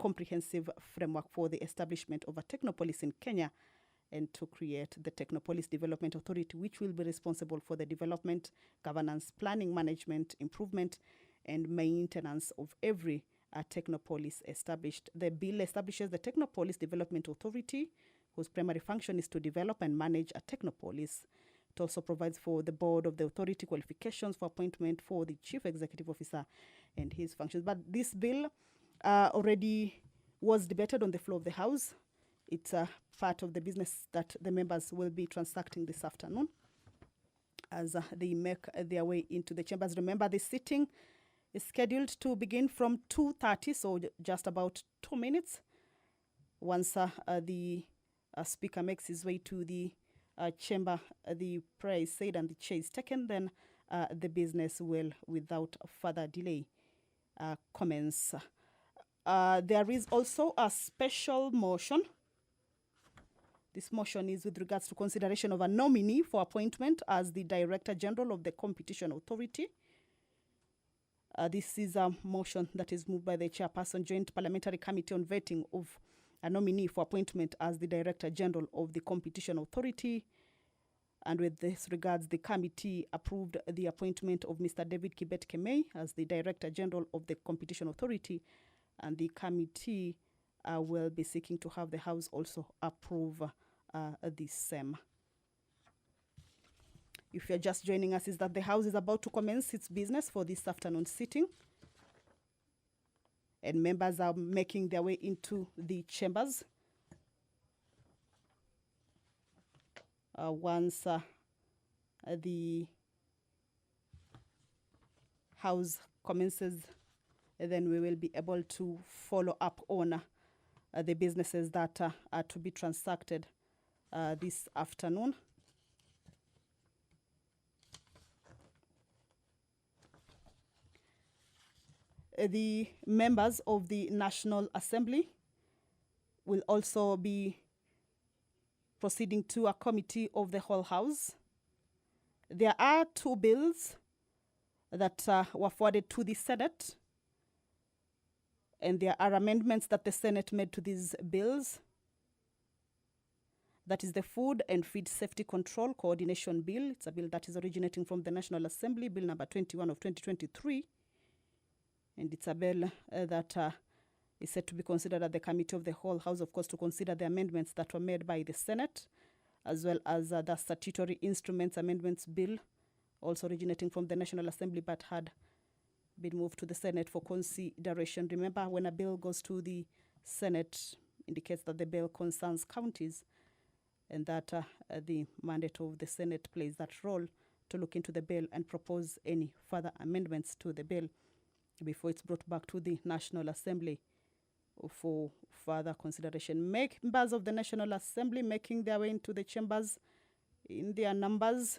comprehensive framework for the establishment of a Technopolis in Kenya, and to create the Technopolis Development Authority, which will be responsible for the development, governance, planning, management, improvement, and maintenance of every Technopolis established. The bill establishes the Technopolis Development Authority, whose primary function is to develop and manage a Technopolis. It also provides for the board of the authority qualifications for appointment for the chief executive officer and his functions. But this bill already was debated on the floor of the House. It's part of the business that the members will be transacting this afternoon as they make their way into the chambers. Remember, the sitting is scheduled to begin from 2:30, so just about 2 minutes. Once the speaker makes his way to the chamber, the prayer is said and the chair is taken, then the business will, without further delay, commence. There is also a special motion. This motion is with regards to consideration of a nominee for appointment as the Director General of the Competition Authority. This is a motion that is moved by the Chairperson, Joint Parliamentary Committee on Vetting of a nominee for appointment as the Director General of the Competition Authority. And with this regards, the committee approved the appointment of Mr. David Kibet Kemei as the Director General of the Competition Authority. And the committee will be seeking to have the House also approve the same. If you're just joining us, is that the House is about to commence its business for this afternoon sitting. And members are making their way into the chambers. Once the House commences, then we will be able to follow up on the businesses that are to be transacted this afternoon. The members of the National Assembly will also be proceeding to a committee of the whole House. There are 2 bills that were forwarded to the Senate, and there are amendments that the Senate made to these bills. That is the Food and Feed Safety Control Coordination Bill. It's a bill that is originating from the National Assembly, Bill number 21 of 2023. And it's a bill that is set to be considered at the Committee of the Whole House, of course, to consider the amendments that were made by the Senate, as well as the Statutory Instruments Amendments Bill, also originating from the National Assembly, but had been moved to the Senate for consideration. Remember, when a bill goes to the Senate, indicates that the bill concerns counties, and that the mandate of the Senate plays that role to look into the bill and propose any further amendments to the bill before it's brought back to the National Assembly for further consideration. Members of the National Assembly making their way into the chambers in their numbers.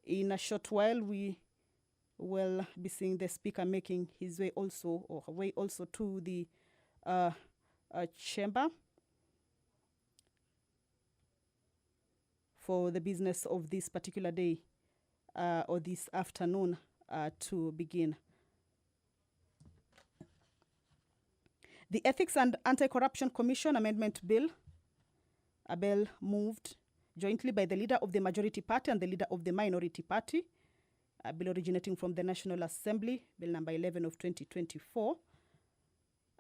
In a short while, we will be seeing the Speaker making his way also, or her way also, to the chamber for the business of this particular day or this afternoon to begin. The Ethics and Anti-Corruption Commission Amendment Bill, a bill moved jointly by the leader of the majority party and the leader of the minority party, a bill originating from the National Assembly, Bill number 11 of 2024.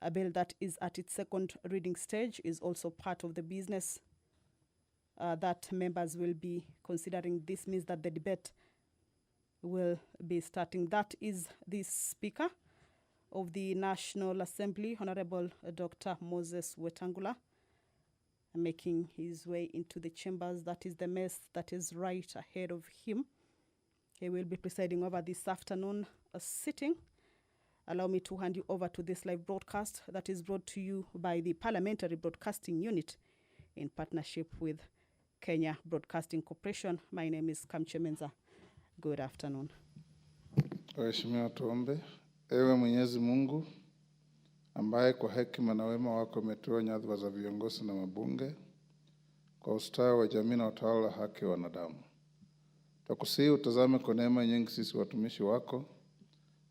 A bill that is at its second reading stage is also part of the business that members will be considering. This means that the debate will be starting. That is the Speaker of the National Assembly, Honorable Dr. Moses Wetangula, making his way into the chambers. That is the mess that is right ahead of him. He will be presiding over this afternoon sitting. Allow me to hand you over to this live broadcast that is brought to you by the Parliamentary Broadcasting Unit in partnership with Kenya Broadcasting Corporation. My name is Kamche Menza. Good afternoon. Waheshimiwa, tuombe. Ewe Mwenyezi Mungu, ambaye kwa hekima na wema wako umetoa nyadhifa za viongozi na mabunge kwa ustawi wa jamii na utawala wa haki wa wanadamu. Tukusihi utazame kwa neema nyingi sisi watumishi wako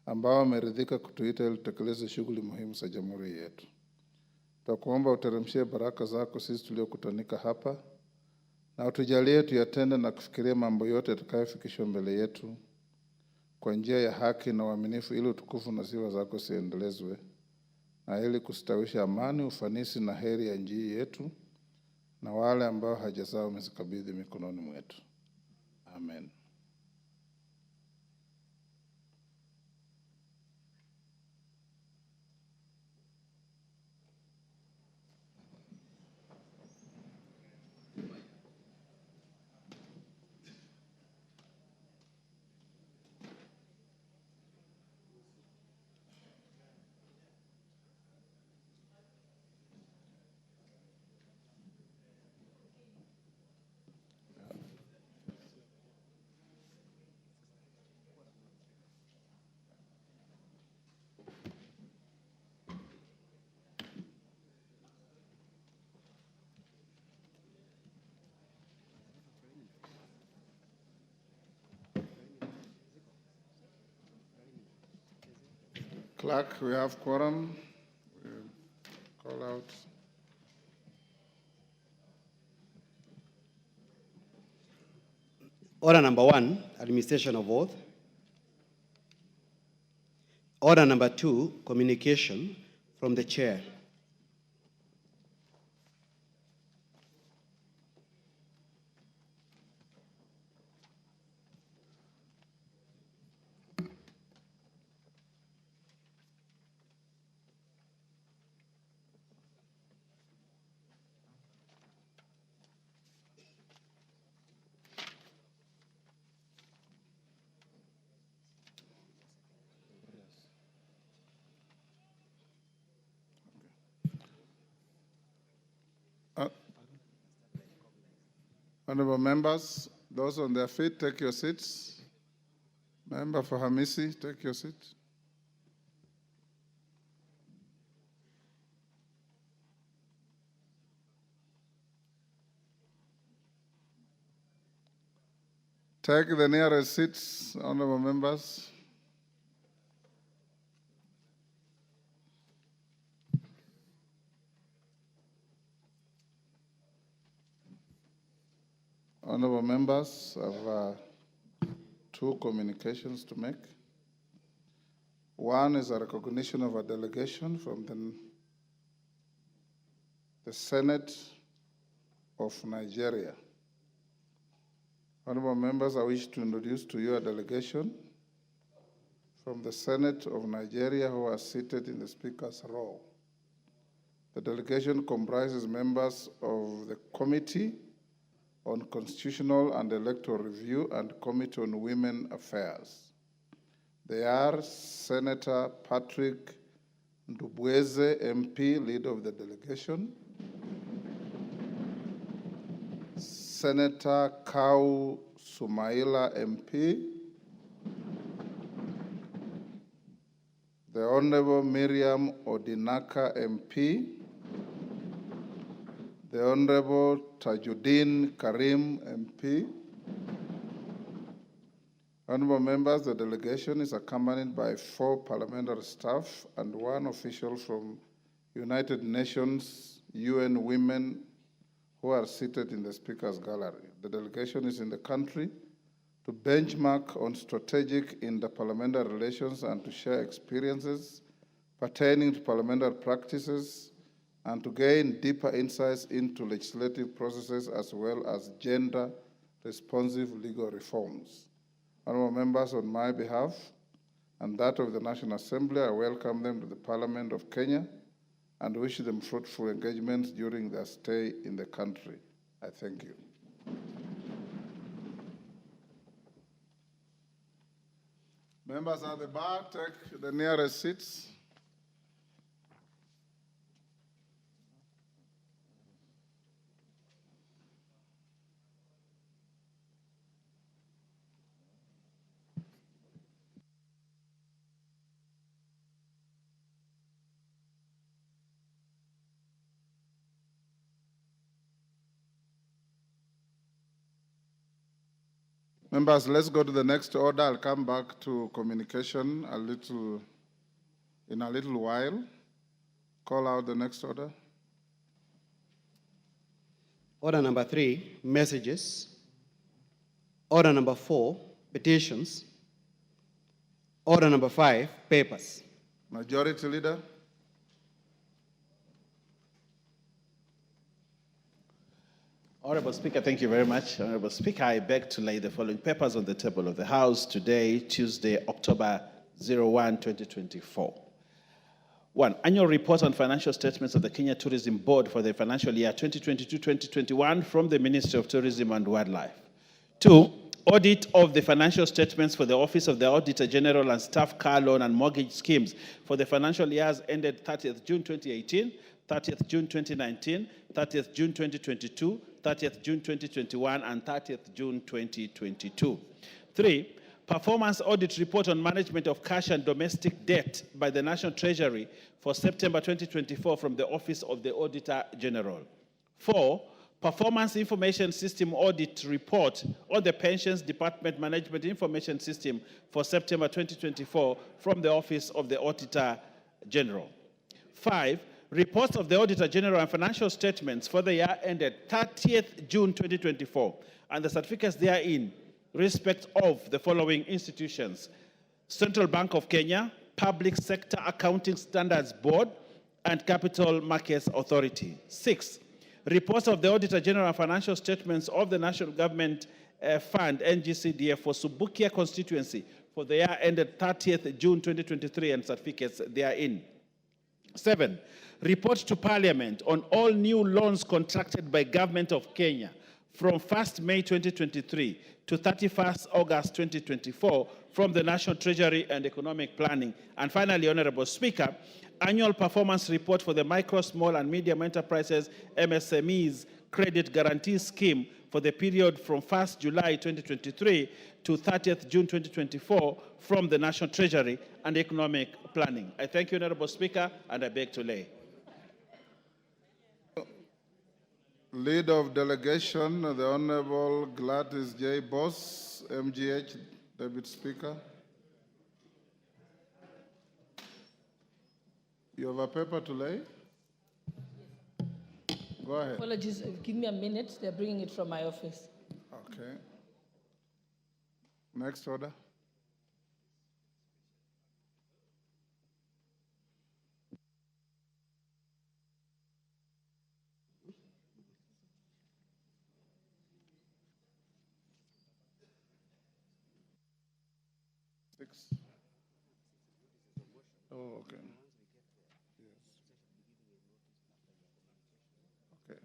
ambao wameridhika kutuita ili tutekeleze shughuli muhimu za jamhuri yetu. Tutakuomba uteremshie baraka zako sisi tuliokutanika hapa, na utujalie tuyatende na kufikiria mambo yote yatakayofikishwa mbele yetu kwa njia ya haki na uaminifu, ili utukufu na sifa zako siendelezwe, na ili kustawisha amani, ufanisi na heri ya nchi yetu na wale ambao haja zao umezikabidhi mikononi mwetu. Amen. Clerk, we have quorum. We'll call out. Order number 1, administration of oath. Order number 2, communication from the chair. Honorable members, those on their feet, take your seats. Member for Hamisi, take your seat. Take the nearest seats, honorable members. Honorable members, I have two communications to make. One is a recognition of a delegation from the Senate of Nigeria. Honorable members, I wish to introduce to you a delegation from the Senate of Nigeria who are seated in the Speaker's row. The delegation comprises members of the Committee on Constitutional and Electoral Review and Committee on Women Affairs. They are Senator Patrick Ndubweze, MP, leader of the delegation, Senator Kau Sumaila, MP, the Honorable Miriam Odinaka, MP, the Honorable Tajuddin Karim, MP. Honorable members, the delegation is accompanied by 4 parliamentary staff and 1 official from United Nations UN Women who are seated in the Speaker's gallery. The delegation is in the country to benchmark on strategic interparliamentary relations and to share experiences pertaining to parliamentary practices and to gain deeper insights into legislative processes as well as gender-responsive legal reforms. Honorable members, on my behalf and that of the National Assembly, I welcome them to the Parliament of Kenya and wish them fruitful engagements during their stay in the country. I thank you. Members at the bar, take the nearest seats. Members, let's go to the next order. I'll come back to communication in a little while. Call out the next order. Order number 3, messages. Order number 4, petitions. Order number 5, papers. Majority Leader. Honorable Speaker, thank you very much. Honorable Speaker, I beg to lay the following papers on the table of the House today, Tuesday, October 01, 2024. 1. Annual report on financial statements of the Kenya Tourism Board for the financial year 2022-2021 from the Ministry of Tourism and Wildlife. 2. Audit of the financial statements for the Office of the Auditor General and Staff Car Loan and Mortgage Schemes for the financial years ended 30th June 2018, 30th June 2019, 30th June 2022, 30th June 2021, and 30th June 2022. 3. Performance audit report on management of cash and domestic debt by the National Treasury for September 2024 from the Office of the Auditor General. 4. Performance Information System Audit Report on the Pensions Department Management Information System for September 2024 from the Office of the Auditor General. 5. Reports of the Auditor General and financial statements for the year ended 30th June 2024 and the certificates therein respect of the following institutions: Central Bank of Kenya, Public Sector Accounting Standards Board, and Capital Markets Authority. 6. Reports of the Auditor General and financial statements of the National Government Fund, NGCDF, for Subukia constituency for the year ended 30th June 2023 and certificates therein. 7. Report to Parliament on all new loans contracted by Government of Kenya from 1st May 2023 to 31st August 2024 from the National Treasury and Economic Planning. And finally, Honorable Speaker, annual performance report for the Micro, Small and Medium Enterprises MSMEs Credit Guarantee Scheme for the period from 1st July 2023 to 30th June 2024 from the National Treasury and Economic Planning. I thank you, Honorable Speaker, and I beg to lay. Leader of Delegation, the Honorable Gladys J. Boss, MGH, Deputy Speaker. You have a paper to lay? Go ahead. Apologies, give me a minute. They're bringing it from my office. Okay. Next order. Oh, okay. Yes. Okay.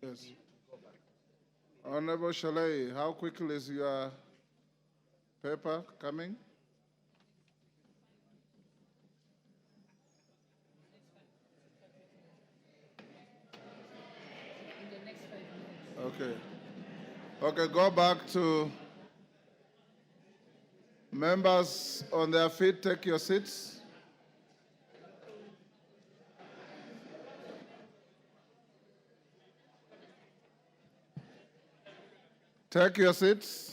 Yes. Yes. Honorable Shalay, how quickly is your paper coming? Okay. Okay, go back to members on their feet, take your seats. Take your seats.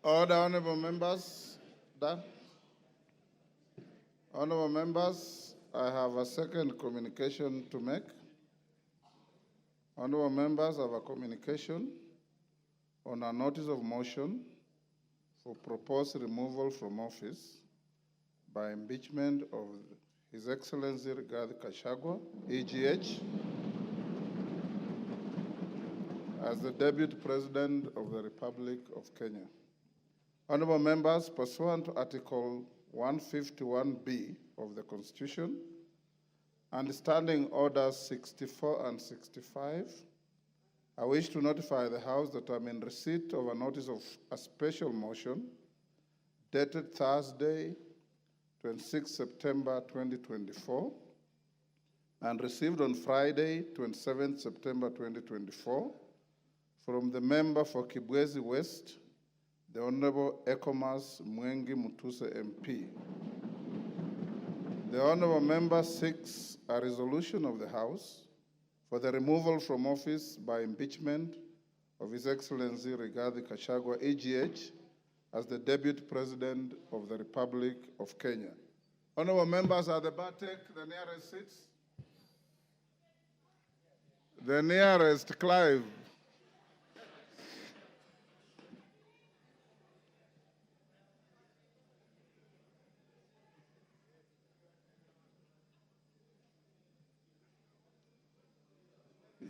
Order, honorable members. Done. Honorable members, I have a second communication to make. Honorable members, I have a communication on a notice of motion for proposed removal from office by impeachment of His Excellency Rigathi Gachagua, EGH, as the Deputy President of the Republic of Kenya. Honorable members, pursuant to Article 151B of the Constitution and Standing Orders 64 and 65, I wish to notify the House that I'm in receipt of a notice of a special motion dated Thursday, 26 September 2024, and received on Friday, 27 September 2024, from the member for Kibwezi West, the Honorable Ekomas Mwengi Mutuse MP. The Honorable member seeks a resolution of the House for the removal from office by impeachment of His Excellency Rigathi Gachagua, EGH, as the Deputy President of the Republic of Kenya. Honorable members, at the back, take the nearest seats. The nearest, Clive.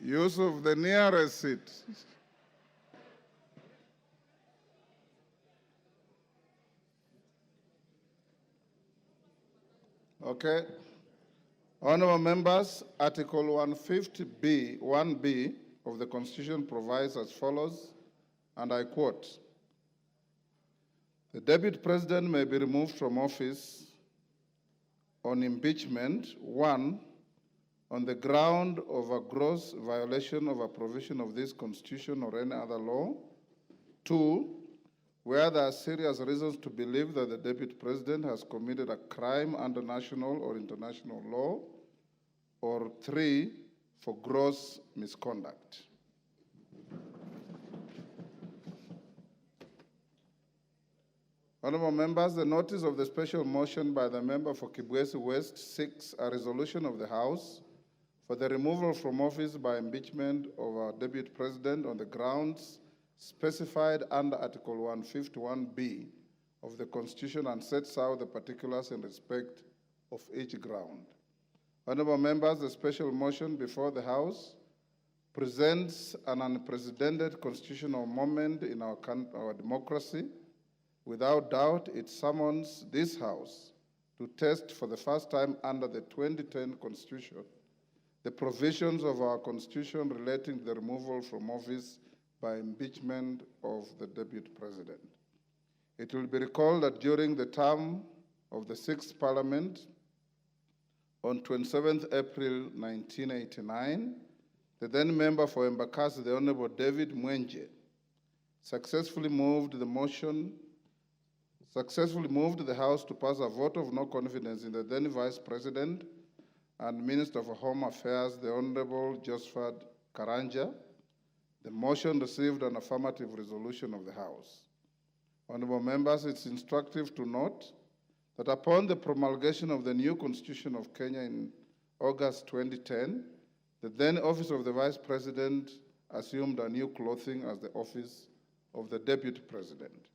Yusuf, the nearest seat. Okay. Honorable members, Article 150B, 1B of the Constitution provides as follows, and I quote, "The Deputy President may be removed from office on impeachment, 1, on the ground of a gross violation of a provision of this Constitution or any other law, 2, where there are serious reasons to believe that the Deputy President has committed a crime under national or international law, or 3, for gross misconduct." Honorable members, the notice of the special motion by the member for Kibwezi West seeks a resolution of the House for the removal from office by impeachment of our Deputy President on the grounds specified under Article 151B of the Constitution and sets out the particulars in respect of each ground. Honorable members, the special motion before the House presents an unprecedented constitutional moment in our democracy. Without doubt, it summons this House to test for the first time under the 2010 Constitution the provisions of our Constitution relating to the removal from office by impeachment of the Deputy President. It will be recalled that during the term of the 6th Parliament, on 27th April 1989, the then member for Embakasi, the Honorable David Mwenje, successfully moved the House to pass a vote of no confidence in the then Vice President and Minister for Home Affairs, the Honorable Josephat Karanja. The motion received an affirmative resolution of the House. Honorable members, it's instructive to note that upon the promulgation of the new Constitution of Kenya in August 2010, the then office of the Vice President assumed a new clothing as the office of the Deputy President.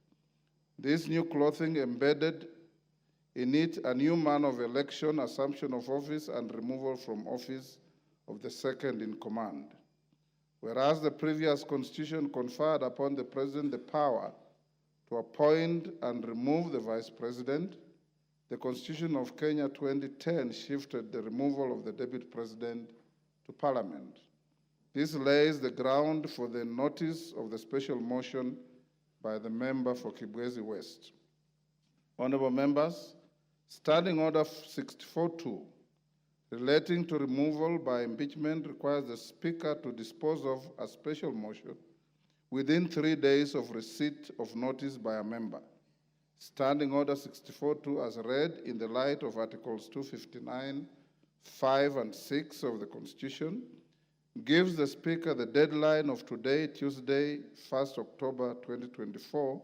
This new clothing embedded in it a new manner of election, assumption of office, and removal from office of the second in command. Whereas the previous Constitution conferred upon the President the power to appoint and remove the Vice President, the Constitution of Kenya 2010 shifted the removal of the Deputy President to Parliament. This lays the ground for the notice of the special motion by the member for Kibwezi West. Honorable members, Standing Order 64.2 relating to removal by impeachment requires the Speaker to dispose of a special motion within 3 days of receipt of notice by a member. Standing Order 64.2 as read in the light of Articles 259, 5, and 6 of the Constitution gives the Speaker the deadline of today, Tuesday, 1st October 2024,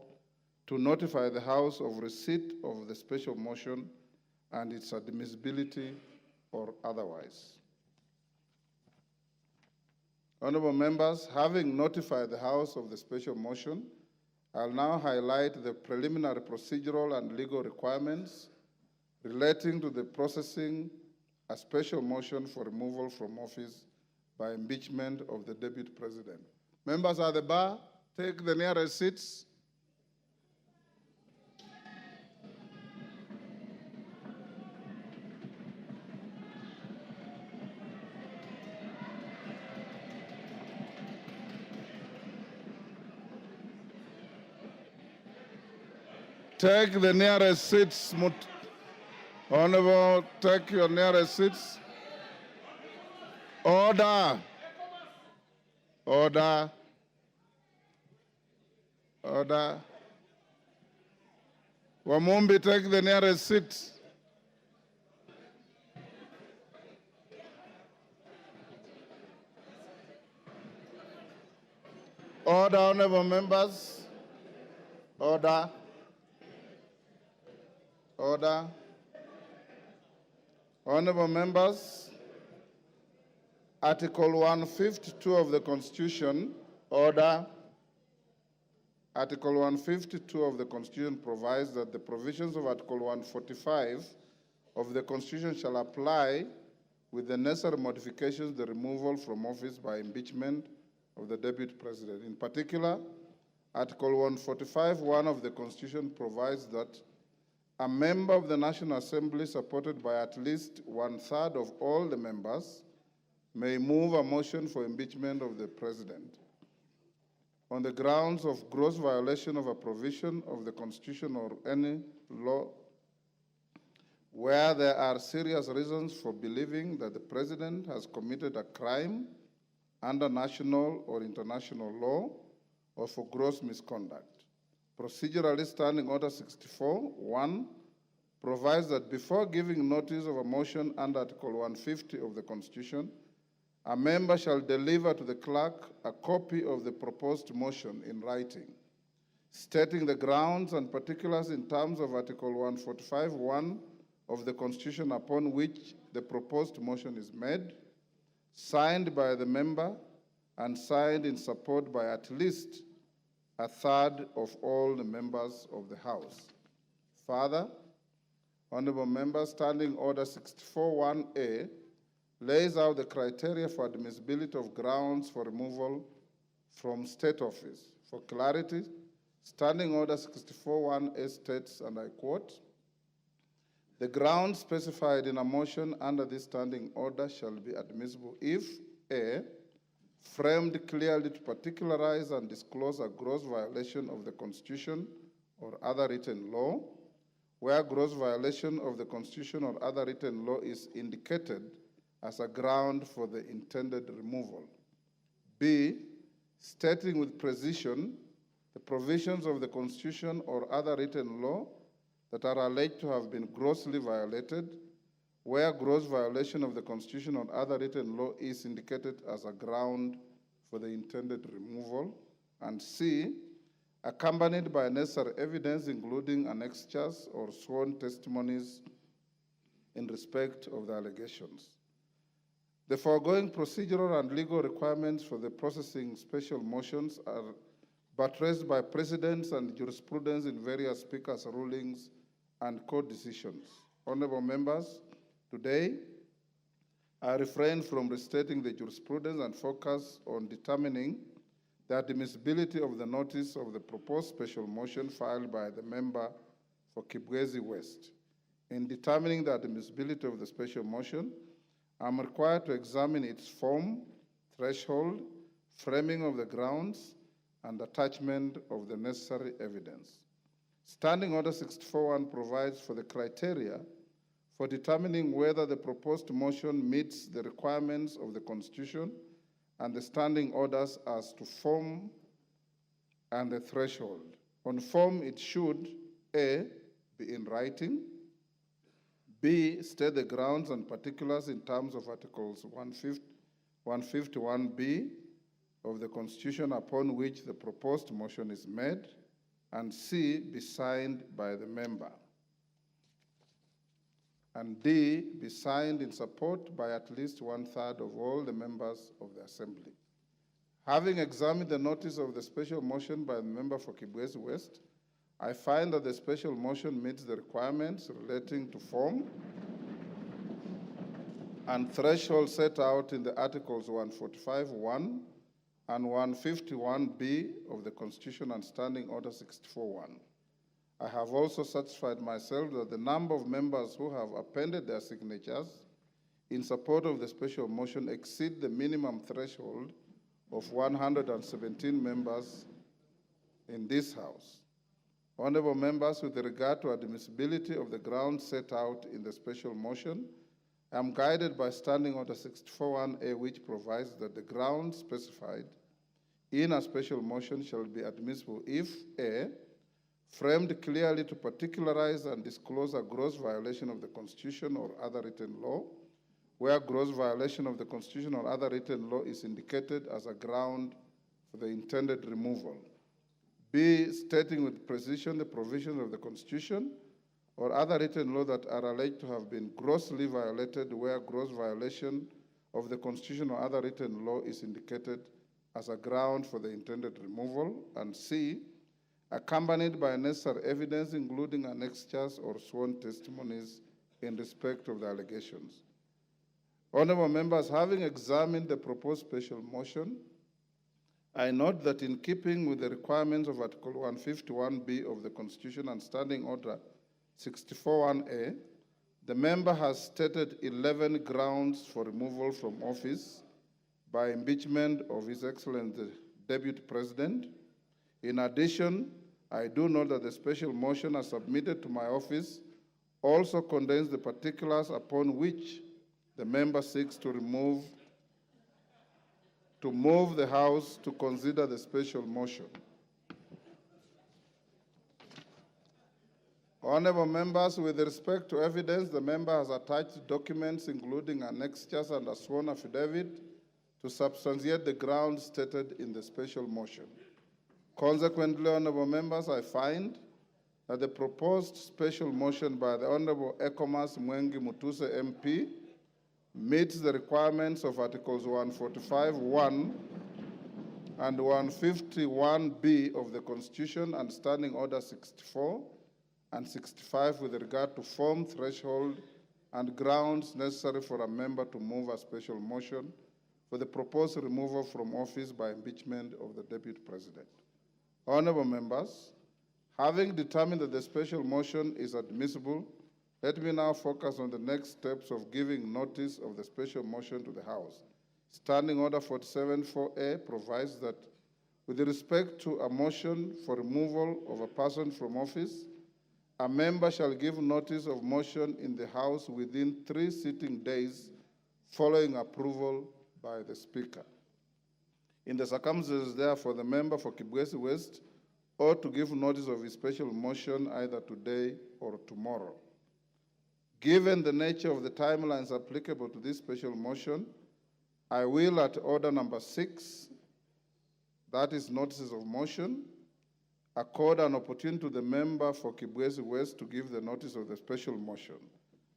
to notify the House of receipt of the special motion and its admissibility or otherwise. Honorable members, having notified the House of the special motion, I'll now highlight the preliminary procedural and legal requirements relating to the processing a special motion for removal from office by impeachment of the Deputy President. Members at the bar, take the nearest seats. Take the nearest seats. Honorable, take your nearest seats. Order. Order. Order. Wamumbi, take the nearest seat. Order, honorable members. Order. Order. Honorable members, Article 152 of the Constitution, order. Article 152 of the Constitution provides that the provisions of Article 145 of the Constitution shall apply with the necessary modifications the removal from office by impeachment of the Deputy President. In particular, Article 145(1) of the Constitution provides that a member of the National Assembly supported by at least 1/3 of all the members may move a motion for impeachment of the President on the grounds of gross violation of a provision of the Constitution or any law where there are serious reasons for believing that the President has committed a crime under national or international law or for gross misconduct. Procedurally, Standing Order 64(1) provides that before giving notice of a motion under Article 150 of the Constitution, a member shall deliver to the clerk a copy of the proposed motion in writing, stating the grounds and particulars in terms of Article 145(1) of the Constitution upon which the proposed motion is made, signed by the member and signed in support by at least 1/3 of all the members of the House. Further, honorable members, Standing Order 64(1)A lays out the criteria for admissibility of grounds for removal from state office. For clarity, Standing Order 64(1)A states, and I quote, "The grounds specified in a motion under this standing order shall be admissible if A, framed clearly to particularize and disclose a gross violation of the Constitution or other written law, where gross violation of the Constitution or other written law is indicated as a ground for the intended removal. B, stating with precision the provisions of the Constitution or other written law that are alleged to have been grossly violated, where gross violation of the Constitution or other written law is indicated as a ground for the intended removal. And C, accompanied by necessary evidence, including annexures or sworn testimonies in respect of the allegations. The foregoing procedural and legal requirements for the processing special motions are buttressed by precedents and jurisprudence in various speakers' rulings and court decisions. Honorable members, today I refrain from restating the jurisprudence and focus on determining the admissibility of the notice of the proposed special motion filed by the member for Kibwezi West. In determining the admissibility of the special motion, I'm required to examine its form, threshold, framing of the grounds, and attachment of the necessary evidence. Standing Order 64(1) provides for the criteria for determining whether the proposed motion meets the requirements of the Constitution and the standing orders as to form and the threshold. On form, it should, A, be in writing, B, state the grounds and particulars in terms of Articles 151B of the Constitution upon which the proposed motion is made, and C, be signed by the member, and D, be signed in support by at least 1/3 of all the members of the Assembly. Having examined the notice of the special motion by the member for Kibwezi West, I find that the special motion meets the requirements relating to form and threshold set out in the Articles 145(1) and 151(b) of the Constitution and Standing Order 64(1). I have also satisfied myself that the number of members who have appended their signatures in support of the special motion exceed the minimum threshold of 117 members in this House. Honorable members, with regard to admissibility of the grounds set out in the special motion, I am guided by Standing Order 64(1)A, which provides that the grounds specified in a special motion shall be admissible if A, framed clearly to particularize and disclose a gross violation of the Constitution or other written law, where gross violation of the Constitution or other written law is indicated as a ground for the intended removal. B, stating with precision the provisions of the Constitution or other written law that are alleged to have been grossly violated, where gross violation of the Constitution or other written law is indicated as a ground for the intended removal. And C, accompanied by necessary evidence, including annexures or sworn testimonies in respect of the allegations. Honorable members, having examined the proposed special motion, I note that in keeping with the requirements of Article 151(b) of the Constitution and Standing Order 64(1)A, the member has stated 11 grounds for removal from office by impeachment of His Excellency the Deputy President. In addition, I do note that the special motion as submitted to my office also contains the particulars upon which the member seeks to move the House to consider the special motion. Honorable members, with respect to evidence, the member has attached documents including annexures and a sworn affidavit to substantiate the grounds stated in the special motion. Consequently, honorable members, I find that the proposed special motion by the Honorable Ekomas Mwengi Mutuse MP meets the requirements of Articles 145(1) and 151(b) of the Constitution and Standing Order 64 and 65 with regard to form, threshold, and grounds necessary for a member to move a special motion for the proposed removal from office by impeachment of the Deputy President. Honorable members, having determined that the special motion is admissible, let me now focus on the next steps of giving notice of the special motion to the House. Standing Order 47(4)A provides that with respect to a motion for removal of a person from office, a member shall give notice of motion in the House within 3 sitting days following approval by the Speaker. In the circumstances, therefore, the member for Kibwezi West ought to give notice of his special motion either today or tomorrow. Given the nature of the timelines applicable to this special motion, I will, at order number 6, that is notices of motion, accord an opportunity to the member for Kibwezi West to give the notice of the special motion.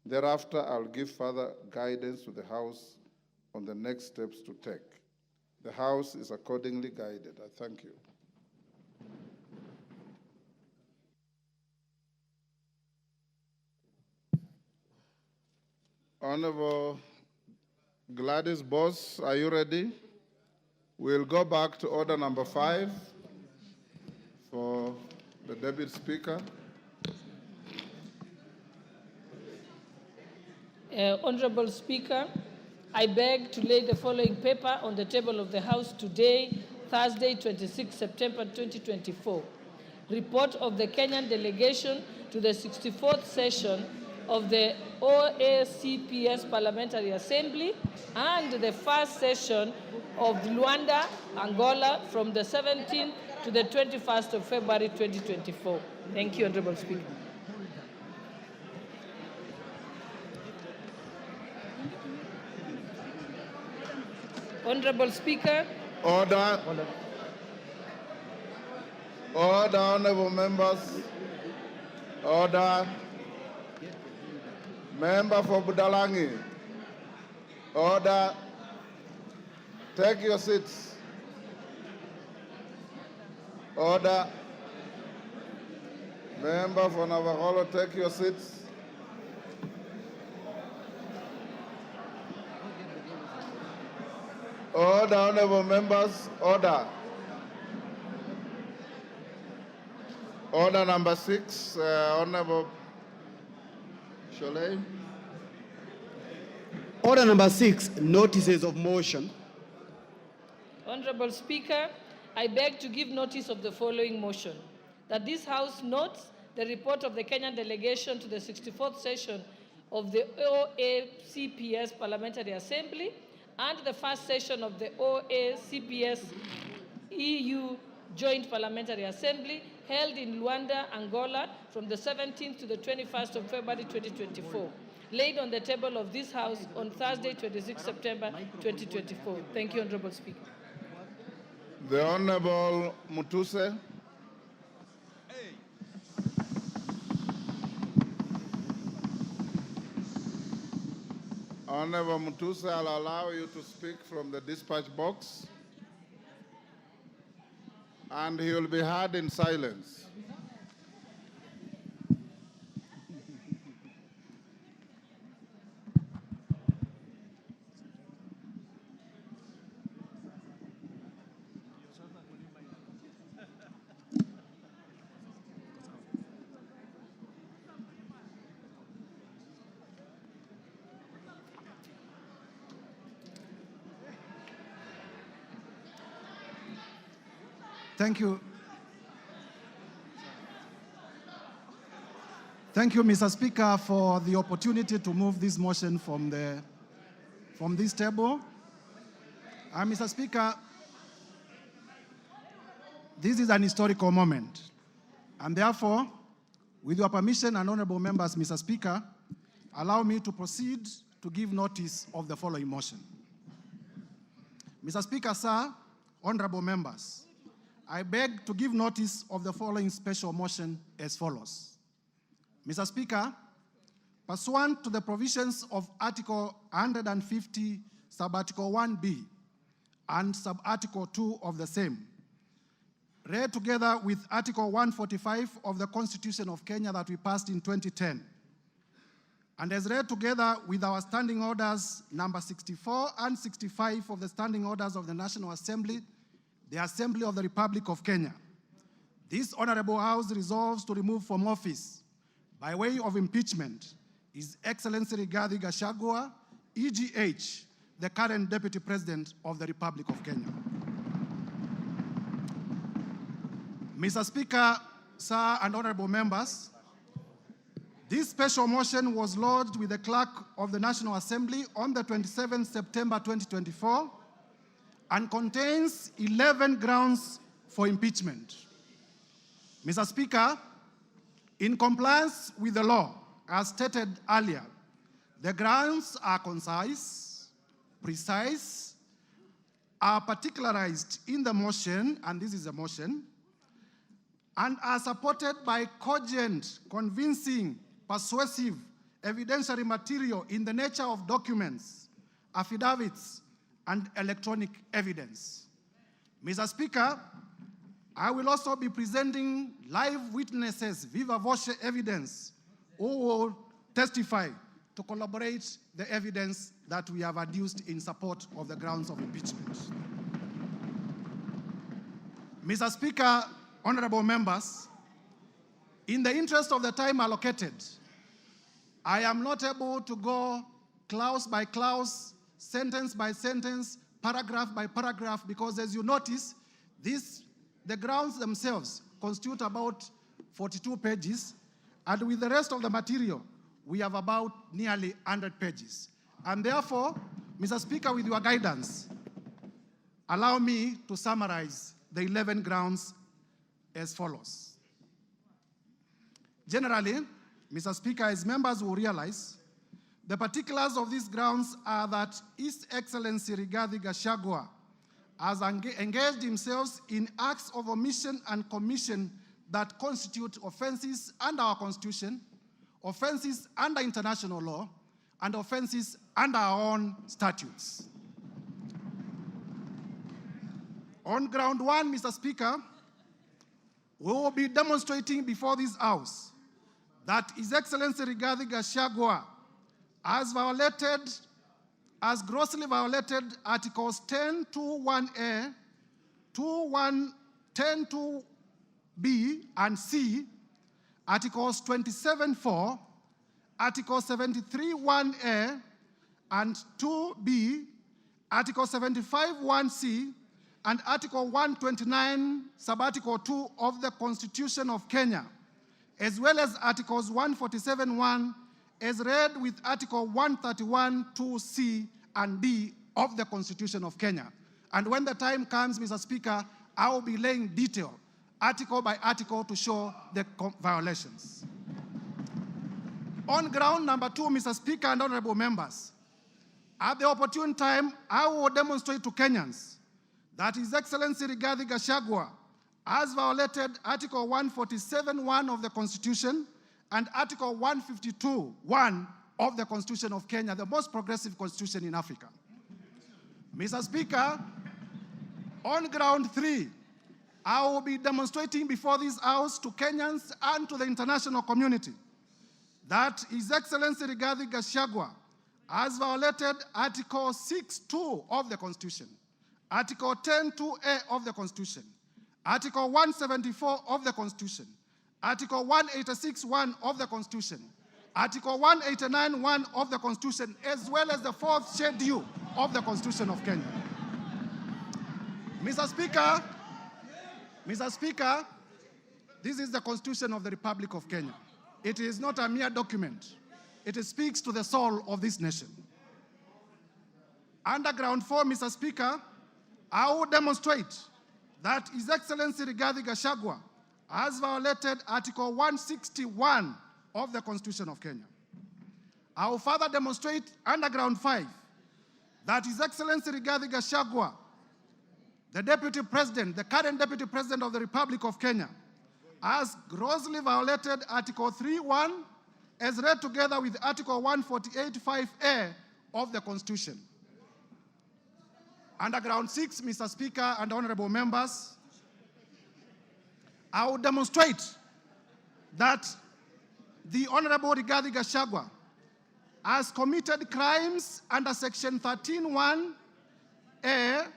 Thereafter, I'll give further guidance to the House on the next steps to take. The House is accordingly guided. I thank you. Honorable Gladys Boss, are you ready? We'll go back to order number 5 for the Deputy Speaker. Honorable Speaker, I beg to lay the following paper on the table of the House today, Thursday, 26 September 2024. Report of the Kenyan delegation to the 64th session of the OACPS Parliamentary Assembly and the first session of Luanda, Angola, from the 17th to the 21st of February 2024. Thank you, Honorable Speaker. Honorable Speaker. Order. Order, honorable members. Order. Member for Budalangi. Order. Take your seats. Order. Member for Navakholo, take your seats. Order, honorable members, order. Order number 6, Honorable Sholay. Order number 6, notices of motion. Honorable Speaker, I beg to give notice of the following motion. That this House notes the report of the Kenyan delegation to the 64th session of the OACPS Parliamentary Assembly and the first session of the OACPS EU Joint Parliamentary Assembly held in Luanda, Angola from the 17th to the 21st of February 2024, laid on the table of this House on Thursday, 26 September 2024. Thank you, Honorable Speaker. The Honorable Mutuse. Honorable Mutuse, I'll allow you to speak from the dispatch box, and he will be heard in silence. Thank you. Thank you, Mr. Speaker, for the opportunity to move this motion from this table. Mr. Speaker, this is an historical moment, and therefore, with your permission and honorable members, Mr. Speaker, allow me to proceed to give notice of the following motion. Mr. Speaker, sir, honorable members, I beg to give notice of the following special motion as follows. Mr. Speaker, pursuant to the provisions of Article 150, Sub-Article 1B, and Sub-Article 2 of the same, read together with Article 145 of the Constitution of Kenya that we passed in 2010, and as read together with our standing orders number 64 and 65 of the standing orders of the National Assembly, the Assembly of the Republic of Kenya. This Honorable House resolves to remove from office, by way of impeachment, His Excellency Rigathi Gachagua, EGH, the current Deputy President of the Republic of Kenya. Mr. Speaker, sir, and honorable members, this special motion was lodged with the Clerk of the National Assembly on the 27th September 2024 and contains 11 grounds for impeachment. Mr. Speaker, in compliance with the law, as stated earlier, the grounds are concise, precise, are particularized in the motion, and this is a motion, and are supported by cogent, convincing, persuasive, evidentiary material in the nature of documents, affidavits, and electronic evidence. Mr. Speaker, I will also be presenting live witnesses, viva voce evidence, who will testify to corroborate the evidence that we have adduced in support of the grounds of impeachment. Mr. Speaker, honorable members, in the interest of the time allocated, I am not able to go clause by clause, sentence by sentence, paragraph by paragraph, because as you notice, the grounds themselves constitute about 42 pages, and with the rest of the material, we have about nearly 100 pages. And therefore, Mr. Speaker, with your guidance, allow me to summarize the 11 grounds as follows. Generally, Mr. Speaker, as members will realize, the particulars of these grounds are that His Excellency Rigathi Gachagua has engaged himself in acts of omission and commission that constitute offenses under our Constitution, offenses under international law, and offenses under our own statutes. On ground one, Mr. Speaker, we will be demonstrating before this House that His Excellency Rigathi Gachagua has grossly violated Articles 10(2)(1)(a), 10(2)(b) and (c), Articles 27(4), Article 73(1)(a) and 2(b), Article 75(1)(c), and Article 129, Subarticle 2 of the Constitution of Kenya, as well as Articles 147(1), as read with Article 131(2)(c) and (d) of the Constitution of Kenya. And when the time comes, Mr. Speaker, I will be laying detail, article by article, to show the violations. On ground number 2, Mr. Speaker and honorable members, at the opportune time, I will demonstrate to Kenyans that His Excellency Rigathi Gachagua has violated Article 147(1) of the Constitution and Article 152(1) of the Constitution of Kenya, the most progressive constitution in Africa. Mr. Speaker, on ground 3, I will be demonstrating before this House to Kenyans and to the international community that His Excellency Rigathi Gachagua has violated Article 6(2) of the Constitution, Article 10(2)(a) of the Constitution, Article 174 of the Constitution, Article 186(1) of the Constitution, Article 189(1) of the Constitution, as well as the 4th schedule of the Constitution of Kenya. Mr. Speaker, this is the Constitution of the Republic of Kenya. It is not a mere document. It speaks to the soul of this nation. Under ground 4, Mr. Speaker, I will demonstrate that His Excellency Rigathi Gachagua has violated Article 161 of the Constitution of Kenya. I will further demonstrate under ground 5 that His Excellency Rigathi Gachagua, the Deputy President, the current Deputy President of the Republic of Kenya, has grossly violated Article 3(1) as read together with Article 148(5)(a) of the Constitution. Under ground 6, Mr. Speaker and honorable members, I will demonstrate that the Honorable Rigathi Gachagua has committed crimes under Section 13(1)(a)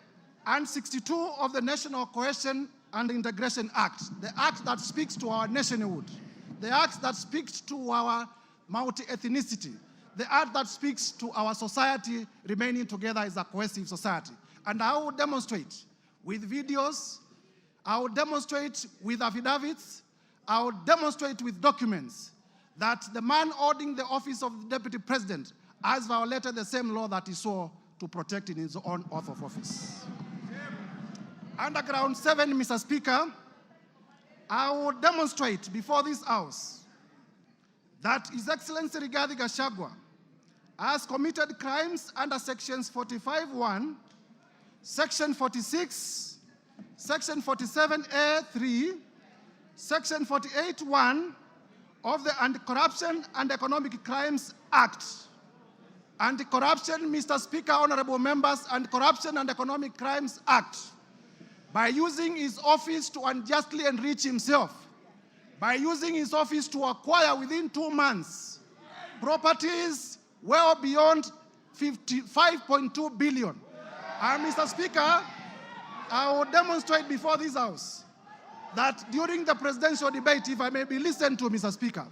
and 62 of the National Cohesion and Integration Act, the act that speaks to our nationhood, the act that speaks to our multi-ethnicity, the act that speaks to our society remaining together as a cohesive society. And I will demonstrate with videos, I will demonstrate with affidavits, I will demonstrate with documents that the man holding the office of the Deputy President has violated the same law that he swore to protect in his own oath of office. Under ground 7, Mr. Speaker, I will demonstrate before this House that His Excellency Rigathi Gachagua has committed crimes under Sections 45(1), Section 46, Section 47(a)(3), Section 48(1) of the Anti-Corruption and Economic Crimes Act. Anti-Corruption, Mr. Speaker, honorable members, Anti-Corruption and Economic Crimes Act, by using his office to unjustly enrich himself, by using his office to acquire within 2 months properties well beyond 55.2 billion. And Mr. Speaker, I will demonstrate before this House that during the presidential debate, if I may be listened to, Mr. Speaker,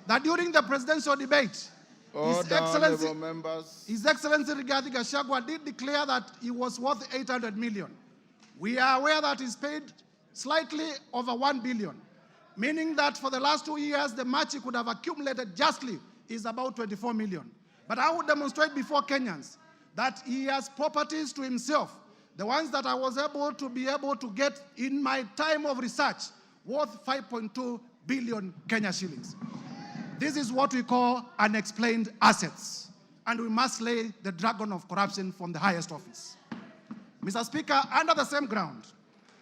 that during the presidential debate, His Excellency Rigathi Gachagua did declare that he was worth 800 million. We are aware that he's paid slightly over 1 billion, meaning that for the last 2 years, the much he could have accumulated justly is about 24 million. But I will demonstrate before Kenyans that he has properties to himself, the ones that I was able to get in my time of research, worth 5.2 billion Kenya shillings. This is what we call unexplained assets, and we must slay the dragon of corruption from the highest office. Mr. Speaker, under the same ground,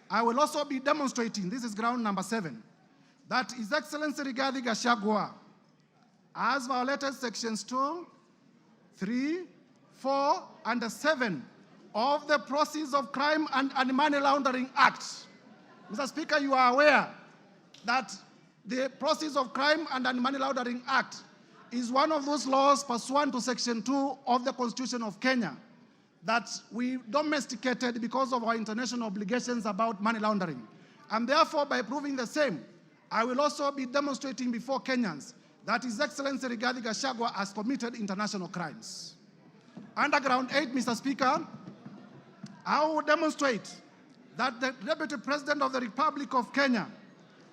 I will also be demonstrating, this is ground number 7, that His Excellency Rigathi Gachagua has violated Sections 2, 3, 4, and 7 of the Proceeds of Crime and Money Laundering Act. Mr. Speaker, you are aware that the Proceeds of Crime and Money Laundering Act is one of those laws pursuant to Section 2 of the Constitution of Kenya that we domesticated because of our international obligations about money laundering. And therefore, by proving the same, I will also be demonstrating before Kenyans that His Excellency Rigathi Gachagua has committed international crimes. Under Ground 8, Mr. Speaker, I will demonstrate that the Deputy President of the Republic of Kenya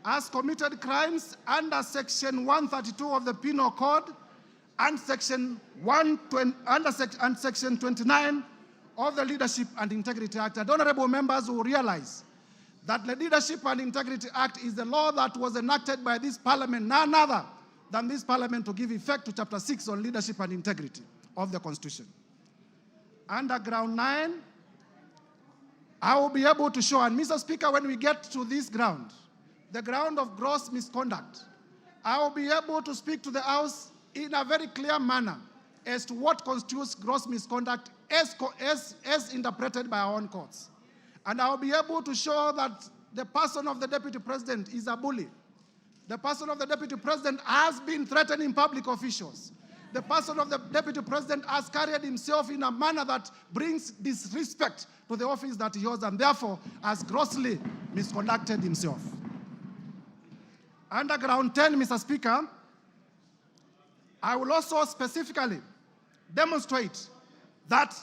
has committed crimes under Section 132 of the Penal Code and Section 29 of the Leadership and Integrity Act. And honorable members will realize that the Leadership and Integrity Act is the law that was enacted by this parliament, none other than this parliament, to give effect to Chapter 6 on leadership and integrity of the Constitution. Under Ground 9, I will be able to show, and Mr. Speaker, when we get to this ground, the ground of gross misconduct, I will be able to speak to the House in a very clear manner as to what constitutes gross misconduct as interpreted by our own courts. And I will be able to show that the person of the Deputy President is a bully. The person of the Deputy President has been threatening public officials. The person of the Deputy President has carried himself in a manner that brings disrespect to the office that he holds, and therefore has grossly misconducted himself. Under Ground 10, Mr. Speaker, I will also specifically demonstrate that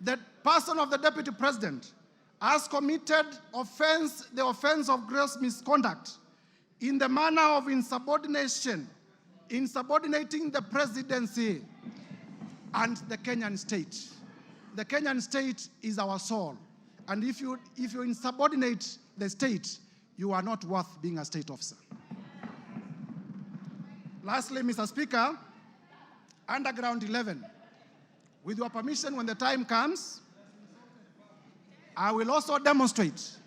the person of the Deputy President has committed the offense of gross misconduct in the manner of insubordination, insubordinating the presidency and the Kenyan state. The Kenyan state is our soul. And if you insubordinate the state, you are not worth being a state officer. Lastly, Mr. Speaker, under Ground 11, with your permission, when the time comes, I will also demonstrate,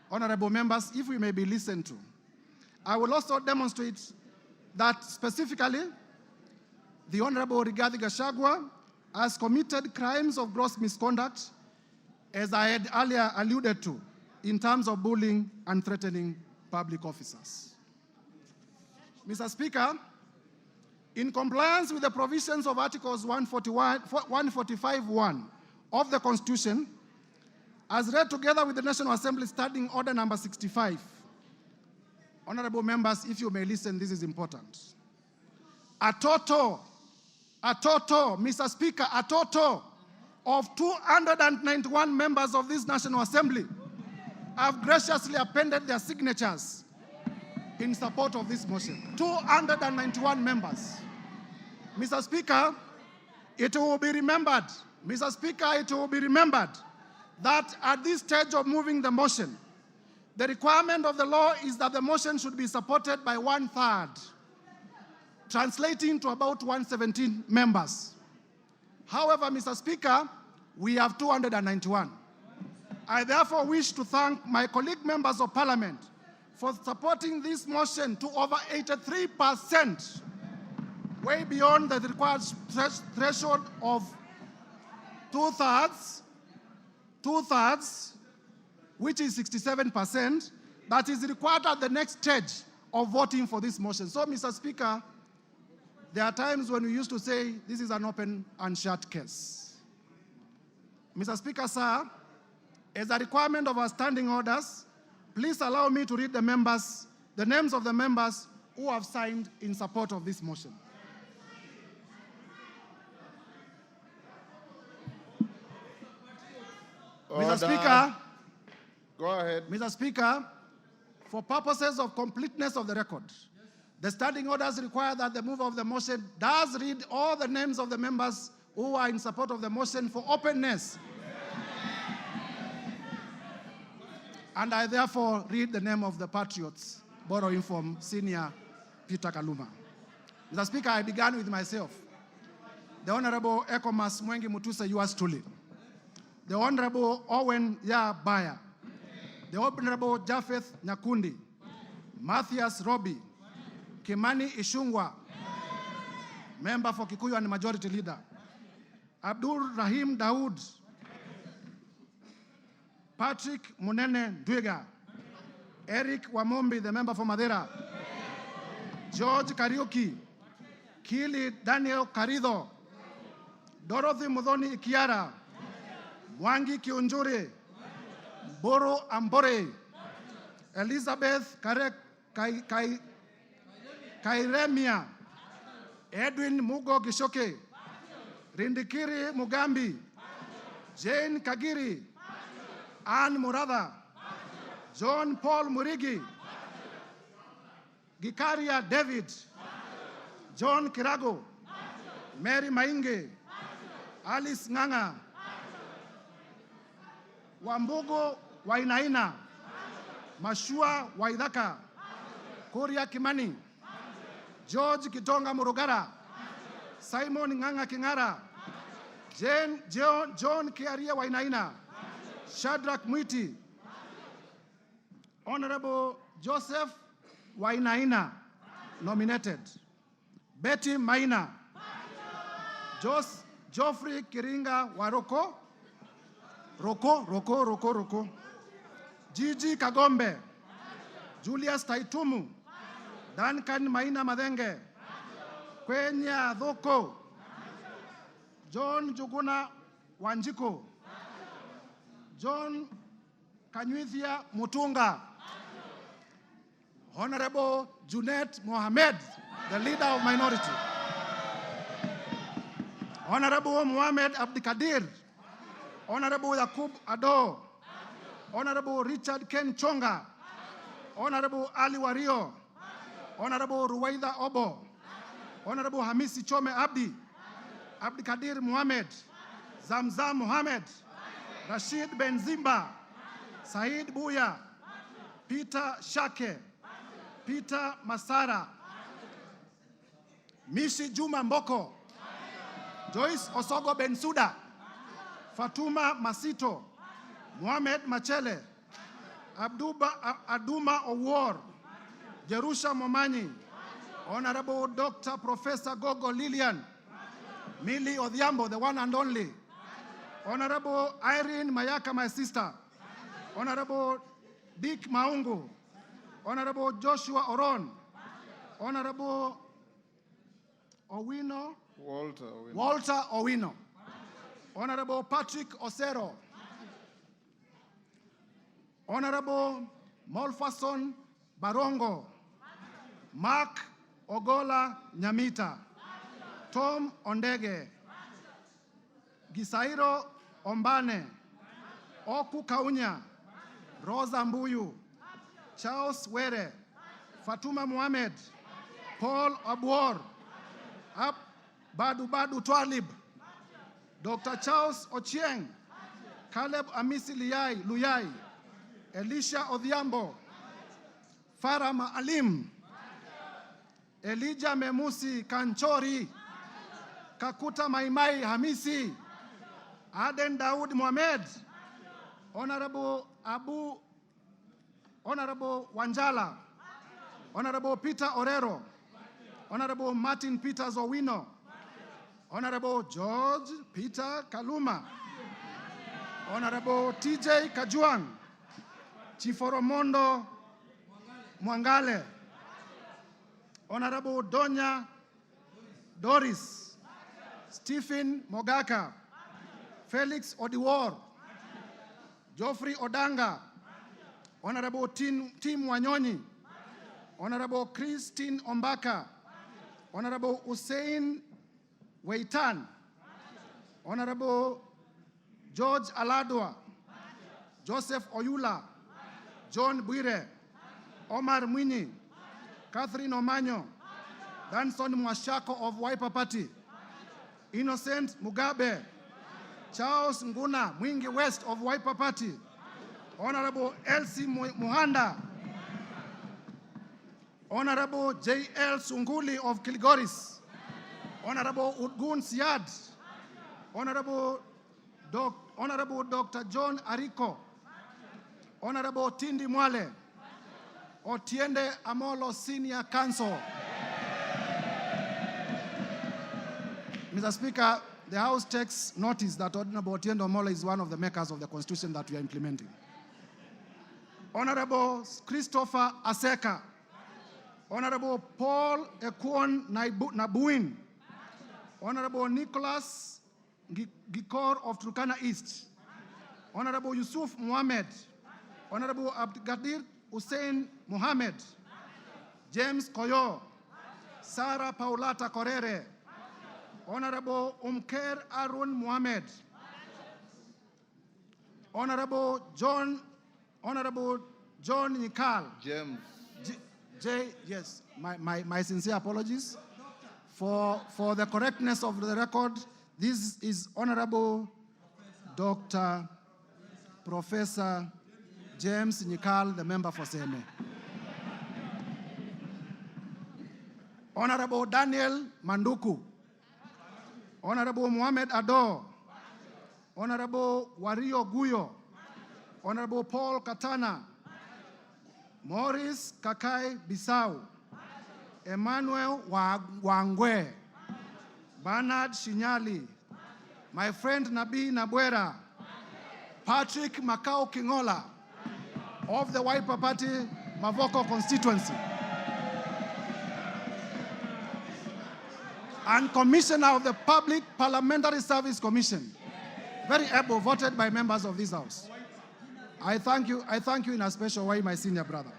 honorable members, if we may be listened to, I will also demonstrate that specifically the Honorable Rigathi Gachagua has committed crimes of gross misconduct, as I had earlier alluded to, in terms of bullying and threatening public officers. Mr. Speaker, in compliance with the provisions of Articles 145(1) of the Constitution, as read together with the National Assembly Standing Order number 65, honorable members, if you may listen, this is important. A total, Mr. Speaker, a total of 291 members of this National Assembly have graciously appended their signatures in support of this motion. 291 members. Mr. Speaker, it will be remembered, Mr. Speaker, it will be remembered that at this stage of moving the motion, the requirement of the law is that the motion should be supported by 1/3, translating to about 117 members. However, Mr. Speaker, we have 291. I therefore wish to thank my colleague members of Parliament for supporting this motion to over 83%, way beyond the required threshold of two-thirds, which is 67%, that is required at the next stage of voting for this motion. So, Mr. Speaker, there are times when we used to say this is an open and shut case. Mr. Speaker, sir, as a requirement of our standing orders, please allow me to read the names of the members who have signed in support of this motion. Order. Mr. Speaker, Go ahead. Mr. Speaker, for purposes of completeness of the record, the standing orders require that the mover of the motion does read all the names of the members who are in support of the motion for openness. And I therefore read the name of the patriots, borrowing from Senior Peter Kaluma. Mr. Speaker, I began with myself. The Honorable Ekomas Mwengi Mutusa, yours truly. The Honorable Owen Baya. The Honorable Japheth Nyakundi. Matthias Robi. Kimani Ishungwa. Member for Kikuyu and Majority Leader. Abdul Rahim Daoud. Patrick Munene Dwiga. Eric Wamombi, the member for Madeira. George Kariuki. Kili Daniel Karido. Dorothy Mudhoni Ikiara. Mwangi Kiunjuri. Boro Ambore. Elizabeth Kairemia. Edwin Mugo Gishoke. Rindikiri Mugambi. Jane Kagiri. Anne Murada. John Paul Murigi. Gikaria David. John Kirago. Mary Mainge. Alice Nganga. Wambugo Wainaina. Mashua Waidhaka. Kuria Kimani. George Kitonga Murugara. Simon Nganga Kingara. John Kiaria Wainaina. Shadrach Mwiti. Honorable Joseph Wainaina, nominated. Betty Maina. Geoffrey Kiringa Waroko. Roko. Gigi Kagombe. Julius Taitumu. Duncan Maina Madenge. Kwenya Dhoko. John Juguna Wanjiko. John Kanyuithia Mutunga. Honorable Junet Mohamed, the leader of minority. Honorable Mohamed Abdikadir. Honorable Yakub Ado. Honorable Richard Ken Chonga. Honorable Ali Wario. Honorable Ruwaida Obo. Honorable Hamisi Chome Abdi. Abdikadir Mohamed. Zamzam Mohamed. Rashid Benzimba. Said Buya. Peter Shake. Peter Masara. Mishi Juma Mboko. Joyce Osogo Bensuda. Fatuma Masito. Mohamed Machele. Aduma Owor. Jerusha Momanyi. Honorable Dr. Professor Gogo Lilian. Millie Odhiambo, the one and only. Honorable Irene Mayaka, my sister. Honorable Dick Maungu. Honorable Joshua Oron. Honorable Walter Owino. Honorable Patrick Osero. Honorable Molfason Barongo. Mark Ogola Nyamita. Tom Ondege. Gisairo Ombane. Oku Kaunya. Rosa Mbuyu. Charles Were. Fatuma Mohamed. Paul Abuor. Badu Twalib. Dr. Charles Ochieng. Caleb Amisi Luyai. Elisha Odhiambo. Farah Maalim. Elijah Memusi Kanchori. Kakuta Maimai Hamisi. Aden Daud Mohamed. Honorable Wanjala. Honorable Peter Orero. Honorable Martin Peters Owino. Honorable George Peter Kaluma. Honorable TJ Kajuang. Chiforomondo Mwangale. Honorable Donya Doris. Stephen Mogaka. Felix Odiwar. Geoffrey Odanga. Honorable Tim Wanyonyi. Honorable Christine Ombaka. Honorable Hussein Weitan. Honorable George Aladwa. Joseph Oyula. John Bwire. Omar Mwinyi. Catherine Omanyo. Danson Mwashako of Wiper Party. Innocent Mugabe. Charles Nguna, Mwingi West of Wiper Party. Honorable Elsie Muhanda. Honorable J.L. Sunguli of Kilgoris. Honorable Udgun Siad. Honorable Dr. John Ariko. Honorable Tindi Mwale. Otiende Amolo Senior Counsel. Mr. Speaker, the House takes notice that Honorable Otiende Amolo is one of the makers of the Constitution that we are implementing. Honorable Christopher Aseka. Honorable Paul Ekwon Nabuin. Honorable Nicholas Gikor of Turkana East. Honorable Yusuf Mohammed. Honorable Abdgadir Hussein Mohammed. James Koyo. Sarah Paulata Korere. Honorable Umker Arun Mohammed. Honorable John Nikal. James. Yes, my sincere apologies. For the correctness of the record, this is Honorable Dr. Professor James Nikal, the member for Seme. Honorable Daniel Manduku. Honorable Mohamed Ado. Honorable Wario Guyo. Honorable Paul Katana. Maurice Kakai Bissau. Emmanuel Wangwe. Bernard Shinyali. My friend Nabi Nabwera. Patrick Makau Kingola of the Wiper Party Mavoko constituency. And Commissioner of the Public Parliamentary Service Commission. Very able, voted by members of this House. I thank you in a special way, my senior brother.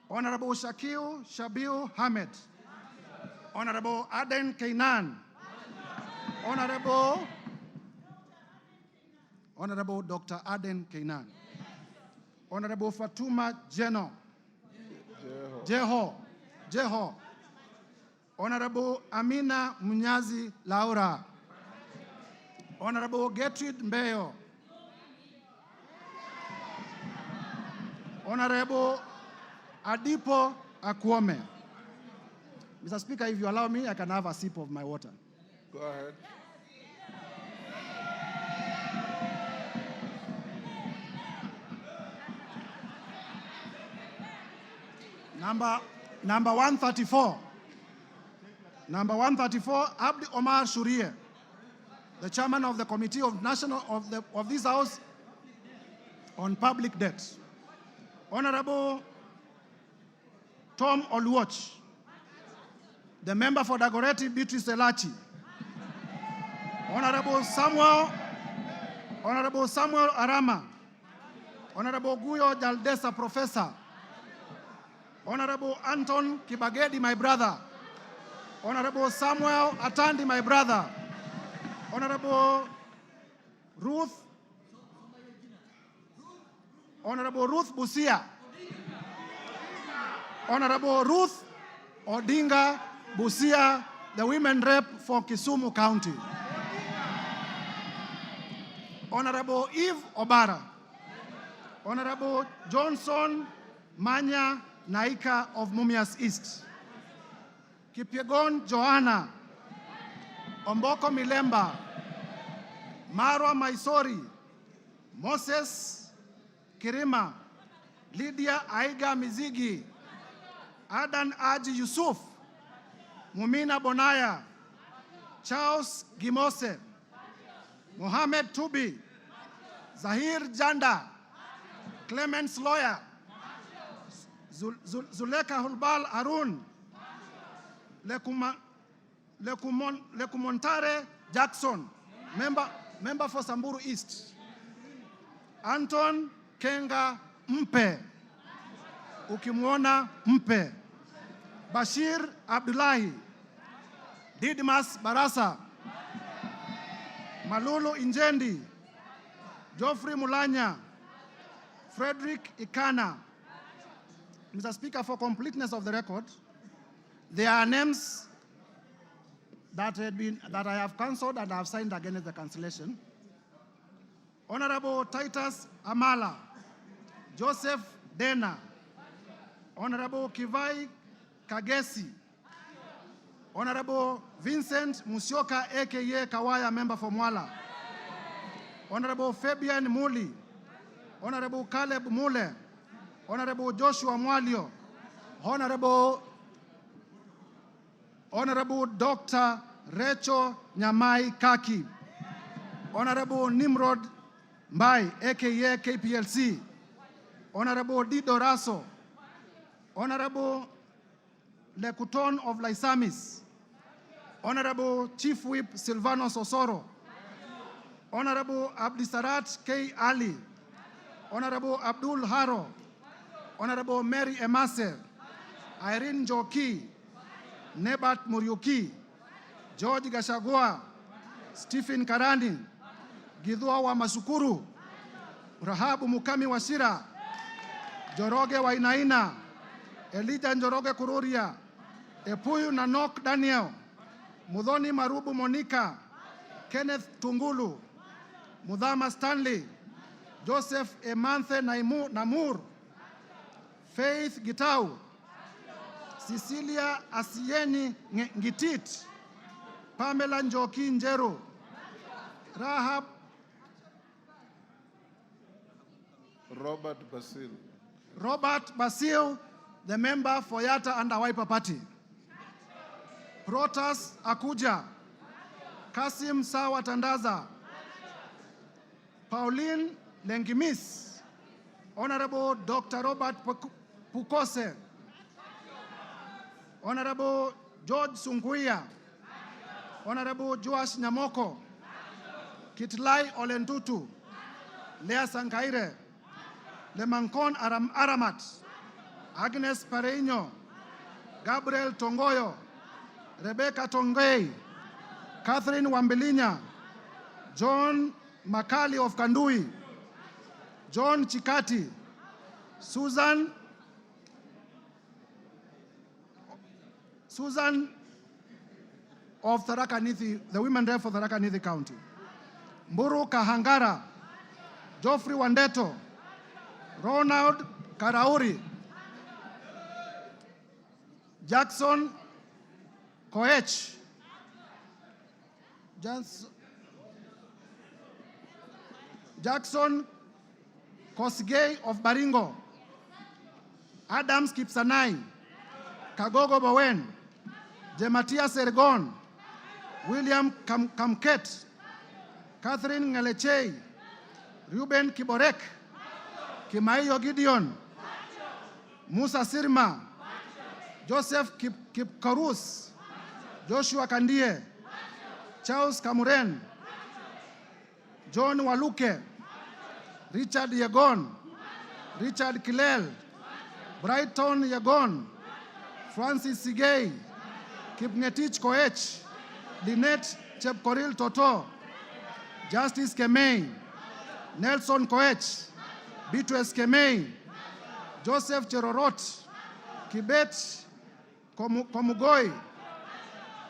Honorable Shakil Shabil Hamed. Honorable Aden Kainan. Honorable Dr. Aden Kainan. Honorable Fatuma Jeho. Honorable Amina Munyazi Laura. Honorable Gertrude Mbeyo. Honorable Adipo Akwome. Mr. Speaker, if you allow me, I can have a sip of my water. Go ahead. Number 134. Number 134, Abdi Omar Shurie, the chairman of the Committee of this House on Public Debt. Honorable Tom Oluoch, the member for Dagoretti Beatrice Elachi. Honorable Samuel Arama. Honorable Guyo Jaldesa, Professor. Honorable Anton Kibagedi, my brother. Honorable Samuel Atandi, my brother. Honorable Ruth Busia. Honorable Ruth Odinga Busia, the women rep for Kisumu County. Honorable Eve Obara. Honorable Johnson Manya Naika of Mumias East. Kipyegon Joanna. Omboko Milemba. Marwa Maisori. Moses Kirima. Lydia Aiga Mizigi. Adan Aji Yusuf. Mumina Bonaya. Charles Gimose. Mohamed Tubi. Zahir Janda. Clemens Lawyer. Zuleka Hulbal Arun. Lekumontare Jackson, member for Samburu East. Anton Kenga Mpe, ukimwona Mpe. Bashir Abdullahi. Didmas Barasa. Malulu Injendi. Geoffrey Mulanya. Frederick Ikana. Mr. Speaker, for completeness of the record, there are names that I have cancelled and I have signed against the cancellation. Honorable Titus Amala, Joseph Dena, Honorable Kivai Kagesi, Honorable Vincent Musyoka, aka Kawaya, member for Mwala, Honorable Fabian Muli, Honorable Caleb Mule, Honorable Joshua Mwalio, Honorable Dr. Recho Nyamai Kaki, Honorable Nimrod Mbai, aka KPLC, Honorable Dido Raso, Honorable Lekuton of Laisamis, Honorable Chief Whip Silvanos Osoro, Honorable Abdisarat K. Ali, Honorable Abdul Haro, Honorable Mary Emase, Irene Joki, Nebat Muriuki, George Gashagua, Stephen Karani, Githua wa Masukuru, Rahabu Mukami Washira, Joroge Wainaina, Elijah Njoroge Kururia, Epuyu Nanok Daniel, Mudhoni Marubu Monica, Kenneth Tungulu, Mudhama Stanley, Joseph Emanthe Namur, Faith Gitau, Cecilia Asieni Ngitit, Pamela Njoki Njeru, Rahab Robert Basil, the member for Yatta and Wiper Party. Protas Akuja, Kasim Sawa Tandaza, Pauline Lengimis, Honorable Dr. Robert Pukose, Honorable George Sunguia, Honorable Joash Nyamoko, Kitlai Olentutu, Lea Sankaire, Lemankon Aramat, Agnes Pareño, Gabriel Tongoyo, Rebecca Tongei, Catherine Wambilinya, John Makali of Kandui, John Chikati, Susan of Tharaka Nithi, the women rep for Tharaka Nithi County, Mburu Kahangara, Geoffrey Wandeto, Ronald Karauri, Jackson Koech, Jackson Kosgei of Baringo, Adams Kipsanai, Kagogo Bowen, Jematia Sergon, William Kamket, Catherine Ngalechei, Ruben Kiborek, Kimaiyo Gideon, Musa Sirma, Joseph Kipkarus, Joshua Kandie, Charles Kamuren, John Waluke, Richard Yegon, Richard Kilel, Brighton Yegon, Francis Sigei, Kipngetich Koech, Lynette Chepkoril Toto, Justice Kemei, Nelson Koech, Beatrice Kemei, Joseph Cherorot, Kibet Komugoi,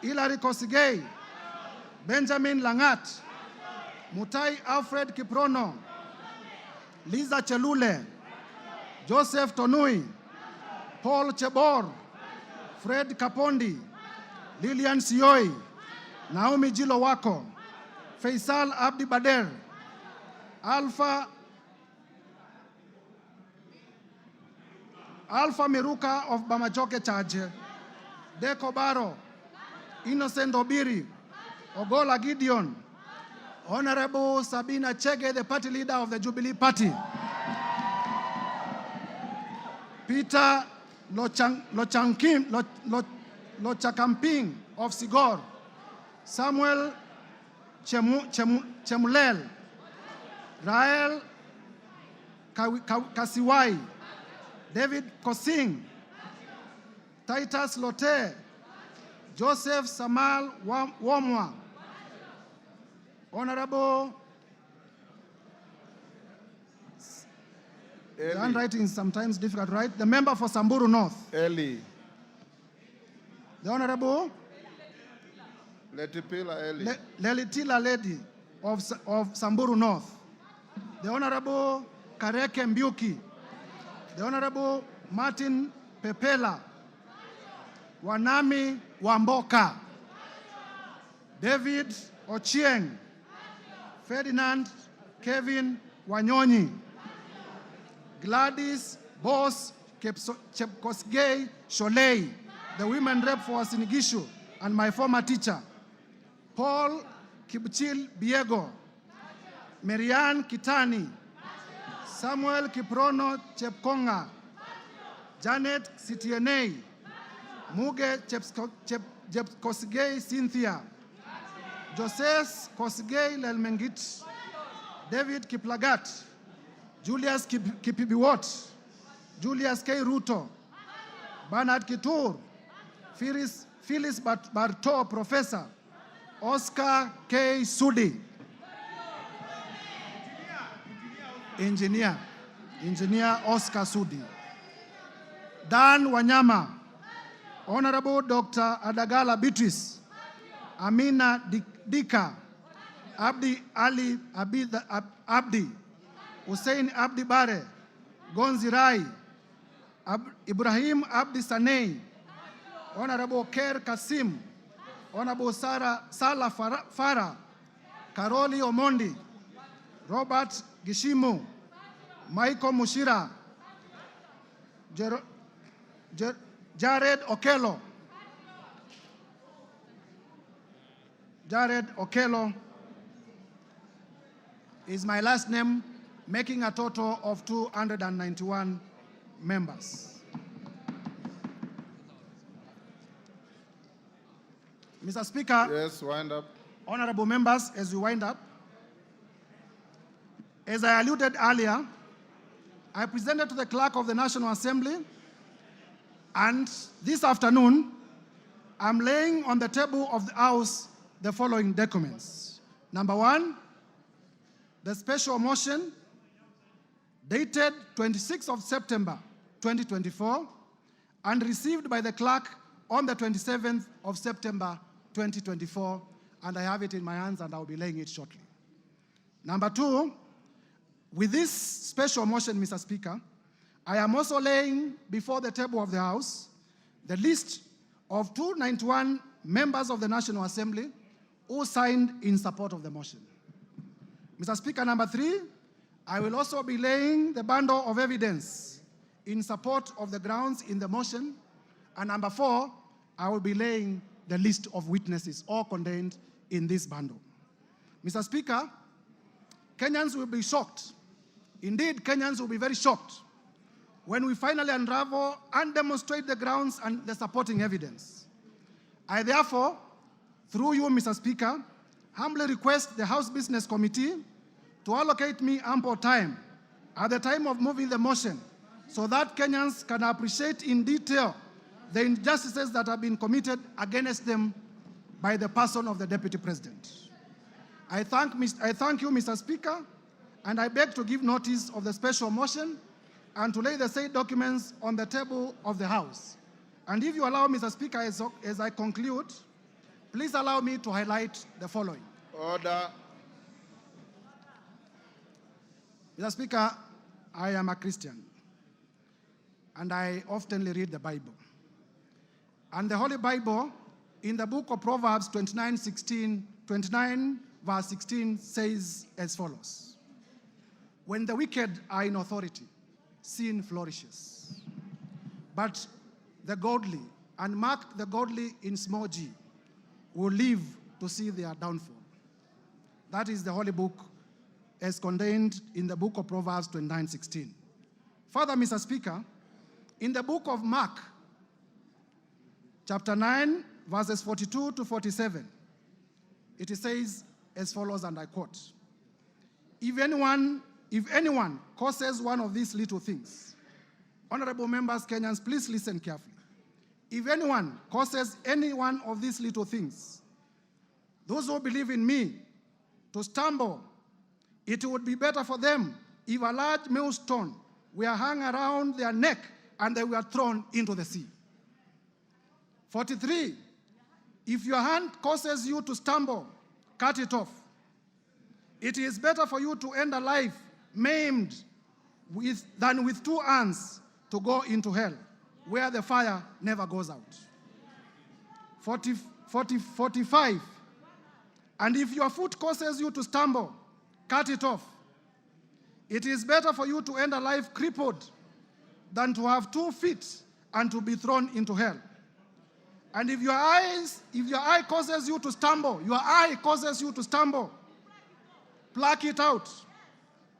Hilary Kosigei, Benjamin Langat, Mutai Alfred Kiprono, Liza Chelule, Joseph Tonui, Paul Chebor, Fred Kapondi, Lilian Sioi, Naomi Jilowako, Faisal Abdi Bader, Alpha Miruka of Bamachoke Charge, Deko Baro, Innocent Obiri, Ogola Gideon, Honorable Sabina Chege, the party leader of the Jubilee Party, Peter Lochakamping of Sigor, Samuel Chemulel, Rael Kasiwai, David Kosing, Titus Lote, Joseph Samal Womwa, Honorable, the handwriting is sometimes difficult, right? The member for Samburu North. Eli. The Honorable Letipila Eli. Lelitila Lady of Samburu North. The Honorable Kareke Mbiuki. The Honorable Martin Pepela. Wanami Wamboka. David Ochieng. Ferdinand Kevin Wanyonyi. Gladys Boss Chepkosgei Sholei, the women rep for Sinigishu and my former teacher. Paul Kibchil Biego. Marianne Kitani. Samuel Kiprono Chepkonga, Janet Sitienei, Muge Kosgei Cynthia, Joses Kosgei Lelmengit, David Kiplagat, Julius Kipibiwot, Julius K. Ruto, Bernard Kitur, Phyllis Barto, Professor, Oscar K. Sudi, Engineer Oscar Sudi, Dan Wanyama, Honorable Dr. Adagala Beatrice, Amina Dika, Abdi Ali Abdi, Hussein Abdi Bare, Gonzi Rai, Ibrahim Abdi Sanei, Honorable Ker Kasim, Honorable Salah Farah, Karoli Omondi, Robert Gishimu, Michael Mushira, Jared Okello. Jared Okello is my last name, making a total of 291 members. Mr. Speaker. Yes, wind up. Honorable members, as we wind up, as I alluded earlier, I presented to the Clerk of the National Assembly, and this afternoon, I'm laying on the table of the House the following documents. Number one, the special motion dated 26th of September 2024 and received by the clerk on the 27th of September 2024, and I have it in my hands and I'll be laying it shortly. Number two, with this special motion, Mr. Speaker, I am also laying before the table of the House the list of 291 members of the National Assembly who signed in support of the motion. Mr. Speaker, number three, I will also be laying the bundle of evidence in support of the grounds in the motion. And number four, I will be laying the list of witnesses all contained in this bundle. Mr. Speaker, Kenyans will be shocked. Indeed, Kenyans will be very shocked when we finally unravel and demonstrate the grounds and the supporting evidence. I therefore, through you, Mr. Speaker, humbly request the House Business Committee to allocate me ample time at the time of moving the motion so that Kenyans can appreciate in detail the injustices that have been committed against them by the person of the Deputy President. I thank you, Mr. Speaker, and I beg to give notice of the special motion and to lay the said documents on the table of the House. And if you allow, Mr. Speaker, as I conclude, please allow me to highlight the following. Order. Mr. Speaker, I am a Christian, and I often read the Bible. And the Holy Bible, in the book of Proverbs 29 verse 16, says as follows: when the wicked are in authority, sin flourishes. But the godly, and mark the godly in small g, will live to see their downfall. That is the Holy Book as contained in the book of Proverbs 29:16. Further, Mr. Speaker, in the book of Mark, chapter 9, verses 42 to 47, it says as follows, and I quote: If anyone causes one of these little things, honorable members, Kenyans, please listen carefully. If anyone causes any one of these little things, those who believe in me, to stumble, it would be better for them if a large millstone were hung around their neck and they were thrown into the sea. 43, if your hand causes you to stumble, cut it off. It is better for you to end a life maimed than with two hands to go into hell, where the fire never goes out. 45, and if your foot causes you to stumble, cut it off. It is better for you to end a life crippled than to have 2 feet and to be thrown into hell. And if your eye causes you to stumble, pluck it out.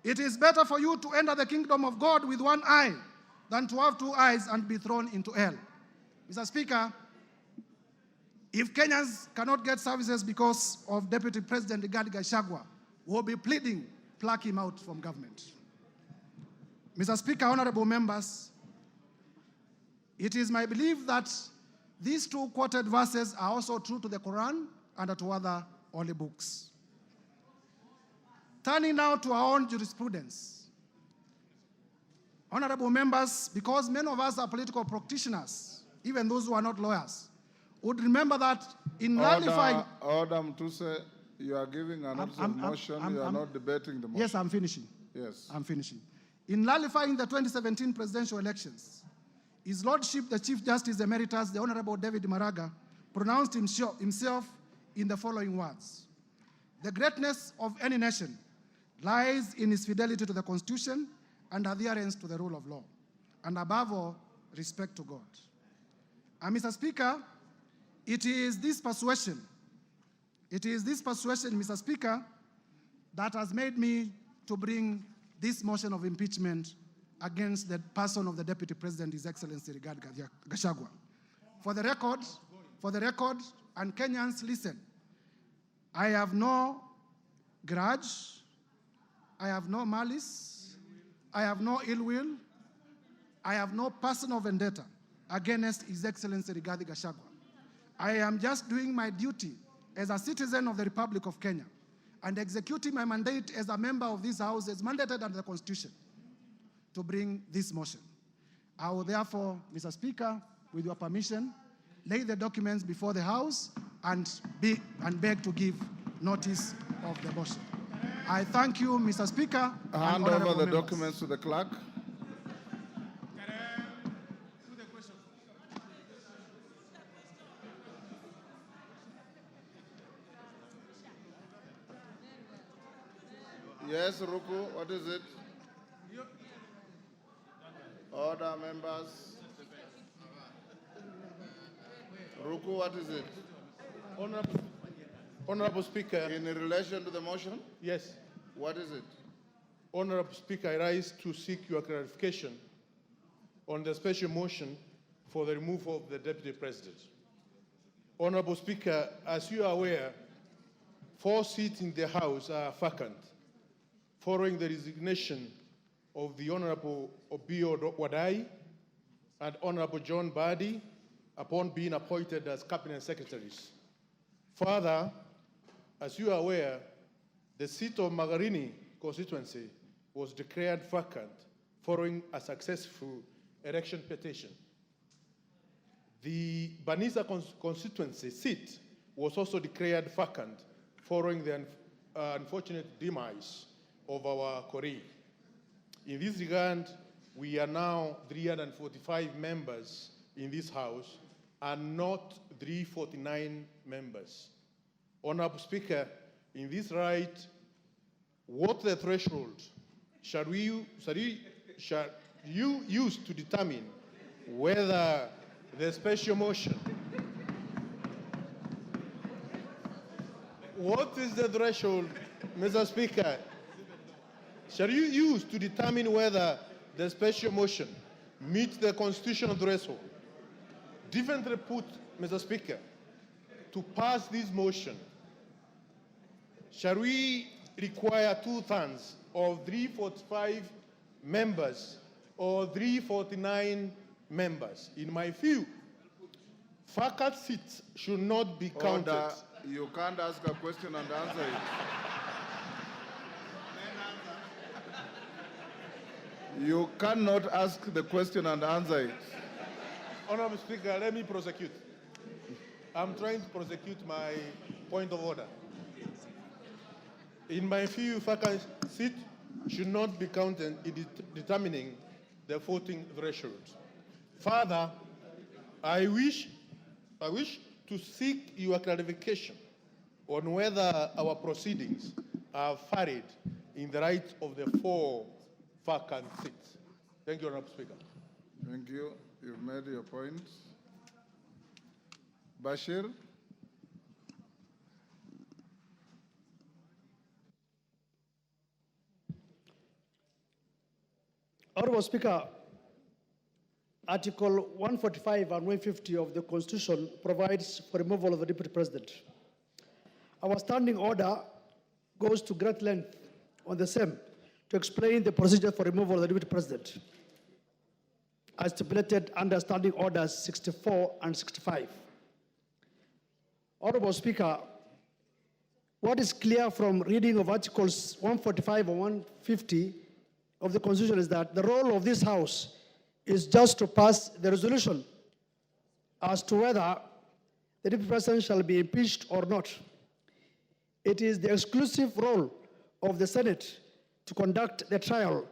It is better for you to enter the kingdom of God with one eye than to have two eyes and be thrown into hell. Mr. Speaker, if Kenyans cannot get services because of Deputy President Rigathi Gachagua, we'll be pleading, pluck him out from government. Mr. Speaker, honorable members, it is my belief that these two quoted verses are also true to the Quran and to other holy books. Turning now to our own jurisprudence. Honorable members, because many of us are political practitioners, even those who are not lawyers, would remember that in nullifying... Order, Mutuse, you are giving an motion, you are not debating the motion. Yes, I'm finishing. Yes. I'm finishing. In nullifying the 2017 presidential elections, His Lordship, the Chief Justice Emeritus, the Honorable David Maraga, pronounced himself in the following words: "The greatness of any nation lies in its fidelity to the Constitution and adherence to the rule of law, and above all, respect to God." And Mr. Speaker, it is this persuasion, Mr. Speaker, that has made me to bring this motion of impeachment against the person of the Deputy President, His Excellency Rigathi Gachagua. For the record, and Kenyans, listen, I have no grudge, I have no malice, I have no ill will, I have no personal vendetta against His Excellency Rigathi Gachagua. I am just doing my duty as a citizen of the Republic of Kenya and executing my mandate as a member of this House as mandated under the Constitution to bring this motion. I will therefore, Mr. Speaker, with your permission, lay the documents before the House and beg to give notice of the motion. I thank you, Mr. Speaker. Hand over the documents to the clerk. Yes, Ruku, what is it? Order, members. Ruku, what is it? Honorable Speaker. In relation to the motion? Yes. What is it? Honorable Speaker, I rise to seek your clarification on the special motion for the removal of the Deputy President. Honorable Speaker, as you are aware, 4 seats in the House are vacant following the resignation of the Honorable Obiyo Wadai and Honorable John Badi upon being appointed as Cabinet Secretaries. Further, as you are aware, the seat of Magarini constituency was declared vacant following a successful election petition. The Banisa constituency seat was also declared vacant following the unfortunate demise of our colleague. In this regard, we are now 345 members in this House and not 349 members. Honorable Speaker, in this right, what the threshold shall you use to determine whether the special motion, what is the threshold, Mr. Speaker, shall you use to determine whether the special motion meets the constitutional threshold? Differently put, Mr. Speaker, to pass this motion, shall we require 2/3 of 345 members or 349 members? In my view, vacant seats should not be counted. Order. You can't ask a question and answer it. You cannot ask the question and answer it. Honorable Speaker, let me prosecute. I'm trying to prosecute my point of order. In my view, vacant seat should not be counted in determining the voting threshold. Further, I wish to seek your clarification on whether our proceedings are varied in the right of the 4 vacant seats. Thank you, Honorable Speaker. Thank you. You've made your point. Bashir? Honorable Speaker, Article 145 and 150 of the Constitution provides for removal of the Deputy President. Our standing order goes to great length on the same to explain the procedure for removal of the Deputy President, as stipulated under Standing Orders 64 and 65. Honorable Speaker, what is clear from reading of Articles 145 and 150 of the Constitution is that the role of this House is just to pass the resolution as to whether the Deputy President shall be impeached or not. It is the exclusive role of the Senate to conduct the trial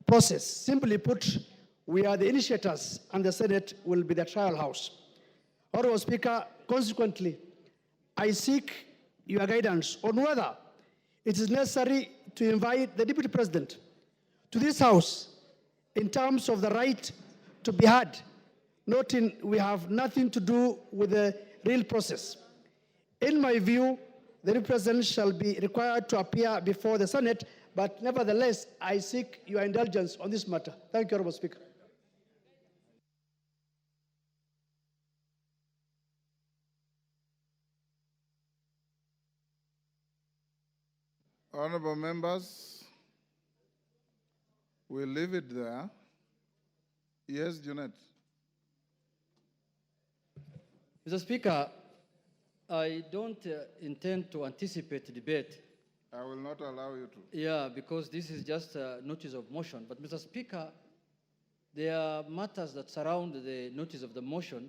process. Simply put, we are the initiators and the Senate will be the trial house. Honorable Speaker, consequently, I seek your guidance on whether it is necessary to invite the Deputy President to this House in terms of the right to be heard, noting we have nothing to do with the real process. In my view, the Deputy President shall be required to appear before the Senate, but nevertheless, I seek your indulgence on this matter. Thank you, Honorable Speaker. Honorable members, we'll leave it there. Yes, Junet. Mr. Speaker, I don't intend to anticipate the debate. I will not allow you to. Yeah, because this is just a notice of motion. But Mr. Speaker, there are matters that surround the notice of the motion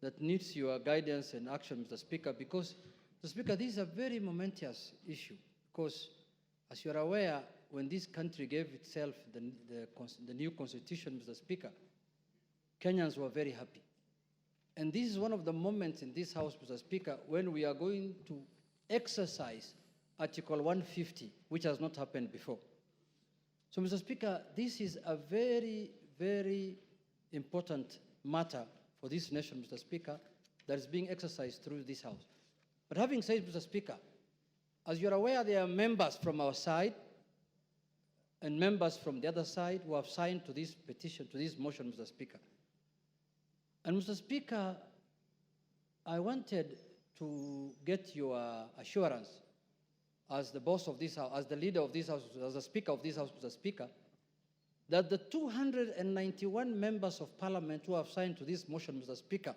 that needs your guidance and action, Mr. Speaker, because, Mr. Speaker, this is a very momentous issue. Because, as you are aware, when this country gave itself the new constitution, Mr. Speaker, Kenyans were very happy. And this is one of the moments in this House, Mr. Speaker, when we are going to exercise Article 150, which has not happened before. So, Mr. Speaker, this is a very, very important matter for this nation, Mr. Speaker, that is being exercised through this House. But having said, Mr. Speaker, as you're aware, there are members from our side and members from the other side who have signed to this petition, to this motion, Mr. Speaker. And Mr. Speaker, I wanted to get your assurance as the boss of this House, as the leader of this House, as the Speaker of this House, Mr. Speaker, that the 291 members of Parliament who have signed to this motion, Mr. Speaker,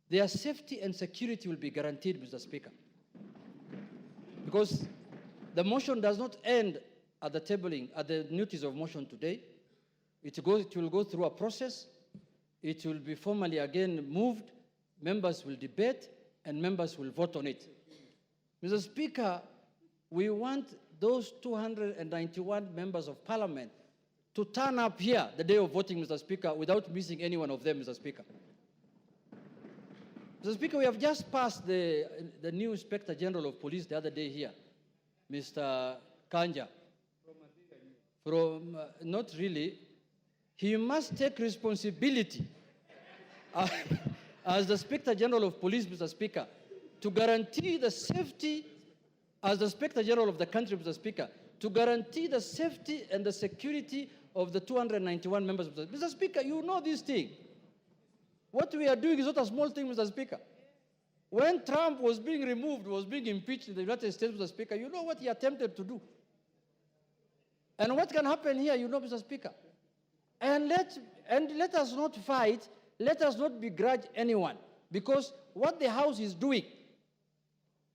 their safety and security will be guaranteed, Mr. Speaker. Because the motion does not end at the tabling, at the notice of motion today. It will go through a process. It will be formally again moved. Members will debate, and members will vote on it. Mr. Speaker, we want those 291 members of Parliament to turn up here the day of voting, Mr. Speaker, without missing any one of them, Mr. Speaker. Mr. Speaker, we have just passed the new Inspector General of Police the other day here, Mr. Kanja. Not really. He must take responsibility as the Inspector General of Police, Mr. Speaker, to guarantee the safety, as the Inspector General of the country, Mr. Speaker, to guarantee the safety and the security of the 291 members. Mr. Speaker, you know this thing. What we are doing is not a small thing, Mr. Speaker. When Trump was being removed, was being impeached in the United States, Mr. Speaker, you know what he attempted to do. And what can happen here, you know, Mr. Speaker. And let us not fight, let us not begrudge anyone, because what the House is doing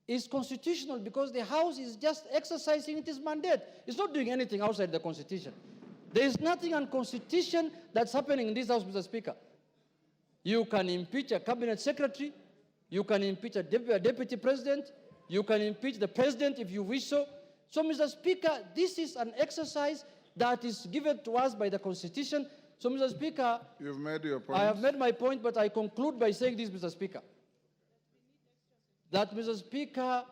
is constitutional, because the House is just exercising its mandate. It's not doing anything outside the Constitution. There is nothing unconstitutional that's happening in this House, Mr. Speaker. You can impeach a cabinet secretary, you can impeach a deputy president, you can impeach the president if you wish so. So, Mr. Speaker, this is an exercise that is given to us by the Constitution. So, Mr. Speaker, you've made your point. I have made my point, but I conclude by saying this, Mr. Speaker, that, Mr. Speaker,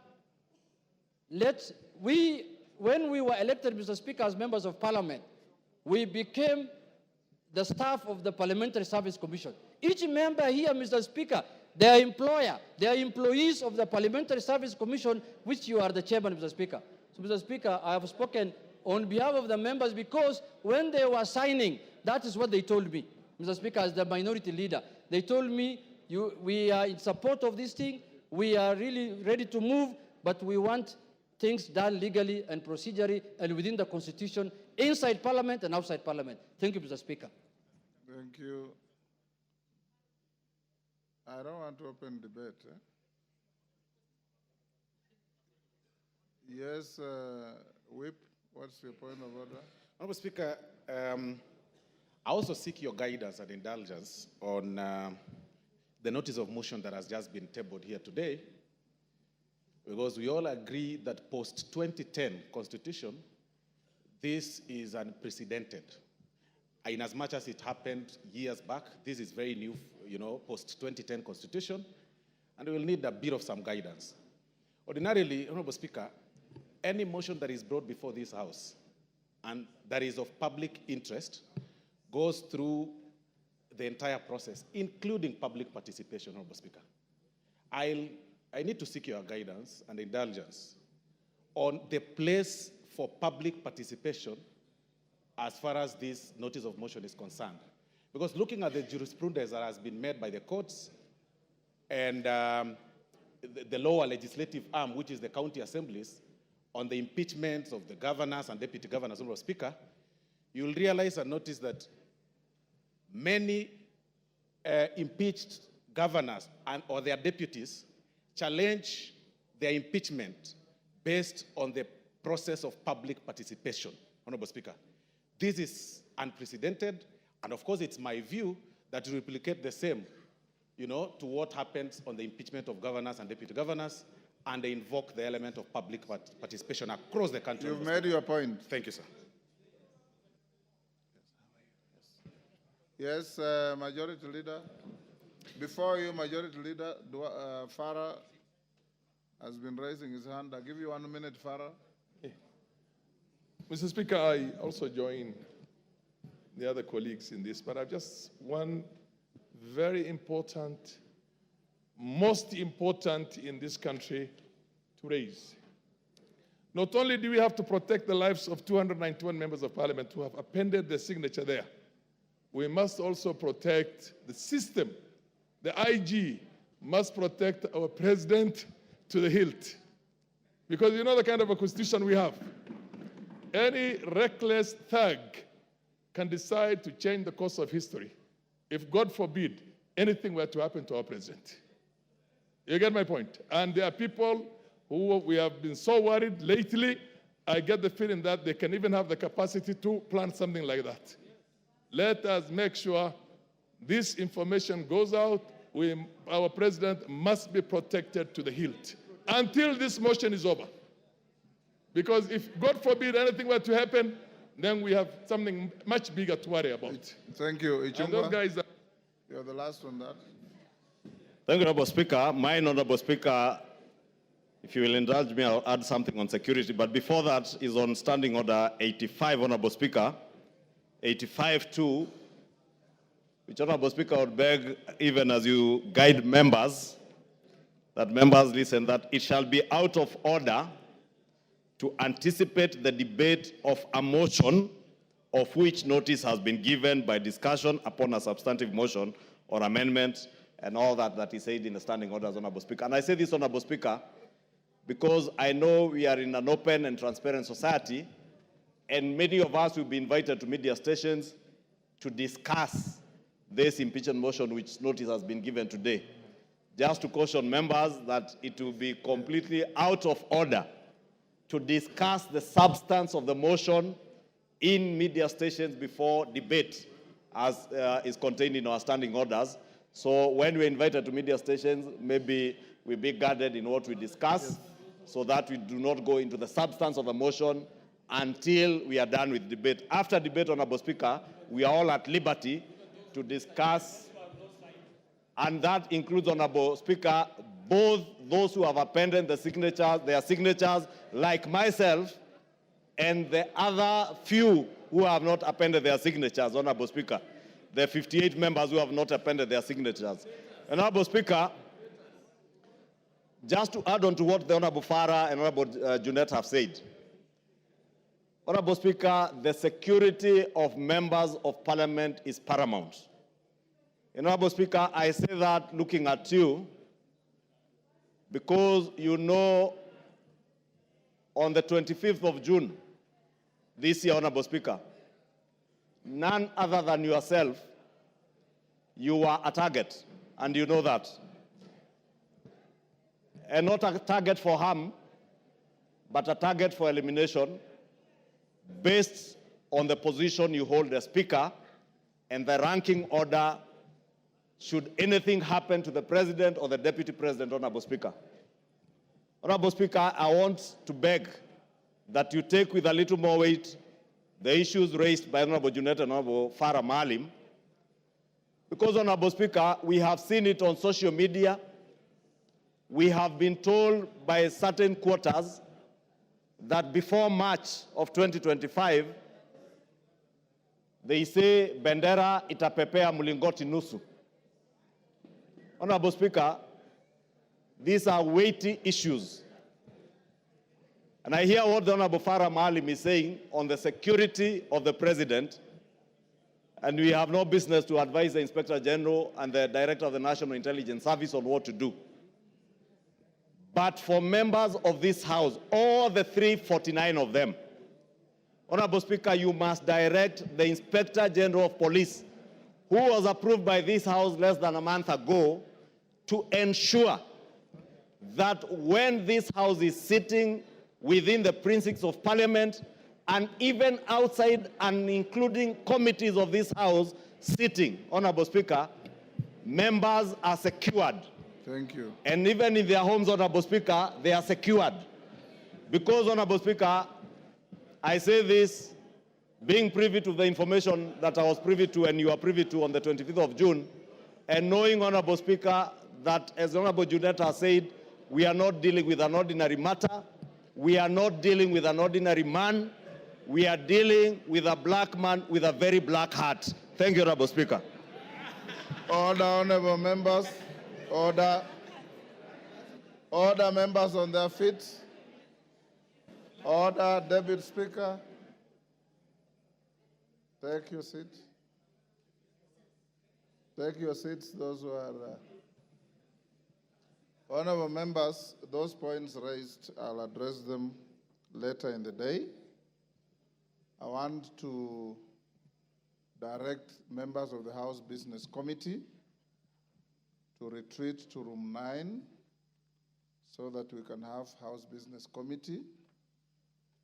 when we were elected, Mr. Speaker, as members of Parliament, we became the staff of the Parliamentary Service Commission. Each member here, Mr. Speaker, their employer, they are employees of the Parliamentary Service Commission, which you are the chairman, Mr. Speaker. So, Mr. Speaker, I have spoken on behalf of the members, because when they were signing, that is what they told me, Mr. Speaker, as the minority leader. They told me, we are in support of this thing, we are really ready to move, but we want things done legally and procedurally and within the Constitution, inside Parliament and outside Parliament. Thank you, Mr. Speaker. Thank you. I don't want to open debate. Yes, Whip, what's your point of order? Honorable Speaker, I also seek your guidance and indulgence on the notice of motion that has just been tabled here today, because we all agree that post-2010 Constitution, this is unprecedented. In as much as it happened years back, this is very new, post-2010 Constitution, and we will need a bit of some guidance. Ordinarily, Honorable Speaker, any motion that is brought before this House and that is of public interest goes through the entire process, including public participation, Honorable Speaker. I need to seek your guidance and indulgence on the place for public participation as far as this notice of motion is concerned. Because looking at the jurisprudence that has been made by the courts and the lower legislative arm, which is the county assemblies, on the impeachments of the governors and deputy governors, Honorable Speaker, you'll realize and notice that many impeached governors or their deputies challenge their impeachment based on the process of public participation, Honorable Speaker. This is unprecedented, and of course it's my view that to replicate the same, to what happens on the impeachment of governors and deputy governors, and they invoke the element of public participation across the country. You've made your point. Thank you, sir. Yes, Majority Leader. Before you, Majority Leader, Farah has been raising his hand. I'll give you 1 minute, Farah. Mr. Speaker, I also join the other colleagues in this, but I have just one very important, most important in this country to raise. Not only do we have to protect the lives of 291 members of parliament who have appended their signature there, we must also protect the system. The IG must protect our president to the hilt. Because you know the kind of a constitution we have. Any reckless thug can decide to change the course of history if, God forbid, anything were to happen to our president. You get my point? And there are people who we have been so worried lately, I get the feeling that they can even have the capacity to plan something like that. Let us make sure this information goes out. Our president must be protected to the hilt until this motion is over. Because if, God forbid, anything were to happen, then we have something much bigger to worry about. Thank you. And those guys you're the last on that. Thank you, Honorable Speaker. My Honorable Speaker, if you will indulge me, I'll add something on security. But before that is on Standing Order 85, Honorable Speaker. 85-2, which, Honorable Speaker, I would beg, even as you guide members, that members listen, that it shall be out of order to anticipate the debate of a motion of which notice has been given by discussion upon a substantive motion or amendment and all that is said in the standing orders, Honorable Speaker. And I say this, Honorable Speaker, because I know we are in an open and transparent society, and many of us will be invited to media stations to discuss this impeachment motion which notice has been given today. Just to caution members that it will be completely out of order to discuss the substance of the motion in media stations before debate, as is contained in our standing orders. So when we're invited to media stations, maybe we be guarded in what we discuss, so that we do not go into the substance of the motion until we are done with debate. After debate, Honorable Speaker, we are all at liberty to discuss, and that includes, Honorable Speaker, both those who have appended their signatures, like myself, and the other few who have not appended their signatures, Honorable Speaker. The 58 members who have not appended their signatures. Honorable Speaker, just to add on to what the Honorable Farah and Honorable Junet have said, Honorable Speaker, the security of members of parliament is paramount. Honorable Speaker, I say that looking at you because you know on the 25th of June this year, Honorable Speaker, none other than yourself, you were a target, and you know that. And not a target for harm, but a target for elimination based on the position you hold as Speaker and the ranking order should anything happen to the President or the Deputy President, Honorable Speaker. Honorable Speaker, I want to beg that you take with a little more weight the issues raised by Honorable Junet and Honorable Farah Maalim, because, Honorable Speaker, we have seen it on social media. We have been told by certain quarters that before March of 2025, they say bendera itapepea mlingoti nusu. Honorable Speaker, these are weighty issues. And I hear what the Honorable Farah Maalim is saying on the security of the President, and we have no business to advise the Inspector General and the Director of the National Intelligence Service on what to do. But for members of this House, all the 349 of them, Honorable Speaker, you must direct the Inspector General of Police, who was approved by this House less than a month ago, to ensure that when this House is sitting within the precincts of Parliament and even outside and including committees of this House sitting, Honorable Speaker, members are secured. Thank you. And even in their homes, Honorable Speaker, they are secured. Because, Honorable Speaker, I say this being privy to the information that I was privy to and you are privy to on the 25th of June, and knowing, Honorable Speaker, that as Honorable Junet has said, we are not dealing with an ordinary matter. We are not dealing with an ordinary man. We are dealing with a black man with a very black heart. Thank you, Honorable Speaker. Order, honorable members. Order. Order, members on their feet. Order, Deputy Speaker. Take your seat. Take your seats, those who are there. Honorable members, those points raised, I'll address them later in the day. I want to direct members of the House Business Committee to retreat to room 9 so that we can have House Business Committee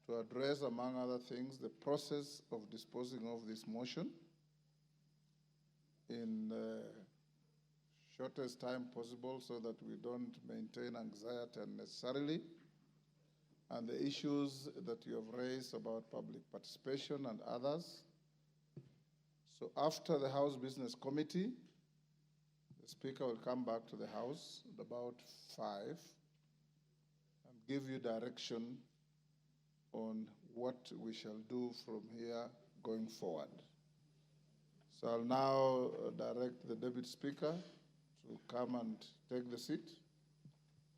to address, among other things, the process of disposing of this motion in the shortest time possible so that we don't maintain anxiety unnecessarily, and the issues that you have raised about public participation and others. So after the House Business Committee, the Speaker will come back to the House at about 5 and give you direction on what we shall do from here going forward. So I'll now direct the Deputy Speaker to come and take the seat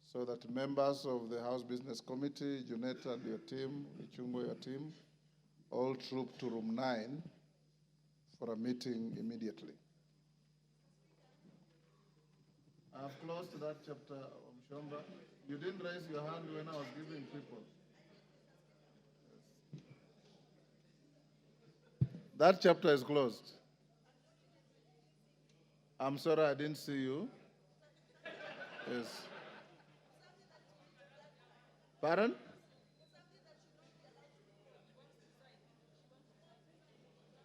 so that members of the House Business Committee, Juneta and your team, Ichungo, your team, all troop to room 9 for a meeting immediately. I've closed that chapter, Mshomba. You didn't raise your hand when I was giving people. That chapter is closed. I'm sorry I didn't see you. Yes. Pardon?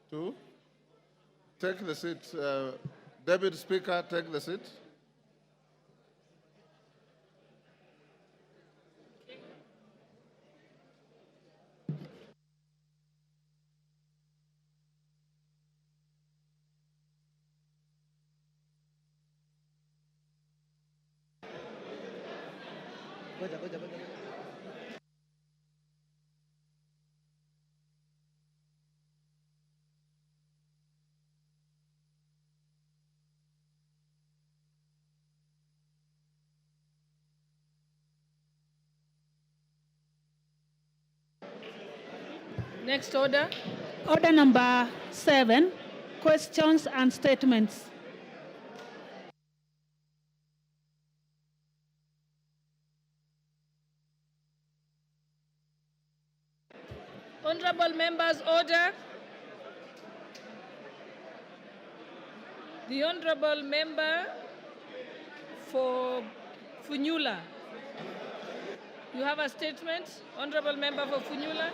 Two? Take the seat. Deputy Speaker, take the seat. Next order. Order number 7, questions and statements. Honorable members, order. The Honorable Member for Funyula. You have a statement, Honorable Member for Funyula.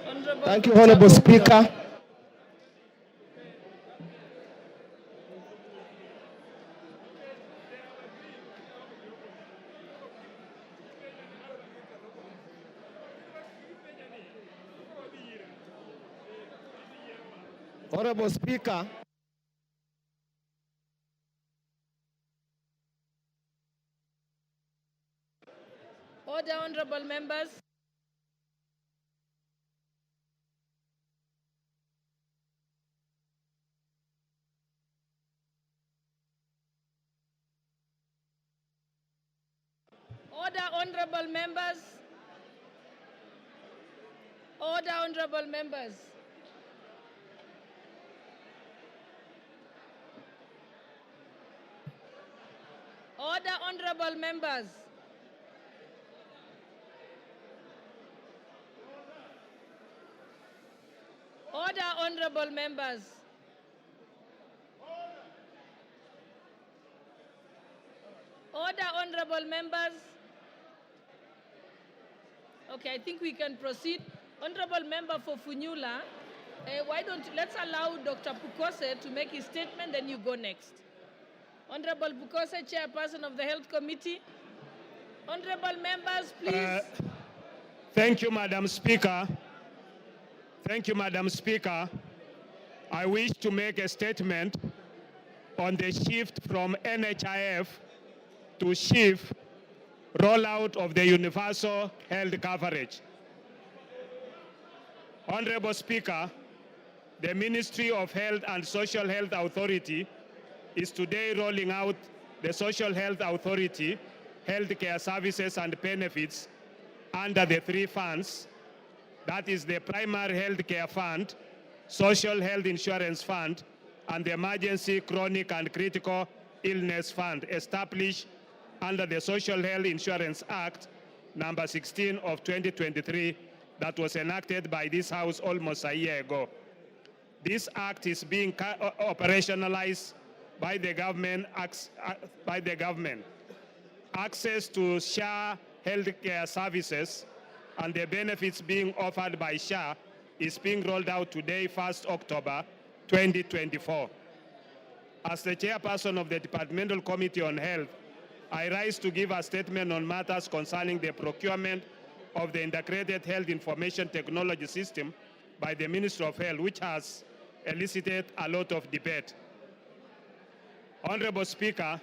Honorable Thank you, Honorable Speaker. Honorable Speaker, order, honorable members. Order, honorable members. Order, honorable members. Order, honorable members. Order, honorable members. Order, honorable members. Okay, I think we can proceed. Honorable member for Funyula, let's allow Dr. Pukose to make his statement, then you go next. Honorable Pukose, Chairperson of the Health Committee. Honorable members, please. Thank you, Madam Speaker. Thank you, Madam Speaker. I wish to make a statement on the shift from NHIF to SHIF rollout of the universal health coverage. Honorable Speaker, the Ministry of Health and Social Health Authority is today rolling out the Social Health Authority healthcare services and benefits under the 3 funds. That is the Primary Health Care Fund, Social Health Insurance Fund, and the Emergency Chronic and Critical Illness Fund established under the Social Health Insurance Act number 16 of 2023 that was enacted by this House almost a year ago. This act is being operationalized by the government. Access to SHA healthcare services and the benefits being offered by SHA is being rolled out today, 1st October 2024. As the chairperson of the Departmental Committee on Health, I rise to give a statement on matters concerning the procurement of the Integrated Health Information Technology System by the Ministry of Health, which has elicited a lot of debate. Honorable Speaker,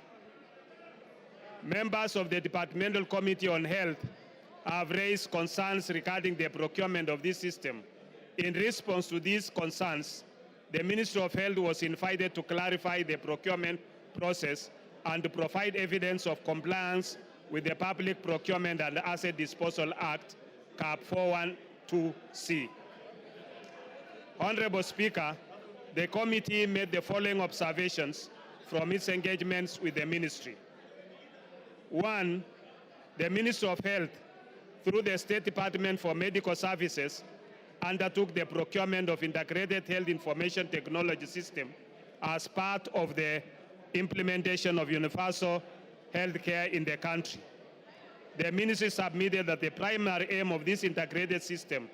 members of the Departmental Committee on Health have raised concerns regarding the procurement of this system. In response to these concerns, the Ministry of Health was invited to clarify the procurement process and to provide evidence of compliance with the Public Procurement and Asset Disposal Act, CAP 412C. Honorable Speaker, the committee made the following observations from its engagements with the ministry. 1, the Ministry of Health, through the State Department for Medical Services, undertook the procurement of Integrated Health Information Technology System as part of the implementation of universal health care in the country. The ministry submitted that the primary aim of this integrated system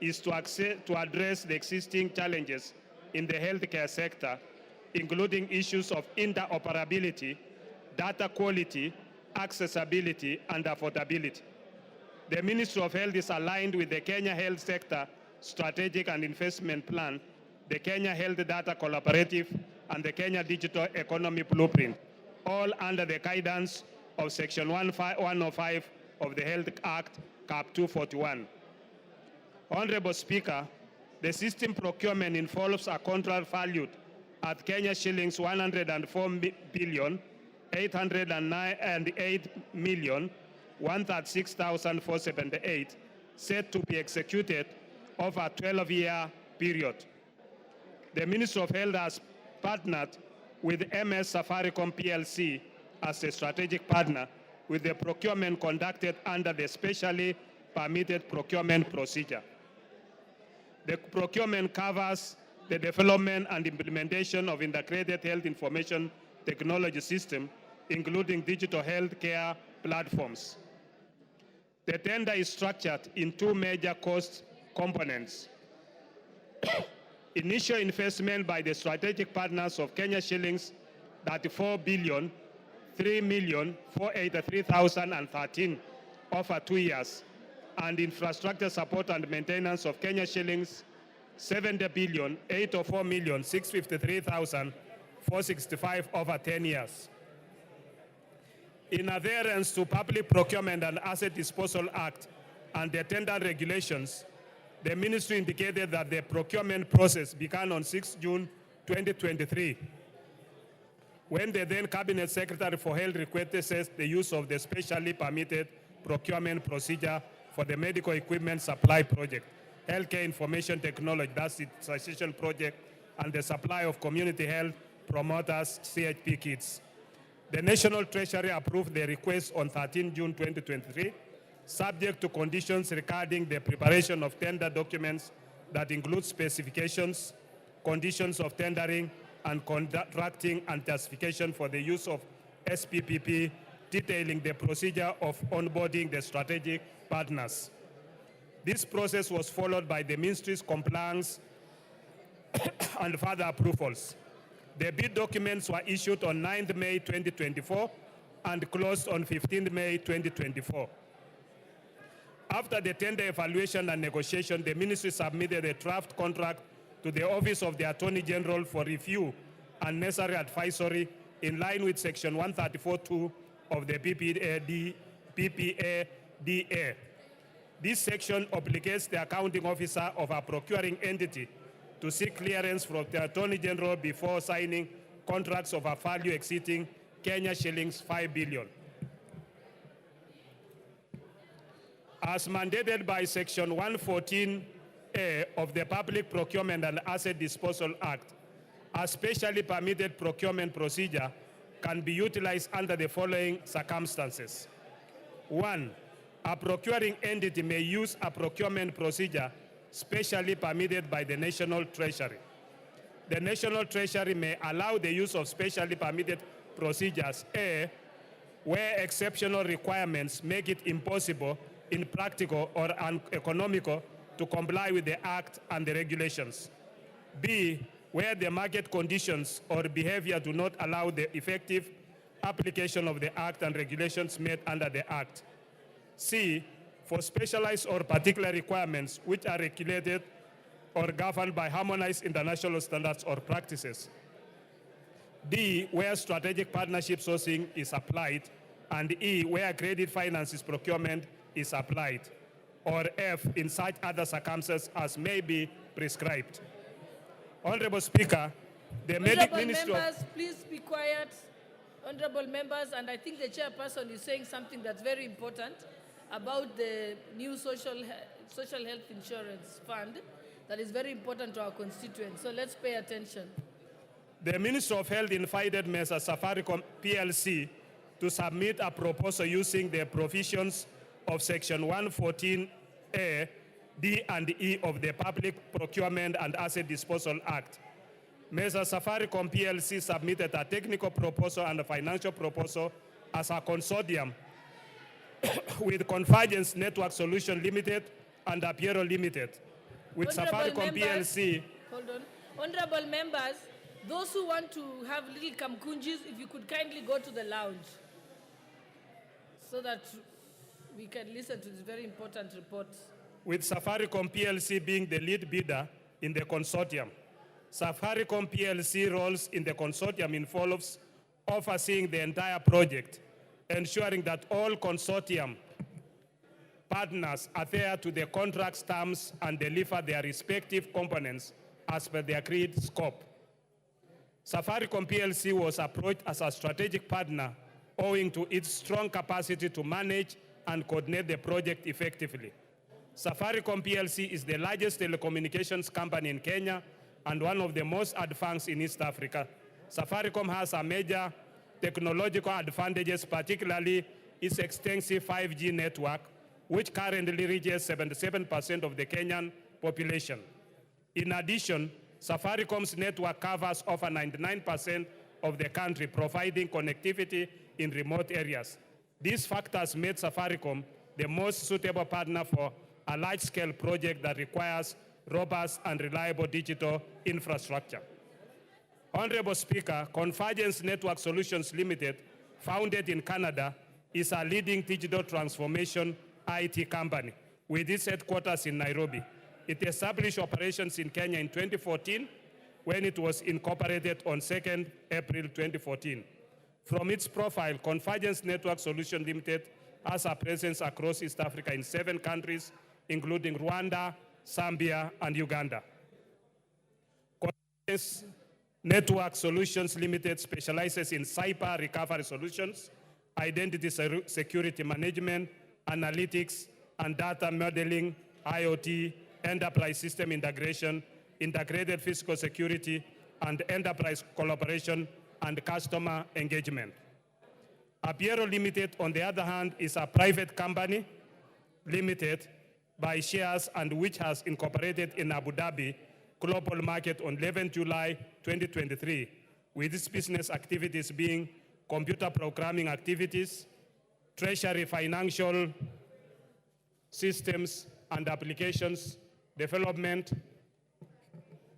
is to address the existing challenges in the healthcare sector, including issues of interoperability, data quality, accessibility, and affordability. The Ministry of Health is aligned with the Kenya Health Sector Strategic and Investment Plan, the Kenya Health Data Collaborative, and the Kenya Digital Economy Blueprint, all under the guidance of Section 105 of the Health Act, CAP 241. Honorable Speaker, the system procurement involves a contract valued at Kenya shillings 104,808,136,478, set to be executed over a 12-year period. The Ministry of Health has partnered with MS Safaricom PLC as a strategic partner with the procurement conducted under the specially permitted procurement procedure. The procurement covers the development and implementation of integrated health information technology system, including digital healthcare platforms. The tender is structured in two major cost components. Initial investment by the strategic partners of Kenya shillings 34,003,483,013 over 2 years, and infrastructure support and maintenance of Kenya shillings 70,804,653,465 over 10 years. In adherence to Public Procurement and Asset Disposal Act and the tender regulations, the ministry indicated that the procurement process began on 6 June 2023, when the then Cabinet Secretary for Health requested the use of the specially permitted procurement procedure for the medical equipment supply project, healthcare information technology, that's the transition project, and the supply of community health promoters, CHP kits. The National Treasury approved the request on 13 June 2023, subject to conditions regarding the preparation of tender documents that include specifications, conditions of tendering, and contracting and justification for the use of SPPP, detailing the procedure of onboarding the strategic partners. This process was followed by the ministry's compliance and further approvals. The bid documents were issued on 9th May 2024 and closed on 15th May 2024. After the tender evaluation and negotiation, the ministry submitted a draft contract to the Office of the Attorney General for review and necessary advisory in line with Section 134(2) of the PPADA. This section obligates the accounting officer of a procuring entity to seek clearance from the Attorney General before signing contracts of a value exceeding Kenya shillings 5 billion. As mandated by Section 114A of the Public Procurement and Asset Disposal Act, a specially permitted procurement procedure can be utilized under the following circumstances. 1, a procuring entity may use a procurement procedure specially permitted by the National Treasury. The National Treasury may allow the use of specially permitted procedures, A, where exceptional requirements make it impossible, impractical, or uneconomical to comply with the Act and the regulations. B, where the market conditions or behavior do not allow the effective application of the Act and regulations made under the Act. C, for specialized or particular requirements which are regulated or governed by harmonized international standards or practices. D, where strategic partnership sourcing is applied, and E, where credit finances procurement is applied, or F, in such other circumstances as may be prescribed. Honorable Speaker, the Honorable Ministry members, please be quiet. Honorable members, and I think the chairperson is saying something that's very important about the new social health insurance fund that is very important to our constituents. So let's pay attention. The Ministry of Health invited Mesa Safaricom PLC to submit a proposal using the provisions of Section 114A, D and E of the Public Procurement and Asset Disposal Act. Mesa Safaricom PLC submitted a technical proposal and a financial proposal as a consortium with Convergence Network Solution Limited and Apiero Limited. With Safaricom PLC. Hold on. Honorable members, those who want to have little kamkunjis, if you could kindly go to the lounge so that we can listen to this very important report. With Safaricom PLC being the lead bidder in the consortium. Safaricom PLC roles in the consortium involves overseeing the entire project, ensuring that all consortium partners adhere to the contract's terms and deliver their respective components as per the agreed scope. Safaricom PLC was approached as a strategic partner owing to its strong capacity to manage and coordinate the project effectively. Safaricom PLC is the largest telecommunications company in Kenya and one of the most advanced in East Africa. Safaricom has a major technological advantages, particularly its extensive 5G network, which currently reaches 77% of the Kenyan population. In addition, Safaricom's network covers over 99% of the country, providing connectivity in remote areas. These factors made Safaricom the most suitable partner for a large-scale project that requires robust and reliable digital infrastructure. Honorable Speaker, Convergence Network Solutions Limited, founded in Canada, is a leading digital transformation IT company with its headquarters in Nairobi. It established operations in Kenya in 2014 when it was incorporated on 2nd April 2014. From its profile, Convergence Network Solutions Limited has a presence across East Africa in 7 countries, including Rwanda, Zambia, and Uganda. Convergence Network Solutions Limited specializes in cyber recovery solutions, identity security management, analytics, and data modeling, IoT, enterprise system integration, integrated physical security, and enterprise collaboration and customer engagement. Apiero Limited, on the other hand, is a private company limited by shares and which has incorporated in Abu Dhabi global market on 11 July 2023, with its business activities being computer programming activities, treasury financial systems and applications development,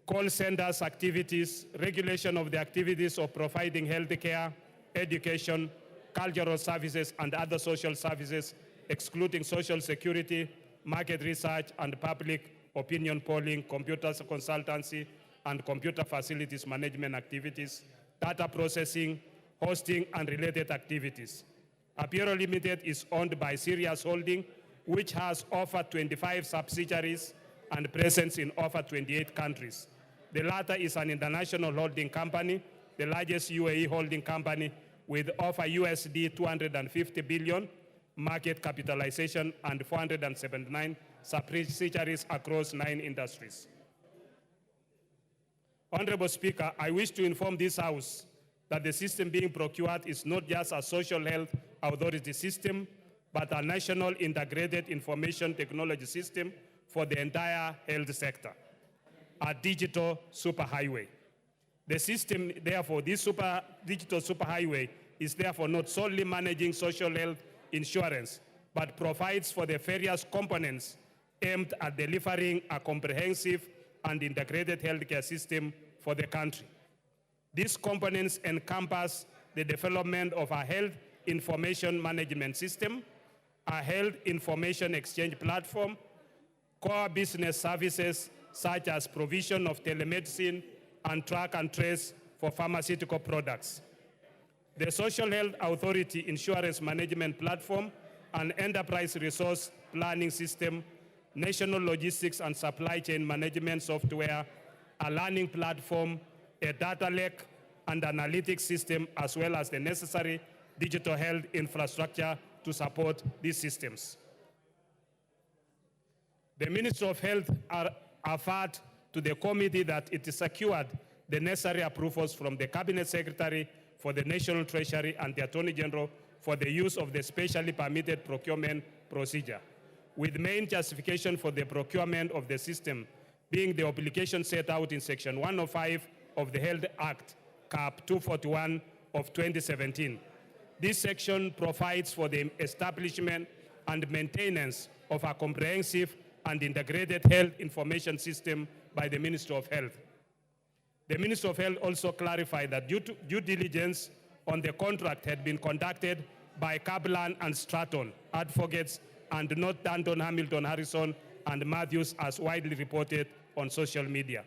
call centers activities, regulation of the activities of providing healthcare, education, cultural services, and other social services, excluding social security, market research, and public opinion polling, computer consultancy, and computer facilities management activities, data processing, hosting, and related activities. Apiero Limited is owned by Sirius Holding, which has over 25 subsidiaries and presence in over 28 countries. The latter is an international holding company, the largest UAE holding company with over USD 250 billion market capitalization and 479 subsidiaries across 9 industries. Honorable Speaker, I wish to inform this House that the system being procured is not just a social health authority system, but a national integrated information technology system for the entire health sector, a digital superhighway. The system, therefore, this digital superhighway is therefore not solely managing social health insurance, but provides for the various components aimed at delivering a comprehensive and integrated healthcare system for the country. These components encompass the development of a health information management system, a health information exchange platform, core business services such as provision of telemedicine and track and trace for pharmaceutical products, the Social Health Authority Insurance Management Platform, an enterprise resource planning system, national logistics and supply chain management software, a learning platform, a data lake, and analytics system, as well as the necessary digital health infrastructure to support these systems. The Ministry of Health averred to the committee that it secured the necessary approvals from the Cabinet Secretary for the National Treasury and the Attorney General for the use of the specially permitted procurement procedure, with main justification for the procurement of the system being the obligation set out in Section 105 of the Health Act, Cap 241 of 2017. This section provides for the establishment and maintenance of a comprehensive and integrated health information system by the Ministry of Health. The Ministry of Health also clarified that due diligence on the contract had been conducted by Kaplan and Stratton, advocates, and not Danton, Hamilton, Harrison, and Matthews, as widely reported on social media.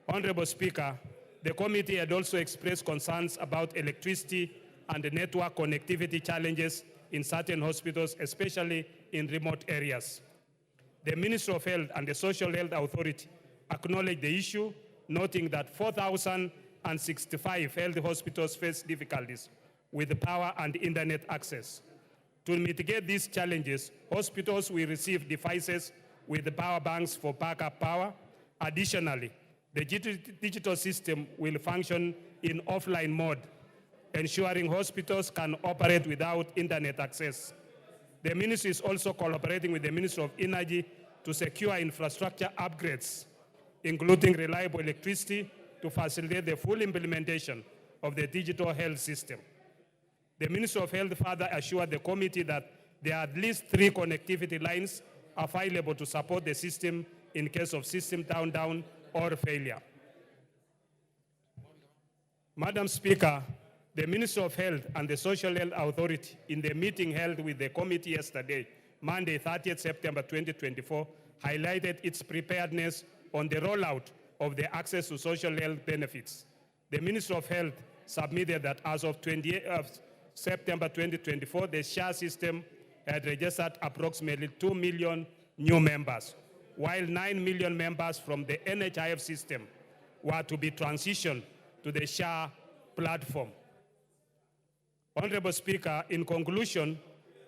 Honorable Speaker, the committee had also expressed concerns about electricity and network connectivity challenges in certain hospitals, especially in remote areas. The Ministry of Health and the Social Health Authority acknowledged the issue, noting that 4,065 health hospitals face difficulties with power and internet access. To mitigate these challenges, hospitals will receive devices with power banks for backup power. Additionally, the digital system will function in offline mode, ensuring hospitals can operate without internet access. The ministry is also collaborating with the Ministry of Energy to secure infrastructure upgrades, including reliable electricity, to facilitate the full implementation of the digital health system. The Ministry of Health further assured the committee that there are at least 3 connectivity lines available to support the system in case of system down or failure. Madam Speaker, the Ministry of Health and the Social Health Authority, in the meeting held with the committee yesterday, Monday, 30th September 2024, highlighted its preparedness on the rollout of the access to social health benefits. The Ministry of Health submitted that as of 28th September 2024, the SHA system had registered approximately 2 million new members, while 9 million members from the NHIF system were to be transitioned to the SHA platform. Honorable Speaker, in conclusion,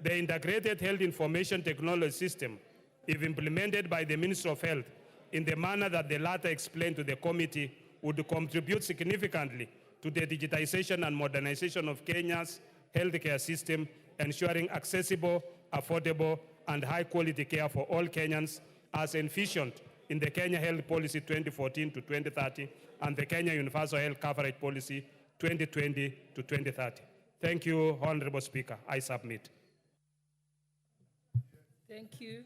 the Integrated Health Information Technology System, if implemented by the Ministry of Health in the manner that the latter explained to the committee, would contribute significantly to the digitization and modernization of Kenya's healthcare system, ensuring accessible, affordable, and high-quality care for all Kenyans, as envisioned in the Kenya Health Policy 2014 to 2030 and the Kenya Universal Health Coverage Policy 2020 to 2030. Thank you, Honorable Speaker. I submit. Thank you.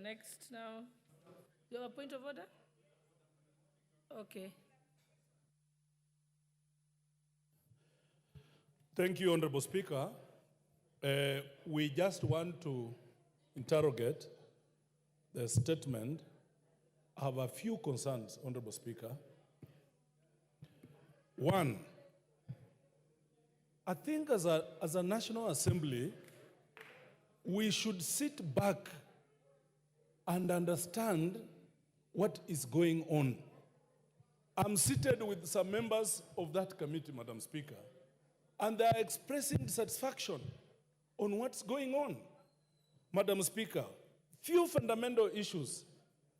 Next now. You have a point of order? Okay. Thank you, Honorable Speaker. We just want to interrogate the statement. I have a few concerns, Honorable Speaker. One, I think as a National Assembly, we should sit back and understand what is going on. I'm seated with some members of that committee, Madam Speaker, and they are expressing dissatisfaction on what's going on. Madam Speaker, few fundamental issues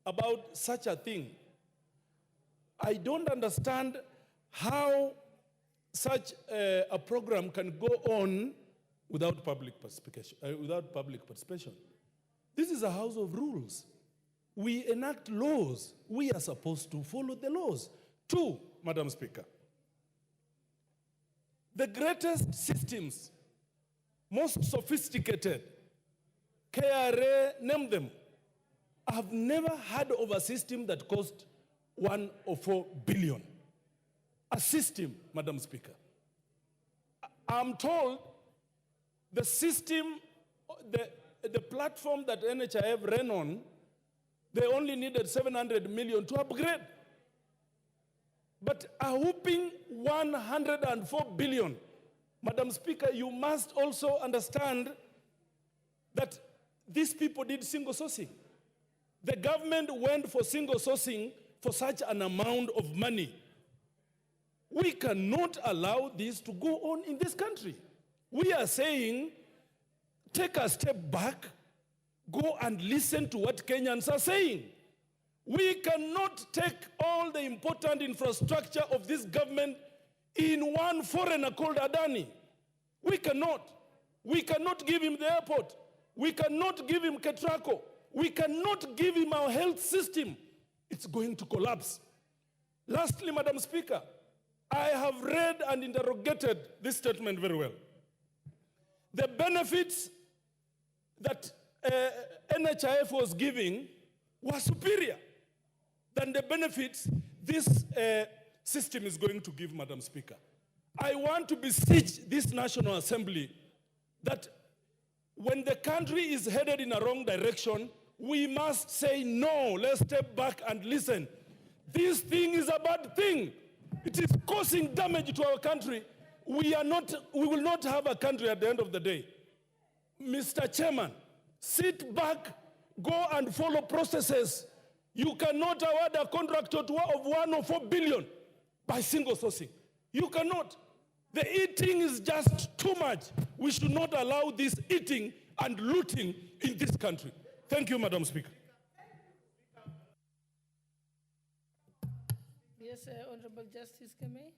about such a thing. I don't understand how such a program can go on without public participation. This is a house of rules. We enact laws. We are supposed to follow the laws. 2, Madam Speaker, the greatest systems, most sophisticated, KRA, name them, I have never heard of a system that cost 1 or 4 billion. A system, Madam Speaker. I'm told the system, the platform that NHIF ran on, they only needed 700 million to upgrade. But a whooping 104 billion. Madam Speaker, you must also understand that these people did single sourcing. The government went for single sourcing for such an amount of money. We cannot allow this to go on in this country. We are saying, take a step back, go and listen to what Kenyans are saying. We cannot take all the important infrastructure of this government in one foreigner called Adani. We cannot. We cannot give him the airport. We cannot give him Ketraco. We cannot give him our health system. It's going to collapse. Lastly, Madam Speaker, I have read and interrogated this statement very well. The benefits that NHIF was giving were superior than the benefits this system is going to give, Madam Speaker. I want to beseech this National Assembly that when the country is headed in a wrong direction, we must say no. Let's step back and listen. This thing is a bad thing. It is causing damage to our country. We will not have a country at the end of the day. Mr. Chairman, sit back, go and follow processes. You cannot award a contract of 1 or 4 billion by single sourcing. You cannot. The eating is just too much. We should not allow this eating and looting in this country. Thank you, Madam Speaker. Yes, Honorable Justice Kame.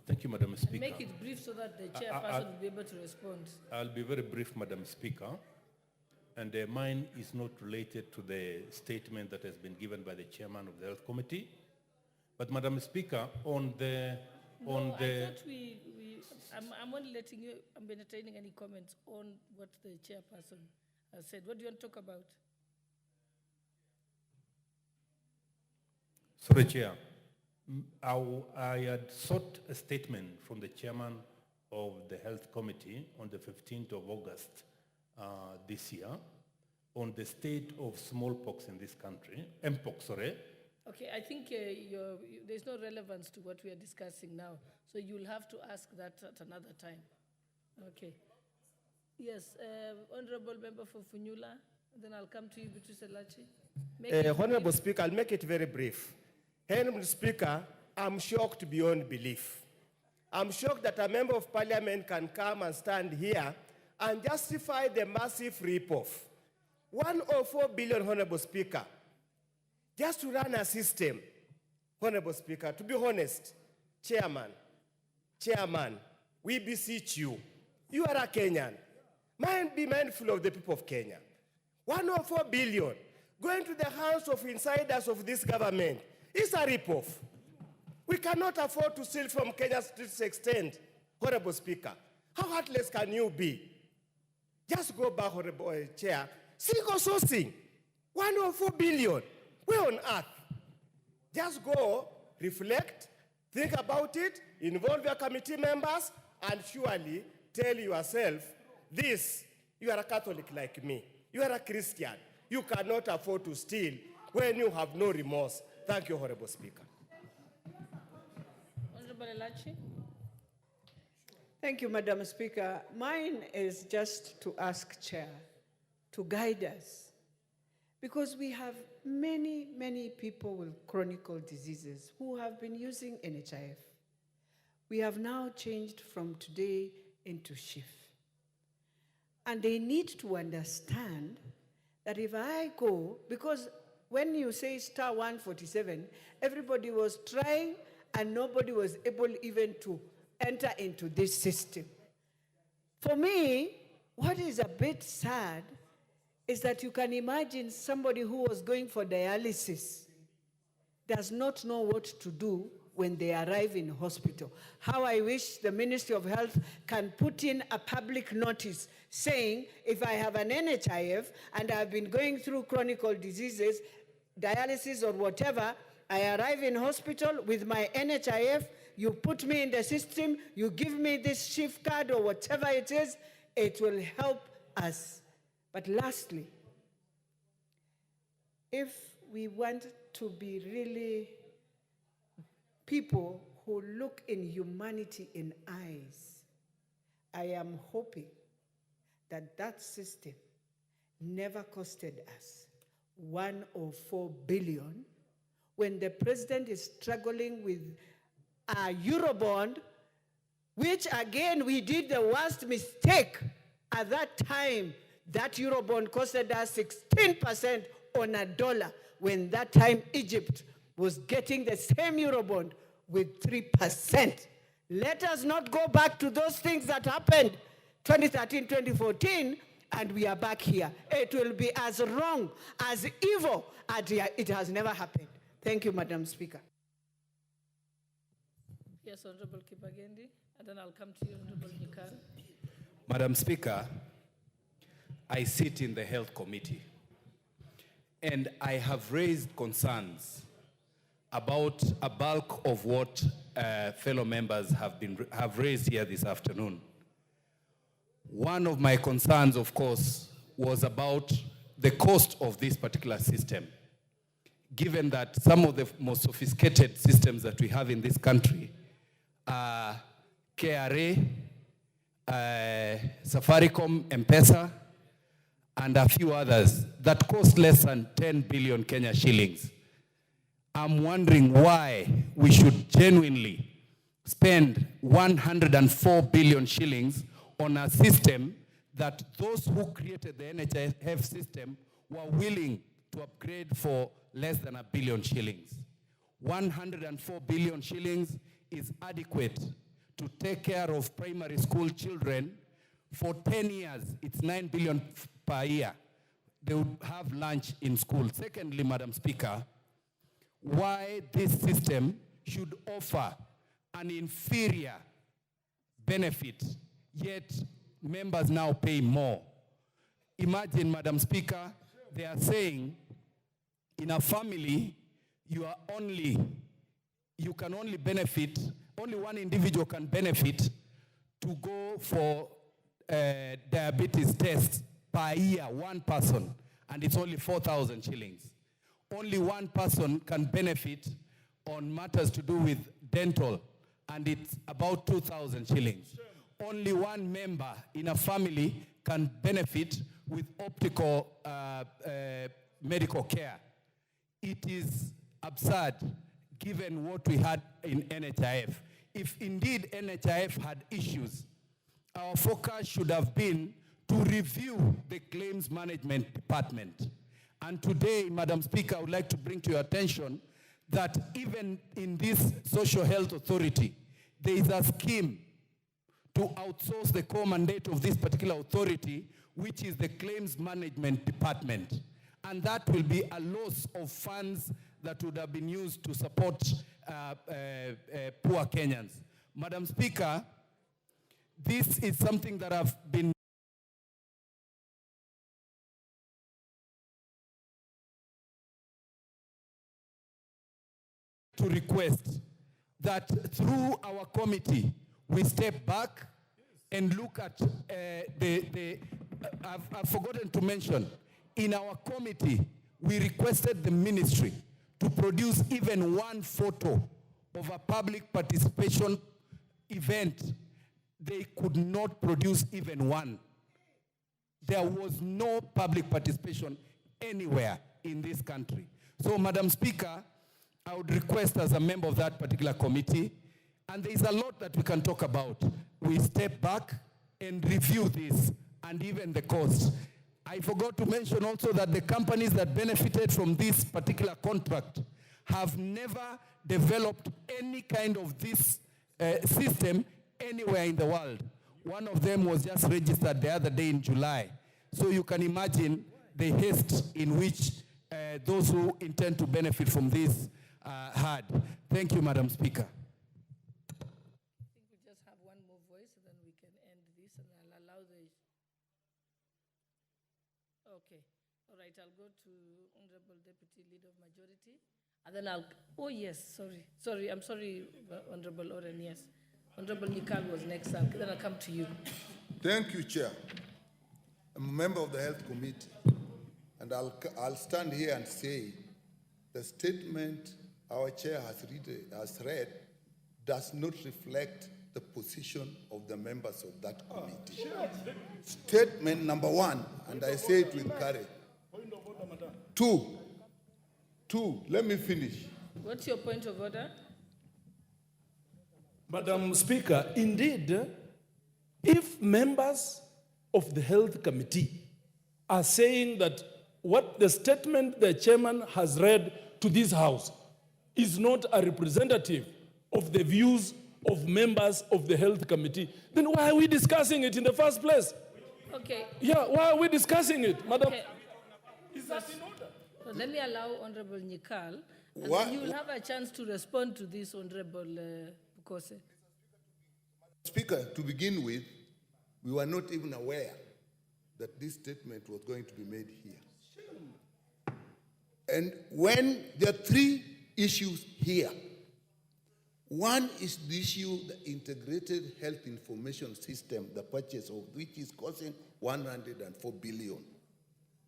Thank you, Madam Speaker. And make it brief so that the chairperson will be able to respond. I'll be very brief, Madam Speaker. And mine is not related to the statement that has been given by the chairman of the Health Committee. But Madam Speaker, on the... I thought I'm only letting you, I'm entertaining any comments on what the chairperson has said. What do you want to talk about? Sorry, Chair. I had sought a statement from the chairman of the Health Committee on the 15th of August this year on the state of smallpox in this country, mpox, sorry. Okay, I think there's no relevance to what we are discussing now, so you'll have to ask that at another time. Okay. Yes, Honorable Member for Funyula, then I'll come to you, Beatrice Elachi. Honorable Speaker, I'll make it very brief. Honorable Speaker, I'm shocked beyond belief. I'm shocked that a member of parliament can come and stand here and justify the massive rip-off. 104 billion, Honorable Speaker, just to run a system. Honorable Speaker, to be honest, Chairman, we beseech you. You are a Kenyan. Be mindful of the people of Kenya. 104 billion going to the hands of insiders of this government. It's a rip-off. We cannot afford to steal from Kenya to this extent, Honorable Speaker. How heartless can you be? Just go back, Honorable Chair. Single sourcing, 104 billion. Where on earth? Just go, reflect, think about it, involve your committee members, and surely tell yourself this. You are a Catholic like me. You are a Christian. You cannot afford to steal when you have no remorse. Thank you, Honorable Speaker. Honorable Elachi. Thank you, Madam Speaker. Mine is just to ask Chair to guide us, because we have many, many people with chronic diseases who have been using NHIF. We have now changed from today into SHIF. And they need to understand that if I go, because when you say star 147, everybody was trying and nobody was able even to enter into this system. For me, what is a bit sad is that you can imagine somebody who was going for dialysis does not know what to do when they arrive in hospital. How I wish the Ministry of Health can put in a public notice saying, if I have an NHIF and I've been going through chronic diseases, dialysis or whatever, I arrive in hospital with my NHIF, you put me in the system, you give me this shift card or whatever it is, it will help us. But lastly, if we want to be really people who look in humanity in eyes, I am hoping that that system never costed us 104 billion when the president is struggling with a Eurobond, which again we did the worst mistake at that time. That Eurobond costed us 16% on a dollar, when that time Egypt was getting the same Eurobond with 3%. Let us not go back to those things that happened 2013, 2014, and we are back here. It will be as wrong, as evil, as it has never happened. Thank you, Madam Speaker. Yes, Honorable Kibagendi, and then I'll come to you, Honorable Nyikal. Madam Speaker, I sit in the Health Committee, and I have raised concerns about a bulk of what fellow members have raised here this afternoon. One of my concerns, of course, was about the cost of this particular system, given that some of the most sophisticated systems that we have in this country are KRA, Safaricom, M-Pesa, and a few others that cost less than 10 billion Kenya shillings. I'm wondering why we should genuinely spend 104 billion shillings on a system that those who created the NHIF system were willing to upgrade for less than $1 billion shillings. 104 billion shillings is adequate to take care of primary school children. For 10 years, it's 9 billion per year. They would have lunch in school. Secondly, Madam Speaker, why this system should offer an inferior benefit, yet members now pay more. Imagine, Madam Speaker, they are saying in a family, you can only benefit, only one individual can benefit to go for diabetes tests per year, one person, and it's only 4,000 shillings. Only one person can benefit on matters to do with dental, and it's about 2,000 shillings. Only one member in a family can benefit with optical medical care. It is absurd given what we had in NHIF. If indeed NHIF had issues, our focus should have been to review the claims management department. And today, Madam Speaker, I would like to bring to your attention that even in this social health authority, there is a scheme to outsource the core mandate of this particular authority, which is the claims management department. And that will be a loss of funds that would have been used to support poor Kenyans. Madam Speaker, this is something that I've been to request that through our committee, we step back and look at I've forgotten to mention, in our committee, we requested the ministry to produce even one photo of a public participation event. They could not produce even one. There was no public participation anywhere in this country. So, Madam Speaker, I would request as a member of that particular committee, and there is a lot that we can talk about. We step back and review this and even the cost. I forgot to mention also that the companies that benefited from this particular contract have never developed any kind of this system anywhere in the world. One of them was just registered the other day in July. So you can imagine the haste in which those who intend to benefit from this had. Thank you, Madam Speaker. I think we just have one more voice, and then we can end this, and I'll allow the... Okay. All right, I'll go to Honorable Deputy Leader of Majority, and then I'll... Oh, yes, sorry. Sorry, I'm sorry, Honorable Oren, yes. Honorable Nikal was next, then I'll come to you. Thank you, Chair. I'm a member of the Health Committee, and I'll stand here and say the statement our chair has read does not reflect the position of the members of that committee. Statement number one, and I say it with courage. Two, let me finish. What's your point of order? Madam Speaker, indeed, if members of the Health Committee are saying that what the statement the chairman has read to this House is not a representative of the views of members of the Health Committee, then why are we discussing it in the first place? Okay. Yeah, why are we discussing it, Madam? Okay. Is that in order? So let me allow Honorable Nikal, and What? then you will have a chance to respond to this, Honorable Bukose. Speaker, to begin with, we were not even aware that this statement was going to be made here. And when there are three issues here, one is the issue, the integrated health information system, the purchase of which is costing 104 billion.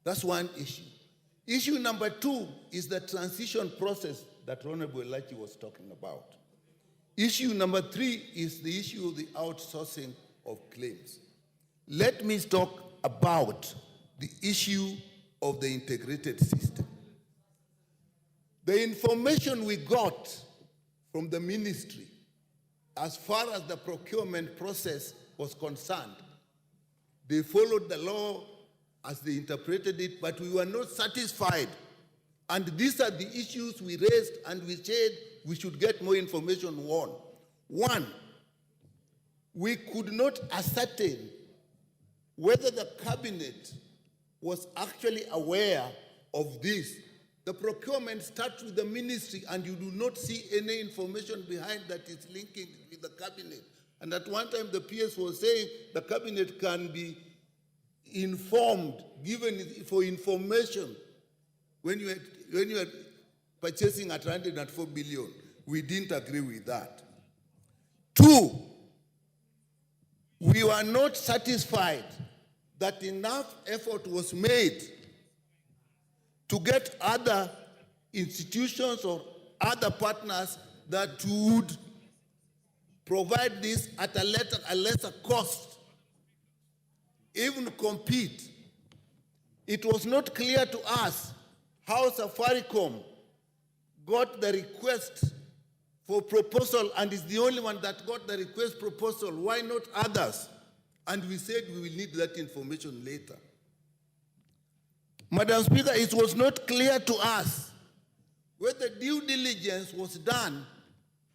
That's one issue. Issue number two is the transition process that Honorable Elachi was talking about. Issue number three is the issue of the outsourcing of claims. Let me talk about the issue of the integrated system. The information we got from the ministry as far as the procurement process was concerned. They followed the law as they interpreted it, but we were not satisfied. And these are the issues we raised, and we said we should get more information on. One, we could not ascertain whether the cabinet was actually aware of this. The procurement starts with the ministry, and you do not see any information behind that is linking with the cabinet. And at one time, the PS was saying the cabinet can be informed, given for information. When you are purchasing at 104 billion, we didn't agree with that. Two, we were not satisfied that enough effort was made to get other institutions or other partners that would provide this at a lesser cost, even compete. It was not clear to us how Safaricom got the request for proposal and is the only one that got the request proposal. Why not others? And we said we will need that information later. Madam Speaker, it was not clear to us whether due diligence was done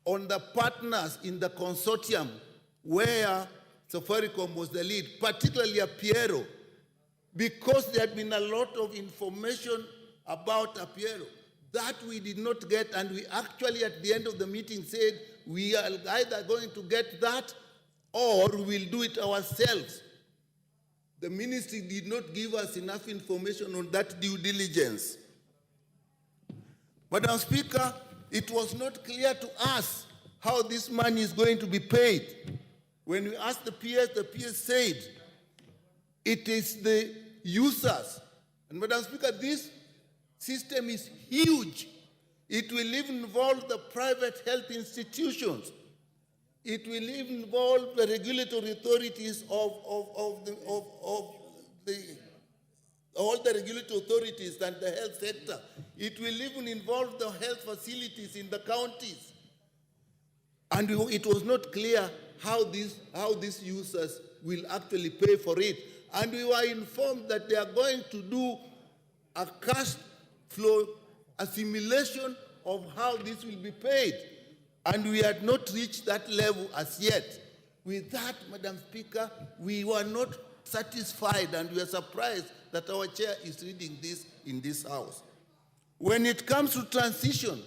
on the partners in the consortium where Safaricom was the lead, particularly Apiero, because there had been a lot of information about Apiero. That we did not get, and we actually at the end of the meeting said we are either going to get that or we'll do it ourselves. The ministry did not give us enough information on that due diligence. Madam Speaker, it was not clear to us how this money is going to be paid. When we asked the PS said it is the users. And Madam Speaker, this system is huge. It will even involve the private health institutions. It will even involve the regulatory authorities all the regulatory authorities and the health sector. It will even involve the health facilities in the counties. And it was not clear how these users will actually pay for it. And we were informed that they are going to do a cash flow, a simulation of how this will be paid. And we had not reached that level as yet. With that, Madam Speaker, we were not satisfied, and we are surprised that our chair is reading this in this House. When it comes to transition,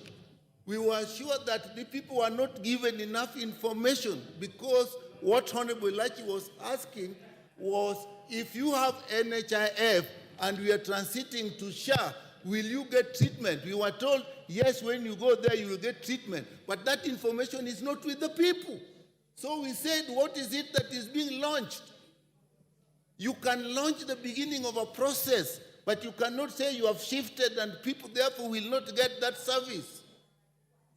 we were sure that the people were not given enough information, because what Honorable Lachi was asking was, if you have NHIF and we are transiting to SHA, will you get treatment? We were told, yes, when you go there, you will get treatment. But that information is not with the people. So we said, what is it that is being launched? You can launch the beginning of a process, but you cannot say you have shifted and people therefore will not get that service.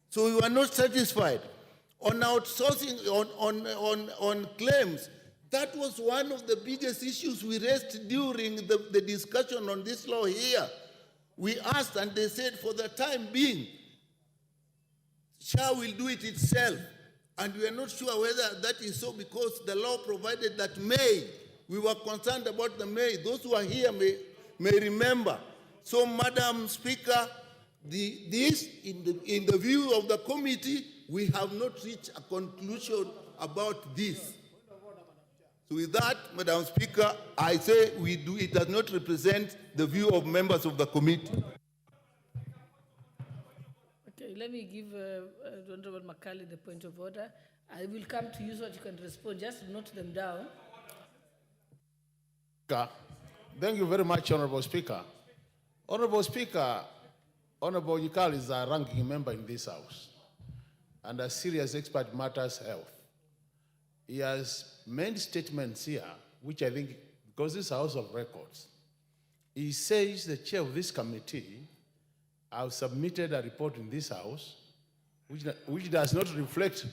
So we were not satisfied. On outsourcing, on claims, that was one of the biggest issues we raised during the discussion on this law here. We asked, and they said, for the time being, SHA will do it itself. And we are not sure whether that is so, because the law provided that May. We were concerned about the May. Those who are here may remember. So, Madam Speaker, this, in the view of the committee, we have not reached a conclusion about this. So with that, Madam Speaker, I say it does not represent the view of members of the committee. Okay, let me give Honorable Makali the point of order. I will come to you so that you can respond. Just note them down. Thank you very much, Honorable Speaker. Honorable Speaker, Honorable Yikal is a ranking member in this House and a serious expert in matters health. He has made statements here, which I think, because this is a House of Records, he says the chair of this committee have submitted a report in this House which does not reflect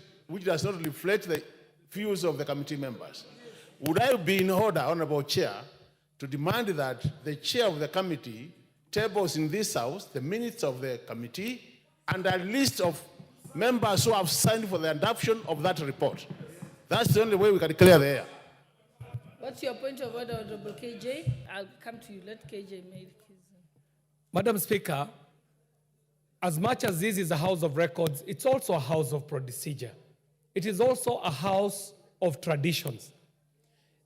the views of the committee members. Would I be in order, Honorable Chair, to demand that the chair of the committee tables in this House the minutes of the committee and a list of members who have signed for the adoption of that report. That's the only way we can clear the air. What's your point of order, Honorable KJ? I'll come to you. Let KJ make his... Madam Speaker, as much as this is a house of records, it's also a house of procedure. It is also a house of traditions.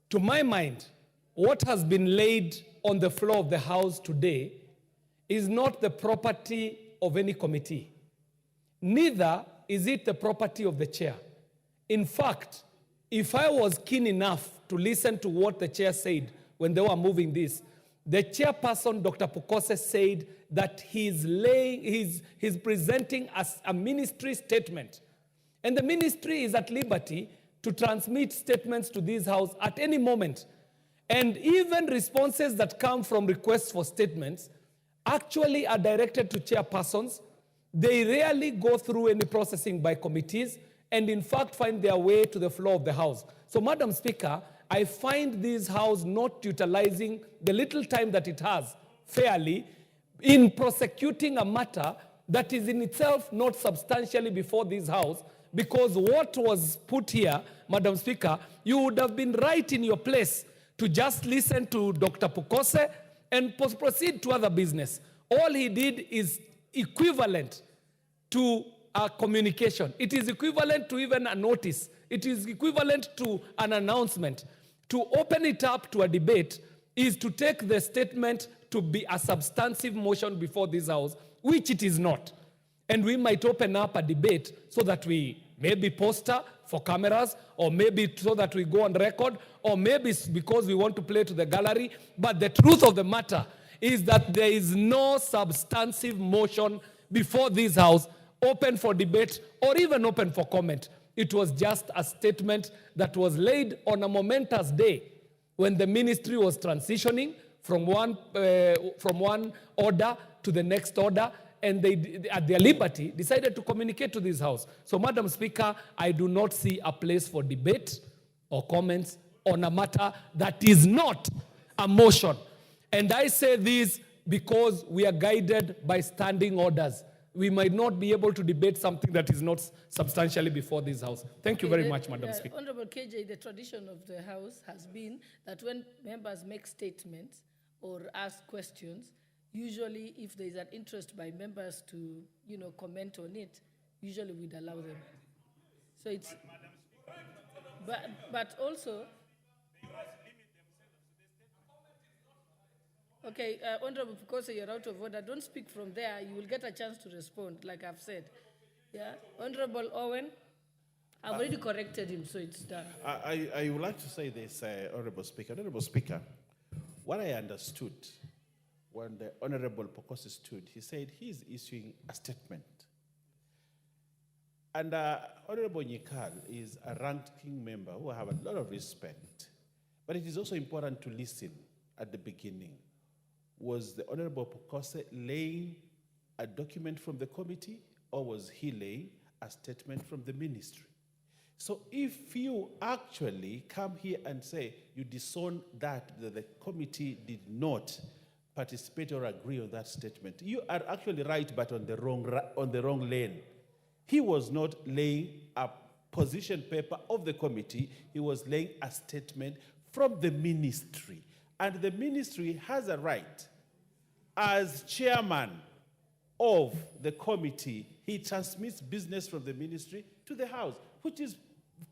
To my mind, what has been laid on the floor of the House today is not the property of any committee. Neither is it the property of the chair. In fact, if I was keen enough to listen to what the chair said when they were moving this, the chairperson, Dr. Pukose, said that he's presenting as a ministry statement. And the ministry is at liberty to transmit statements to this House at any moment. And even responses that come from requests for statements actually are directed to chairpersons. They rarely go through any processing by committees and in fact find their way to the floor of the House. So, Madam Speaker, I find this House not utilizing the little time that it has fairly in prosecuting a matter that is in itself not substantially before this House, because what was put here, Madam Speaker, you would have been right in your place to just listen to Dr. Pukose and proceed to other business. All he did is equivalent to a communication. It is equivalent to even a notice. It is equivalent to an announcement. To open it up to a debate is to take the statement to be a substantive motion before this House, which it is not. And we might open up a debate so that we maybe poster for cameras, or maybe so that we go on record, or maybe because we want to play to the gallery. But the truth of the matter is that there is no substantive motion before this House open for debate or even open for comment. It was just a statement that was laid on a momentous day when the ministry was transitioning from one order to the next order, and they, at their liberty, decided to communicate to this House. So, Madam Speaker, I do not see a place for debate or comments on a matter that is not a motion. And I say this because we are guided by standing orders. We might not be able to debate something that is not substantially before this House. Thank you very much, Madam Speaker. Honorable KJ, the tradition of the House has been that when members make statements or ask questions, usually if there is an interest by members to, comment on it, usually we'd allow them. So it's, but also, okay, Honorable Pukose, you're out of order. Don't speak from there. You will get a chance to respond, like I've said. Yeah, Honorable Owen, I've already corrected him, so it's done. I would like to say this, Honorable Speaker. Honorable Speaker, what I understood when the Honorable Pukose stood, he said he's issuing a statement. And Honorable Nyikal is a ranking member who I have a lot of respect. But it is also important to listen at the beginning. Was the Honorable Pukose laying a document from the committee, or was he laying a statement from the ministry? So if you actually come here and say you disown that the committee did not participate or agree on that statement, you are actually right, but on the wrong lane. He was not laying a position paper of the committee. He was laying a statement from the ministry. And the ministry has a right, as chairman of the committee, he transmits business from the ministry to the House, which is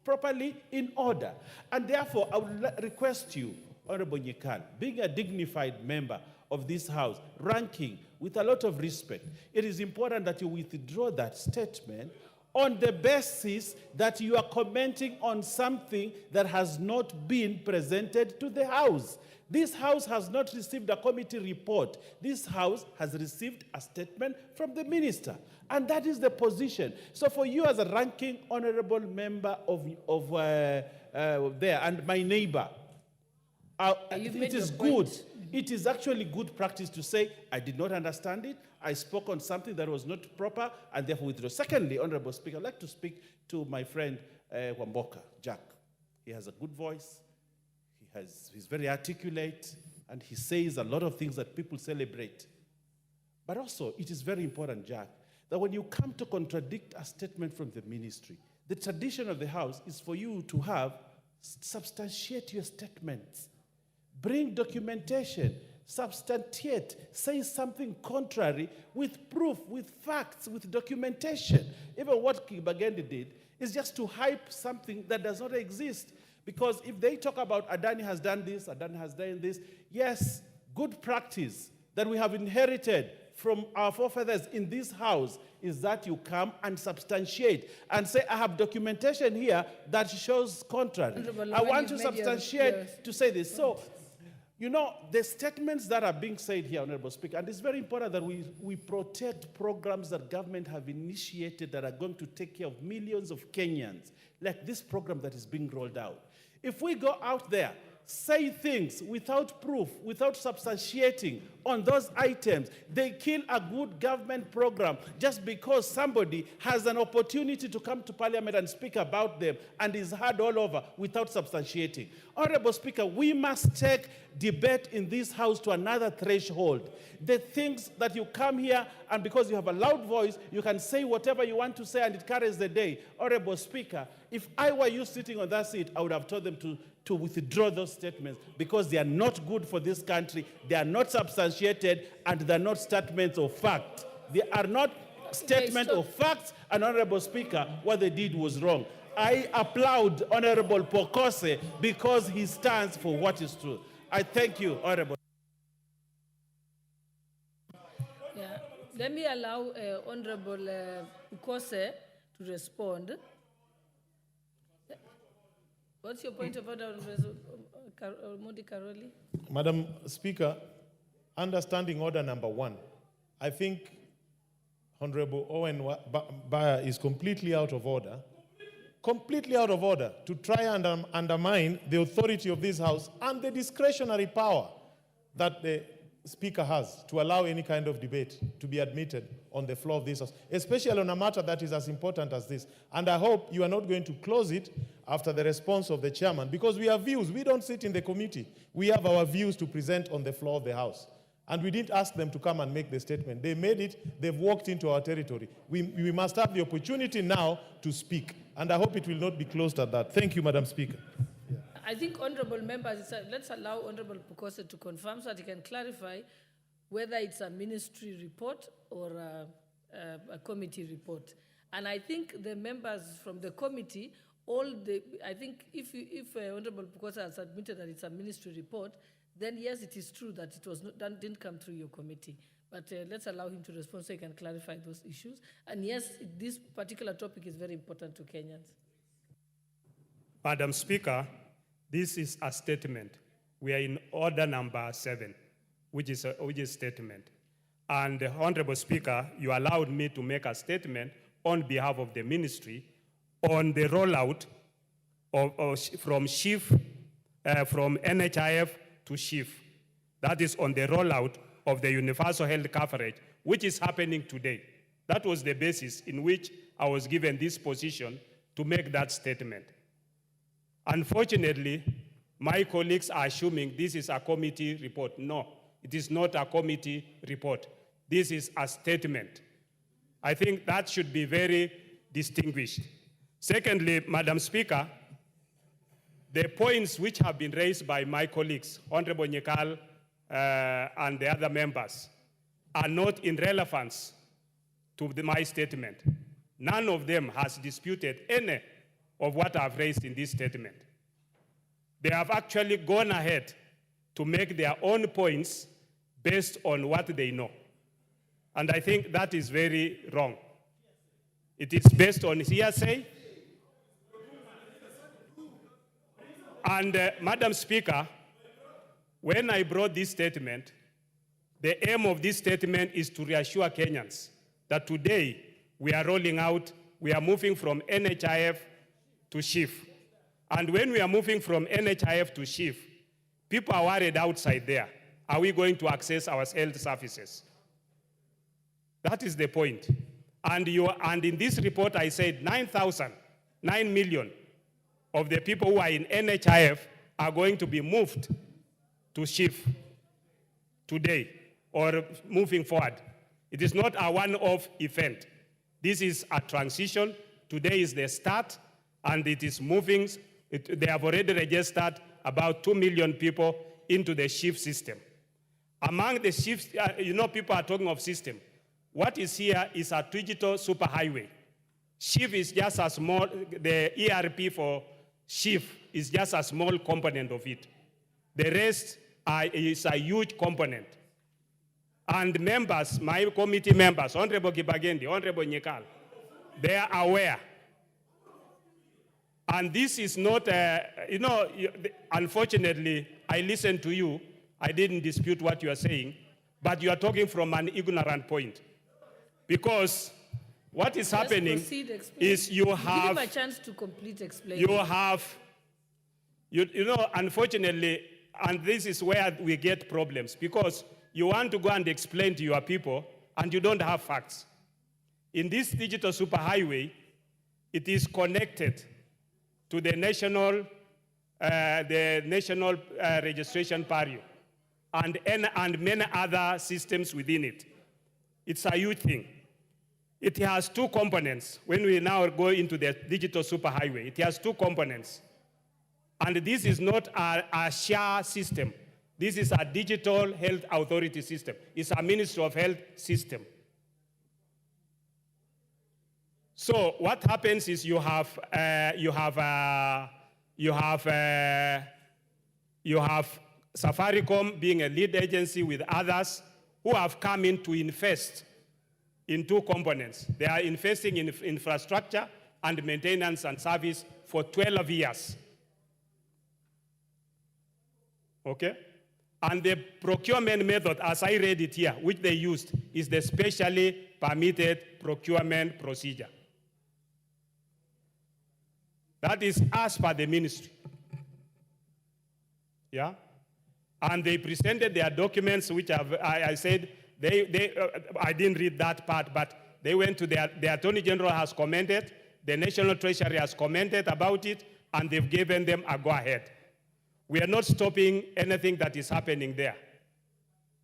properly in order. And therefore, I would request you, Honorable Nyikal, being a dignified member of this House, ranking with a lot of respect, it is important that you withdraw that statement on the basis that you are commenting on something that has not been presented to the House. This House has not received a committee report. This House has received a statement from the minister. And that is the position. So for you as a ranking honorable member of there and my neighbor, it is good. It is actually good practice to say, I did not understand it. I spoke on something that was not proper, and therefore withdraw. Secondly, Honorable Speaker, I'd like to speak to my friend Wamboka, Jack. He has a good voice. He's very articulate, and he says a lot of things that people celebrate. But also, it is very important, Jack, that when you come to contradict a statement from the ministry, the tradition of the House is for you to substantiate your statements, bring documentation, substantiate, say something contrary with proof, with facts, with documentation. Even what Kibagendi did is just to hype something that does not exist. Because if they talk about Adani has done this, Adani has done this, yes, good practice that we have inherited from our forefathers in this house is that you come and substantiate and say, I have documentation here that shows contrary. I want to substantiate to say this. So, you know, the statements that are being said here, Honorable Speaker, and it's very important that we protect programs that government have initiated that are going to take care of millions of Kenyans, like this program that is being rolled out. If we go out there, say things without proof, without substantiating on those items, they kill a good government program just because somebody has an opportunity to come to Parliament and speak about them and is heard all over without substantiating. Honorable Speaker, we must take debate in this House to another threshold. The things that you come here and because you have a loud voice, you can say whatever you want to say and it carries the day. Honorable Speaker, if I were you sitting on that seat, I would have told them to withdraw those statements because they are not good for this country, they are not substantiated, and they are not statements of fact. They are not statements of facts, and Honorable Speaker, what they did was wrong. I applaud Honorable Pokose because he stands for what is true. I thank you, Honorable. Yeah. Let me allow Honorable Pokose to respond. What's your point of order, Modi Karoli? Madam Speaker, understanding order number 1, I think Honorable Owen Baya is completely out of order to try and undermine the authority of this House and the discretionary power that the Speaker has to allow any kind of debate to be admitted on the floor of this House, especially on a matter that is as important as this. And I hope you are not going to close it after the response of the chairman, because we have views. We don't sit in the committee. We have our views to present on the floor of the House. And we didn't ask them to come and make the statement. They made it. They've walked into our territory. We must have the opportunity now to speak. And I hope it will not be closed at that. Thank you, Madam Speaker. I think honorable members, let's allow Honorable Pokose to confirm so that he can clarify whether it's a ministry report or a committee report. And I think the members from the committee, I think if Honorable Pokose has admitted that it's a ministry report, then yes, it is true that it was not, didn't come through your committee. But let's allow him to respond so he can clarify those issues. And yes, this particular topic is very important to Kenyans. Madam Speaker, this is a statement. We are in order number 7, which is statement. And Honorable Speaker, you allowed me to make a statement on behalf of the ministry on the rollout from NHIF to SHIF. That is on the rollout of the universal health coverage, which is happening today. That was the basis in which I was given this position to make that statement. Unfortunately, my colleagues are assuming this is a committee report. No, it is not a committee report. This is a statement. I think that should be very distinguished. Secondly, Madam Speaker, the points which have been raised by my colleagues, Honorable Nyekal and the other members, are not in relevance to my statement. None of them has disputed any of what I've raised in this statement. They have actually gone ahead to make their own points based on what they know. And I think that is very wrong. It is based on hearsay. And Madam Speaker, when I brought this statement, the aim of this statement is to reassure Kenyans that today we are rolling out, we are moving from NHIF to SHIF. And when we are moving from NHIF to SHIF, people are worried outside there. Are we going to access our health services? That is the point. And in this report, I said 9 million of the people who are in NHIF are going to be moved to SHIF today or moving forward. It is not a one-off event. This is a transition. Today is the start, and it is moving. They have already registered about 2 million people into the SHIF system. Among the SHIF, people are talking of system. What is here is a digital superhighway. SHIF is just a small, the ERP for SHIF is just a small component of it. The rest is a huge component. And members, my committee members, Honorable Kibagendi, Honorable Nyekal, they are aware. And this is not, unfortunately, I listened to you. I didn't dispute what you are saying, but you are talking from an ignorant point. Because what is happening is you have... Give him a chance to complete explaining. You have, unfortunately, and this is where we get problems, because you want to go and explain to your people, and you don't have facts. In this digital superhighway, it is connected to the national registration barrier and many other systems within it. It's a huge thing. It has two components. When we now go into the digital superhighway, it has two components. And this is not a SHA system. This is a digital health authority system. It's a Ministry of Health system. So what happens is you have Safaricom being a lead agency with others who have come in to invest in two components. They are investing in infrastructure and maintenance and service for 12 years. Okay? And the procurement method, as I read it here, which they used, is the specially permitted procurement procedure. That is as per the ministry. Yeah? And they presented their documents, which I said, I didn't read that part, but they went to the Attorney General has commented, the National Treasury has commented about it, and they've given them a go-ahead. We are not stopping anything that is happening there.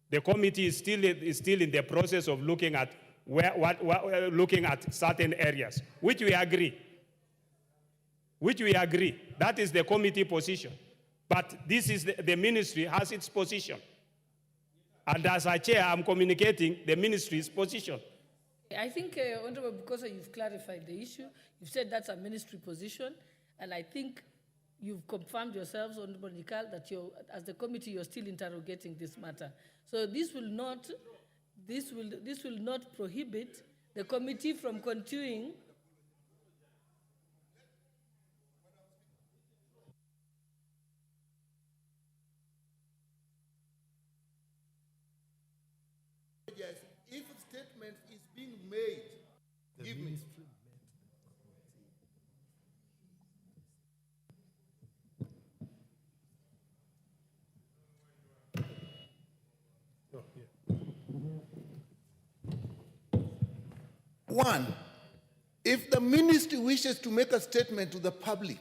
The committee is still in the process of looking at looking at certain areas, which we agree. That is the committee position. But this is the ministry has its position. And as a chair, I'm communicating the ministry's position. I think, Honorable, because you've clarified the issue, you've said that's a ministry position, and I think you've confirmed yourselves, Honorable Nyekal, that as the committee, you're still interrogating this matter. So this will not prohibit the committee from continuing. If a statement is being made, give me. One, if the ministry wishes to make a statement to the public,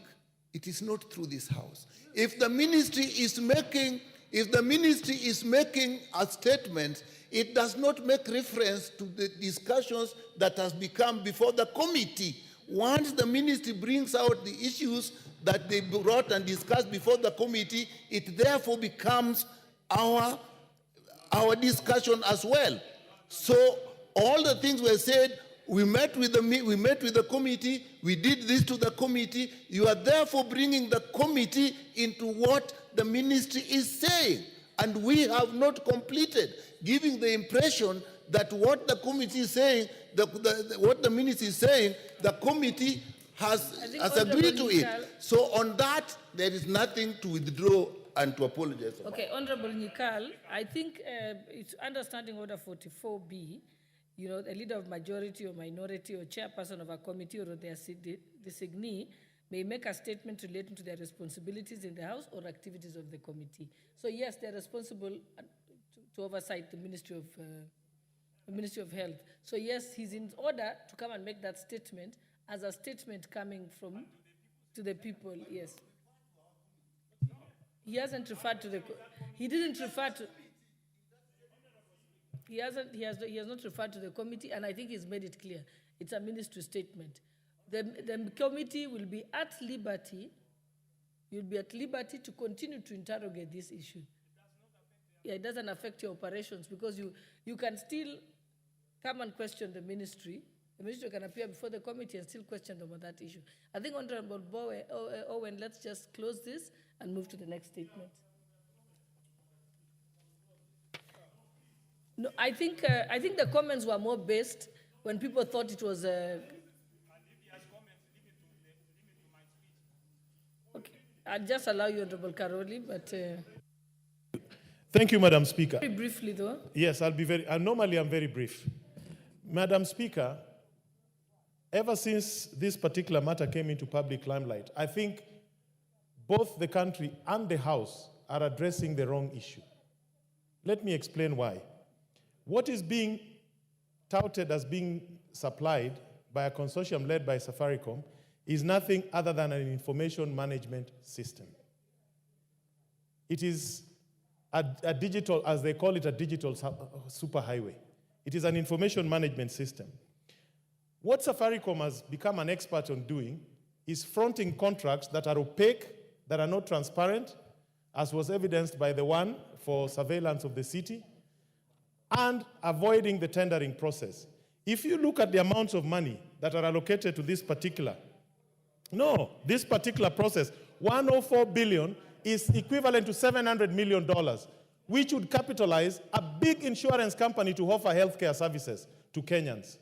it is not through this house. If the ministry is making a statement, it does not make reference to the discussions that has become before the committee. Once the ministry brings out the issues that they brought and discussed before the committee, it therefore becomes our discussion as well. So all the things were said, we met with the committee, we did this to the committee. You are therefore bringing the committee into what the ministry is saying. And we have not completed, giving the impression that what the committee is saying, what the ministry is saying, the committee has agreed to it. So on that, there is nothing to withdraw and to apologize about. Okay, Honorable Nyekal, I think it's understanding Order 44B, the leader of majority or minority or chairperson of a committee or their designee may make a statement relating to their responsibilities in the House or activities of the committee. So yes, they're responsible to oversight the Ministry of Health. So yes, he's in order to come and make that statement as a statement coming to the people, yes. He hasn't referred to he didn't refer to, he has not referred to the committee, and I think he's made it clear. It's a ministry statement. The committee will be at liberty. You'll be at liberty to continue to interrogate this issue. Yeah, it doesn't affect your operations because you can still come and question the ministry. The ministry can appear before the committee and still question them on that issue. I think, Honorable Owen, let's just close this and move to the next statement. No, I think the comments were more based when people thought it was okay, I'll just allow you, Honorable Karoli, but Thank you, Madam Speaker. very briefly, though. Yes, normally I'm very brief. Madam Speaker, ever since this particular matter came into public limelight, I think both the country and the House are addressing the wrong issue. Let me explain why. What is being touted as being supplied by a consortium led by Safaricom is nothing other than an information management system. It is a digital, as they call it, a digital superhighway. It is an information management system. What Safaricom has become an expert on doing is fronting contracts that are opaque, that are not transparent, as was evidenced by the one for surveillance of the city, and avoiding the tendering process. If you look at the amounts of money that are allocated to this particular process, 104 billion is equivalent to $700 million, which would capitalize a big insurance company to offer healthcare services to Kenyans.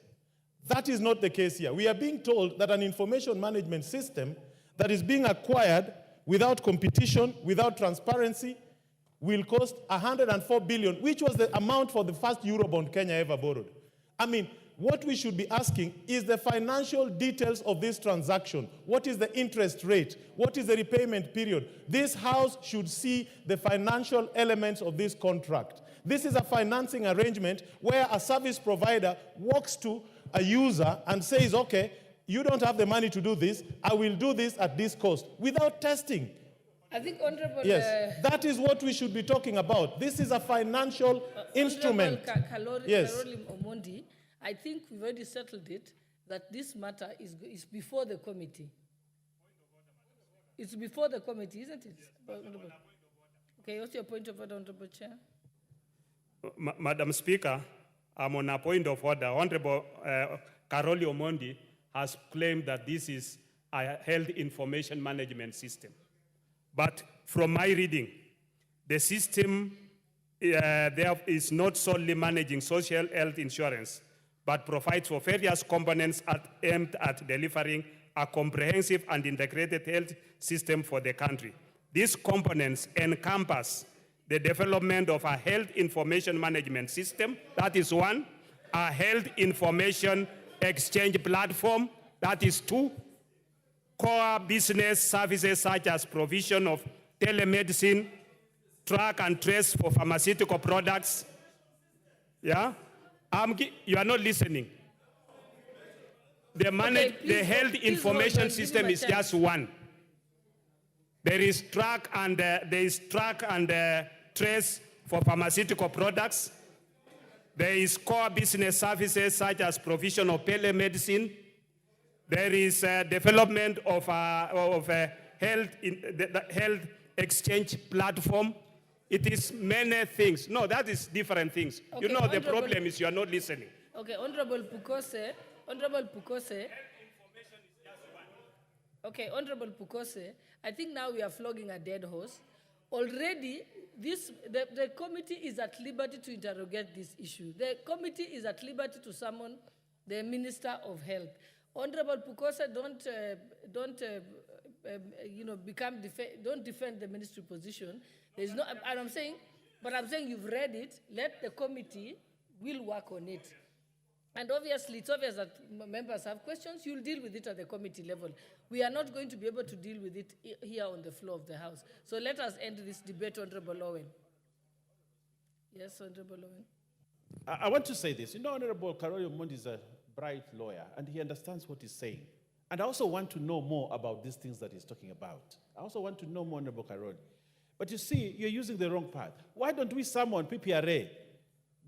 That is not the case here. We are being told that an information management system that is being acquired without competition, without transparency, will cost 104 billion, which was the amount for the first Eurobond Kenya ever borrowed. I mean, what we should be asking is the financial details of this transaction. What is the interest rate? What is the repayment period? This House should see the financial elements of this contract. This is a financing arrangement where a service provider walks to a user and says, okay, you don't have the money to do this, I will do this at this cost, without testing. I think, Honorable... Yes, that is what we should be talking about. This is a financial instrument. Karoli Omondi, I think we've already settled it, that this matter is before the committee. It's before the committee, isn't it? Okay, what's your point of order, Honorable Chair? Madam Speaker, I'm on a point of order. Honorable Karoli Omondi has claimed that this is a health information management system. But from my reading, the system there is not solely managing social health insurance, but provides for various components aimed at delivering a comprehensive and integrated health system for the country. These components encompass the development of a health information management system, that is one, a health information exchange platform, that is two, core business services such as provision of telemedicine, track and trace for pharmaceutical products. Yeah? You are not listening. The health information system is just one. There is track and trace for pharmaceutical products. There is core business services such as provision of telemedicine. There is development of a health exchange platform. It is many things. No, that is different things. Okay, you know, the problem is you are not listening. Okay, Honorable Pukose. Okay, Honorable Pukose, I think now we are flogging a dead horse. Already, the committee is at liberty to interrogate this issue. The committee is at liberty to summon the Minister of Health. Honorable Pukose, don't defend the ministry position. There's no, and I'm saying you've read it. Let the committee will work on it. And obviously, it's obvious that members have questions. You'll deal with it at the committee level. We are not going to be able to deal with it here on the floor of the House. So let us end this debate, Honorable Owen. Yes, Honorable Owen. I want to say this. You know, Honorable Karoli Omondi is a bright lawyer, and he understands what he's saying. And I also want to know more about these things that he's talking about. I also want to know more, Honorable Karoli. But you see, you're using the wrong path. Why don't we summon PPRA,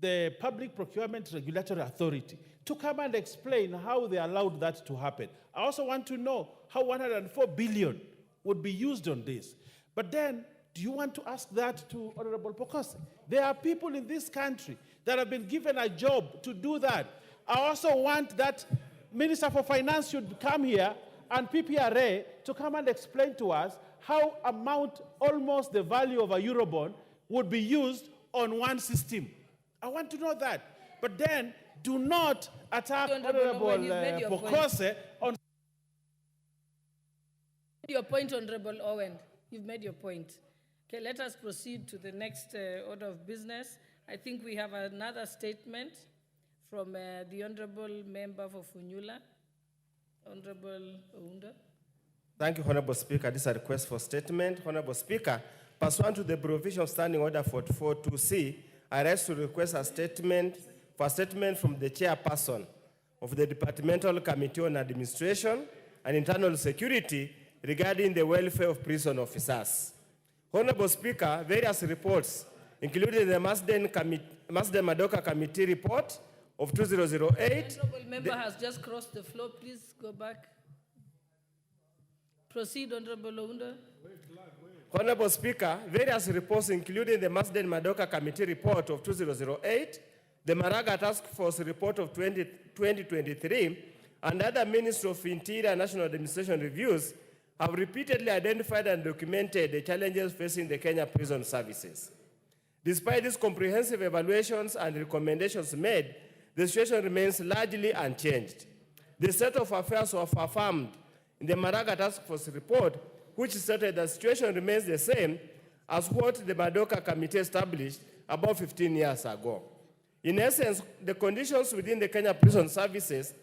the Public Procurement Regulatory Authority to come and explain how they allowed that to happen. I also want to know how 104 billion would be used on this. But then, do you want to ask that to Honorable Pokose? There are people in this country that have been given a job to do that. I also want that Minister for Finance should come here and PPRA to come and explain to us how almost the value of a Eurobond would be used on one system. I want to know that. But then, do not attack Honorable Pokose on... Your point, Honorable Owen. You've made your point. Okay, let us proceed to the next order of business. I think we have another statement from the Honorable Member for Funyula, Honorable Ounda. Thank you, Honorable Speaker. This is a request for statement. Honorable Speaker, pursuant to the provision of Standing Order 44.2c, I rise to request a statement from the chairperson of the Departmental Committee on Administration and Internal Security regarding the welfare of prison officers. Honorable Speaker, various reports, including the Masden Madoka Committee report of 2008. The Honorable Member has just crossed the floor. Please go back. Proceed, Honorable Ounda. Honorable Speaker, various reports, including the Masden Madoka Committee report of 2008, the Maraga Task Force report of 2023, and other Ministry of Interior and National Administration reviews, have repeatedly identified and documented the challenges facing the Kenya prison services. Despite these comprehensive evaluations and recommendations made, the situation remains largely unchanged. The state of affairs was affirmed in the Maraga Task Force report, which stated the situation remains the same as what the Madoka Committee established about 15 years ago. In essence, the conditions within the Kenya prison services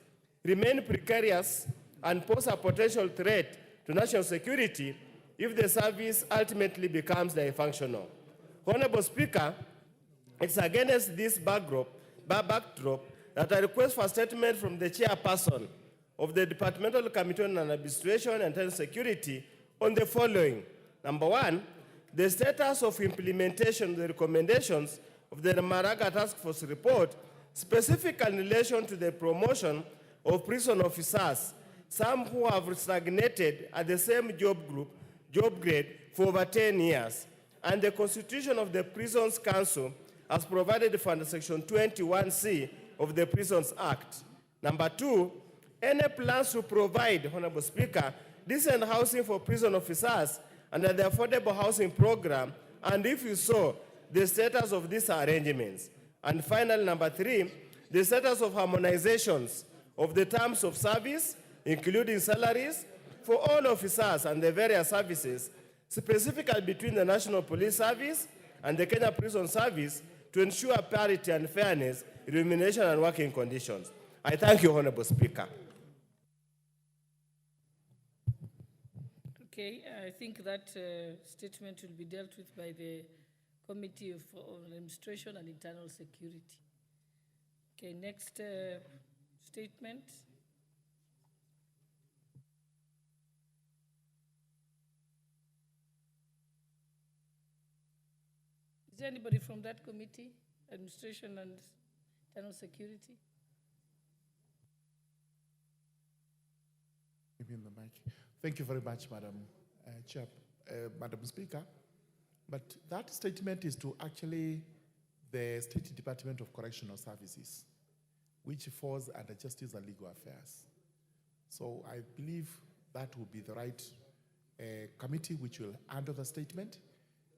remain precarious and pose a potential threat to national security if the service ultimately becomes dysfunctional. Honorable Speaker, it's against this backdrop that I request for a statement from the chairperson of the Departmental Committee on Administration and Internal Security on the following. Number one, the status of implementation of the recommendations of the Maraga Task Force report, specifically in relation to the promotion of prison officers, some who have stagnated at the same job grade for over 10 years, and the constitution of the Prisons Council as provided for under Section 21C of the Prisons Act. Number two, any plans to provide, Honorable Speaker, decent housing for prison officers under the Affordable Housing Program, and if you saw, the status of these arrangements. And finally, number three, the status of harmonizations of the terms of service, including salaries, for all officers and the various services, specifically between the National Police Service and the Kenya Prison Service, to ensure parity and fairness, remuneration and working conditions. I thank you, Honorable Speaker. Okay, I think that statement will be dealt with by the Committee of Administration and Internal Security. Okay, next statement. Is there anybody from that committee, Administration and Internal Security? Give me the mic. Thank you very much, Madam Speaker. But that statement is to actually the State Department of Correctional Services, which falls under Justice and Legal Affairs. So I believe that will be the right committee which will handle the statement,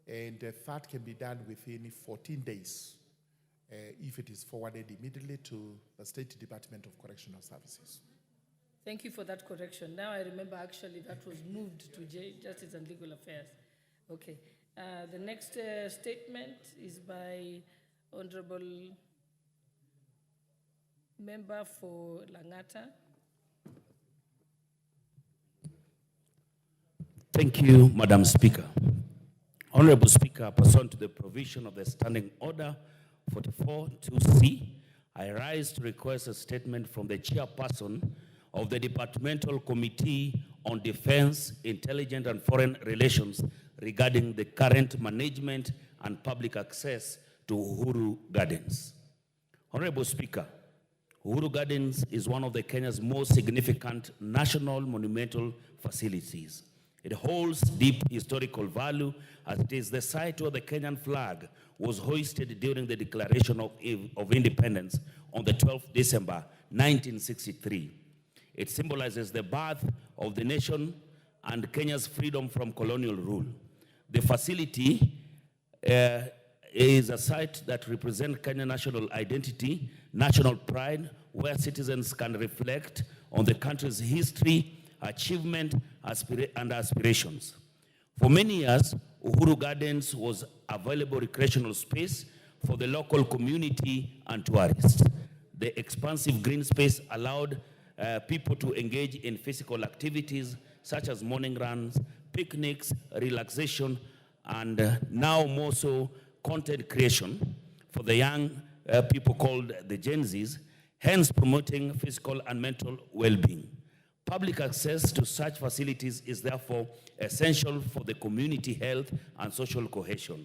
and that can be done within 14 days if it is forwarded immediately to the State Department of Correctional Services. Thank you for that correction. Now I remember actually that was moved to Justice and Legal Affairs. Okay. The next statement is by Honorable Member for Langata. Thank you, Madam Speaker. Honorable Speaker, pursuant to the provision of the Standing Order 44.2c, I rise to request a statement from the chairperson of the Departmental Committee on Defense, Intelligence and Foreign Relations regarding the current management and public access to Uhuru Gardens. Honorable Speaker, Uhuru Gardens is one of Kenya's most significant national monumental facilities. It holds deep historical value as it is the site where the Kenyan flag was hoisted during the Declaration of Independence on the 12th December 1963. It symbolizes the birth of the nation and Kenya's freedom from colonial rule. The facility is a site that represents Kenyan national identity, national pride, where citizens can reflect on the country's history, achievement, and aspirations. For many years, Uhuru Gardens was a valuable recreational space for the local community and tourists. The expansive green space allowed people to engage in physical activities such as morning runs, picnics, relaxation, and now more so content creation for the young people called the Gen Zs, hence promoting physical and mental well-being. Public access to such facilities is therefore essential for the community health and social cohesion.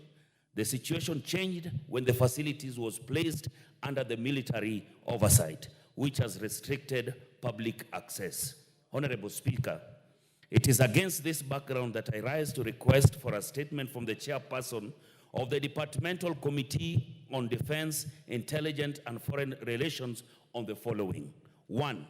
The situation changed when the facilities was placed under the military oversight, which has restricted public access. Honorable Speaker, it is against this background that I rise to request for a statement from the chairperson of the Departmental Committee on Defense, Intelligence, and Foreign Relations on the following. 1,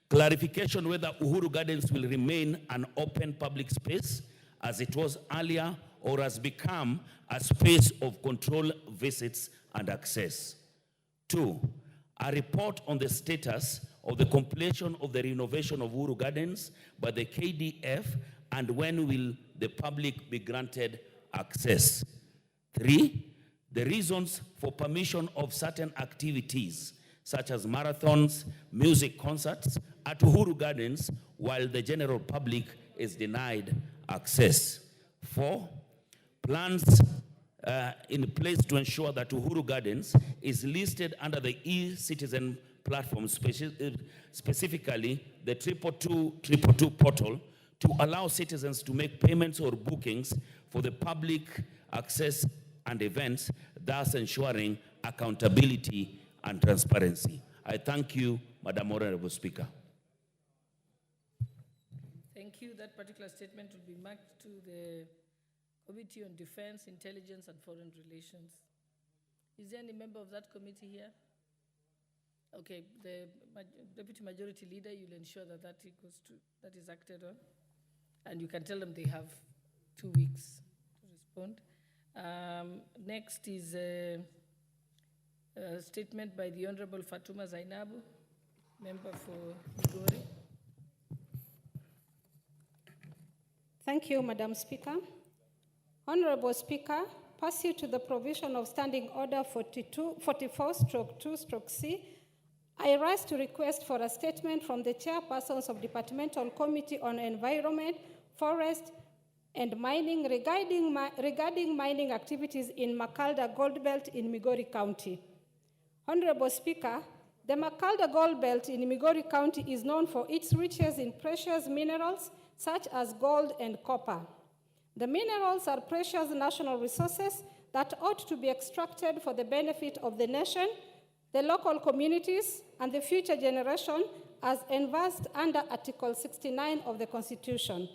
clarification whether Uhuru Gardens will remain an open public space as it was earlier or has become a space of controlled visits and access. 2, a report on the status of the completion of the renovation of Uhuru Gardens by the KDF and when will the public be granted access. 3, the reasons for permission of certain activities such as marathons, music concerts at Uhuru Gardens while the general public is denied access. 4, plans in place to ensure that Uhuru Gardens is listed under the e-citizen platform, specifically the 222 portal, to allow citizens to make payments or bookings for the public access and events, thus ensuring accountability and transparency. I thank you, Madam Honorable Speaker. Thank you. That particular statement will be marked to the Committee on Defense, Intelligence, and Foreign Relations. Is there any member of that committee here? Okay, the Deputy Majority Leader, you'll ensure that that is acted on. And you can tell them they have 2 weeks to respond. Next is a statement by the Honorable Fatuma Zainabu, member for Migori. Thank you, Madam Speaker. Honorable Speaker, pursuant to the provision of Standing Order 44/2/C, I rise to request for a statement from the chairpersons of Departmental Committee on Environment, Forest, and Mining regarding mining activities in Makalda Gold Belt in Migori County. Honorable Speaker, the Makalda Gold Belt in Migori County is known for its riches in precious minerals such as gold and copper. The minerals are precious national resources that ought to be extracted for the benefit of the nation, the local communities, and the future generation as envisaged under Article 69 of the Constitution.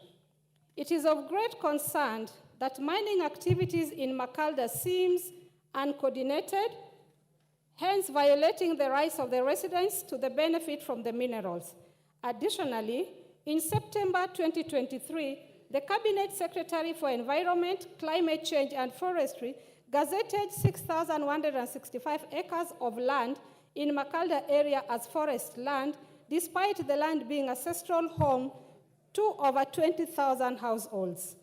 It is of great concern that mining activities in Makalda seems uncoordinated, hence violating the rights of the residents to the benefit from the minerals. Additionally, in September 2023, the Cabinet Secretary for Environment, Climate Change, and Forestry gazetted 6,165 acres of land in Makalda area as forest land, despite the land being ancestral home to over 20,000 households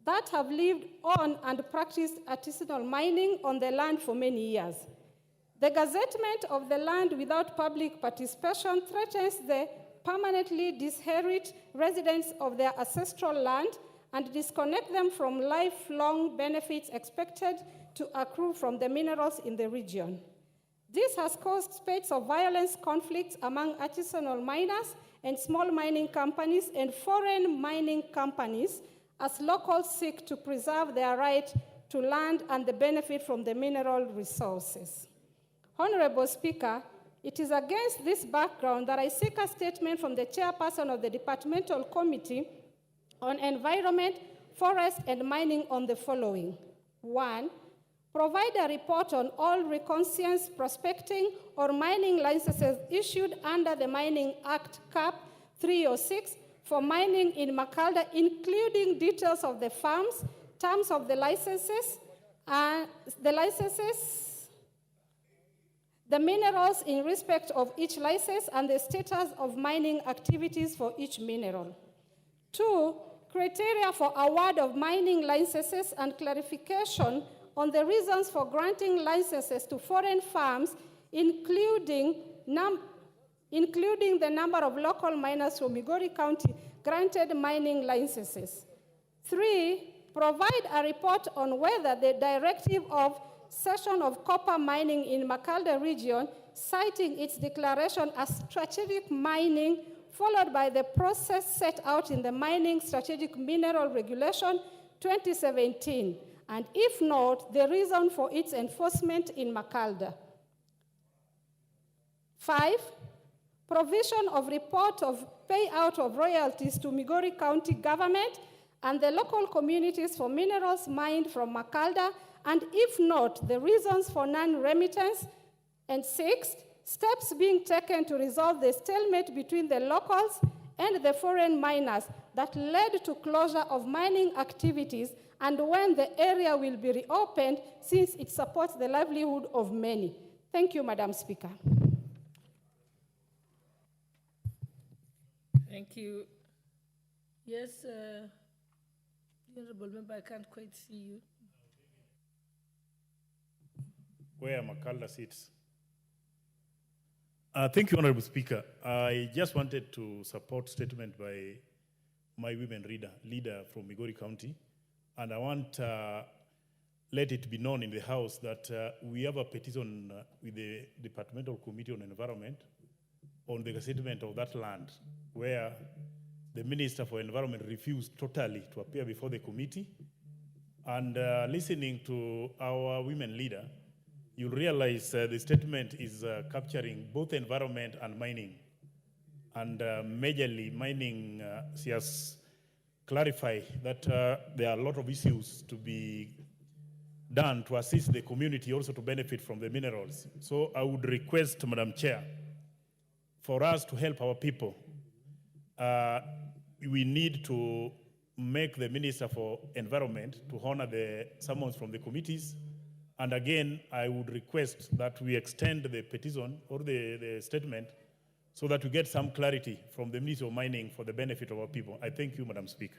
that have lived on and practiced artisanal mining on the land for many years. The gazettement of the land without public participation threatens the permanently disinherit residents of their ancestral land and disconnect them from lifelong benefits expected to accrue from the minerals in the region. This has caused spate of violence conflicts among artisanal miners and small mining companies and foreign mining companies as locals seek to preserve their right to land and the benefit from the mineral resources. Honorable Speaker, it is against this background that I seek a statement from the chairperson of the Departmental Committee on Environment, Forest, and Mining on the following. 1. Provide a report on all reconnaissance, prospecting, or mining licenses issued under the Mining Act Cap 306 for mining in Makalda, including details of the farms, terms of the licenses, the minerals in respect of each license, and the status of mining activities for each mineral. 2. Criteria for award of mining licenses and clarification on the reasons for granting licenses to foreign firms, including the number of local miners from Migori County granted mining licenses. 3. Provide a report on whether the directive of cession of copper mining in Makalda region, citing its declaration as strategic mining, followed by the process set out in the Mining Strategic Mineral Regulation 2017, and if not, the reason for its enforcement in Makalda. 5. Provision of report of payout of royalties to Migori County government and the local communities for minerals mined from Makalda, and if not, the reasons for non-remittance. And 6, steps being taken to resolve the stalemate between the locals and the foreign miners that led to closure of mining activities, and when the area will be reopened since it supports the livelihood of many. Thank you, Madam Speaker. Thank you. Yes, Honorable Member, I can't quite see you. Where Makalda sits. Thank you, Honorable Speaker. I just wanted to support statement by my women leader from Migori County, and I want let it be known in the House that we have a petition with the Departmental Committee on Environment on the settlement of that land, where the Minister for Environment refused totally to appear before the committee. And listening to our women leader, you'll realize the statement is capturing both environment and mining. And majorly mining, she has clarified that there are a lot of issues to be done to assist the community also to benefit from the minerals. So I would request, Madam Chair, for us to help our people. We need to make the Minister for Environment to honor the summons from the committees. And again, I would request that we extend the petition or the statement so that we get some clarity from the Ministry of Mining for the benefit of our people. I thank you, Madam Speaker.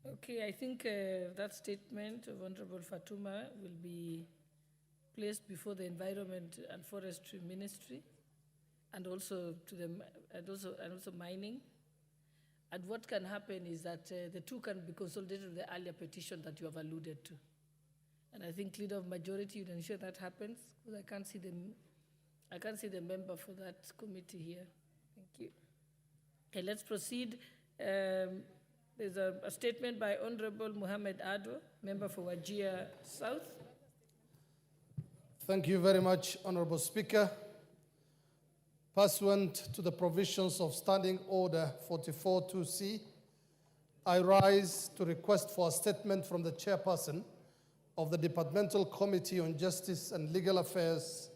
Okay, I think that statement of Honorable Fatuma will be placed before the Environment and Forestry Ministry, and also to them, and also mining. And what can happen is that the two can be consolidated with the earlier petition that you have alluded to. And I think leader of majority would ensure that happens, because I can't see the member for that committee here. Thank you. Okay, let's proceed. There's a statement by Honorable Mohammed Ado, member for Wajir South. Thank you very much, Honorable Speaker. Pursuant to the provisions of Standing Order 44-2C, I rise to request for a statement from the chairperson of the Departmental Committee on Justice and Legal Affairs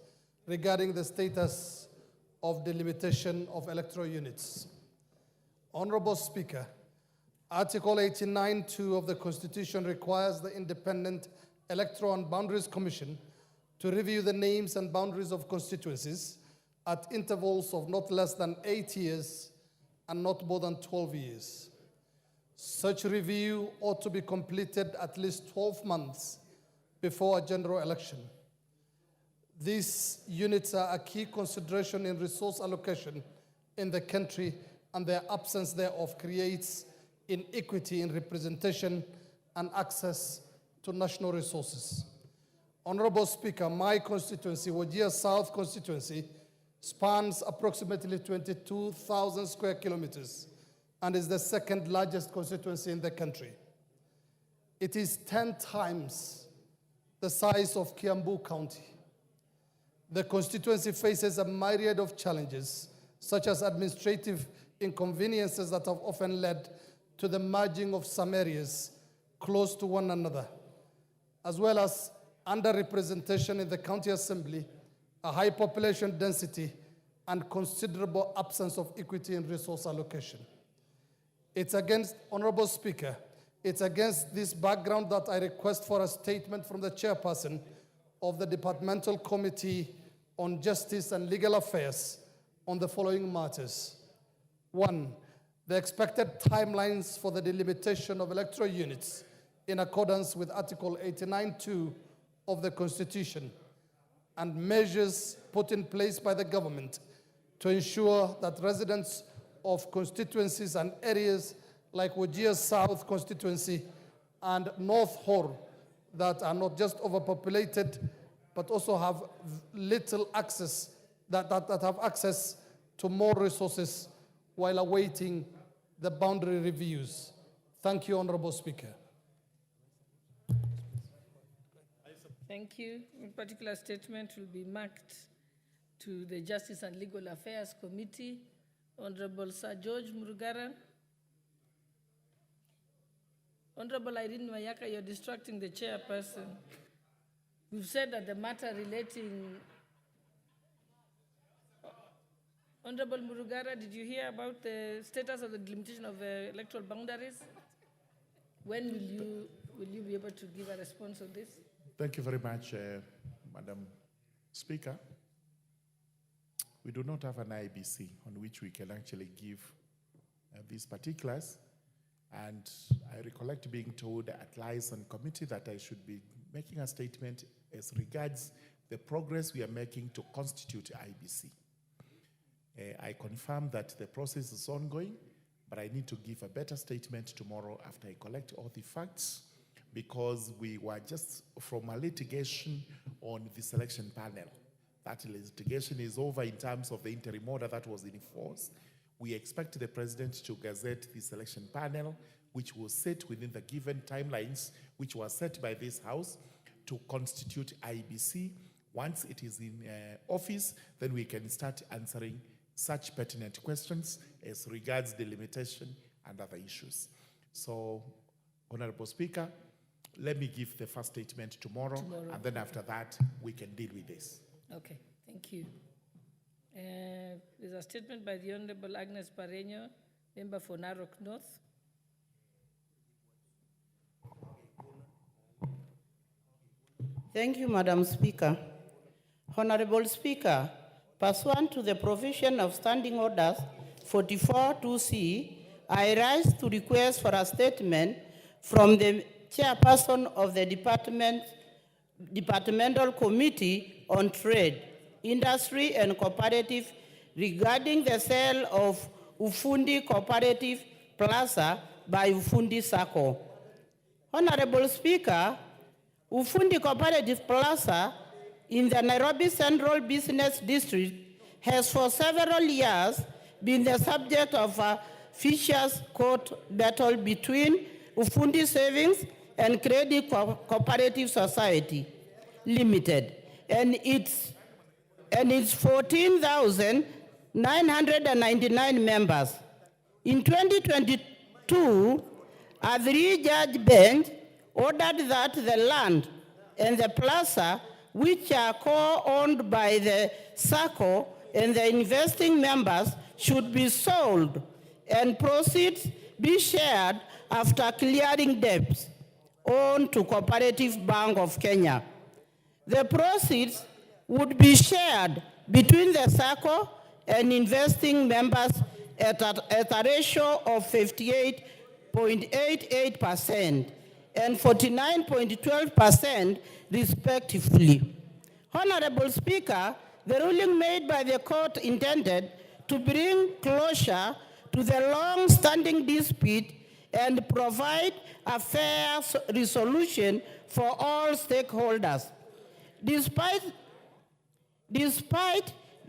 regarding the status of delimitation of electoral units. Honorable Speaker, Article 89(2) of the Constitution requires the Independent Electoral and Boundaries Commission to review the names and boundaries of constituencies at intervals of not less than 8 years and not more than 12 years. Such review ought to be completed at least 12 months before a general election. These units are a key consideration in resource allocation in the country, and their absence thereof creates inequity in representation and access to national resources. Honorable Speaker, my constituency, Wajir South constituency, spans approximately 22,000 square kilometers, and is the second largest constituency in the country. It is 10 times the size of Kiambu County. The constituency faces a myriad of challenges, such as administrative inconveniences that have often led to the merging of some areas close to one another, as well as underrepresentation in the county assembly, a high population density, and considerable absence of equity in resource allocation. It's against, Honorable Speaker, it's against this background that I request for a statement from the chairperson of the Departmental Committee on Justice and Legal Affairs on the following matters. 1, the expected timelines for the delimitation of electoral units in accordance with Article 89(2) of the Constitution, and measures put in place by the government to ensure that residents of constituencies and areas like Wajir South constituency and North Hor that are not just overpopulated, but also have little access, that have access to more resources while awaiting the boundary reviews. Thank you, Honorable Speaker. Thank you. In particular statement will be marked to the Justice and Legal Affairs Committee. Honorable Sir George Murugara. Honorable Irene Mayaka, you're distracting the chairperson. You've said that the matter relating... Honorable Murugara, did you hear about the status of the delimitation of the electoral boundaries? When will you be able to give a response on this? Thank you very much, Madam Speaker. We do not have an IBC on which we can actually give these particulars. And I recollect being told at liaison committee that I should be making a statement as regards the progress we are making to constitute IBC. I confirm that the process is ongoing, but I need to give a better statement tomorrow after I collect all the facts, because we were just from a litigation on the selection panel. That litigation is over in terms of the interim order that was in force. We expect the president to gazette the selection panel, which was set within the given timelines, which were set by this House to constitute IBC. Once it is in office, then we can start answering such pertinent questions as regards delimitation and other issues. So, Honorable Speaker, let me give the first statement tomorrow, and then after that, we can deal with this. Okay, thank you. There's a statement by the Honorable Agnes Pareño, member for Narok North. Thank you, Madam Speaker. Honorable Speaker, pursuant to the provision of Standing Orders 44(2)C, I rise to request for a statement from the chairperson of the Departmental Committee on Trade, Industry and Cooperative regarding the sale of Ufundi Cooperative Plaza by Ufundi Sacco. Honorable Speaker, Ufundi Cooperative Plaza in the Nairobi Central Business District has for several years been the subject of a vicious court battle between Ufundi Savings and Credit Cooperative Society Limited and its 14,999 members. In 2022, a 3-judge bench ordered that the land and the plaza, which are co-owned by the SACCO and the investing members, should be sold and proceeds be shared after clearing debts owed to Cooperative Bank of Kenya. The proceeds would be shared between the SACCO and investing members at a ratio of 58.88% and 49.12% respectively. Honorable Speaker, the ruling made by the court intended to bring closure to the long-standing dispute and provide a fair resolution for all stakeholders. Despite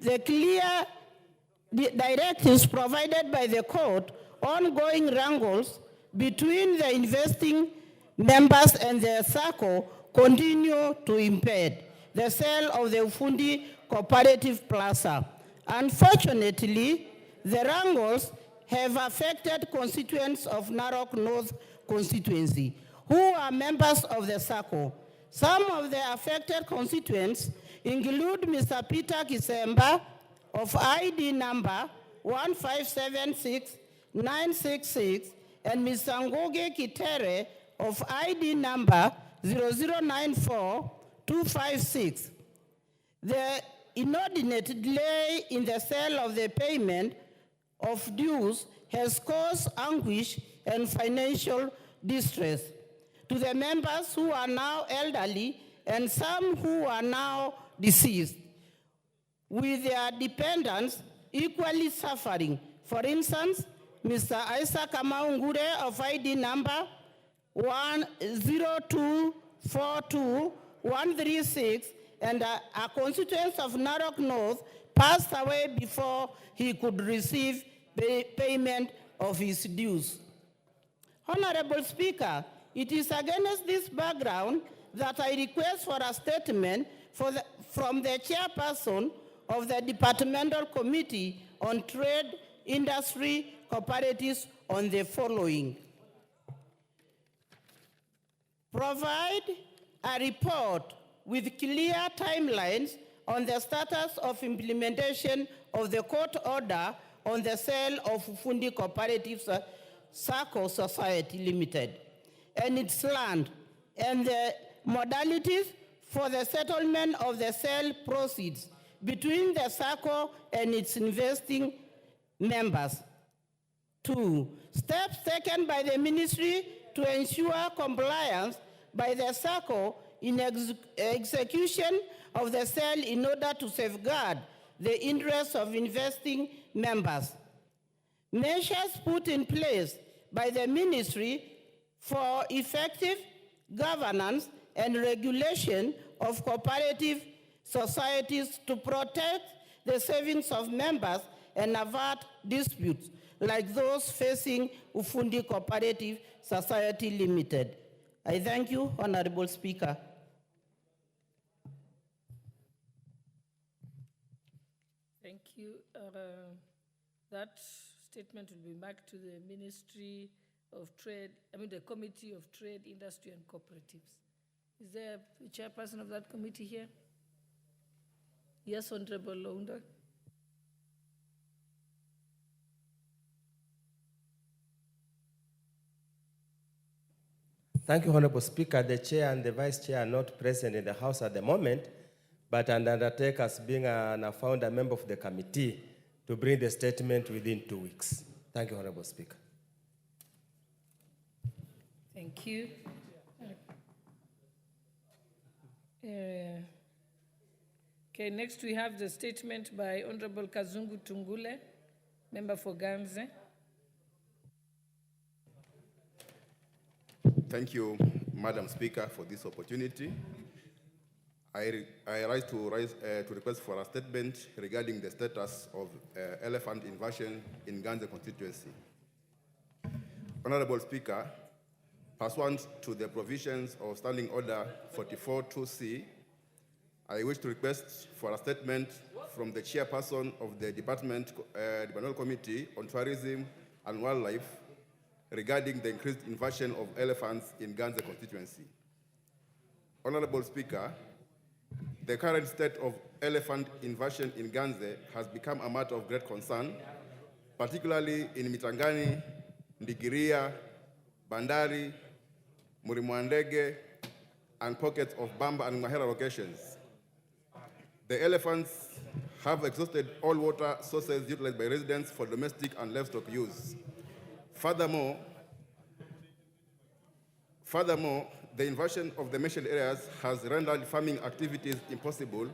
the clear directives provided by the court, ongoing wrangles between the investing members and the SACCO continue to impede the sale of the Ufundi Cooperative Plaza. Unfortunately, the wrangles have affected constituents of Narok North constituency who are members of the SACCO. Some of the affected constituents include Mr. Peter Kisemba of ID number 1576966 and Mr. Ngoge Kitere of ID number 0094256. The inordinate delay in the sale of the payment of dues has caused anguish and financial distress to the members who are now elderly and some who are now deceased, with their dependents equally suffering. For instance, Mr. Isaac Amaungure of ID number 10242-136 and a constituent of Narok North passed away before he could receive payment of his dues. Honorable Speaker, it is against this background that I request for a statement from the chairperson of the Departmental Committee on Trade, Industry, Cooperatives on the following. Provide a report with clear timelines on the status of implementation of the court order on the sale of Ufundi Cooperatives SACCO Society Limited and its land, and the modalities for the settlement of the sale proceeds between the SACCO and its investing members. 2, steps taken by the ministry to ensure compliance by the SACCO in execution of the sale in order to safeguard the interests of investing members. Measures put in place by the ministry for effective governance and regulation of cooperative societies to protect the savings of members and avert disputes like those facing Ufundi Cooperative Society Limited. I thank you, Honorable Speaker. Thank you. That statement will be back to the Ministry of Trade, the Committee of Trade, Industry and Cooperatives. Is there a chairperson of that committee here? Yes, Honorable Lounda. Thank you, Honorable Speaker. The chair and the vice chair are not present in the House at the moment, but I undertake as being a founder member of the committee to bring the statement within 2 weeks. Thank you, Honorable Speaker. Thank you. Okay, next we have the statement by Honorable Kazungu Tungule, member for Ganze. Thank you, Madam Speaker, for this opportunity. I rise to request for a statement regarding the status of elephant invasion in Ganze constituency. Honorable Speaker, pursuant to the provisions of Standing Order 44-2C, I wish to request for a statement from the chairperson of the Departmental Committee on Tourism and Wildlife regarding the increased invasion of elephants in Ganze constituency. Honorable Speaker, the current state of elephant invasion in Ganze has become a matter of great concern, particularly in Mitangani, Ndigiria, Bandari, Murimwandege, and pockets of Bamba and Mahera locations. The elephants have exhausted all water sources utilized by residents for domestic and livestock use. Furthermore, the invasion of the mentioned areas has rendered farming activities impossible,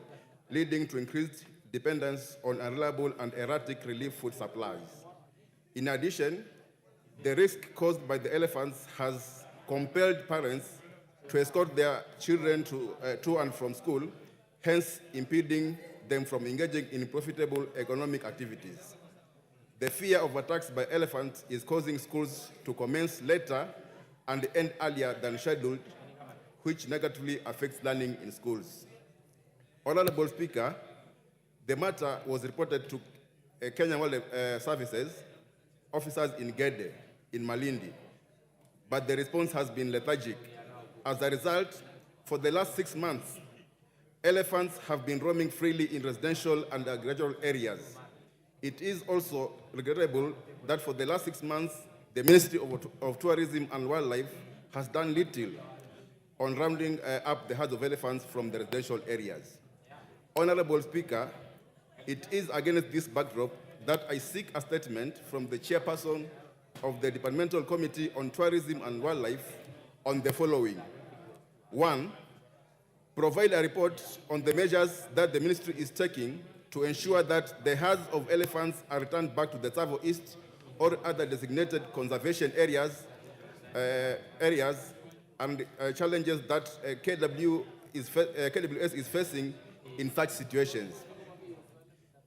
leading to increased dependence on unreliable and erratic relief food supplies. In addition, the risk caused by the elephants has compelled parents to escort their children to and from school, hence impeding them from engaging in profitable economic activities. The fear of attacks by elephants is causing schools to commence later and end earlier than scheduled, which negatively affects learning in schools. Honorable Speaker, the matter was reported to Kenya Wildlife Services officers in Gede, in Malindi, but the response has been lethargic. As a result, for the last 6 months, elephants have been roaming freely in residential and agricultural areas. It is also regrettable that for the last 6 months, the Ministry of Tourism and Wildlife has done little on rounding up the herds of elephants from the residential areas. Honorable Speaker, it is against this backdrop that I seek a statement from the chairperson of the Departmental Committee on Tourism and Wildlife on the following. 1, provide a report on the measures that the ministry is taking to ensure that the herds of elephants are returned back to the Tsavo East or other designated conservation areas, and challenges that KWS is facing in such situations.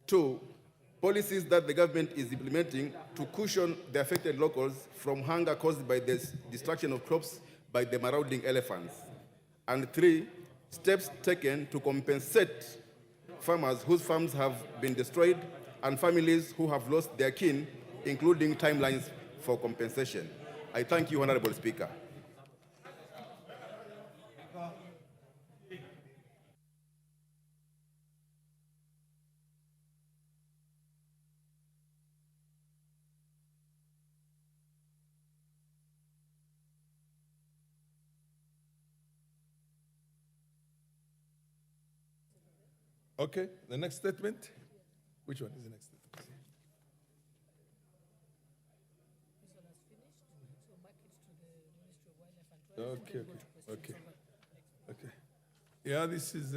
2, policies that the government is implementing to cushion the affected locals from hunger caused by the destruction of crops by the marauding elephants. And 3, steps taken to compensate farmers whose farms have been destroyed and families who have lost their kin, including timelines for compensation. I thank you, Honorable Speaker. Okay, the next statement. Which one is the next statement? Okay. Yeah, this is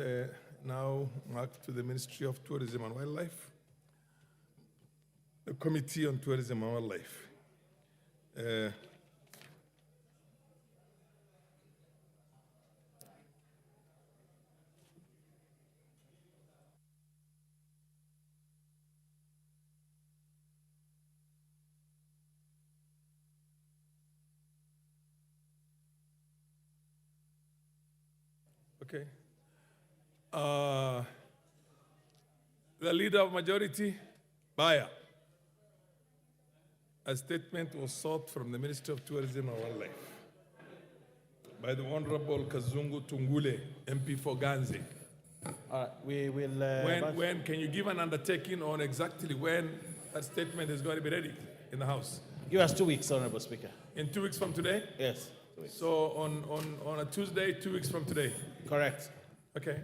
now marked to the Ministry of Tourism and Wildlife, the Committee on Tourism and Wildlife. Okay. The leader of majority, Baya. A statement was sought from the Minister of Tourism and Wildlife by the Honorable Kazungu Tungule, MP for Ganze. We will. When can you give an undertaking on exactly when that statement is going to be ready in the House? Give us 2 weeks, Honorable Speaker. In 2 weeks from today? Yes. 2 weeks. So on a Tuesday, 2 weeks from today? Correct. Okay.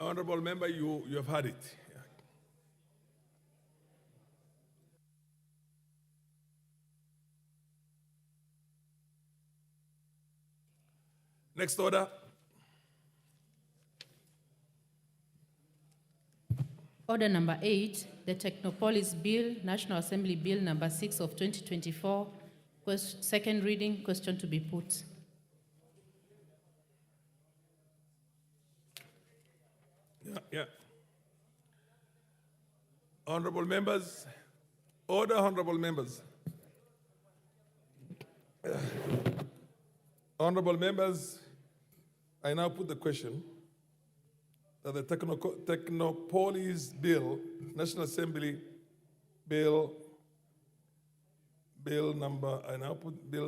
Honorable member, you have had it. Yeah. Next order. Order number 8, the Technopolis Bill, National Assembly Bill number 6 of 2024, second reading, question to be put. Yeah. Honorable members, order, honorable members. Honorable members, I now put the question that the Technopolis Bill, National Assembly Bill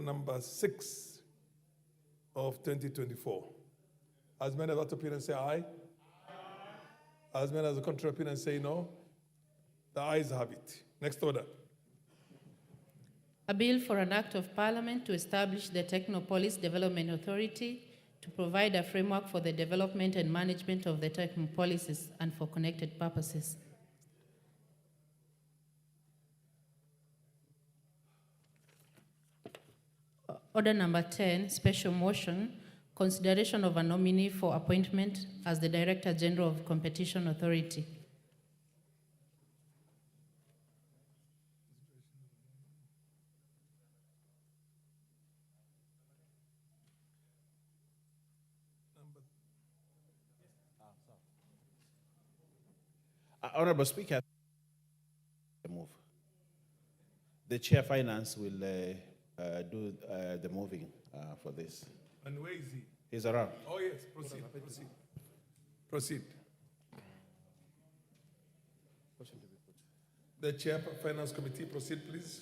number 6 of 2024. As many of that opinion say aye. As many as the contrary opinion say no. The ayes have it. Next order. A bill for an act of parliament to establish the Technopolis Development Authority to provide a framework for the development and management of the Technopolises and for connected purposes. Order number 10, special motion, consideration of a nominee for appointment as the Director General of Competition Authority. Honorable Speaker, move. The Chair Finance will do the moving for this. And where is he? He's around. Oh, yes, proceed, proceed. Proceed. The Chair Finance Committee, proceed, please.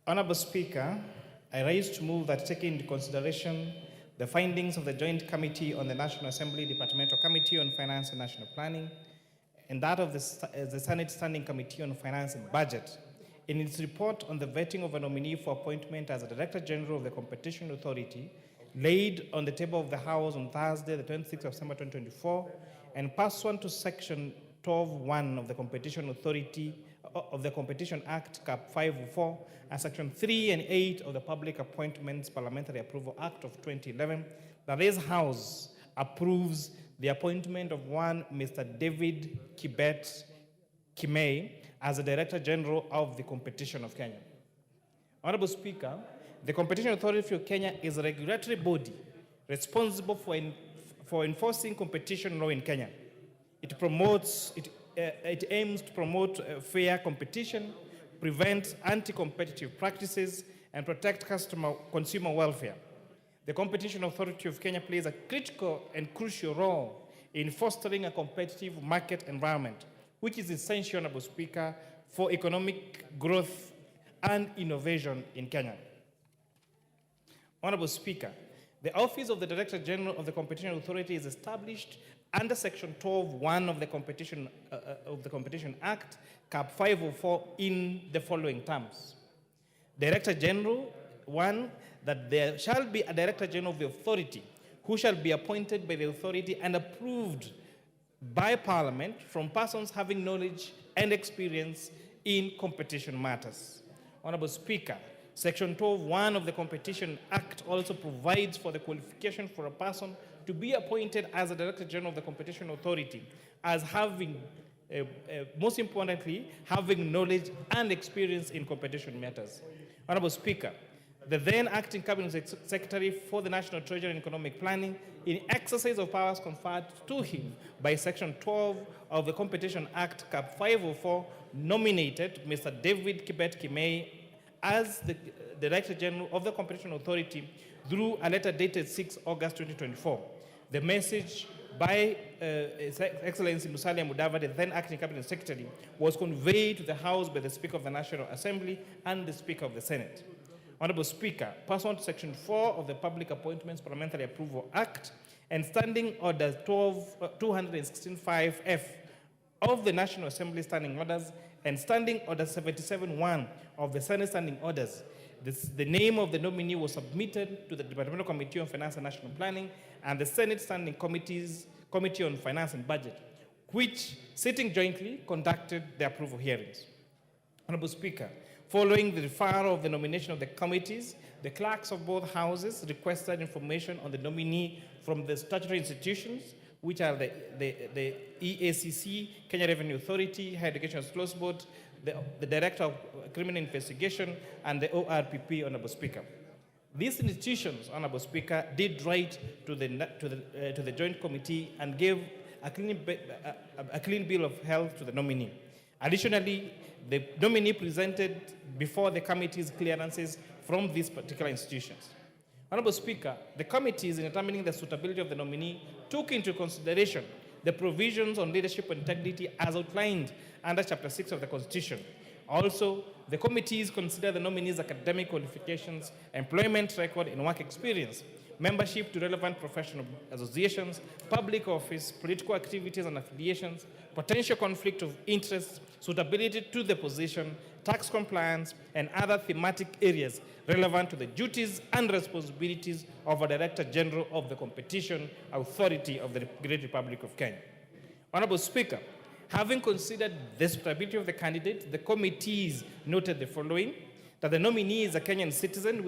Honorable Speaker, I rise to move that taking into consideration the findings of the Joint Committee on the National Assembly Departmental Committee on Finance and National Planning and that of the Senate Standing Committee on Finance and Budget in its report on the vetting of a nominee for appointment as a Director General of the Competition Authority laid on the table of the House on Thursday, the 26th of December 2024, and pursuant to Section 12(1) of the Competition Authority of the Competition Act, Cap 504, and Section 3 and 8 of the Public Appointments Parliamentary Approval Act of 2011, that this House approves the appointment of one Mr. David Kibet Kimei as the Director General of the Competition of Kenya. Honorable Speaker, the Competition Authority of Kenya is a regulatory body responsible for enforcing competition law in Kenya. It aims to promote fair competition, prevent anti-competitive practices, and protect consumer welfare. The Competition Authority of Kenya plays a critical and crucial role in fostering a competitive market environment, which is essential, Honorable Speaker, for economic growth and innovation in Kenya. Honorable Speaker, the Office of the Director General of the Competition Authority is established under Section 12(1) of the Competition Act, Cap 504, in the following terms. Director General, 1, that there shall be a Director General of the Authority who shall be appointed by the authority and approved by Parliament from persons having knowledge and experience in competition matters. Honorable Speaker, Section 12(1) of the Competition Act also provides for the qualification for a person to be appointed as a Director General of the Competition Authority as having, most importantly, having knowledge and experience in competition matters. Honorable Speaker, the then acting Cabinet Secretary for the National Treasury and Economic Planning, in exercise of powers conferred to him by Section 12 of the Competition Act, Cap 504, nominated Mr. David Kibet Kimei as the Director General of the Competition Authority through a letter dated 6 August 2024. The message by His Excellency Musalia Mudavadi, then acting Cabinet Secretary, was conveyed to the House by the Speaker of the National Assembly and the Speaker of the Senate. Honorable Speaker, pursuant to Section 4 of the Public Appointments Parliamentary Approval Act and Standing Order 216(5)(f) of the National Assembly Standing Orders and Standing Order 77(1) of the Senate Standing Orders, the name of the nominee was submitted to the Departmental Committee on Finance and National Planning and the Senate Standing Committee on Finance and Budget, which, sitting jointly, conducted the approval hearings. Honorable Speaker, following the referral of the nomination of the committees, the clerks of both houses requested information on the nominee from the statutory institutions, which are the EACC, Kenya Revenue Authority, Higher Education Close Board, the Director of Criminal Investigation, and the ORPP, Honorable Speaker. These institutions, Honorable Speaker, did write to the Joint Committee and gave a clean bill of health to the nominee. Additionally, the nominee presented before the committee's clearances from these particular institutions. Honorable Speaker, the committees in determining the suitability of the nominee took into consideration the provisions on leadership and integrity as outlined under Chapter 6 of the Constitution. Also, the committees consider the nominee's academic qualifications, employment record and work experience, membership to relevant professional associations, public office, political activities and affiliations, potential conflict of interest, suitability to the position, tax compliance, and other thematic areas relevant to the duties and responsibilities of a Director General of the Competition Authority of the Great Republic of Kenya. Honorable Speaker, having considered the suitability of the candidate, the committees noted the following: that the nominee is a Kenyan citizen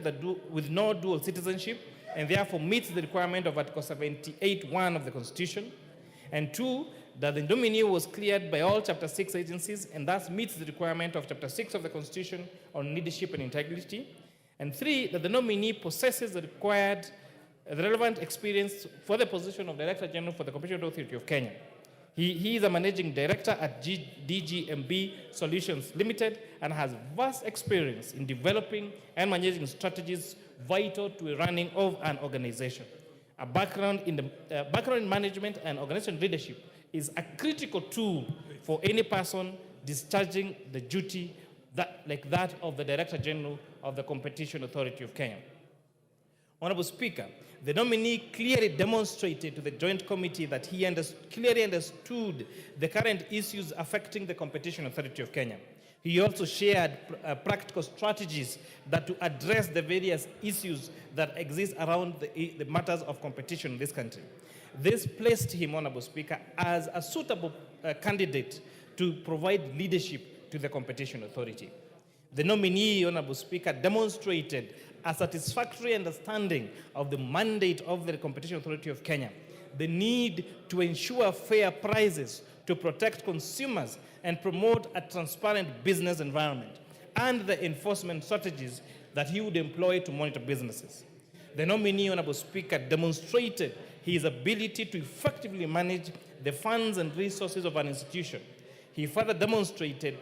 with no dual citizenship and therefore meets the requirement of Article 78(1) of the Constitution, and 2, that the nominee was cleared by all Chapter 6 agencies and thus meets the requirement of Chapter 6 of the Constitution on leadership and integrity, and 3, that the nominee possesses the relevant experience for the position of Director General for the Competition Authority of Kenya. He is a managing director at DGMB Solutions Limited and has vast experience in developing and managing strategies vital to the running of an organization. A background in management and organization leadership is a critical tool for any person discharging the duty like that of the Director General of the Competition Authority of Kenya. Honorable Speaker, the nominee clearly demonstrated to the Joint Committee that he clearly understood the current issues affecting the Competition Authority of Kenya. He also shared practical strategies that to address the various issues that exist around the matters of competition in this country. This placed him, Honorable Speaker, as a suitable candidate to provide leadership to the Competition Authority. The nominee, Honorable Speaker, demonstrated a satisfactory understanding of the mandate of the Competition Authority of Kenya, the need to ensure fair prices, to protect consumers and promote a transparent business environment, and the enforcement strategies that he would employ to monitor businesses. The nominee, Honorable Speaker, demonstrated his ability to effectively manage the funds and resources of an institution. He further demonstrated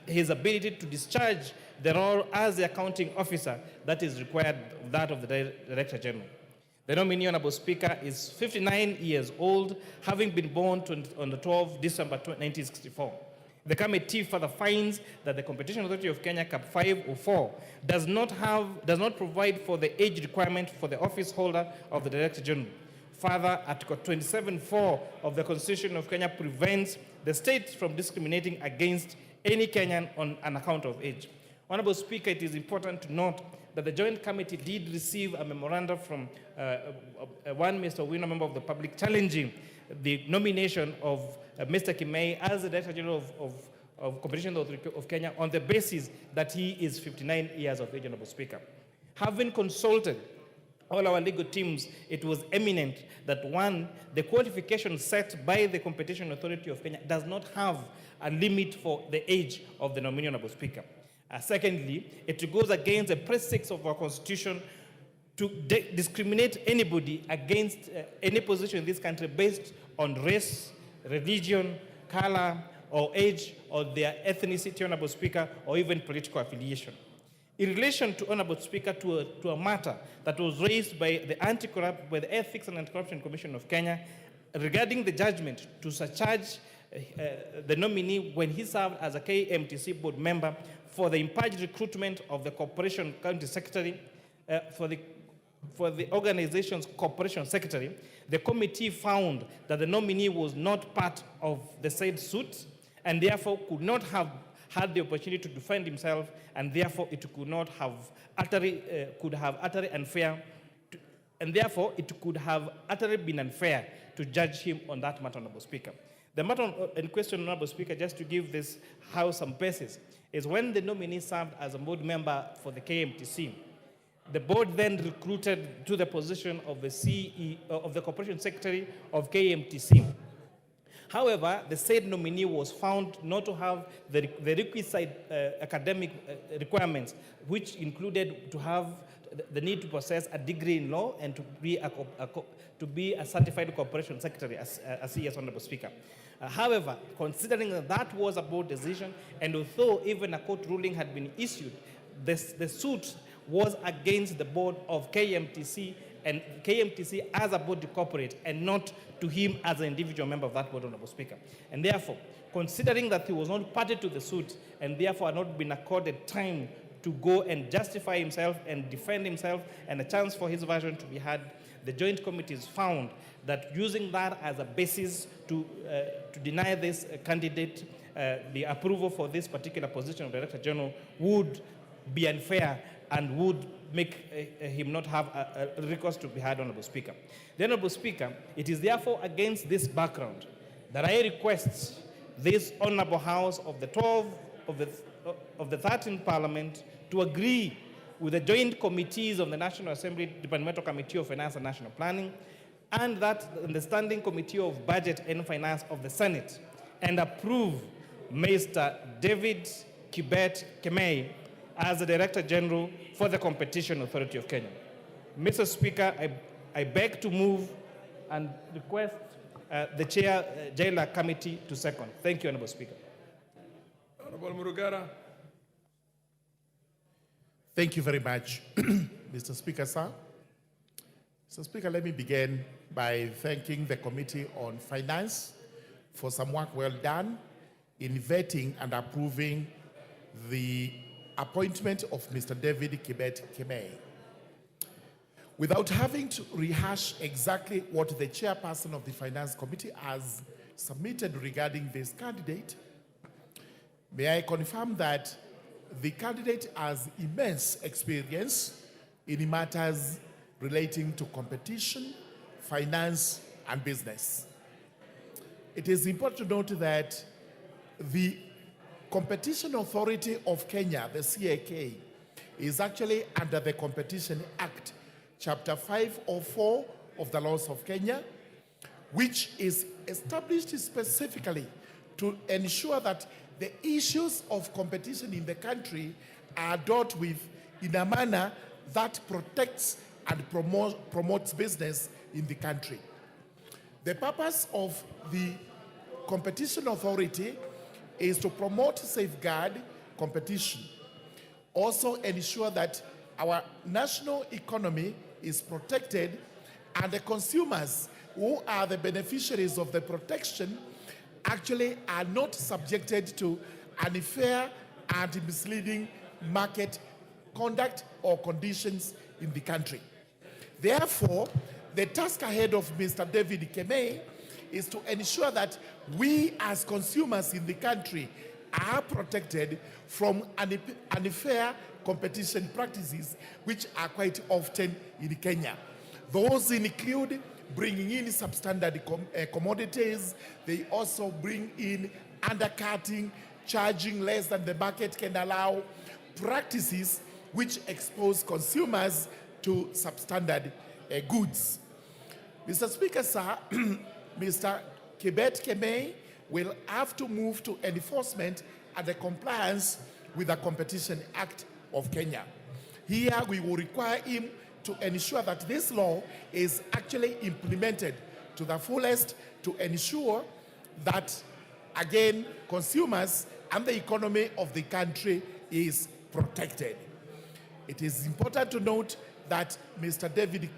his ability to discharge the role as the accounting officer that is required, that of the Director General. The nominee, Honorable Speaker, is 59 years old, having been born on the 12th December 1964. The committee further finds that the Competition Authority of Kenya, Cap 504, does not provide for the age requirement for the office holder of the Director General. Further, Article 27(4) of the Constitution of Kenya prevents the state from discriminating against any Kenyan on an account of age. Honorable Speaker, it is important to note that the Joint Committee did receive a memorandum from one Mr. Wino, member of the public, challenging the nomination of Mr. Kimei as the Director General of Competition Authority of Kenya on the basis that he is 59 years of age, Honorable Speaker. Having consulted all our legal teams, it was eminent that one, the qualification set by the Competition Authority of Kenya does not have a limit for the age of the nominee, Honorable Speaker. Secondly, it goes against the precepts of our Constitution to discriminate anybody against any position in this country based on race, religion, color, or age, or their ethnicity, Honorable Speaker, or even political affiliation. In relation to, Honorable Speaker, to a matter that was raised by the Ethics and Anti-Corruption Commission of Kenya regarding the judgment to surcharge the nominee when he served as a KMTC board member for the impartial recruitment of the Corporation County Secretary, for the organization's Corporation Secretary, the committee found that the nominee was not part of the said suit and therefore could not have had the opportunity to defend himself, and therefore it could not have utterly unfair, and therefore it could have utterly been unfair to judge him on that matter, Honorable Speaker. The matter in question, Honorable Speaker, just to give this House some basis, is when the nominee served as a board member for the KMTC, the board then recruited to the position of the CEO of the Corporation Secretary of KMTC. However, the said nominee was found not to have the requisite academic requirements, which included to have the need to possess a degree in law and to be a certified corporation secretary, as he is, Honorable Speaker. However, considering that was a board decision, and although even a court ruling had been issued, the suit was against the board of KMTC, and KMTC as a body corporate, and not to him as an individual member of that board, Honorable Speaker. And therefore, considering that he was not party to the suit, and therefore had not been accorded time to go and justify himself and defend himself, and a chance for his version to be heard, the Joint Committees found that using that as a basis to deny this candidate the approval for this particular position of Director General would be unfair and would make him not have a recourse to be heard, Honorable Speaker. The Honorable Speaker, it is therefore against this background that I request this Honorable House of the 12th of the 13th Parliament to agree with the joint committees of the National Assembly, Departmental Committee of Finance and National Planning, and that the Standing Committee of Budget and Finance of the Senate, and approve Mr. David Kibet Kimei as the Director General for the Competition Authority of Kenya. Mr. Speaker, I beg to move and request the chair, Jailer Committee to second. Thank you, Honorable Speaker. Honorable Murugara. Thank you very much, Mr. Speaker, sir. Mr. Speaker, let me begin by thanking the Committee on Finance for some work well done in vetting and approving the appointment of Mr. David Kibet Kemei. Without having to rehash exactly what the chairperson of the Finance Committee has submitted regarding this candidate, may I confirm that the candidate has immense experience in matters relating to competition, finance, and business. It is important to note that the Competition Authority of Kenya, the CAK, is actually under the Competition Act, Chapter 504 of the laws of Kenya, which is established specifically to ensure that the issues of competition in the country are dealt with in a manner that protects and promotes business in the country. The purpose of the Competition Authority is to promote, safeguard competition, also ensure that our national economy is protected and the consumers who are the beneficiaries of the protection actually are not subjected to unfair and misleading market conduct or conditions in the country. Therefore, the task ahead of Mr. David Kemei is to ensure that we as consumers in the country are protected from unfair competition practices which are quite often in Kenya. Those include bringing in substandard commodities. They also bring in undercutting, charging less than the market can allow, practices which expose consumers to substandard goods. Mr. Speaker, sir, Mr. Kibet Kemei will have to move to enforcement and the compliance with the Competition Act of Kenya. Here we will require him to ensure that this law is actually implemented to the fullest to ensure that, again, consumers and the economy of the country is protected. It is important to note that Mr. David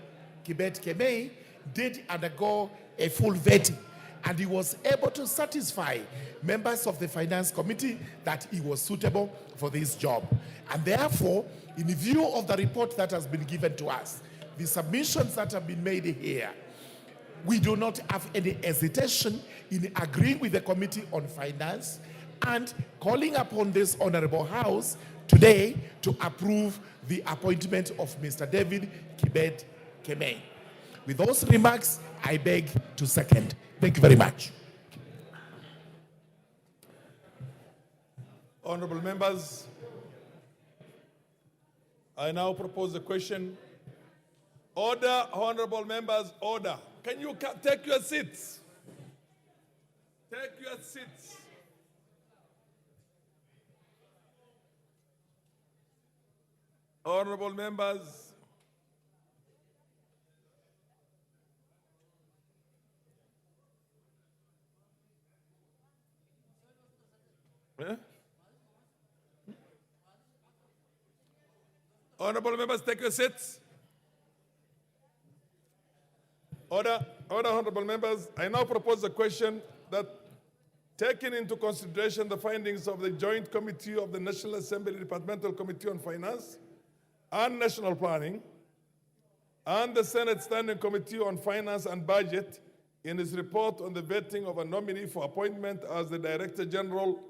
Kibet Kemei did undergo a full vetting, and he was able to satisfy members of the Finance Committee that he was suitable for this job. And therefore, in view of the report that has been given to us, the submissions that have been made here, we do not have any hesitation in agreeing with the Committee on Finance and calling upon this Honorable House today to approve the appointment of Mr. David Kibet Kemei. With those remarks, I beg to second. Thank you very much. Honorable members, I now propose a question. Order, honorable members, order. Can you take your seats? Take your seats. Honorable members, honorable members, take your seats. Order, honorable members. I now propose a question that, taking into consideration the findings of the Joint Committee of the National Assembly Departmental Committee on Finance and National Planning and the Senate Standing Committee on Finance and Budget in its report on the vetting of a nominee for appointment as the Director General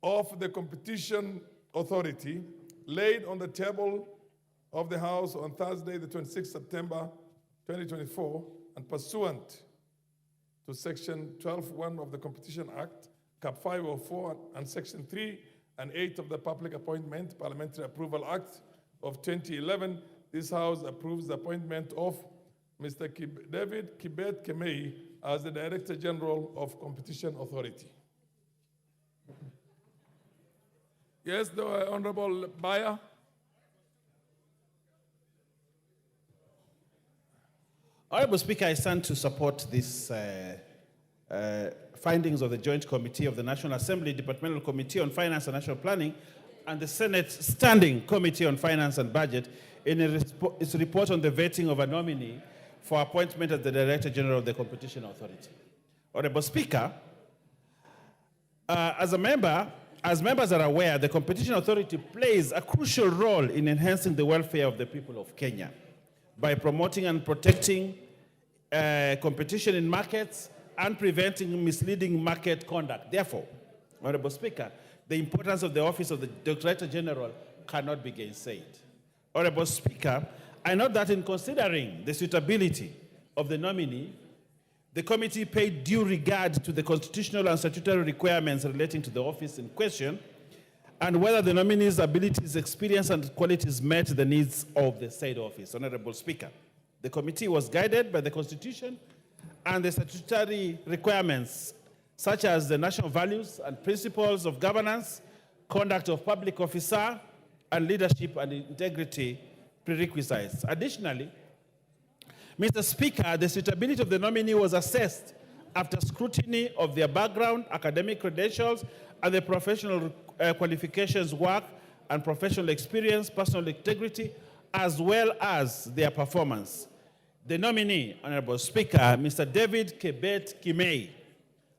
of the Competition Authority, laid on the table of the House on Thursday, the 26th September 2024, and pursuant to Section 12(1) of the Competition Act, Cap 504, and Section 3 and 8 of the Public Appointment Parliamentary Approval Act of 2011, this House approves the appointment of Mr. David Kibet Kemei as the Director General of Competition Authority. Yes, the Honorable Bayer. Honorable Speaker, I stand to support these findings of the Joint Committee of the National Assembly, Departmental Committee on Finance and National Planning, and the Senate Standing Committee on Finance and Budget in its report on the vetting of a nominee for appointment as the Director General of the Competition Authority. Honorable Speaker, as members are aware, the Competition Authority plays a crucial role in enhancing the welfare of the people of Kenya by promoting and protecting competition in markets and preventing misleading market conduct. Therefore, Honorable Speaker, the importance of the office of the Director General cannot be gainsaid. Honorable Speaker, I note that in considering the suitability of the nominee, the committee paid due regard to the constitutional and statutory requirements relating to the office in question and whether the nominee's abilities, experience, and qualities met the needs of the said office. Honorable Speaker, the committee was guided by the Constitution and the statutory requirements such as the national values and principles of governance, conduct of public officer, and leadership and integrity prerequisites. Additionally, Mr. Speaker, the suitability of the nominee was assessed after scrutiny of their background, academic credentials, and the professional qualifications, work, and professional experience, personal integrity, as well as their performance. The nominee, Honorable Speaker, Mr. David Kibet Kimei,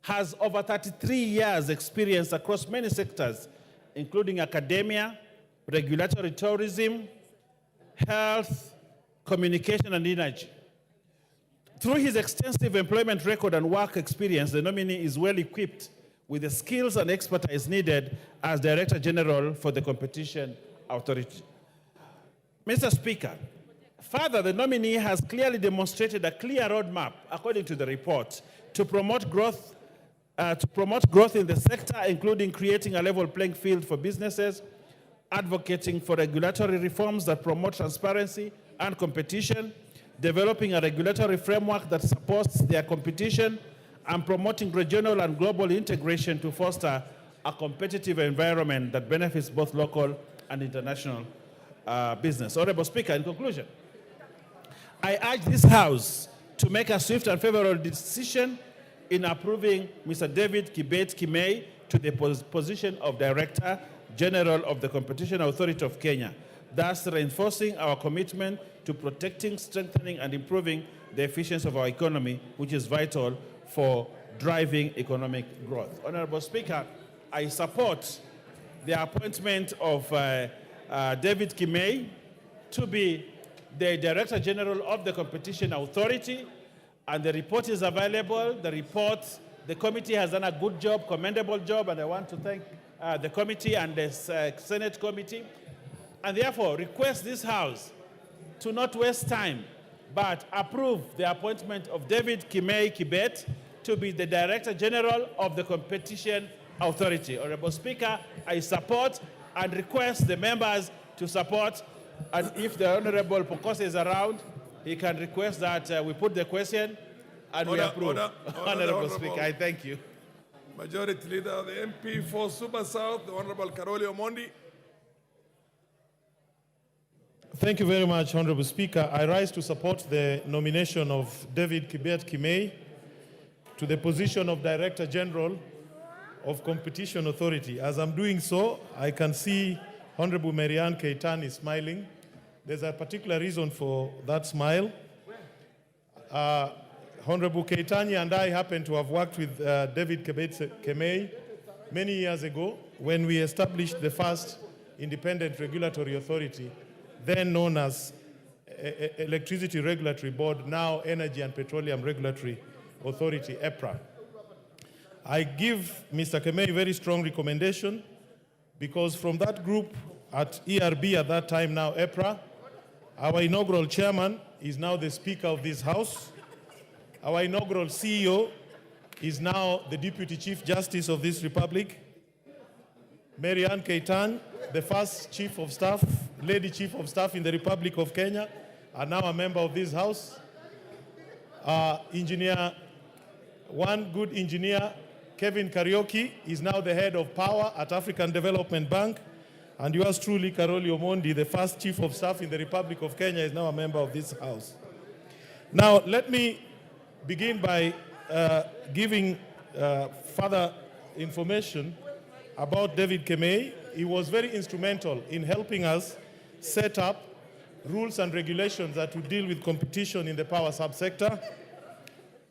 has over 33 years' experience across many sectors, including academia, regulatory tourism, health, communication, and energy. Through his extensive employment record and work experience, the nominee is well equipped with the skills and expertise needed as Director General for the Competition Authority. Mr. Speaker, further, the nominee has clearly demonstrated a clear roadmap, according to the report, to promote growth in the sector, including creating a level playing field for businesses, advocating for regulatory reforms that promote transparency and competition, developing a regulatory framework that supports their competition, and promoting regional and global integration to foster a competitive environment that benefits both local and international business. Honorable Speaker, in conclusion, I urge this House to make a swift and favorable decision in approving Mr. David Kibet Kimei to the position of Director General of the Competition Authority of Kenya, thus reinforcing our commitment to protecting, strengthening, and improving the efficiency of our economy, which is vital for driving economic growth. Honorable Speaker, I support the appointment of David Kimei to be the Director General of the Competition Authority, and the report is available. The committee has done a good job, commendable job, and I want to thank the committee and the Senate committee, and therefore request this House to not waste time, but approve the appointment of David Kimei Kibet to be the Director General of the Competition Authority. Honorable Speaker, I support and request the members to support, and if the Honorable Pokose is around, he can request that we put the question and we approve. Honorable Speaker, I thank you. Majority Leader, the MP for Super South, the Honorable Karoli Omondi. Thank you very much, Honorable Speaker. I rise to support the nomination of David Kibet Kimei to the position of Director General of Competition Authority. As I'm doing so, I can see Honorable Marianne Keitan is smiling. There's a particular reason for that smile. Honorable Keitanya and I happen to have worked with David Kibet Kimei many years ago when we established the first independent regulatory authority, then known as Electricity Regulatory Board, now Energy and Petroleum Regulatory Authority, EPRA. I give Mr. Kimei a very strong recommendation because from that group at ERB at that time, now EPRA, our inaugural chairman is now the Speaker of this House. Our inaugural CEO is now the Deputy Chief Justice of this Republic. Marianne Keitan, the first Chief of Staff, Lady Chief of Staff in the Republic of Kenya, are now a member of this House. One good engineer, Kevin Kariuki, is now the head of power at African Development Bank. And yours truly, Karoli Omondi, the first Chief of Staff in the Republic of Kenya, is now a member of this House. Now, let me begin by giving further information about David Kemei. He was very instrumental in helping us set up rules and regulations that will deal with competition in the power subsector,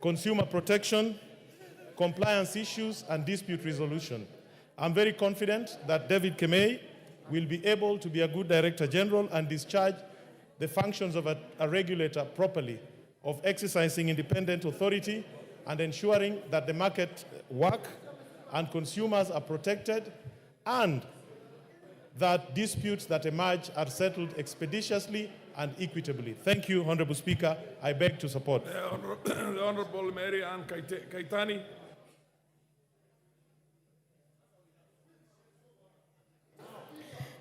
consumer protection, compliance issues, and dispute resolution. I'm very confident that David Kemei will be able to be a good Director General and discharge the functions of a regulator properly, of exercising independent authority and ensuring that the market work and consumers are protected and that disputes that emerge are settled expeditiously and equitably. Thank you, Honorable Speaker. I beg to support. The Honorable Mary Ann Kaitani.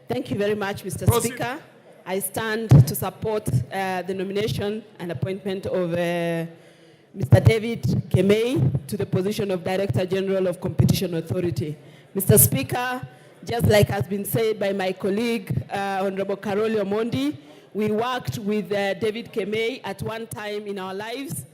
Thank you very much, Mr. Proceed. Speaker. I stand to support the nomination and appointment of Mr. David Kemei to the position of Director General of Competition Authority. Mr. Speaker, just like has been said by my colleague, Honorable Karoli Omondi, we worked with David Kemei at one time in our lives,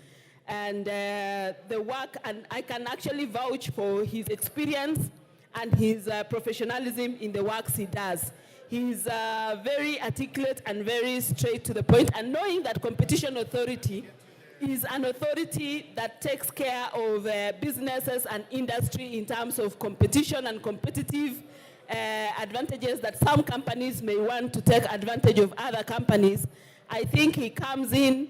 and the work, and I can actually vouch for his experience and his professionalism in the works he does. He's very articulate and very straight to the point, and knowing that Competition Authority is an authority that takes care of businesses and industry in terms of competition and competitive advantages that some companies may want to take advantage of other companies. I think he comes in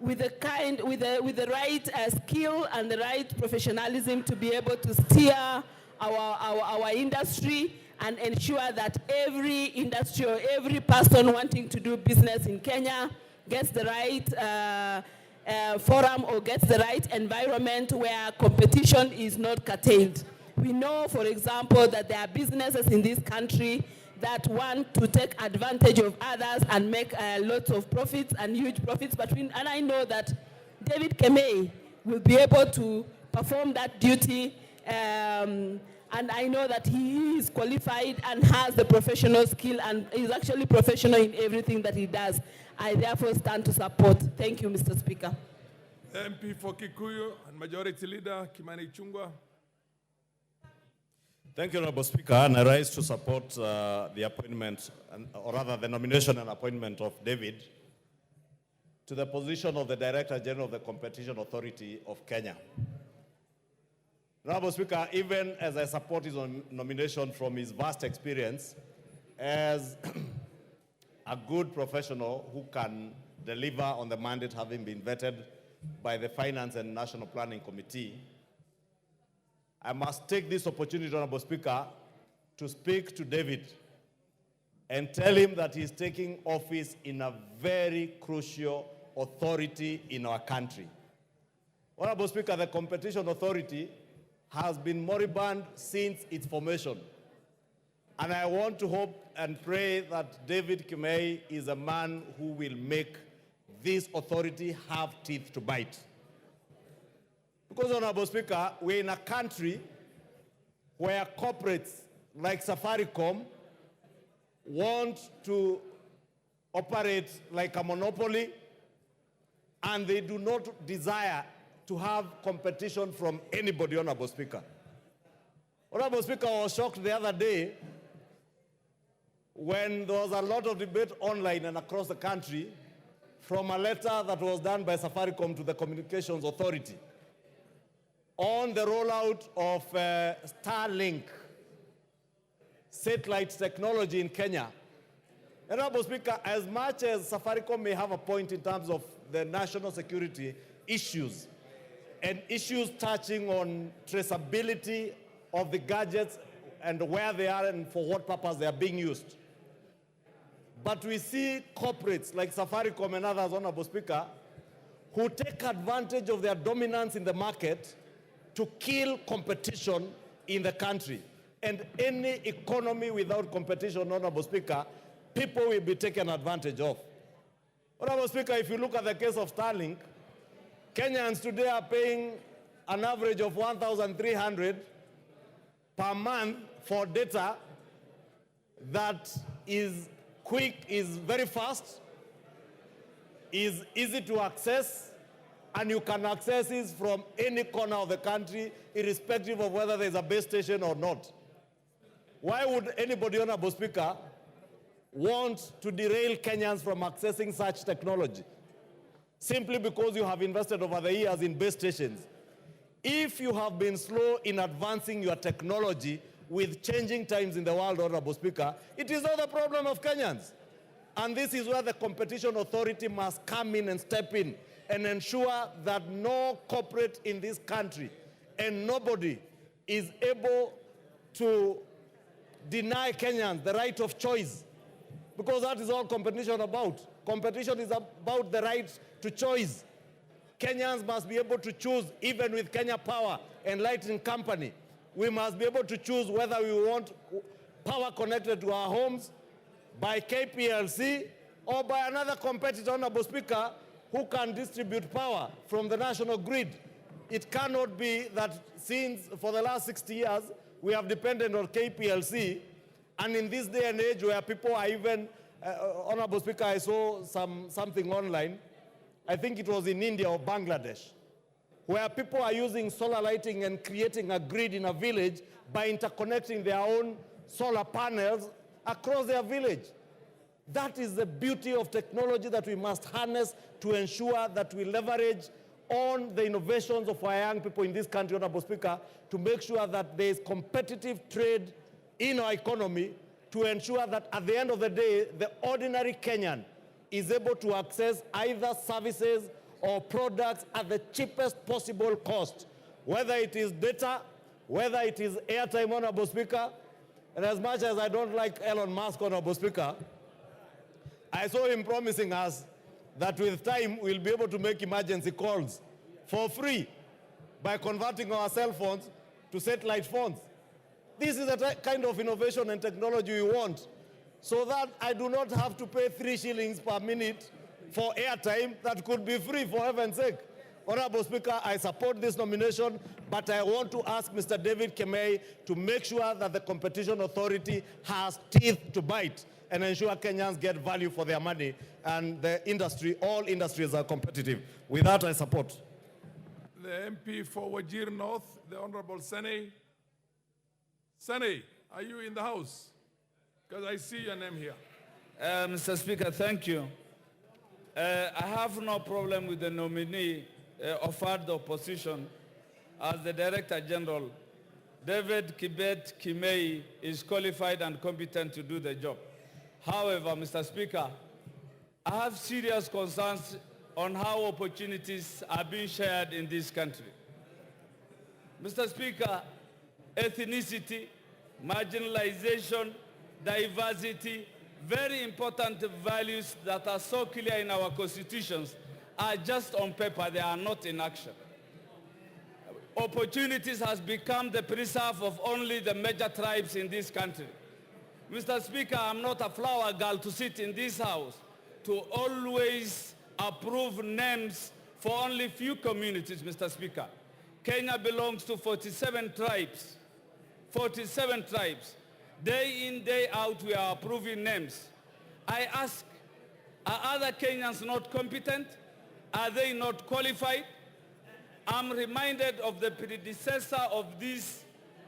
with the right skill and the right professionalism to be able to steer our industry and ensure that every industry or every person wanting to do business in Kenya gets the right forum or gets the right environment where competition is not curtailed. We know, for example, that there are businesses in this country that want to take advantage of others and make lots of profits and huge profits. And I know that David Kemei will be able to perform that duty, and I know that he is qualified and has the professional skill and is actually professional in everything that he does. I therefore stand to support. Thank you, Mr. Speaker. MP for Kikuyu and Majority Leader Kimani Ichung'wah. Thank you, Honorable Speaker. And I rise to support the appointment, or rather the nomination and appointment of David to the position of the Director General of the Competition Authority of Kenya. Honorable Speaker, even as I support his nomination from his vast experience as a good professional who can deliver on the mandate having been vetted by the Finance and National Planning Committee, I must take this opportunity, Honorable Speaker, to speak to David and tell him that he's taking office in a very crucial authority in our country. Honorable Speaker, the Competition Authority has been moribund since its formation. And I want to hope and pray that David Kemei is a man who will make this authority have teeth to bite. Because, Honorable Speaker, we're in a country where corporates like Safaricom want to operate like a monopoly, and they do not desire to have competition from anybody, Honorable Speaker. Honorable Speaker, I was shocked the other day when there was a lot of debate online and across the country from a letter that was done by Safaricom to the Communications Authority on the rollout of Starlink satellite technology in Kenya. Honorable Speaker, as much as Safaricom may have a point in terms of the national security issues and issues touching on traceability of the gadgets and where they are and for what purpose they are being used, but we see corporates like Safaricom and others, Honorable Speaker, who take advantage of their dominance in the market to kill competition in the country. And any economy without competition, Honorable Speaker, people will be taken advantage of. Honorable Speaker, if you look at the case of Starlink, Kenyans today are paying an average of 1,300 per month for data that is quick, is very fast, is easy to access, and you can access it from any corner of the country, irrespective of whether there's a base station or not. Why would anybody, Honorable Speaker, want to derail Kenyans from accessing such technology? Simply because you have invested over the years in base stations. If you have been slow in advancing your technology with changing times in the world, Honorable Speaker, it is not the problem of Kenyans. And this is where the Competition Authority must come in and step in and ensure that no corporate in this country and nobody is able to deny Kenyans the right of choice, because that is all competition about. Competition is about the right to choice. Kenyans must be able to choose, even with Kenya Power and Lighting Company. We must be able to choose whether we want power connected to our homes by KPLC or by another competitor, Honorable Speaker, who can distribute power from the national grid. It cannot be that since for the last 60 years, we have depended on KPLC, and in this day and age where people are even, Honorable Speaker, I saw something online, I think it was in India or Bangladesh, where people are using solar lighting and creating a grid in a village by interconnecting their own solar panels across their village. That is the beauty of technology that we must harness to ensure that we leverage on the innovations of our young people in this country, Honorable Speaker, to make sure that there is competitive trade in our economy, to ensure that at the end of the day, the ordinary Kenyan is able to access either services or products at the cheapest possible cost, whether it is data, whether it is airtime, Honorable Speaker. And as much as I don't like Elon Musk, Honorable Speaker, I saw him promising us that with time we'll be able to make emergency calls for free by converting our cell phones to satellite phones. This is the kind of innovation and technology we want, so that I do not have to pay 3 shillings per minute for airtime that could be free, for heaven's sake. Honorable Speaker, I support this nomination, but I want to ask Mr. David Kemei to make sure that the Competition Authority has teeth to bite and ensure Kenyans get value for their money, and the industry, all industries are competitive. With that, I support. The MP for Wajir North, the Honorable Sene. Sene, are you in the House? Because I see your name here. Mr. Speaker, thank you. I have no problem with the nominee offered the opposition as the Director General. David Kibet Kimei is qualified and competent to do the job. However, Mr. Speaker, I have serious concerns on how opportunities are being shared in this country. Mr. Speaker, ethnicity, marginalization, diversity, very important values that are so clear in our constitutions are just on paper, they are not in action. Opportunities has become the preserve of only the major tribes in this country. Mr. Speaker, I'm not a flower girl to sit in this house to always approve names for only few communities, Mr. Speaker. Kenya belongs to 47 tribes. 47 tribes. Day in, day out, we are approving names. I ask, are other Kenyans not competent? Are they not qualified? I'm reminded of the predecessor of this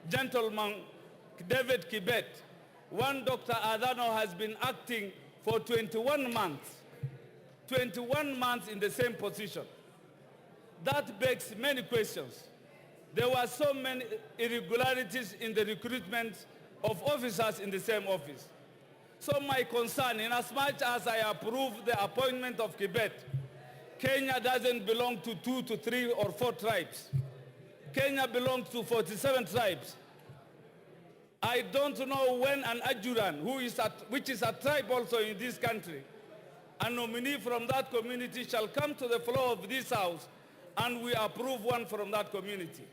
gentleman, David Kibet. One Dr. Adano has been acting for 21 months. 21 months in the same position. That begs many questions. There were so many irregularities in the recruitment of officers in the same office. So my concern, in as much as I approve the appointment of Kibet, Kenya doesn't belong to 2 to 3 or 4 tribes. Kenya belongs to 47 tribes. I don't know when an Ajuran, which is a tribe also in this country, a nominee from that community shall come to the floor of this house and we approve one from that community.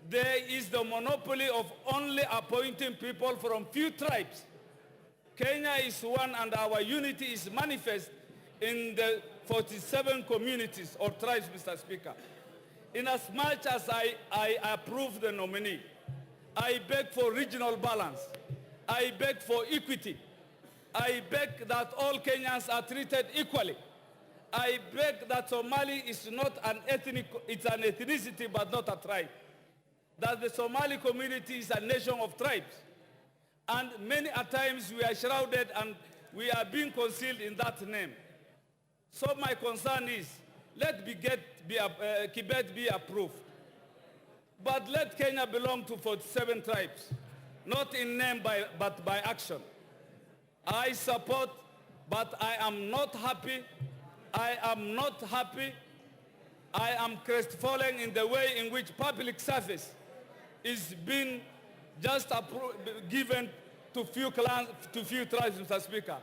There is the monopoly of only appointing people from few tribes. Kenya is one and our unity is manifest in the 47 communities or tribes, Mr. Speaker. In as much as I approve the nominee, I beg for regional balance. I beg for equity. I beg that all Kenyans are treated equally. I beg that Somali is not an ethnic, it's an ethnicity but not a tribe. That the Somali community is a nation of tribes. And many a times we are shrouded and we are being concealed in that name. So my concern is, let Kibet be approved. But let Kenya belong to 47 tribes, not in name but by action. I support, but I am not happy. I am not happy. I am crestfallen in the way in which public service is being just given to few clans, to few tribes, Mr. Speaker.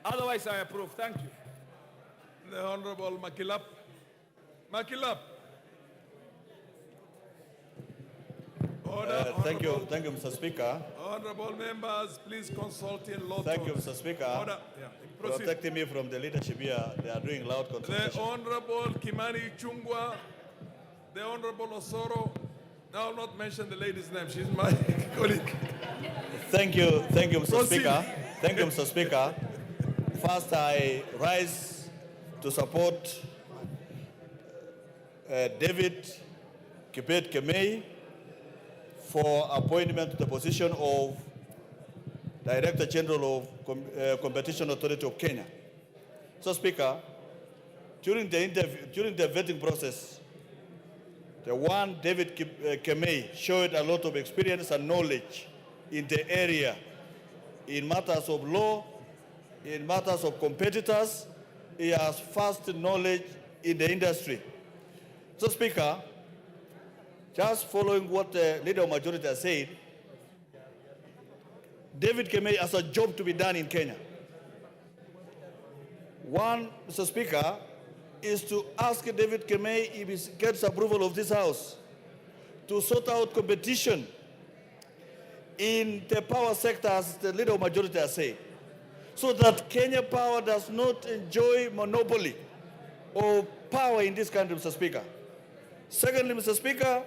Otherwise, I approve. Thank you. The Honorable Makilap. Makilap. Order, Thank you, Mr. Speaker. Honorable members, please consult in law. Thank you, Mr. Speaker. Order. Yeah. Proceed. Protecting me from the leadership here, they are doing loud The consultation. Honorable Kimani Chungwa, the Honorable Osoro. Now I'll not mention the lady's name. She's my colleague. Thank you, Mr. Proceed. Speaker. Thank you, Mr. Speaker. First, I rise to support David Kibet Kemei for appointment to the position of Director General of Competition Authority of Kenya. So, Speaker, during the vetting process, the one David Kemei showed a lot of experience and knowledge in the area, in matters of law, in matters of competitors. He has vast knowledge in the industry. So, Speaker, just following what the Leader of Majority has said, David Kemei has a job to be done in Kenya. One, Mr. Speaker, is to ask David Kemei, if he gets approval of this House, to sort out competition in the power sector, as the Leader of Majority has said, so that Kenya Power does not enjoy monopoly of power in this country, Mr. Speaker. Secondly, Mr. Speaker,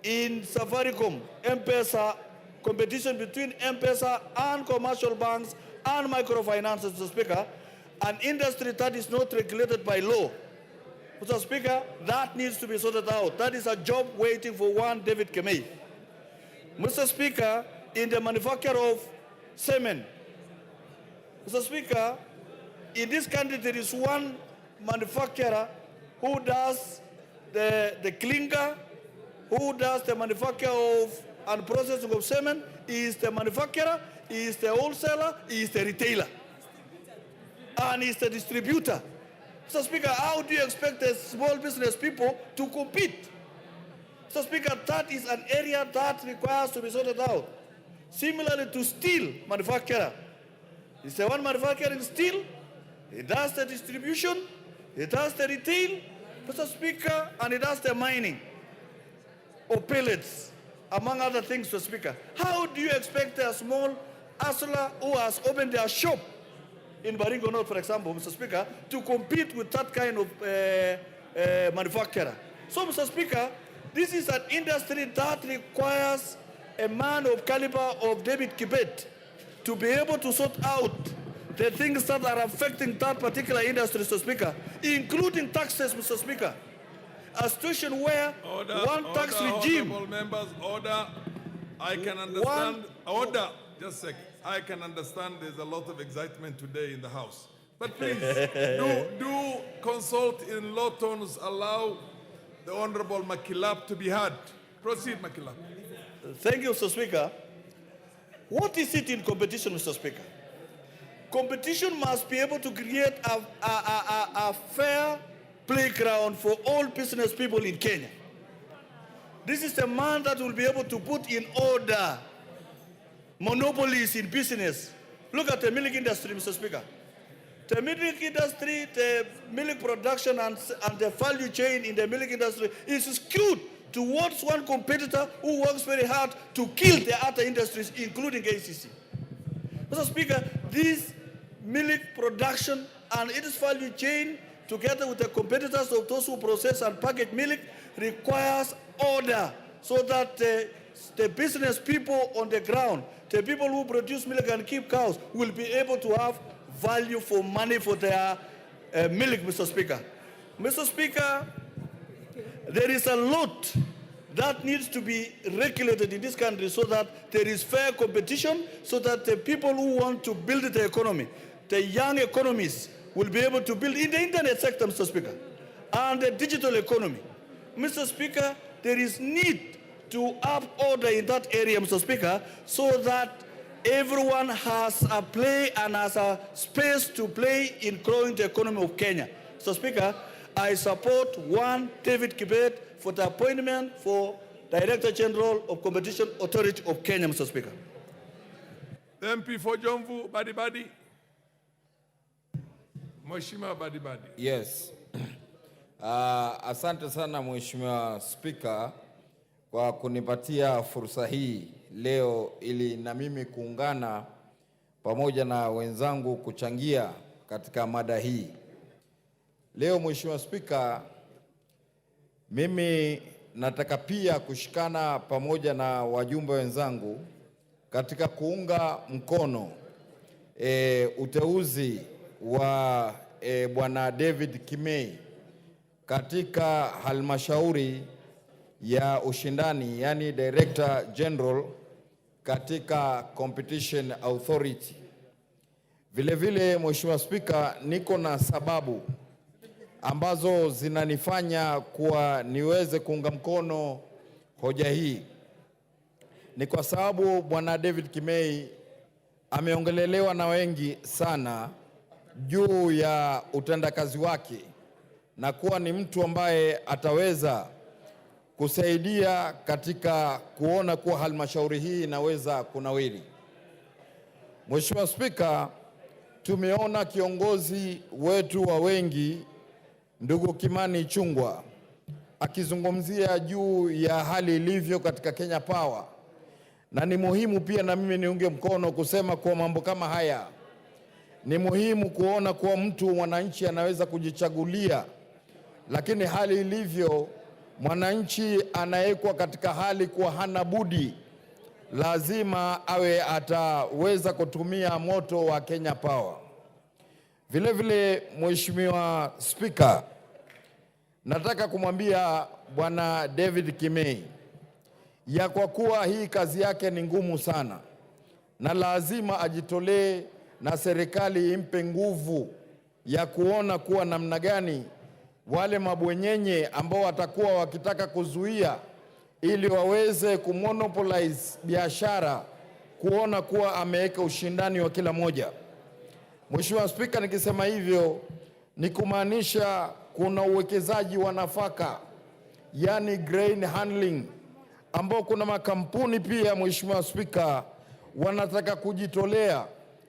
in Safaricom, M-Pesa, competition between M-Pesa and commercial banks and microfinance, Mr. Speaker, an industry that is not regulated by law. Mr. Speaker, that needs to be sorted out. That is a job waiting for one David Kemei. Mr. Speaker, in the manufacture of semen, Mr. Speaker, in this country there is one manufacturer who does the clinker, who does the manufacture of and processing of semen. He is the manufacturer, he is the wholesaler, he is the retailer, and he is the distributor. Mr. Speaker, how do you expect the small business people to compete? Mr. Speaker, that is an area that requires to be sorted out. Similarly to steel manufacturer. It's the one manufacturing steel, it does the distribution, it does the retail, Mr. Speaker, and it does the mining of pellets, among other things, Mr. Speaker. How do you expect a small hustler who has opened their shop in Baringo North, for example, Mr. Speaker, to compete with that kind of manufacturer? So, Mr. Speaker, this is an industry that requires a man of caliber of David Kibet to be able to sort out the things that are affecting that particular industry, Mr. Speaker, including taxes, Mr. Speaker. A situation where tax regime... Honorable members, order. I can understand... Order. Just a second. I can understand there's a lot of excitement today in the House. But please, do consult in law tones. Allow the Honorable Makilap to be heard. Proceed, Makilap. Thank you, Mr. Speaker. What is it in competition, Mr. Speaker? Competition must be able to create a fair playground for all business people in Kenya. This is the man that will be able to put in order monopolies in business. Look at the milk industry, Mr. Speaker. The milk industry, the milk production and the value chain in the milk industry is skewed towards one competitor who works very hard to kill the other industries, including ACC. Mr. Speaker, this milk production and its value chain, together with the competitors of those who process and package milk, requires order so that the business people on the ground, the people who produce milk and keep cows, will be able to have value for money for their milk, Mr. Speaker. Mr. Speaker, there is a lot that needs to be regulated in this country so that there is fair competition, so that the people who want to build the economy, the young economies, will be able to build in the internet sector, Mr. Speaker, and the digital economy. Mr. Speaker, there is need to up order in that area, Mr. Speaker, so that everyone has a play and has a space to play in growing the economy of Kenya. Mr. Speaker, I support David Kibet for the appointment for Director General of Competition Authority of Kenya, Mr. Speaker. MP for Jomvu, Badibadi. Mheshimiwa Badibadi. Yes. Asante sana Mheshimiwa Spika kwa kunipatia fursa hii leo ili na mimi kuungana pamoja na wenzangu kuchangia katika mada hii. Leo Mheshimiwa Spika, mimi nataka pia kushikana pamoja na wajumbe wenzangu katika kuunga mkono uteuzi wa Bwana David Kimei katika halmashauri ya ushindani, yani Director General katika Competition Authority. Vile vile Mheshimiwa Spika, niko na sababu ambazo zinanifanya kuwa niweze kuunga mkono hoja hii. Ni kwa sababu Bwana David Kimei ameongelelewa na wengi sana juu ya utendakazi wake na kuwa ni mtu ambaye ataweza kusaidia katika kuona kuwa halmashauri hii inaweza kunawiri. Mheshimiwa Spika, tumeona kiongozi wetu wa wengi ndugu Kimani Ichung'wah akizungumzia juu ya hali ilivyo katika Kenya Power, na ni muhimu pia na mimi niunge mkono kusema kwa mambo kama haya. Ni muhimu kuona kuwa mtu mwananchi anaweza kujichagulia, lakini hali ilivyo mwananchi anawekwa katika hali kuwa hana budi, lazima awe ataweza kutumia moto wa Kenya Power. Vile vile Mheshimiwa Spika, nataka kumwambia Bwana David Kimei ya kwa kuwa hii kazi yake ni ngumu sana na lazima ajitolee na serikali impe nguvu ya kuona kuwa namna gani wale mabwenyenye ambao watakuwa wakitaka kuzuia ili waweze kumonopolize biashara, kuona kuwa ameweka ushindani wa kila moja. Mheshimiwa Spika, nikisema hivyo ni kumaanisha kuna uwekezaji wa nafaka, yani grain handling, ambao kuna makampuni pia Mheshimiwa Spika wanataka kujitolea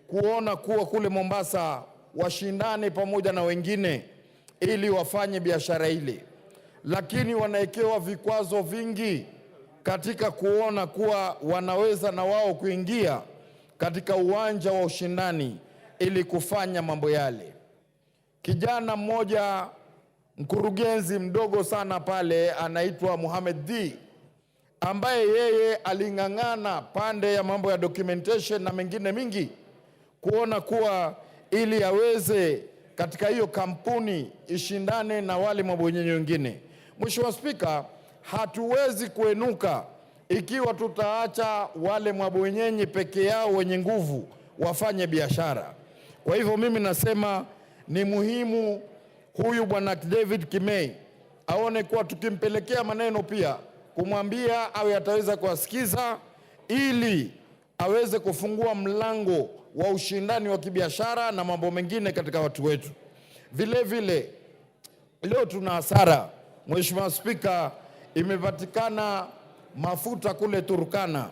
kuona kuwa kule Mombasa washindane pamoja na wengine ili wafanye biashara ile, lakini wanawekewa vikwazo vingi katika kuona kuwa wanaweza na wao kuingia katika uwanja wa ushindani ili kufanya mambo yale. Kijana mmoja mkurugenzi mdogo sana pale anaitwa Mohamed D, ambaye yeye aling'ang'ana pande ya mambo ya documentation na mengine mingi kuona kuwa ili aweze katika hiyo kampuni ishindane na wale mabwenyenye wengine. Mheshimiwa Spika, hatuwezi kuenuka ikiwa tutaacha wale mabwenyenye peke yao wenye nguvu wafanye biashara. Kwa hivyo mimi nasema ni muhimu huyu Bwana David Kimei aone kuwa tukimpelekea maneno pia kumwambia awe ataweza kuwasikiza ili aweze kufungua mlango wa ushindani wa kibiashara na mambo mengine katika watu wetu. Vile vile leo tuna hasara. Mheshimiwa Spika, imepatikana mafuta kule Turkana,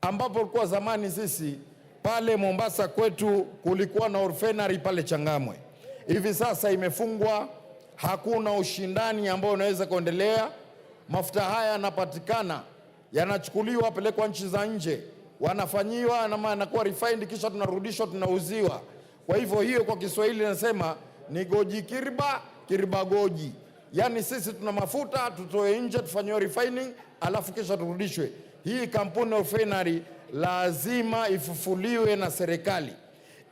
ambapo kwa zamani sisi pale Mombasa kwetu kulikuwa na refinery pale Changamwe. Hivi sasa imefungwa, hakuna ushindani ambao unaweza kuendelea. Mafuta haya yanapatikana, yanachukuliwa pelekwa nchi za nje, wanafanyiwa na yanakuwa refined, kisha tunarudishwa tunauziwa. Kwa hivyo hiyo kwa Kiswahili nasema ni goji kiriba, kiriba goji. Yaani sisi tuna mafuta tutoe nje tufanyiwe refining alafu kisha turudishwe. Hii kampuni ya refinery lazima ifufuliwe na serikali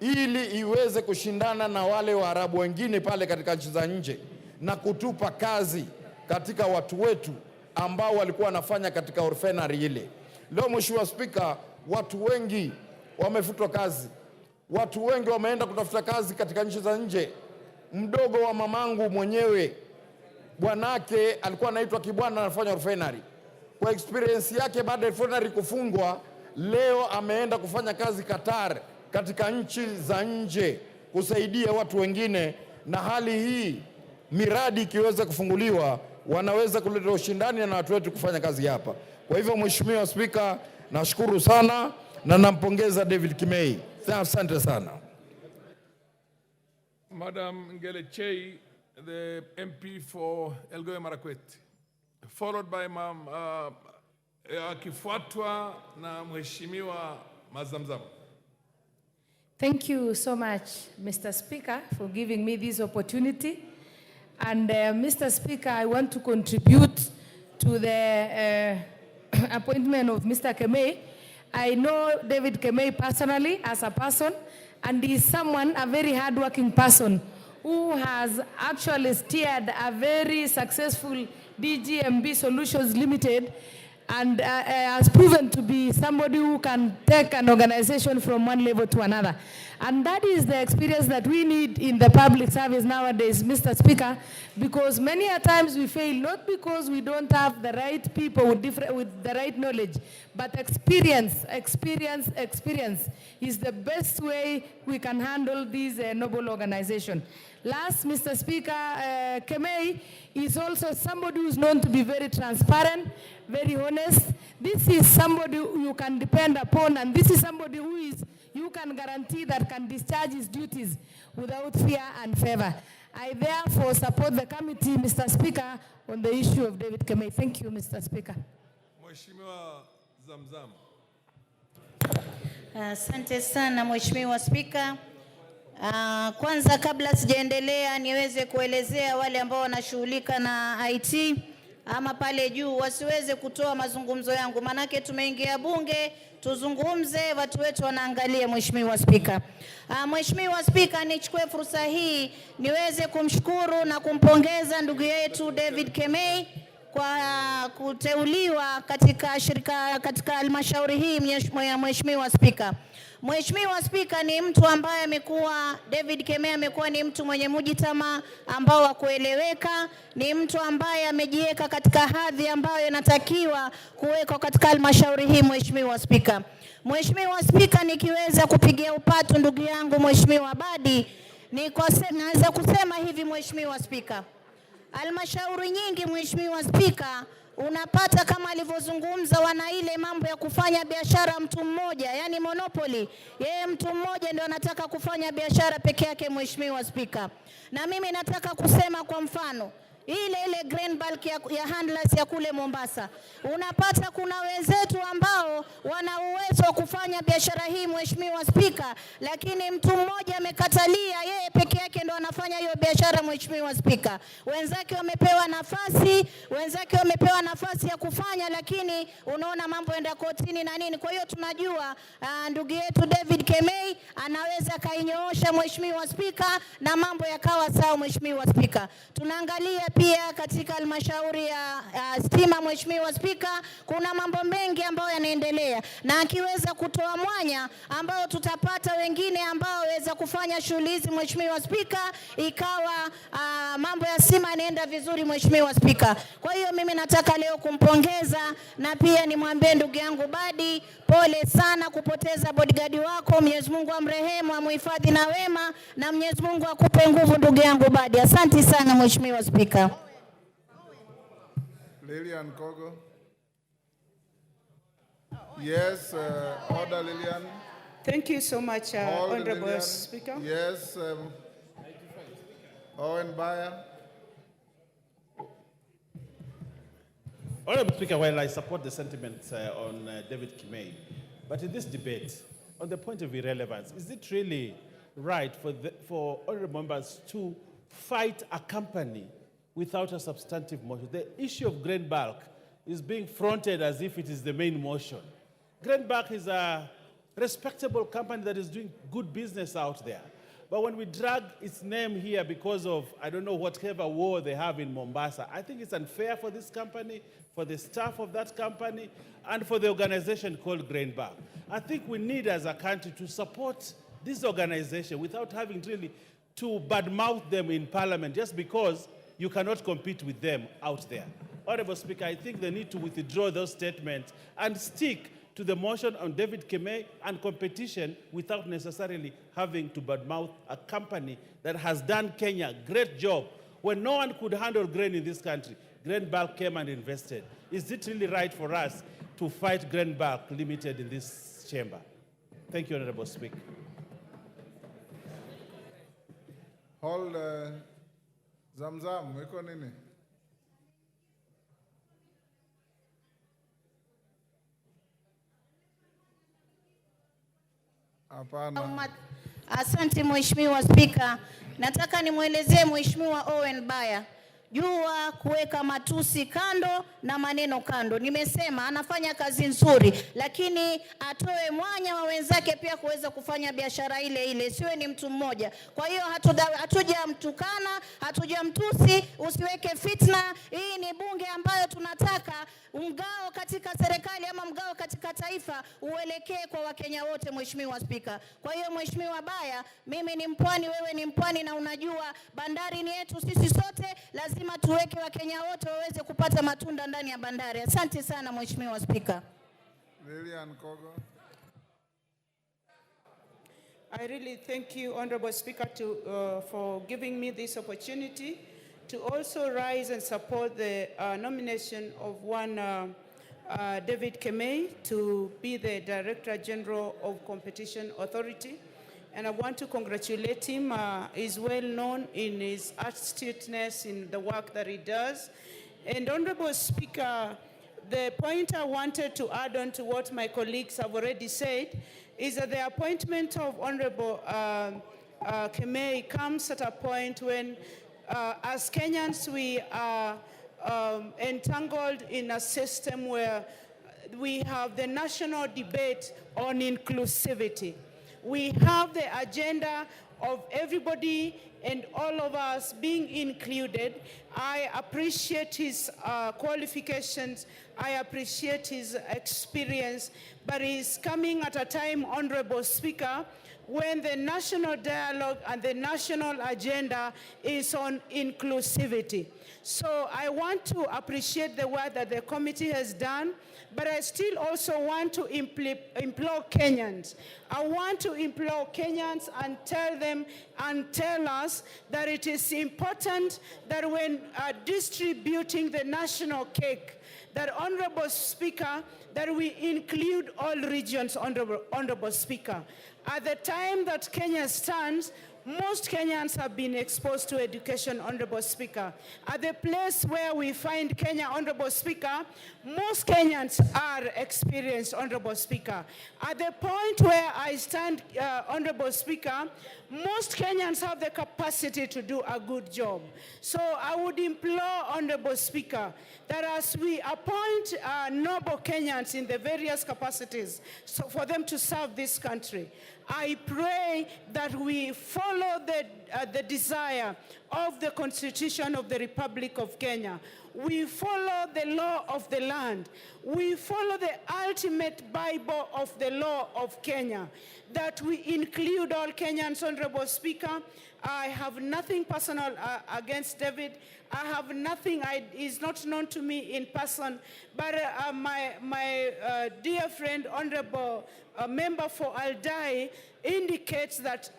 ili iweze kushindana na wale Waarabu wengine pale katika nchi za nje na kutupa kazi katika watu wetu ambao walikuwa wanafanya katika orphanary ile. Leo Mheshimiwa Spika, watu wengi wamefutwa kazi. Watu wengi wameenda kutafuta kazi katika nchi za nje. Mdogo wa mamangu mwenyewe, bwanake alikuwa anaitwa Kibwana, anafanya orphanary. Kwa experience yake, baada ya orphanary kufungwa, leo ameenda kufanya kazi Qatar, katika nchi za nje, kusaidia watu wengine. Na hali hii, miradi ikiweza kufunguliwa, wanaweza kuleta ushindani na watu wetu kufanya kazi hapa. Kwa hivyo Mheshimiwa Spika, nashukuru sana na nampongeza David Kimei. Asante sana. Madam Ngele Chei, the MP for Elgeyo Marakwet, followed by akifuatwa na Mheshimiwa Mazamzam. Thank you so much, Mr. Speaker, for giving me this opportunity. And Mr. Speaker, I want to contribute to the appointment of Mr. Kemei. I know David Kemei personally as a person, and he is someone, a very hardworking person, who has actually steered a very successful DGMB Solutions Limited, and has proven to be somebody who can take an organization from one level to another. And that is the experience that we need in the public service nowadays, Mr. Speaker, because many a times we fail, not because we don't have the right people with the right knowledge, but experience is the best way we can handle this noble organization. Last, Mr. Speaker, Kemei is also somebody who is known to be very transparent, very honest. This is somebody who you can depend upon, and this is somebody who you can guarantee that can discharge his duties without fear and favor. I therefore support the committee, Mr. Speaker, on the issue of David Kemei. Thank you, Mr. Speaker. Mheshimiwa Zamzam. Asante sana Mheshimiwa Spika. Kwanza kabla sijaendelea niweze kuelezea wale ambao wanashughulika na IT ama pale juu wasiweze kutoa mazungumzo yangu, manake tumeingia bunge tuzungumze, watu wetu wanaangalia. Mheshimiwa Spika, Mheshimiwa Spika, nichukue fursa hii niweze kumshukuru na kumpongeza ndugu yetu David Kemei kwa kuteuliwa katika halmashauri hii. Mheshimiwa Spika, Mheshimiwa Spika, ni mtu ambaye David Kemei amekuwa ni mtu mwenye mujitama ambao wa kueleweka, ni mtu ambaye amejiweka katika hadhi ambayo inatakiwa kuwekwa katika halmashauri hii. Mheshimiwa Spika, Mheshimiwa Spika, nikiweza kupigia upatu ndugu yangu Mheshimiwa Badi, naweza kusema hivi Mheshimiwa Spika, halmashauri nyingi Mheshimiwa Spika, unapata kama alivyozungumza, wana ile mambo ya kufanya biashara mtu mmoja, yani monopoly. Yeye mtu mmoja ndio anataka kufanya biashara peke yake. Mheshimiwa Spika, na mimi nataka kusema kwa mfano ile Green Bulk ya handlers ya kule Mombasa, unapata kuna wenzetu ambao wana uwezo wa kufanya biashara hii Mheshimiwa Spika, lakini mtu mmoja amekatalia, yeye peke yake ndo anafanya hiyo biashara. Mheshimiwa Spika, wenzake wamepewa nafasi ya kufanya, lakini unaona mambo enda kotini na nini. Kwa hiyo tunajua ndugu yetu David Kemei anaweza kainyoosha Mheshimiwa Spika, na mambo yakawa sawa. Mheshimiwa Spika, tunaangalia pia katika halmashauri ya stima Mheshimiwa Spika, kuna mambo mengi ambayo yanaendelea, na akiweza kutoa mwanya ambao tutapata wengine ambao waweza kufanya shughuli hizi Mheshimiwa Spika, ikawa mambo ya stima yanaenda vizuri Mheshimiwa Spika. Kwa hiyo mimi nataka leo kumpongeza, na pia nimwambie ndugu yangu Badi, pole sana kupoteza bodyguard wako. Mwenyezi Mungu amrehemu, amhifadhi na wema, na Mwenyezi Mungu akupe nguvu ndugu yangu Badi. Asante sana Mheshimiwa Spika. Lilian Kogo. Yes, order Lilian. Thank you so much, Honorable Lilian. Speaker. Yes, Owen Bayer. Honorable Speaker, while I support the sentiments on David Kimei, but in this debate, on the point of irrelevance, is it really right for honorable members to fight a company without a substantive motion? The issue of Green Bulk is being fronted as if it is the main motion. Green Bulk is a respectable company that is doing good business out there. But when we drag its name here because of, I don't know, whatever war they have in Mombasa, I think it's unfair for this company, for the staff of that company, and for the organization called Grainbar. I think we need as a country to support this organization without having really to badmouth them in Parliament just because you cannot compete with them out there. Honorable Speaker, I think they need to withdraw those statements and stick to the motion on David Kemei and competition without necessarily having to badmouth a company that has done Kenya a great job. When no one could handle grain in this country, Grain Bulk came and invested. Is it really right for us to fight Grain Bulk Limited in this chamber? Thank you, Honorable Speaker. Hold Zamzam, iko nini? Hapana. Asante Mheshimiwa Spika. Nataka nimwelezee Mheshimiwa Owen Baya jua kuweka matusi kando na maneno kando. Nimesema anafanya kazi nzuri, lakini atoe mwanya wa wenzake pia kuweza kufanya biashara ile ile, siwe ni mtu mmoja. Kwa hiyo hatujamtukana, hatujamtusi, usiweke fitna. Hii ni bunge ambayo tunataka mgao katika serikali ama mgao katika taifa uelekee kwa Wakenya wote, Mheshimiwa Spika. Kwa hiyo Mheshimiwa Baya, mimi ni mpwani, wewe ni mpwani, na unajua bandari ni yetu sisi sote, lazima tuweke Wakenya wote waweze kupata matunda ndani ya bandari. Asante sana Mheshimiwa Spika. Lilian Kogo. I really thank you, Honorable Speaker, for giving me this opportunity to also rise and support the nomination of one David Kemei to be the Director General of Competition Authority. And I want to congratulate him. He's well known in his astuteness in the work that he does. And Honorable Speaker, the point I wanted to add on to what my colleagues have already said is that the appointment of Honorable Kemei comes at a point when as Kenyans, we are entangled in a system where we have the national debate on inclusivity. We have the agenda of everybody and all of us being included. I appreciate his qualifications. I appreciate his experience, but he's coming at a time, Honorable Speaker, when the national dialogue and the national agenda is on inclusivity. So I want to appreciate the work that the committee has done, but I still also want to implore Kenyans. I want to implore Kenyans and tell them and tell us that it is important that when distributing the national cake, that Honorable Speaker, that we include all regions, Honorable Speaker. At the time that Kenya stands, most Kenyans have been exposed to education, Honorable Speaker. At the place where we find Kenya, Honorable Speaker, most Kenyans are experienced, Honorable Speaker. At the point where I stand, Honorable Speaker, most Kenyans have the capacity to do a good job. So I would implore, Honorable Speaker, that as we appoint noble Kenyans in the various capacities so for them to serve this country, I pray that we follow the desire of the Constitution of the Republic of Kenya. We follow the law of the land. We follow the ultimate Bible of the law of Kenya, that we include all Kenyans, Honorable Speaker. I have nothing personal against David. I have nothing, he's not known to me in person, but my dear friend, Honorable Member for Aldai, indicates that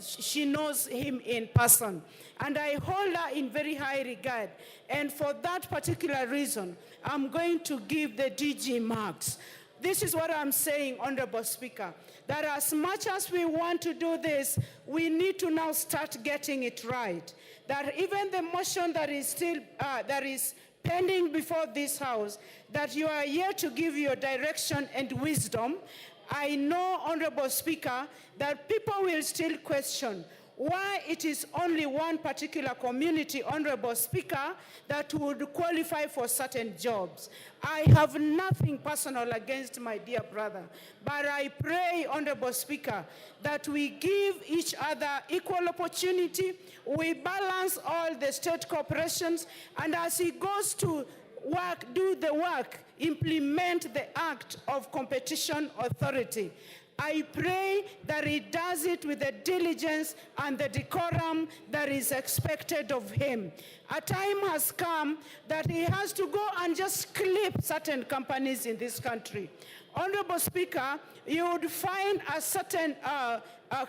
she knows him in person. And I hold her in very high regard. And for that particular reason, I'm going to give the DG marks. This is what I'm saying, Honorable Speaker, that as much as we want to do this, we need to now start getting it right. That even the motion that is still, that is pending before this House, that you are here to give your direction and wisdom. I know, Honorable Speaker, that people will still question why it is only one particular community, Honorable Speaker, that would qualify for certain jobs. I have nothing personal against my dear brother, but I pray, Honorable Speaker, that we give each other equal opportunity, we balance all the state corporations, and as he goes to work, do the work, implement the Act of Competition Authority. I pray that he does it with the diligence and the decorum that is expected of him. A time has come that he has to go and just clip certain companies in this country. Honorable Speaker, you would find a certain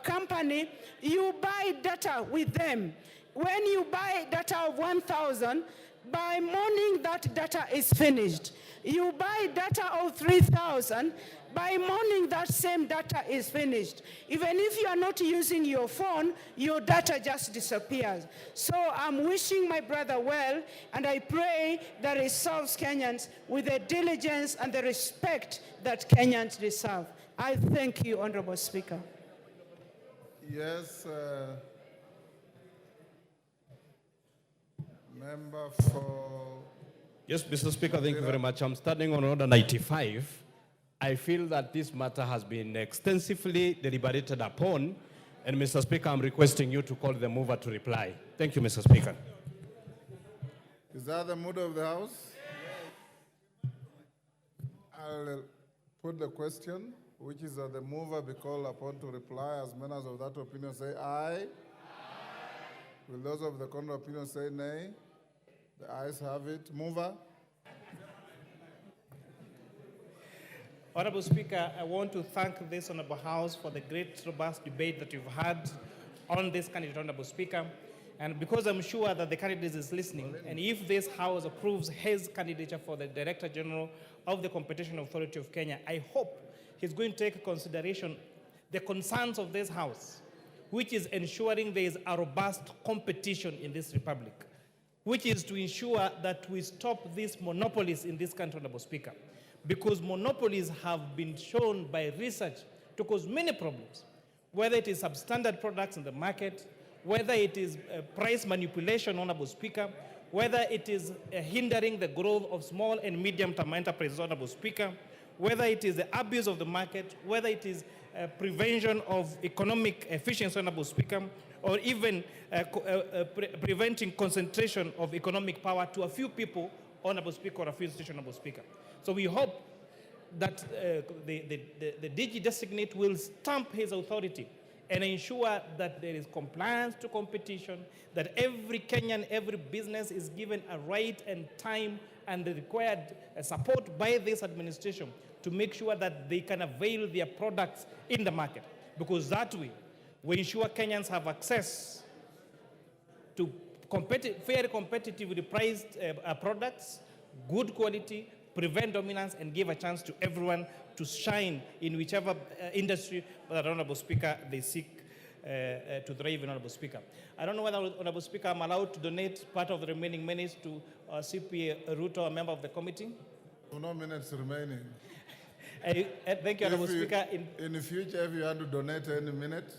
company, you buy data with them. When you buy data of 1,000, by morning that data is finished. You buy data of 3,000, by morning that same data is finished. Even if you are not using your phone, your data just disappears. So I'm wishing my brother well, and I pray that he serves Kenyans with the diligence and the respect that Kenyans deserve. I thank you, Honorable Speaker. Yes, member for... Yes, Mr. Speaker, thank you very much. I'm standing on Order 95. I feel that this matter has been extensively deliberated upon, and Mr. Speaker, I'm requesting you to call the mover to reply. Thank you, Mr. Speaker. Is that the mood of the House? I'll put the question, which is that the mover be called upon to reply. As members of that opinion say aye. Will those of the contrary opinion say nay? The ayes have it. Mover. Honorable Speaker, I want to thank this Honorable House for the great robust debate that you've had on this candidate, Honorable Speaker. And because I'm sure that the candidate is listening, and if this House approves his candidature for the Director General of the Competition Authority of Kenya, I hope he's going to take into consideration the concerns of this House, which is ensuring there is a robust competition in this republic, which is to ensure that we stop these monopolies in this country, Honorable Speaker. Because monopolies have been shown by research to cause many problems, whether it is substandard products in the market, whether it is price manipulation, Honorable Speaker, whether it is hindering the growth of small and medium-term enterprises, Honorable Speaker, whether it is the abuse of the market, whether it is prevention of economic efficiency, Honorable Speaker, or even preventing concentration of economic power to a few people, Honorable Speaker, or a few institutions, Honorable Speaker. So we hope that the DG designate will stamp his authority and ensure that there is compliance to competition, that every Kenyan, every business is given a right and time and the required support by this administration to make sure that they can avail their products in the market. Because that way, we ensure Kenyans have access to fairly competitively priced products, good quality, prevent dominance, and give a chance to everyone to shine in whichever industry, Honorable Speaker, they seek to thrive in, Honorable Speaker. I don't know whether, Honorable Speaker, I'm allowed to donate part of the remaining minutes to CPA Ruto, a member of the committee. No minutes remaining. Thank you, Honorable Speaker. In the future, if you want to donate any minute,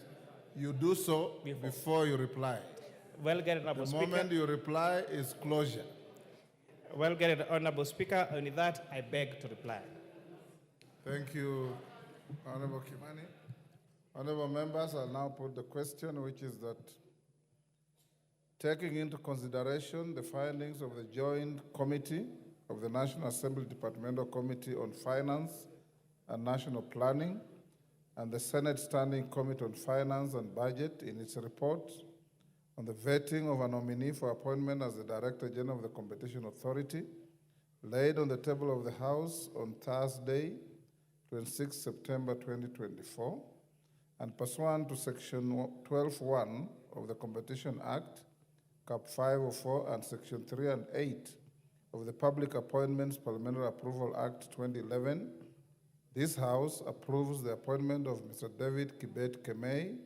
you do so before you reply. Well, get it, Honorable Speaker. The moment you reply is closure. Well, get it, Honorable Speaker. Only that, I beg to reply. Thank you, Honorable Kimani. Honorable members, I'll now put the question, which is that taking into consideration the findings of the Joint Committee of the National Assembly Departmental Committee on Finance and National Planning and the Senate Standing Committee on Finance and Budget in its report on the vetting of a nominee for appointment as the Director General of the Competition Authority, laid on the table of the House on Thursday, 26 September 2024, and pursuant to Section 12(1) of the Competition Act, Cap 504, and Section 3 and 8 of the Public Appointments Parliamentary Approval Act 2011, this House approves the appointment of Mr. David Kibet Kemei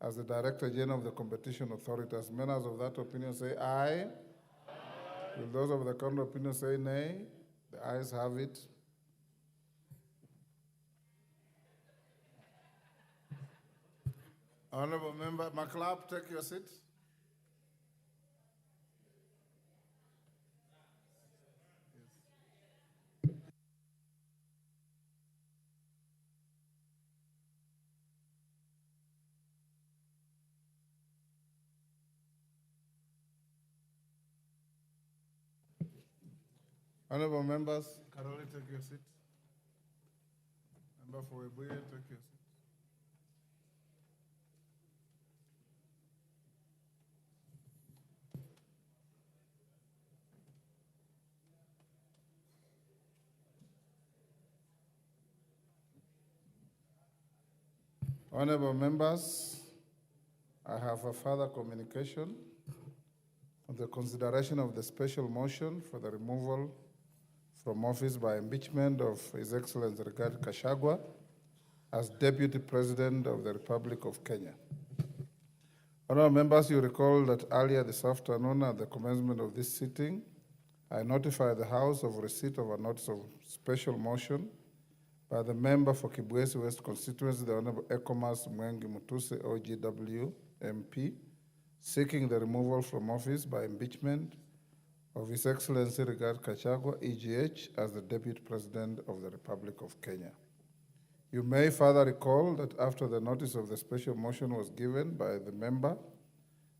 as the Director General of the Competition Authority. As members of that opinion say aye. Will those of the contrary opinion say nay? The ayes have it. Honorable Member McLeod, take your seat. Honorable members, Karoli, take your seat. Member for Webuye, take your seat. Honorable members, I have a further communication on the consideration of the special motion for the removal from office by impeachment of His Excellency Rigathi Gachagua as Deputy President of the Republic of Kenya. Honorable members, you recall that earlier this afternoon at the commencement of this sitting, I notified the House of receipt of a notice of special motion by the member for Kibwezi West constituency, the Honorable Ekomas Mwengi Mutuse, OGW MP, seeking the removal from office by impeachment of His Excellency Rigathi Gachagua, EGH, as the Deputy President of the Republic of Kenya. You may further recall that after the notice of the special motion was given by the member,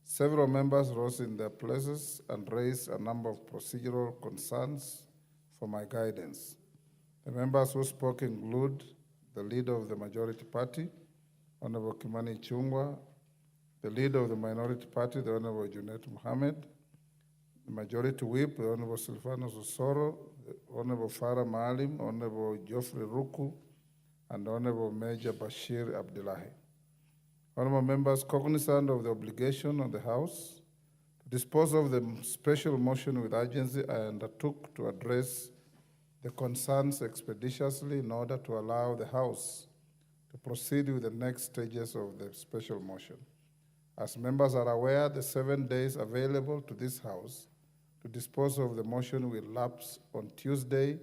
several members rose in their places and raised a number of procedural concerns for my guidance. The members who spoke include the leader of the majority party, Honorable Kimani Ichung'wah, the leader of the minority party, the Honorable Junet Mohammed, the majority whip, the Honorable Silvanus Osoro, the Honorable Farah Maalim, Honorable Geoffrey Ruku, and Honorable Major Bashir Abdullahi. Honorable members, cognizant of the obligation on the House to dispose of the special motion with urgency, I undertook to address the concerns expeditiously in order to allow the House to proceed with the next stages of the special motion. As members are aware, the 7 days available to this House to dispose of the motion will lapse on Tuesday,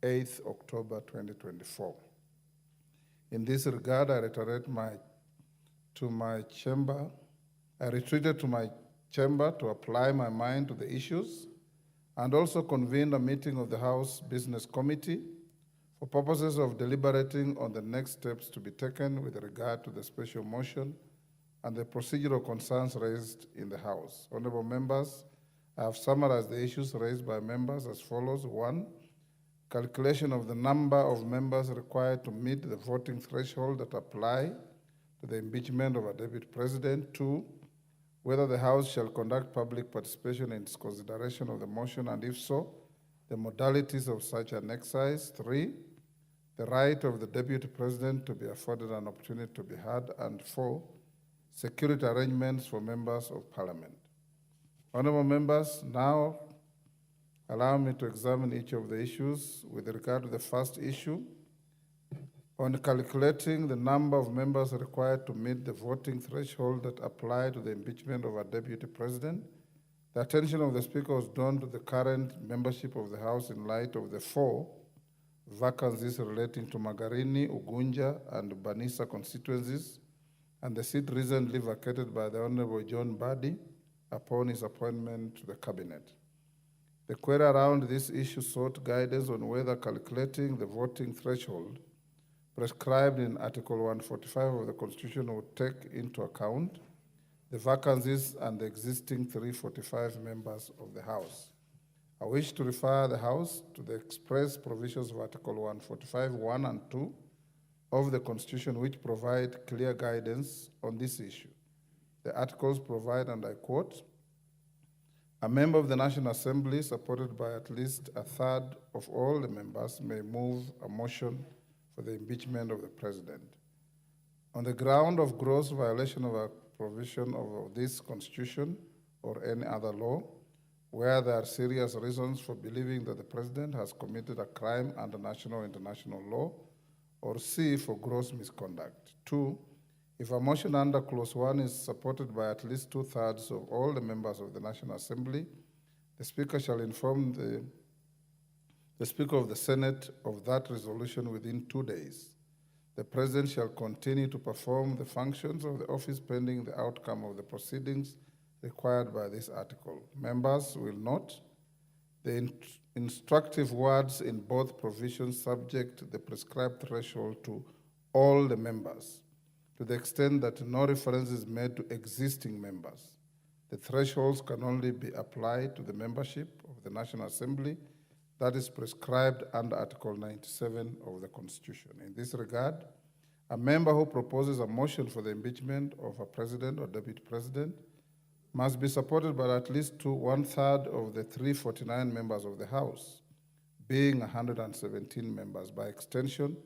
8th October 2024. In this regard, I retreated to my chamber to apply my mind to the issues and also convened a meeting of the House Business Committee for purposes of deliberating on the next steps to be taken with regard to the special motion and the procedural concerns raised in the House. Honorable members, I have summarized the issues raised by members as follows. 1, calculation of the number of members required to meet the voting threshold that apply to the impeachment of a deputy president. 2, whether the House shall conduct public participation in its consideration of the motion, and if so, the modalities of such an exercise. 3, the right of the deputy president to be afforded an opportunity to be heard. And 4, security arrangements for members of parliament. Honorable members, now allow me to examine each of the issues. With regard to the first issue, on calculating the number of members required to meet the voting threshold that apply to the impeachment of a deputy president, the attention of the Speaker was drawn to the current membership of the House in light of the 4 vacancies relating to Magarini, Ugunja, and Banisa constituencies, and the seat recently vacated by the Honorable John Badi upon his appointment to the Cabinet. The query around this issue sought guidance on whether calculating the voting threshold prescribed in Article 145 of the Constitution would take into account the vacancies and the existing 345 members of the House. I wish to refer the House to the express provisions of Article 145, 1 and 2 of the Constitution, which provide clear guidance on this issue. The articles provide, and I quote, a member of the National Assembly, supported by at least a third of all the members, may move a motion for the impeachment of the President. On the ground of gross violation of a provision of this Constitution or any other law, where there are serious reasons for believing that the President has committed a crime under national or international law, or C, for gross misconduct. 2, if a motion under Clause 1 is supported by at least 2/3 of all the members of the National Assembly, the Speaker shall inform the Speaker of the Senate of that resolution within 2 days. The President shall continue to perform the functions of the office pending the outcome of the proceedings required by this article. Members will note the instructive words in both provisions subject the prescribed threshold to all the members, to the extent that no reference is made to existing members. The thresholds can only be applied to the membership of the National Assembly that is prescribed under Article 97 of the Constitution. In this regard, a member who proposes a motion for the impeachment of a president or deputy president must be supported by at least one-third of the 349 members of the House, being 117 members. By extension,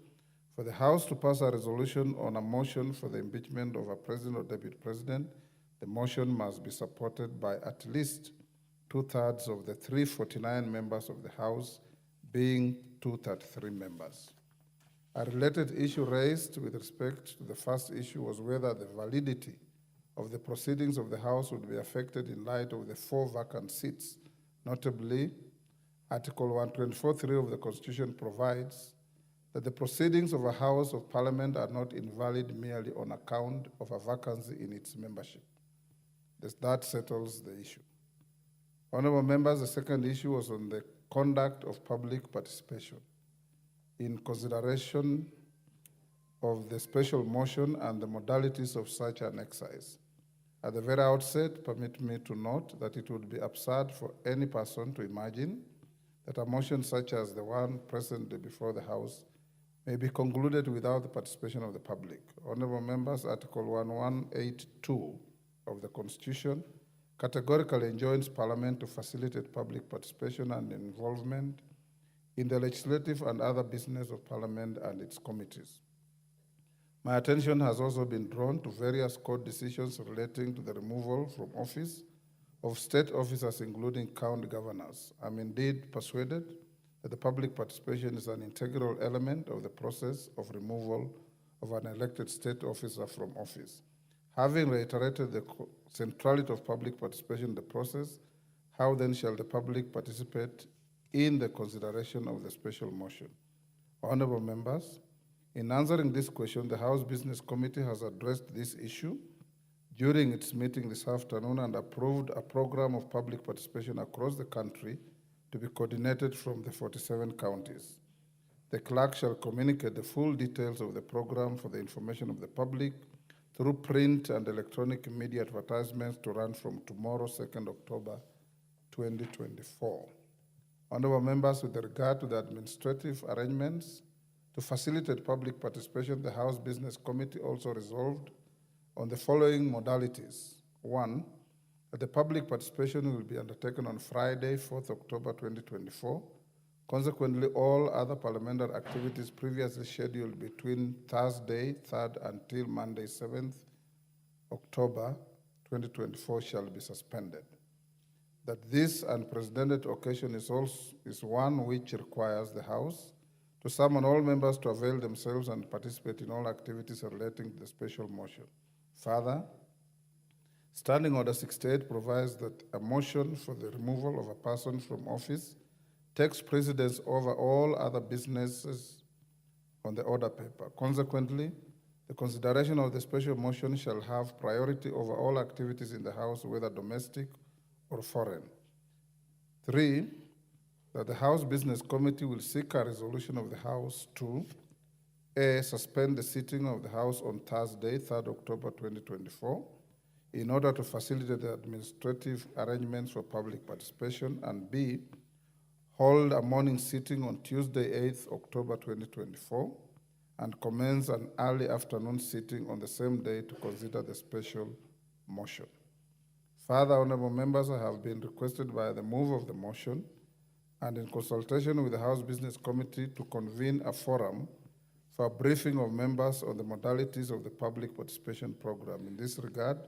for the House to pass a resolution on a motion for the impeachment of a president or deputy president, the motion must be supported by at least two-thirds of the 349 members of the House, being 233 members. A related issue raised with respect to the first issue was whether the validity of the proceedings of the House would be affected in light of the 4 vacant seats. Notably, Article 124.3 of the Constitution provides that the proceedings of a House of Parliament are not invalid merely on account of a vacancy in its membership. That settles the issue. Honorable members, the second issue was on the conduct of public participation. In consideration of the special motion and the modalities of such an exercise, at the very outset, permit me to note that it would be absurd for any person to imagine that a motion such as the one present before the House may be concluded without the participation of the public. Honorable members, Article 1182 of the Constitution categorically enjoins Parliament to facilitate public participation and involvement in the legislative and other business of Parliament and its committees. My attention has also been drawn to various court decisions relating to the removal from office of state officers, including county governors. I'm indeed persuaded that the public participation is an integral element of the process of removal of an elected state officer from office. Having reiterated the centrality of public participation in the process, how then shall the public participate in the consideration of the special motion? Honorable members, in answering this question, the House Business Committee has addressed this issue during its meeting this afternoon and approved a program of public participation across the country to be coordinated from the 47 counties. The clerk shall communicate the full details of the program for the information of the public through print and electronic media advertisements to run from tomorrow, 2nd October 2024. Honorable members, with regard to the administrative arrangements to facilitate public participation, the House Business Committee also resolved on the following modalities. 1, that the public participation will be undertaken on Friday, 4th October 2024. Consequently, all other parliamentary activities previously scheduled between Thursday, 3rd, until Monday, 7th October 2024 shall be suspended. That this unprecedented occasion is one which requires the House to summon all members to avail themselves and participate in all activities relating to the special motion. Further, Standing Order 68 provides that a motion for the removal of a person from office takes precedence over all other businesses on the order paper. Consequently, the consideration of the special motion shall have priority over all activities in the House, whether domestic or foreign. 3, that the House Business Committee will seek a resolution of the House to A, suspend the sitting of the House on Thursday, 3rd October 2024, in order to facilitate the administrative arrangements for public participation, and B, hold a morning sitting on Tuesday, 8th October 2024, and commence an early afternoon sitting on the same day to consider the special motion. Further, honorable members, I have been requested by the move of the motion and in consultation with the House Business Committee to convene a forum for a briefing of members on the modalities of the public participation program. In this regard,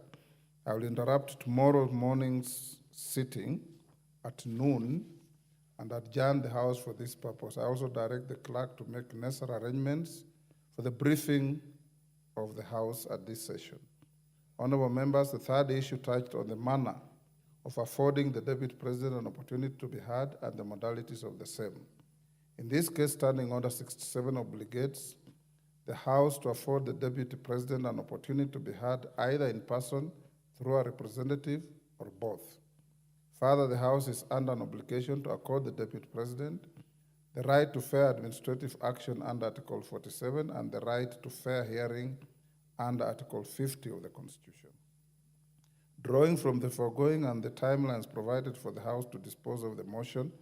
I will interrupt tomorrow morning's sitting at noon and adjourn the House for this purpose. I also direct the clerk to make necessary arrangements for the briefing of the House at this session. Honorable members, the third issue touched on the manner of affording the Deputy President an opportunity to be heard and the modalities of the same. In this case, Standing Order 67 obligates the House to afford the Deputy President an opportunity to be heard either in person, through a representative, or both. Further, the House is under an obligation to accord the Deputy President the right to fair administrative action under Article 47 and the right to fair hearing under Article 50 of the Constitution. Drawing from the foregoing and the timelines provided for the House to dispose of the motion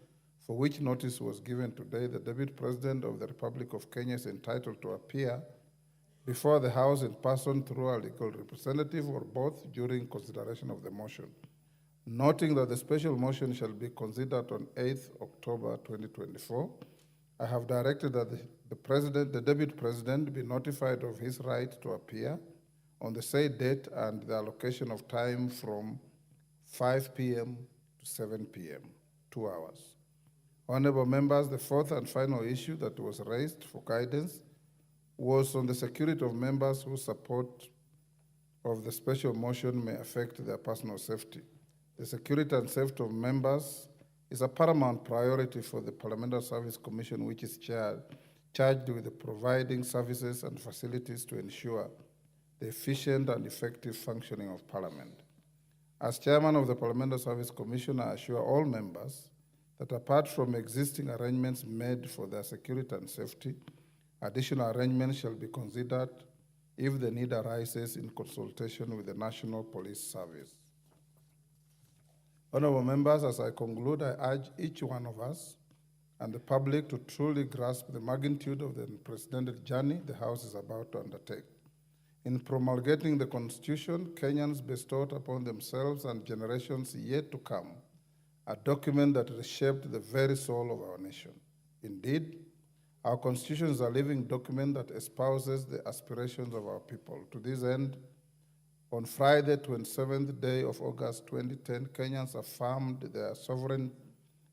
for which notice was given today, the Deputy President of the Republic of Kenya is entitled to appear before the House in person through a legal representative or both during consideration of the motion. Noting that the special motion shall be considered on 8th October 2024, I have directed that the Deputy President be notified of his right to appear on the said date and the allocation of time from 5 p.m. to 7 p.m., 2 hours. Honorable members, the fourth and final issue that was raised for guidance was on the security of members whose support of the special motion may affect their personal safety. The security and safety of members is a paramount priority for the Parliamentary Service Commission, which is charged with providing services and facilities to ensure the efficient and effective functioning of Parliament. As chairman of the Parliamentary Service Commission, I assure all members that apart from existing arrangements made for their security and safety, additional arrangements shall be considered if the need arises in consultation with the National Police Service. Honorable members, as I conclude, I urge each one of us and the public to truly grasp the magnitude of the unprecedented journey the House is about to undertake. In promulgating the Constitution, Kenyans bestowed upon themselves and generations yet to come a document that reshaped the very soul of our nation. Indeed, our Constitution is a living document that espouses the aspirations of our people. To this end, on Friday, 27th day of August 2010, Kenyans affirmed their sovereign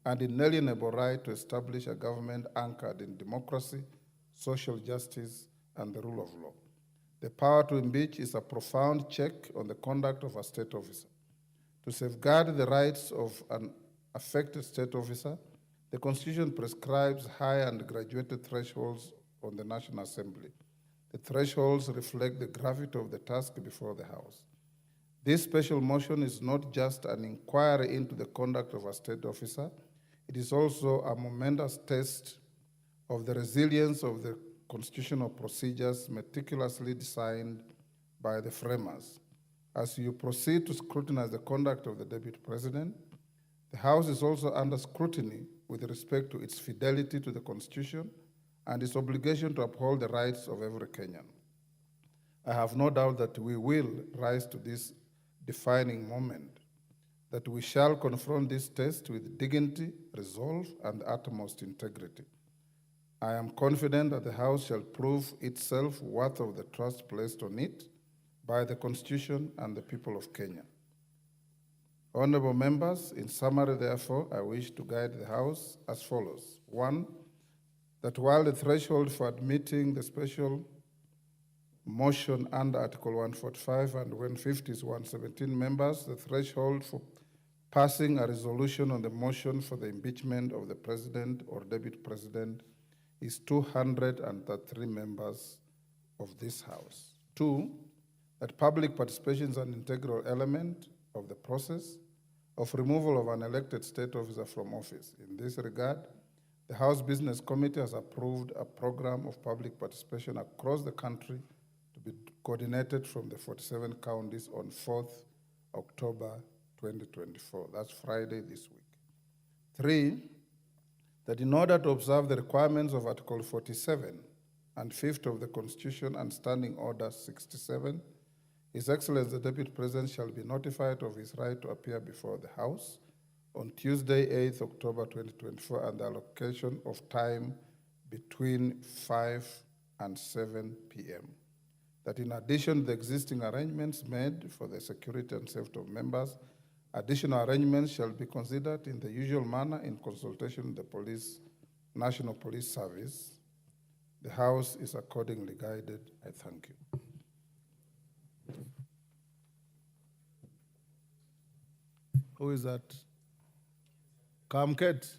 and inalienable right to establish a government anchored in democracy, social justice, and the rule of law. The power to impeach is a profound check on the conduct of a state officer. To safeguard the rights of an affected state officer, the Constitution prescribes high and graduated thresholds on the National Assembly. The thresholds reflect the gravity of the task before the House. This special motion is not just an inquiry into the conduct of a state officer, it is also a momentous test of the resilience of the constitutional procedures meticulously designed by the framers. As you proceed to scrutinize the conduct of the Deputy President, the House is also under scrutiny with respect to its fidelity to the Constitution and its obligation to uphold the rights of every Kenyan. I have no doubt that we will rise to this defining moment, that we shall confront this test with dignity, resolve, and utmost integrity. I am confident that the House shall prove itself worthy of the trust placed on it by the Constitution and the people of Kenya. Honorable members, in summary, therefore, I wish to guide the House as follows. 1, that while the threshold for admitting the special motion under Article 145 and 150 is 117 members, the threshold for passing a resolution on the motion for the impeachment of the President or Deputy President is 203 members of this House. 2, that public participation is an integral element of the process of removal of an elected state officer from office. In this regard, the House Business Committee has approved a program of public participation across the country to be coordinated from the 47 counties on 4th October 2024. That's Friday this week. 3, that in order to observe the requirements of Article 47 and 5th of the Constitution and Standing Order 67, His Excellency the Deputy President shall be notified of his right to appear before the House on Tuesday, 8th October 2024, and the allocation of time between 5 and 7 p.m. That in addition to the existing arrangements made for the security and safety of members, additional arrangements shall be considered in the usual manner in consultation with the National Police Service. The House is accordingly guided. I thank you. Who is that? Kamket.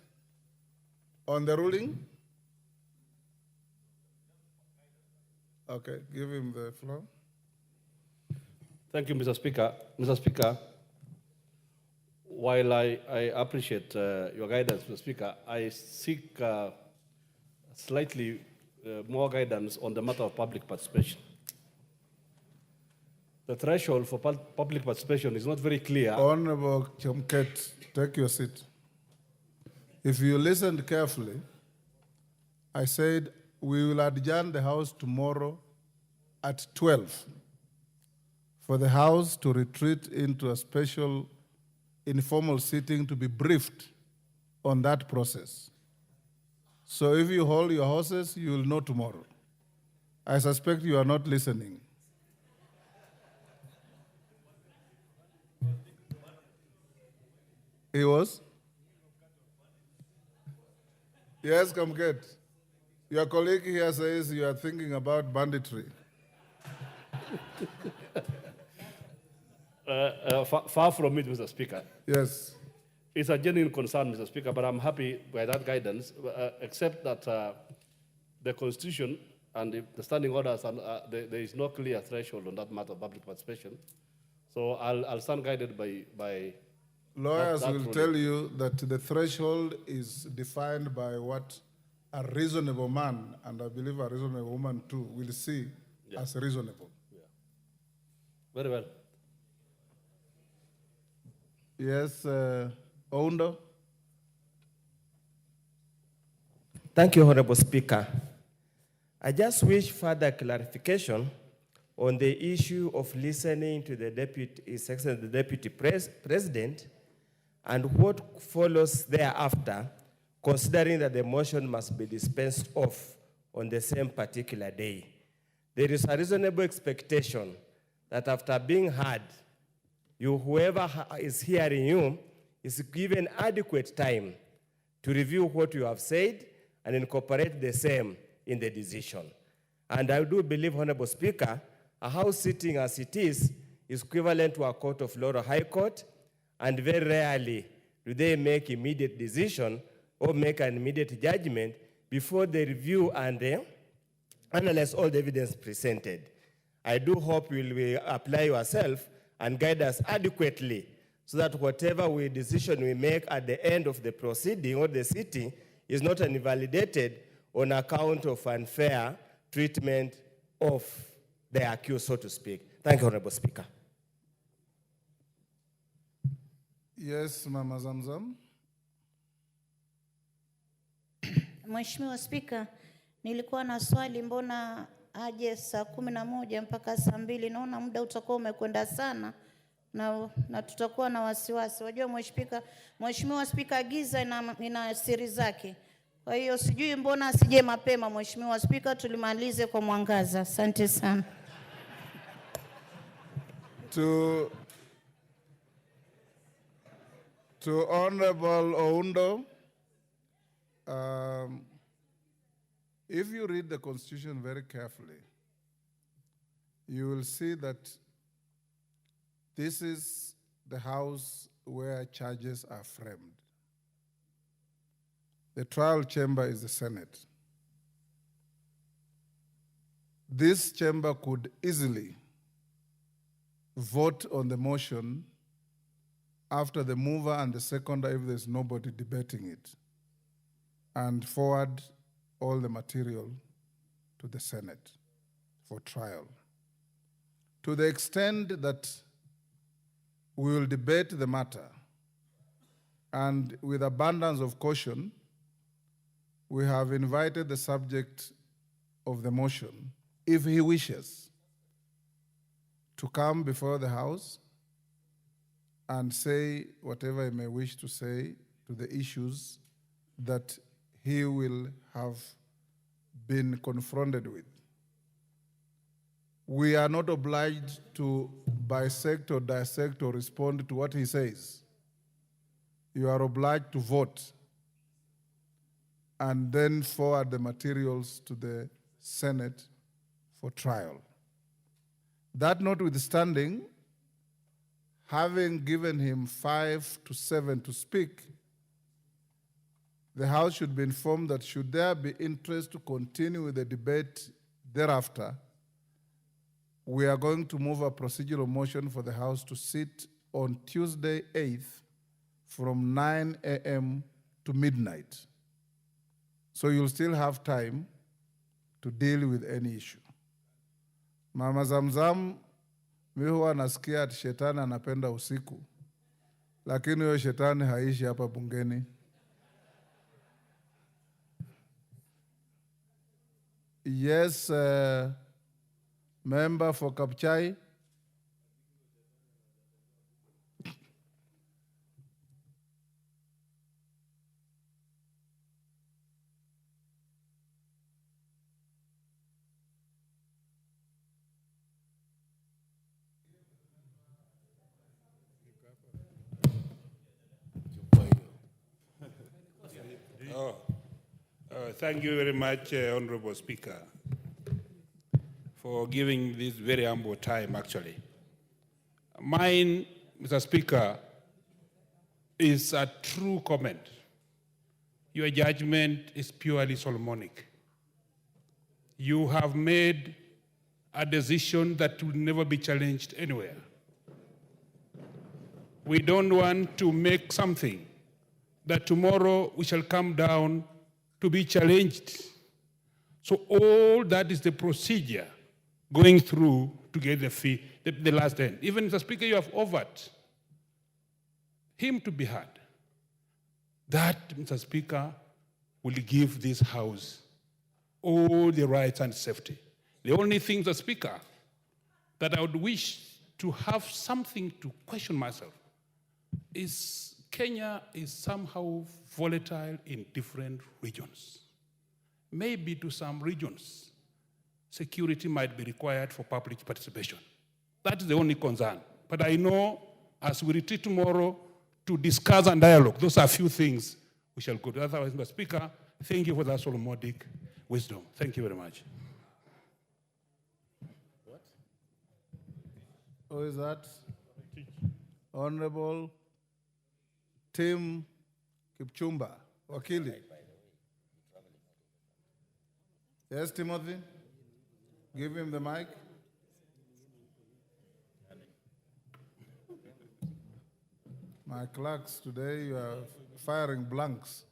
On the ruling? Okay, give him the floor. Thank you, Mr. Speaker. Mr. Speaker, while I appreciate your guidance, Mr. Speaker, I seek slightly more guidance on the matter of public participation. The threshold for public participation is not very clear. Honorable Chemket, take your seat. If you listened carefully, I said we will adjourn the House tomorrow at 12 for the House to retreat into a special informal sitting to be briefed on that process. So if you hold your horses, you will know tomorrow. I suspect you are not listening. He was? Yes, Kamket. Your colleague here says you are thinking about banditry. Far from it, Mr. Speaker. Yes. It's a genuine concern, Mr. Speaker, but I'm happy by that guidance, except that the Constitution and the standing orders, there is no clear threshold on that matter of public participation. So I'll stand guided by Lawyers that will ruling. tell you that the threshold is defined by what a reasonable man, and I believe a reasonable woman too, will see as reasonable. Very well. Yes, Oundo? Thank you, Honorable Speaker. I just wish further clarification on the issue of listening to the His Excellency the Deputy President and what follows thereafter, considering that the motion must be dispensed of on the same particular day. There is a reasonable expectation that after being heard, whoever is hearing you is given adequate time to review what you have said and incorporate the same in the decision. And I do believe, Honorable Speaker, a House sitting as it is equivalent to a court of law or high court, and very rarely do they make immediate decision or make an immediate judgment before they review and analyze all the evidence presented. I do hope you will apply yourself and guide us adequately so that whatever decision we make at the end of the proceeding or the sitting is not invalidated on account of unfair treatment of the accused, so to speak. Thank you, Honorable Speaker. Yes, Mama Zamzam. Mheshimiwa Spika, nilikuwa na swali, mbona aje saa 11 mpaka saa 2? Naona muda utakuwa umekwenda sana na tutakuwa na wasiwasi. Wajua Mheshimiwa Spika, giza ina siri zake. Kwa hiyo sijui mbona asije mapema Mheshimiwa Spika, tulimalize kwa mwangaza. Asante sana. To Honorable Oundo, if you read the Constitution very carefully, you will see that this is the House where charges are framed. The trial chamber is the Senate. This chamber could easily vote on the motion after the mover and the seconder if there's nobody debating it, and forward all the material to the Senate for trial. To the extent that we will debate the matter, and with abundance of caution, we have invited the subject of the motion, if he wishes, to come before the House and say whatever he may wish to say to the issues that he will have been confronted with. We are not obliged to bisect or dissect or respond to what he says. You are obliged to vote and then forward the materials to the Senate for trial. That notwithstanding, having given him 5 to 7 to speak, the House should be informed that should there be interest to continue with the debate thereafter, we are going to move a procedural motion for the House to sit on Tuesday 8th from 9 a.m. to midnight. So you'll still have time to deal with any issue. Mama Zamzam, mi huwa nasikia ati shetani anapenda usiku, lakini huyo shetani haishi hapa bungeni. Yes, member for Kapchai. Thank you very much, Honorable Speaker, for giving this very humble time, actually. Mine, Mr. Speaker, is a true comment. Your judgment is purely Solomonic. You have made a decision that will never be challenged anywhere. We don't want to make something that tomorrow we shall come down to be challenged. So all that is the procedure going through to get the fee, the last end. Even Mr. Speaker, you have offered him to be heard. That, Mr. Speaker, will give this House all the rights and safety. The only thing, Mr. Speaker, that I would wish to have something to question myself is Kenya is somehow volatile in different regions. Maybe to some regions, security might be required for public participation. That is the only concern. But I know as we retreat tomorrow to discuss and dialogue, those are a few things we shall go to. Otherwise, Mr. Speaker, thank you for that Solomonic wisdom. Thank you very much. Who is that? Honorable Tim Kipchumba, Wakili. Yes, Timothy? Give him the mic. My clerks, today you are firing blanks.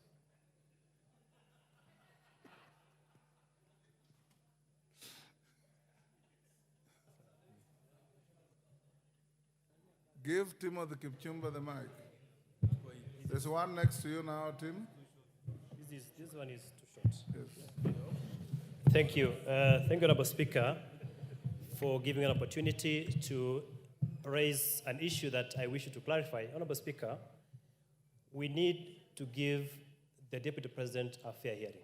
Give Timothy Kipchumba the mic. There's one next to you now, Tim. This one is too short. Yes. Thank you. Thank you, Honorable Speaker, for giving an opportunity to raise an issue that I wish you to clarify. Honorable Speaker, we need to give the Deputy President a fair hearing.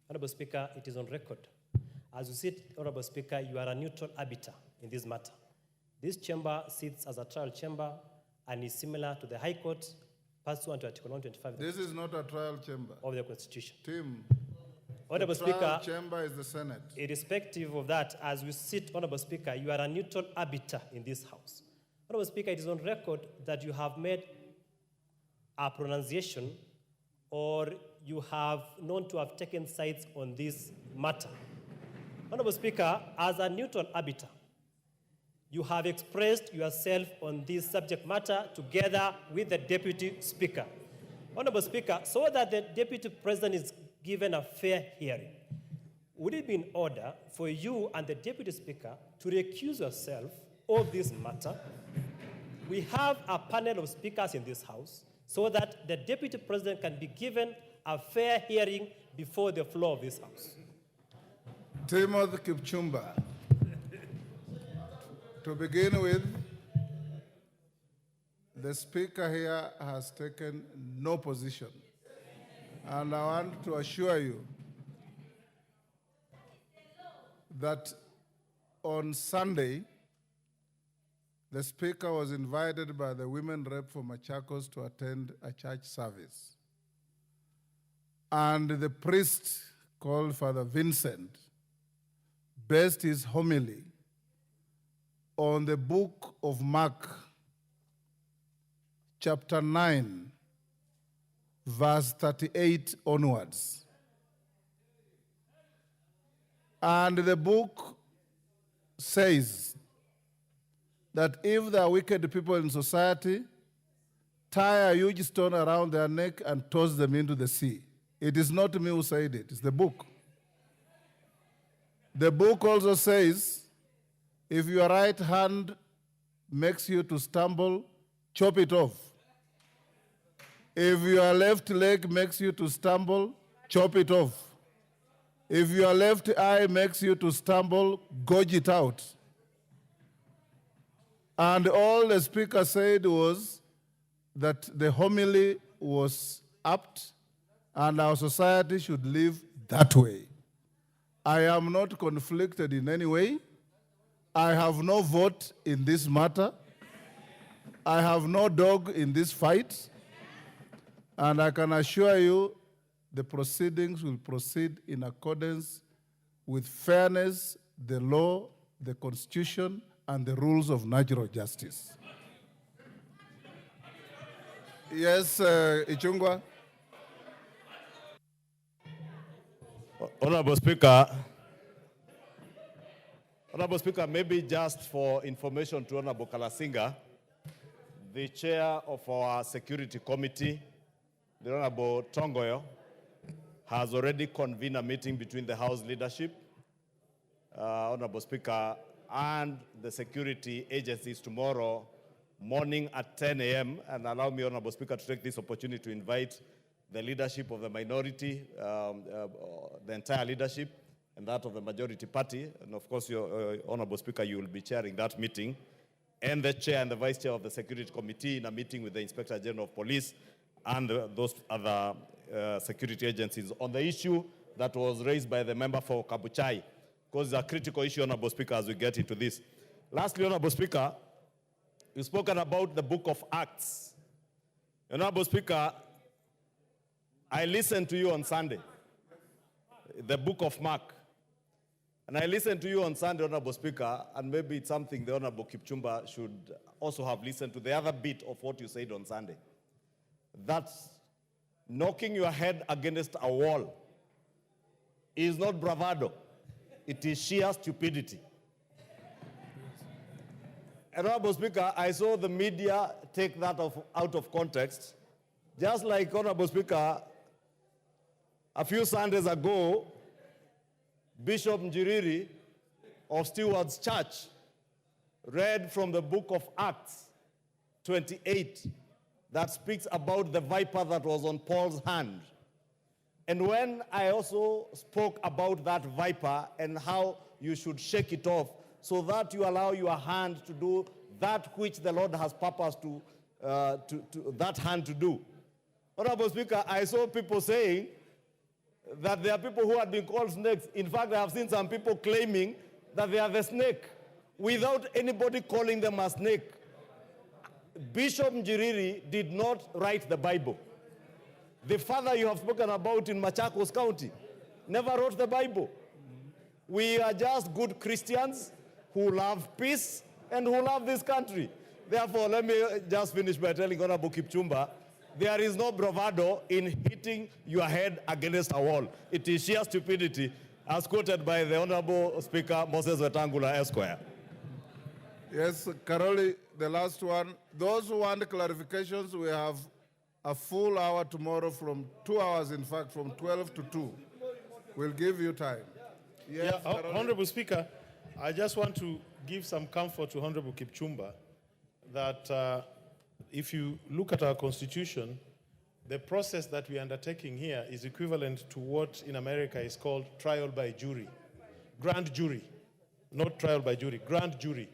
Honorable Speaker, it is on record. As you said, Honorable Speaker, you are a neutral arbiter in this matter. This chamber sits as a trial chamber and is similar to the High Court pursuant to Article 125 This is not a trial chamber of the Constitution. Tim, Honorable the trial Speaker, chamber is the Senate. irrespective of that, as we sit, Honorable Speaker, you are a neutral arbiter in this House. Honorable Speaker, it is on record that you have made a pronunciation or you have known to have taken sides on this matter. Honorable Speaker, as a neutral arbiter, you have expressed yourself on this subject matter together with the Deputy Speaker. Honorable Speaker, so that the Deputy President is given a fair hearing, would it be in order for you and the Deputy Speaker to recuse yourself of this matter? We have a panel of speakers in this House so that the Deputy President can be given a fair hearing before the floor of this House. Timothy Kipchumba. To begin with, the Speaker here has taken no position. And I want to assure you that on Sunday, the Speaker was invited by the women rep for Machakos to attend a church service. And the priest called Father Vincent based his homily on the book of Mark, chapter 9, verse 38 onwards. And the book says, that if there are wicked people in society, tie a huge stone around their neck and toss them into the sea. It is not me who said it, it's the book. The book also says, if your right hand makes you to stumble, chop it off. If your left leg makes you to stumble, chop it off. If your left eye makes you to stumble, gouge it out. And all the speaker said was that the homily was apt and our society should live that way. I am not conflicted in any way. I have no vote in this matter. I have no dog in this fight. And I can assure you the proceedings will proceed in accordance with fairness, the law, the Constitution, and the rules of natural justice. Yes, Ichungwa. Honorable Speaker, maybe just for information to Honorable Kalasinga, the chair of our Security Committee, the Honorable Tongoyo, has already convened a meeting between the House leadership, Honorable Speaker, and the security agencies tomorrow morning at 10 a.m. And allow me, Honorable Speaker, to take this opportunity to invite the leadership of the minority, the entire leadership, and that of the majority party. And of course, your Honorable Speaker, you will be chairing that meeting, and the chair and the vice chair of the Security Committee in a meeting with the Inspector General of Police and those other security agencies on the issue that was raised by the member for Kabuchai, because it's a critical issue, Honorable Speaker, as we get into this. Lastly, Honorable Speaker, you've spoken about the book of Acts. Honorable Speaker, I listened to you on Sunday, the book of Mark. And I listened to you on Sunday, Honorable Speaker, and maybe it's something the Honorable Kipchumba should also have listened to, the other bit of what you said on Sunday. That's knocking your head against a wall is not bravado. It is sheer stupidity. Honorable Speaker, I saw the media take that out of context. Just like, Honorable Speaker, a few Sundays ago, Bishop Njiriri of Stewards Church read from the book of Acts 28 that speaks about the viper that was on Paul's hand. And when I also spoke about that viper and how you should shake it off so that you allow your hand to do that which the Lord has purposed to that hand to do. Honorable Speaker, I saw people saying that there are people who had been called snakes. In fact, I have seen some people claiming that they are the snake without anybody calling them a snake. Bishop Njiriri did not write the Bible. The father you have spoken about in Machakos County never wrote the Bible. We are just good Christians who love peace and who love this country. Therefore, let me just finish by telling Honorable Kipchumba, there is no bravado in hitting your head against a wall. It is sheer stupidity, as quoted by the Honorable Speaker Moses Wetangula Esquire. Yes, Karoli, the last one. Those who want clarifications, we have a full hour tomorrow from 2 hours, in fact, from 12 to 2. We'll give you time. Yes, Honorable Speaker, I just want to give some comfort to Honorable Kipchumba that if you look at our Constitution, the process that we're undertaking here is equivalent to what in America is called trial by jury. Grand jury, not trial by jury, grand jury.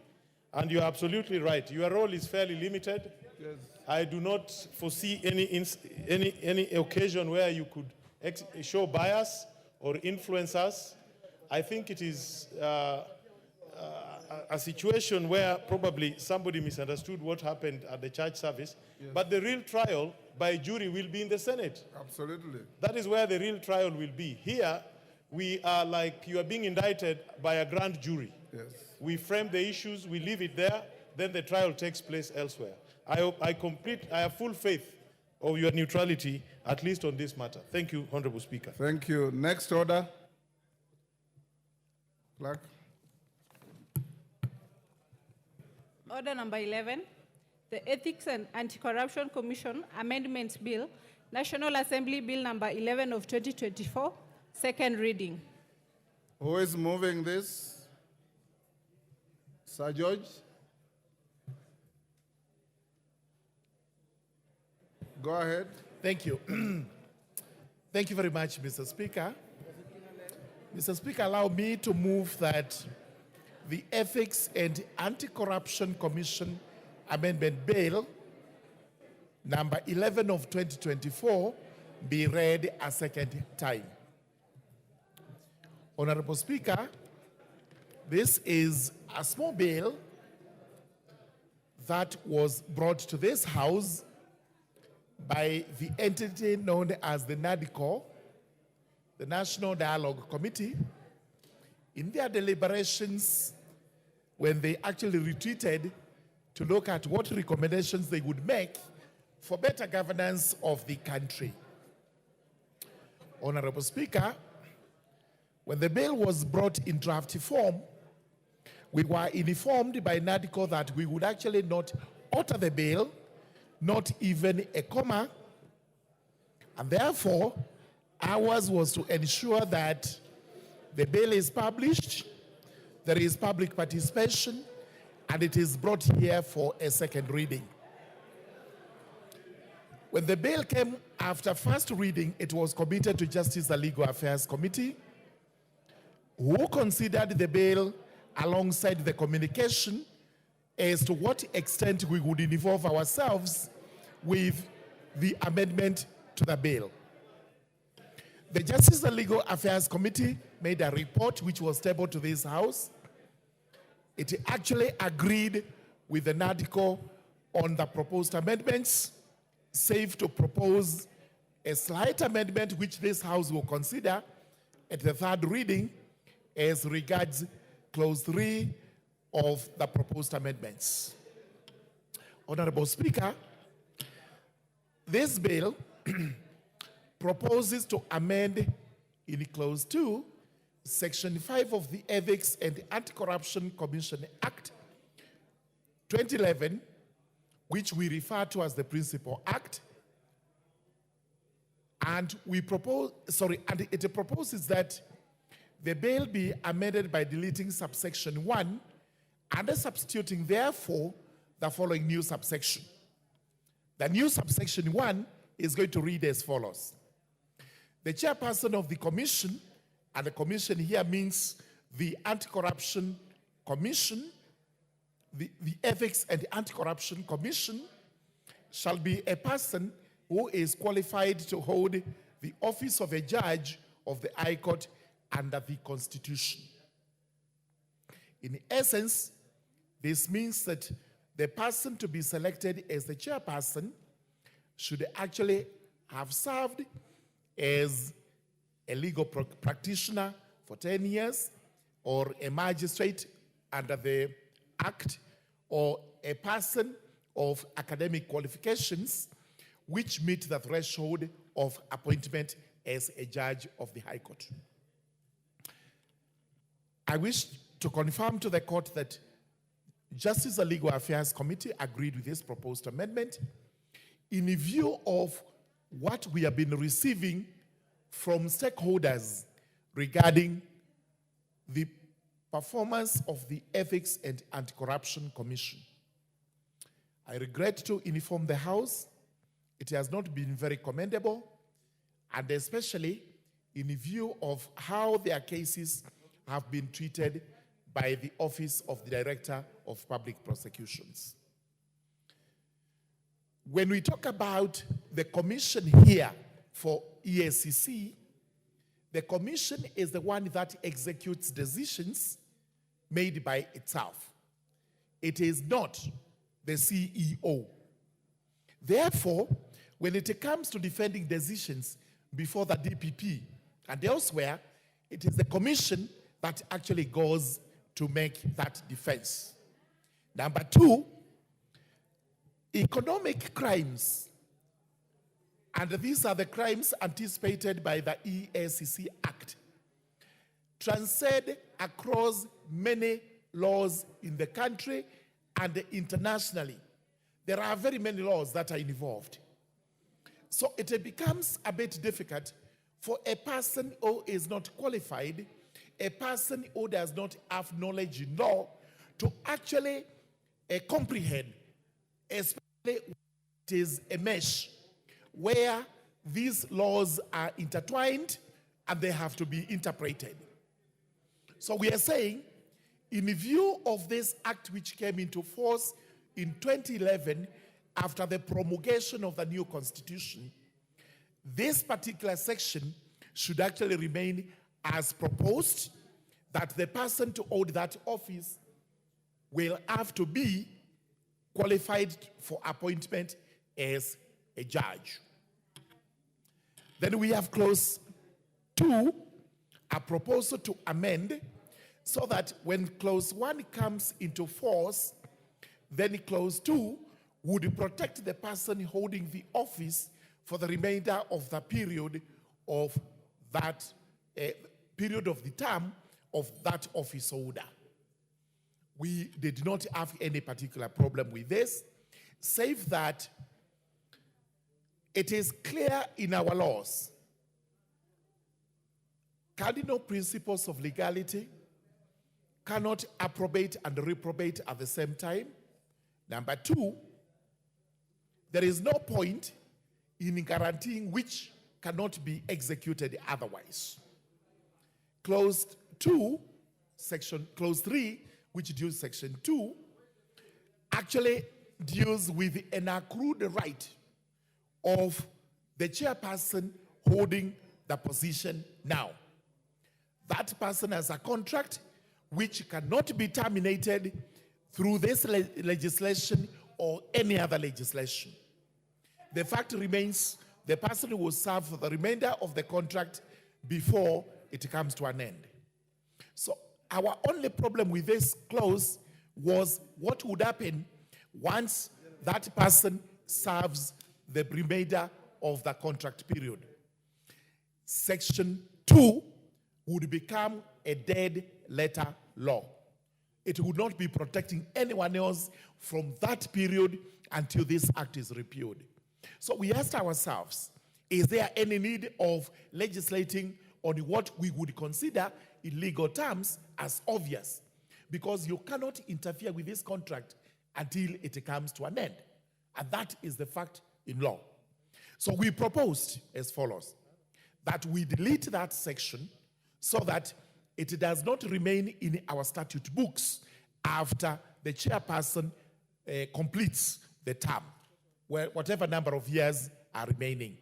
And you're absolutely right. Your role is fairly limited. Yes. I do not foresee any occasion where you could show bias or influence us. I think it is a situation where probably somebody misunderstood what happened at the church service, yes. But the real trial by jury will be in the Senate. Absolutely. That is where the real trial will be. Here, we are like you are being indicted by a grand jury. Yes. We frame the issues, we leave it there, then the trial takes place elsewhere. I have full faith of your neutrality, at least on this matter. Thank you, Honorable Speaker. Thank you. Next order. Clerk. Order number 11, the Ethics and Anti-Corruption Commission Amendments Bill, National Assembly Bill number 11 of 2024, second reading. Who is moving this? Sir George? Go ahead. Thank you. Thank you very much, Mr. Speaker. Mr. Speaker, allow me to move that the Ethics and Anti-Corruption Commission Amendment Bill, number 11 of 2024, be read a second time. Honorable Speaker, this is a small bill that was brought to this House by the entity known as the NADCO, the National Dialogue Committee. In their deliberations, when they actually retreated to look at what recommendations they would make for better governance of the country. Honorable Speaker, when the bill was brought in draft form, we were informed by NADCO that we would actually not alter the bill, not even a comma, and therefore ours was to ensure that the bill is published, there is public participation, and it is brought here for a second reading. When the bill came after first reading, it was committed to Justice and Legal Affairs Committee, who considered the bill alongside the communication as to what extent we would involve ourselves with the amendment to the bill. The Justice and Legal Affairs Committee made a report which was tabled to this House. It actually agreed with the NADCO on the proposed amendments, save to propose a slight amendment which this House will consider at the third reading as regards Clause 3 of the proposed amendments. Honorable Speaker, this bill proposes to amend in Clause 2, Section 5 of the Ethics and Anti-Corruption Commission Act 2011, which we refer to as the Principal Act. And it proposes that the bill be amended by deleting subsection 1 and substituting, therefore, the following new subsection. The new subsection 1 is going to read as follows. The chairperson of the commission, and the commission here means the Anti-Corruption Commission, the Ethics and Anti-Corruption Commission, shall be a person who is qualified to hold the office of a judge of the High Court under the Constitution. In essence, this means that the person to be selected as the chairperson should actually have served as a legal practitioner for 10 years, or a magistrate under the Act, or a person of academic qualifications which meet the threshold of appointment as a judge of the High Court. I wish to confirm to the court that Justice and Legal Affairs Committee agreed with this proposed amendment in view of what we have been receiving from stakeholders regarding the performance of the Ethics and Anti-Corruption Commission. I regret to inform the House it has not been very commendable, and especially in view of how their cases have been treated by the Office of the Director of Public Prosecutions. When we talk about the commission here for EACC, the commission is the one that executes decisions made by itself. It is not the CEO. Therefore, when it comes to defending decisions before the DPP and elsewhere, it is the commission that actually goes to make that defense. Number two, economic crimes, and these are the crimes anticipated by the EACC Act, transcend across many laws in the country and internationally, there are very many laws that are involved. So it becomes a bit difficult for a person who is not qualified, a person who does not have knowledge in law, to actually comprehend, especially it is a mesh where these laws are intertwined and they have to be interpreted. So we are saying, in view of this act which came into force in 2011 after the promulgation of the new constitution, this particular section should actually remain as proposed, that the person to hold that office will have to be qualified for appointment as a judge. Then we have clause 2, a proposal to amend, so that when clause 1 comes into force, then clause 2 would protect the person holding the office for the remainder of the period of that period of the term of that office holder. We did not have any particular problem with this, save that it is clear in our laws, cardinal principles of legality cannot approbate and reprobate at the same time. Number 2, there is no point in guaranteeing which cannot be executed otherwise. Clause 3, which deals section 2, actually deals with an accrued right of the chairperson holding the position now. That person has a contract which cannot be terminated through this legislation or any other legislation. The fact remains, the person will serve for the remainder of the contract before it comes to an end. So our only problem with this clause was what would happen once that person serves the remainder of the contract period. Section 2 would become a dead letter law. It would not be protecting anyone else from that period until this act is repealed. So we asked ourselves, is there any need of legislating on what we would consider in legal terms as obvious? Because you cannot interfere with this contract until it comes to an end. And that is the fact in law. So we proposed as follows, that we delete that section so that it does not remain in our statute books after the chairperson completes the term, whatever number of years are remaining.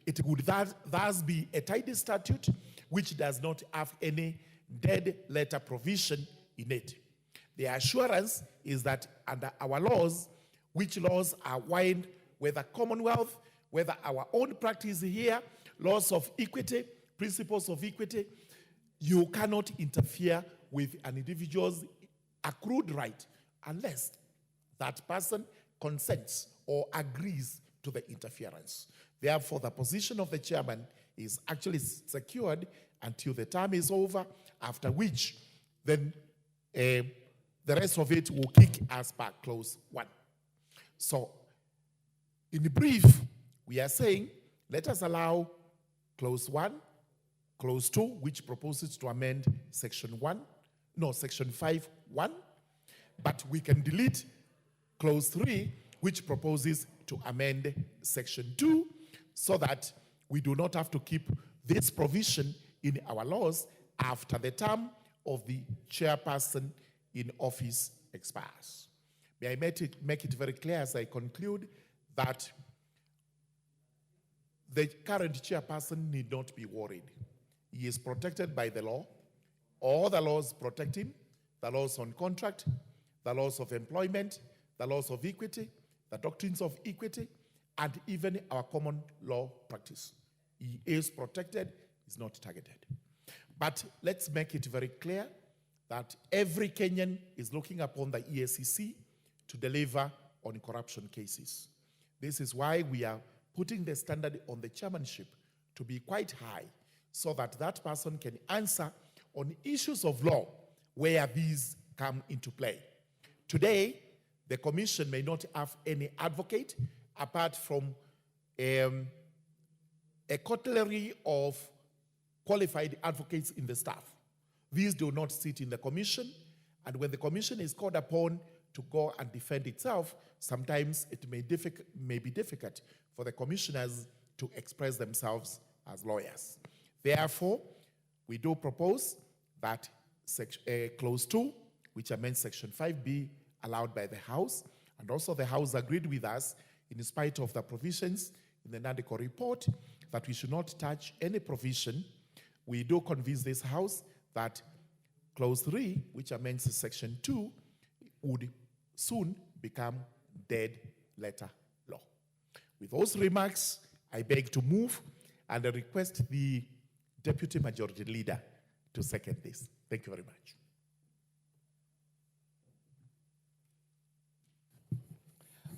It would thus be a tidy statute which does not have any dead letter provision in it. The assurance is that under our laws, which laws are wide, whether Commonwealth, whether our own practice here, laws of equity, principles of equity, you cannot interfere with an individual's accrued right unless that person consents or agrees to the interference. Therefore, the position of the chairman is actually secured until the term is over, after which then the rest of it will kick as per clause 1. So, in brief, we are saying, let us allow clause 1, clause 2, which proposes to amend section 5(1), but we can delete clause 3, which proposes to amend section 2, so that we do not have to keep this provision in our laws after the term of the chairperson in office expires. May I make it very clear as I conclude that the current chairperson need not be worried. He is protected by the law. All the laws protect him, the laws on contract, the laws of employment, the laws of equity, the doctrines of equity, and even our common law practice. He is protected, he's not targeted. But let's make it very clear that every Kenyan is looking upon the EACC to deliver on corruption cases. This is why we are putting the standard on the chairmanship to be quite high, so that that person can answer on issues of law where these come into play. Today, the commission may not have any advocate apart from a cutlery of qualified advocates in the staff. These do not sit in the commission, and when the commission is called upon to go and defend itself, sometimes it may be difficult for the commissioners to express themselves as lawyers. Therefore, we do propose that clause 2, which amends section 5B, allowed by the House, and also the House agreed with us, in spite of the provisions in the NADECO report, that we should not touch any provision. We do convince this House that clause 3, which amends section 2, would soon become dead letter law. With those remarks, I beg to move and I request the Deputy Majority Leader to second this. Thank you very much.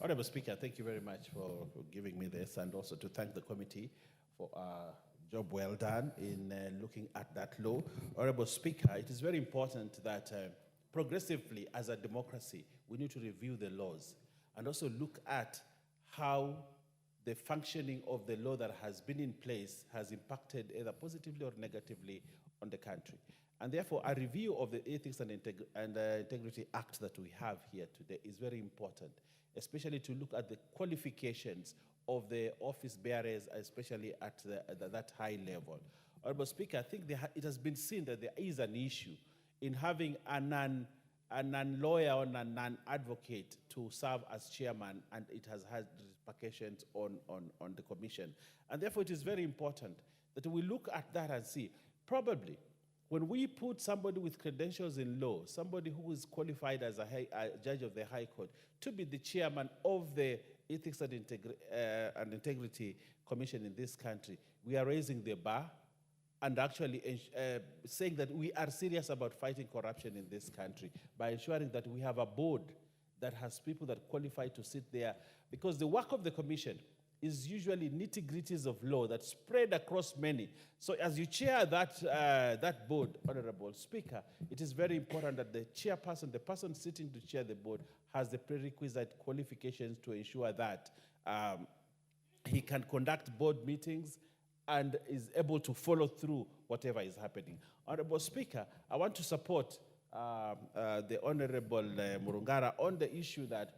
Honorable Speaker, thank you very much for giving me this, and also to thank the committee for a job well done in looking at that law. Honorable Speaker, it is very important that progressively as a democracy, we need to review the laws and also look at how the functioning of the law that has been in place has impacted either positively or negatively on the country. And therefore, a review of the Ethics and Integrity Act that we have here today is very important, especially to look at the qualifications of the office bearers, especially at that high level. Honorable Speaker, I think it has been seen that there is an issue in having a non-lawyer or a non-advocate to serve as chairman, and it has had repercussions on the commission. And therefore, it is very important that we look at that and see, probably, when we put somebody with credentials in law, somebody who is qualified as a judge of the High Court, to be the chairman of the Ethics and Integrity Commission in this country, we are raising the bar and actually saying that we are serious about fighting corruption in this country by ensuring that we have a board that has people that qualify to sit there. Because the work of the commission is usually nitty-gritties of law that spread across many. So as you chair that board, Honorable Speaker, it is very important that the chairperson, the person sitting to chair the board, has the prerequisite qualifications to ensure that he can conduct board meetings and is able to follow through whatever is happening. Honorable Speaker, I want to support the Honorable Murungara on the issue that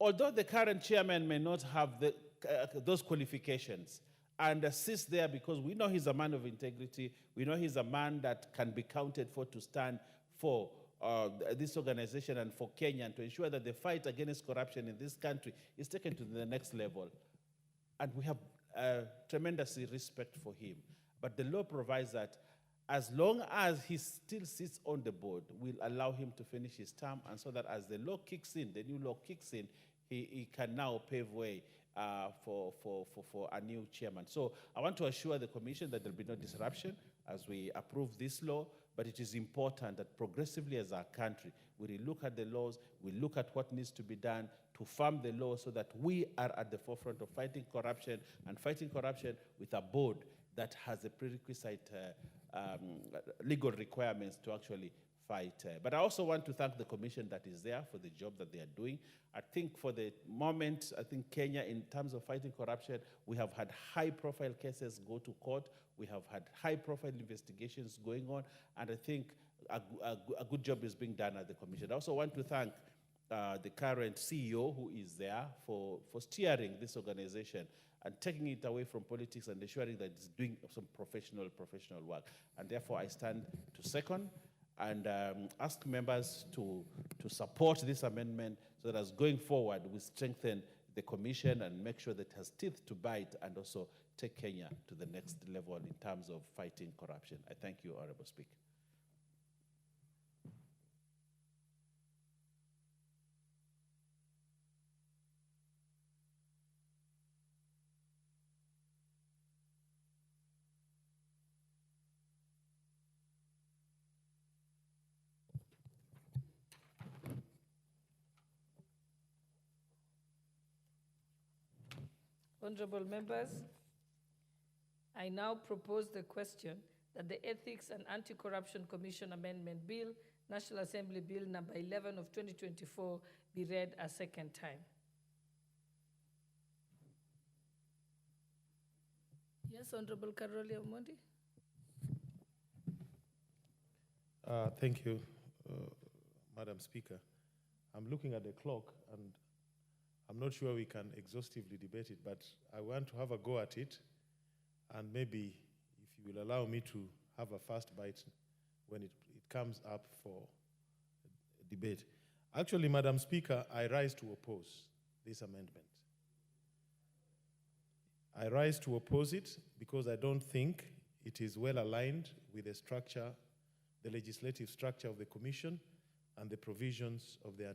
although the current chairman may not have those qualifications and assist there, because we know he's a man of integrity, we know he's a man that can be counted for to stand for this organization and for Kenya, and to ensure that the fight against corruption in this country is taken to the next level. And we have tremendous respect for him. But the law provides that as long as he still sits on the board, we'll allow him to finish his term, and so that as the law kicks in, the new law kicks in, he can now pave way for a new chairman. So I want to assure the Commission that there will be no disruption as we approve this law, but it is important that progressively as our country, we look at the laws, we look at what needs to be done to farm the law so that we are at the forefront of fighting corruption, and fighting corruption with a board that has the prerequisite legal requirements to actually fight. But I also want to thank the Commission that is there for the job that they are doing. I think for the moment, I think Kenya, in terms of fighting corruption, we have had high-profile cases go to court. We have had high-profile investigations going on, and I think a good job is being done at the Commission. I also want to thank the current CEO who is there for steering this organization and taking it away from politics and ensuring that it's doing some professional work. And therefore, I stand to second and ask members to support this amendment so that as going forward, we strengthen the Commission and make sure that it has teeth to bite and also take Kenya to the next level in terms of fighting corruption. I thank you, Honorable Speaker. Honorable members, I now propose the question that the Ethics and Anti-Corruption Commission Amendment Bill National Assembly Bill number 11 of 2024 be read a second time. Yes, Honorable Karoli Omondi. Thank you, Madam Speaker. I'm looking at the clock, and I'm not sure we can exhaustively debate it, but I want to have a go at it, and maybe if you will allow me to have a first bite when it comes up for debate. Actually, Madam Speaker, I rise to oppose this amendment. I rise to oppose it because I don't think it is well aligned with the structure, the legislative structure of the Commission and the provisions of the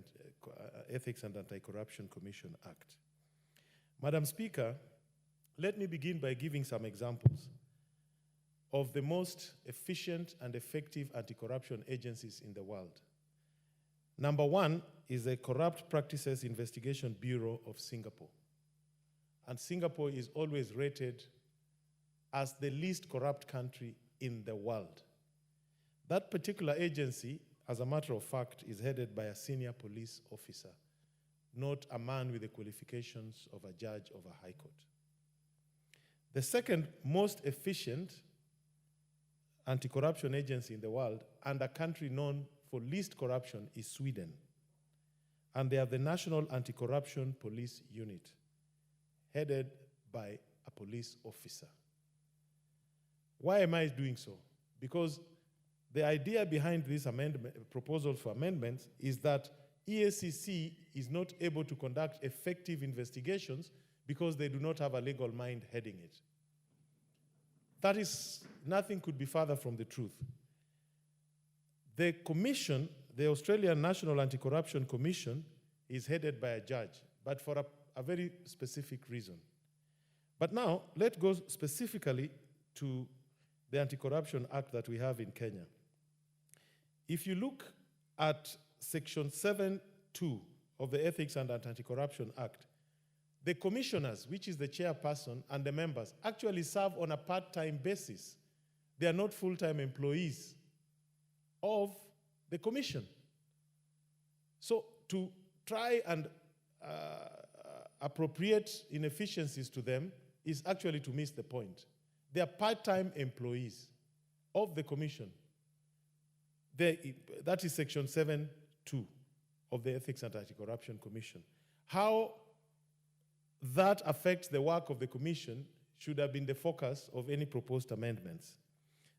Ethics and Anti-Corruption Commission Act. Madam Speaker, let me begin by giving some examples of the most efficient and effective anti-corruption agencies in the world. Number one is the Corrupt Practices Investigation Bureau of Singapore. And Singapore is always rated as the least corrupt country in the world. That particular agency, as a matter of fact, is headed by a senior police officer, not a man with the qualifications of a judge of a high court. The second most efficient anti-corruption agency in the world, and a country known for least corruption, is Sweden. And they have the National Anti-Corruption Police Unit, headed by a police officer. Why am I doing so? Because the idea behind this proposal for amendments is that EACC is not able to conduct effective investigations because they do not have a legal mind heading it. That is, nothing could be further from the truth. The commission, the Australian National Anti-Corruption Commission, is headed by a judge, but for a very specific reason. But now, let's go specifically to the Anti-Corruption Act that we have in Kenya. If you look at Section 7(2) of the Ethics and Anti-Corruption Act, the commissioners, which is the chairperson, and the members actually serve on a part-time basis. They are not full-time employees of the commission. So to try and appropriate inefficiencies to them is actually to miss the point. They are part-time employees of the commission. That is Section 7(2) of the Ethics and Anti-Corruption Commission. How that affects the work of the commission should have been the focus of any proposed amendments.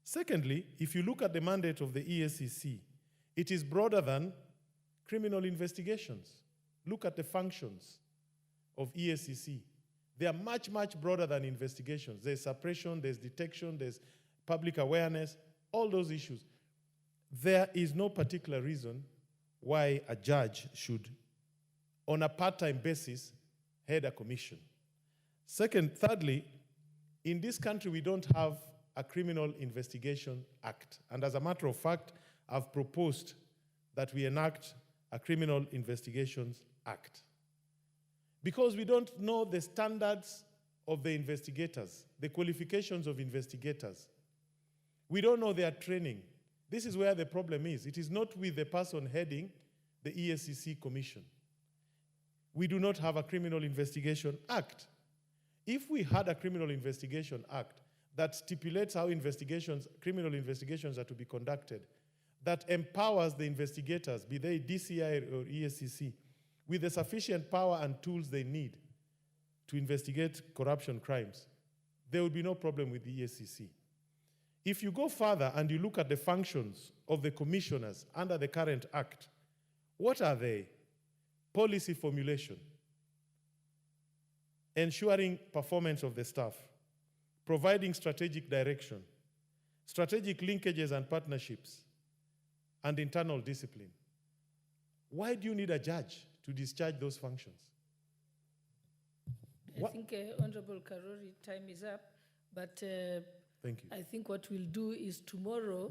Secondly, if you look at the mandate of the EACC, it is broader than criminal investigations. Look at the functions of EACC. They are much, much broader than investigations. There's suppression, there's detection, there's public awareness, all those issues. There is no particular reason why a judge should, on a part-time basis, head a commission. Thirdly, in this country, we don't have a Criminal Investigation Act. And as a matter of fact, I've proposed that we enact a Criminal Investigations Act. Because we don't know the standards of the investigators, the qualifications of investigators. We don't know their training. This is where the problem is. It is not with the person heading the EACC commission. We do not have a Criminal Investigation Act. If we had a Criminal Investigation Act that stipulates how criminal investigations are to be conducted, that empowers the investigators, be they DCI or EACC, with the sufficient power and tools they need to investigate corruption crimes, there would be no problem with the EACC. If you go further and you look at the functions of the commissioners under the current act, what are they? Policy formulation, ensuring performance of the staff, providing strategic direction, strategic linkages and partnerships, and internal discipline. Why do you need a judge to discharge those functions? I think, Honorable Karori, time is up, but thank you. I think what we'll do is tomorrow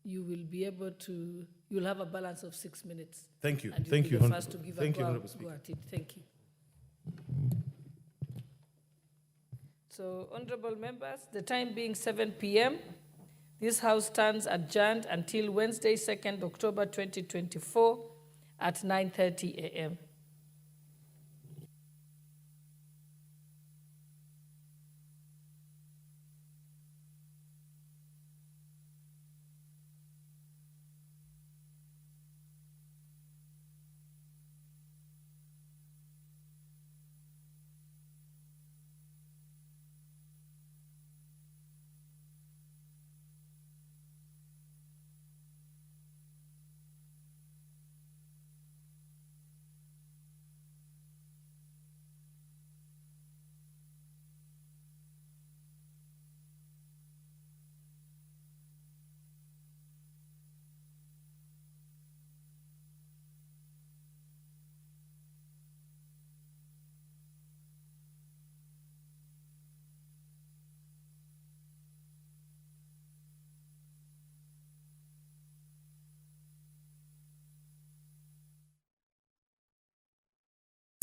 you will be able to, you'll have a balance of 6 minutes. Thank you. And Thank you'll you. be the first to give Thank a you, go Honorable Speaker. at it. Thank you. So, honorable members, the time being 7 p.m., This House stands adjourned until Wednesday, 2nd October 2024 at 9:30 a.m.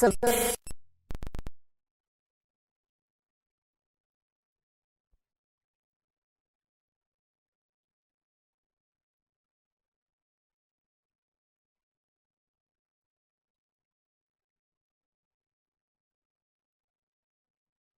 So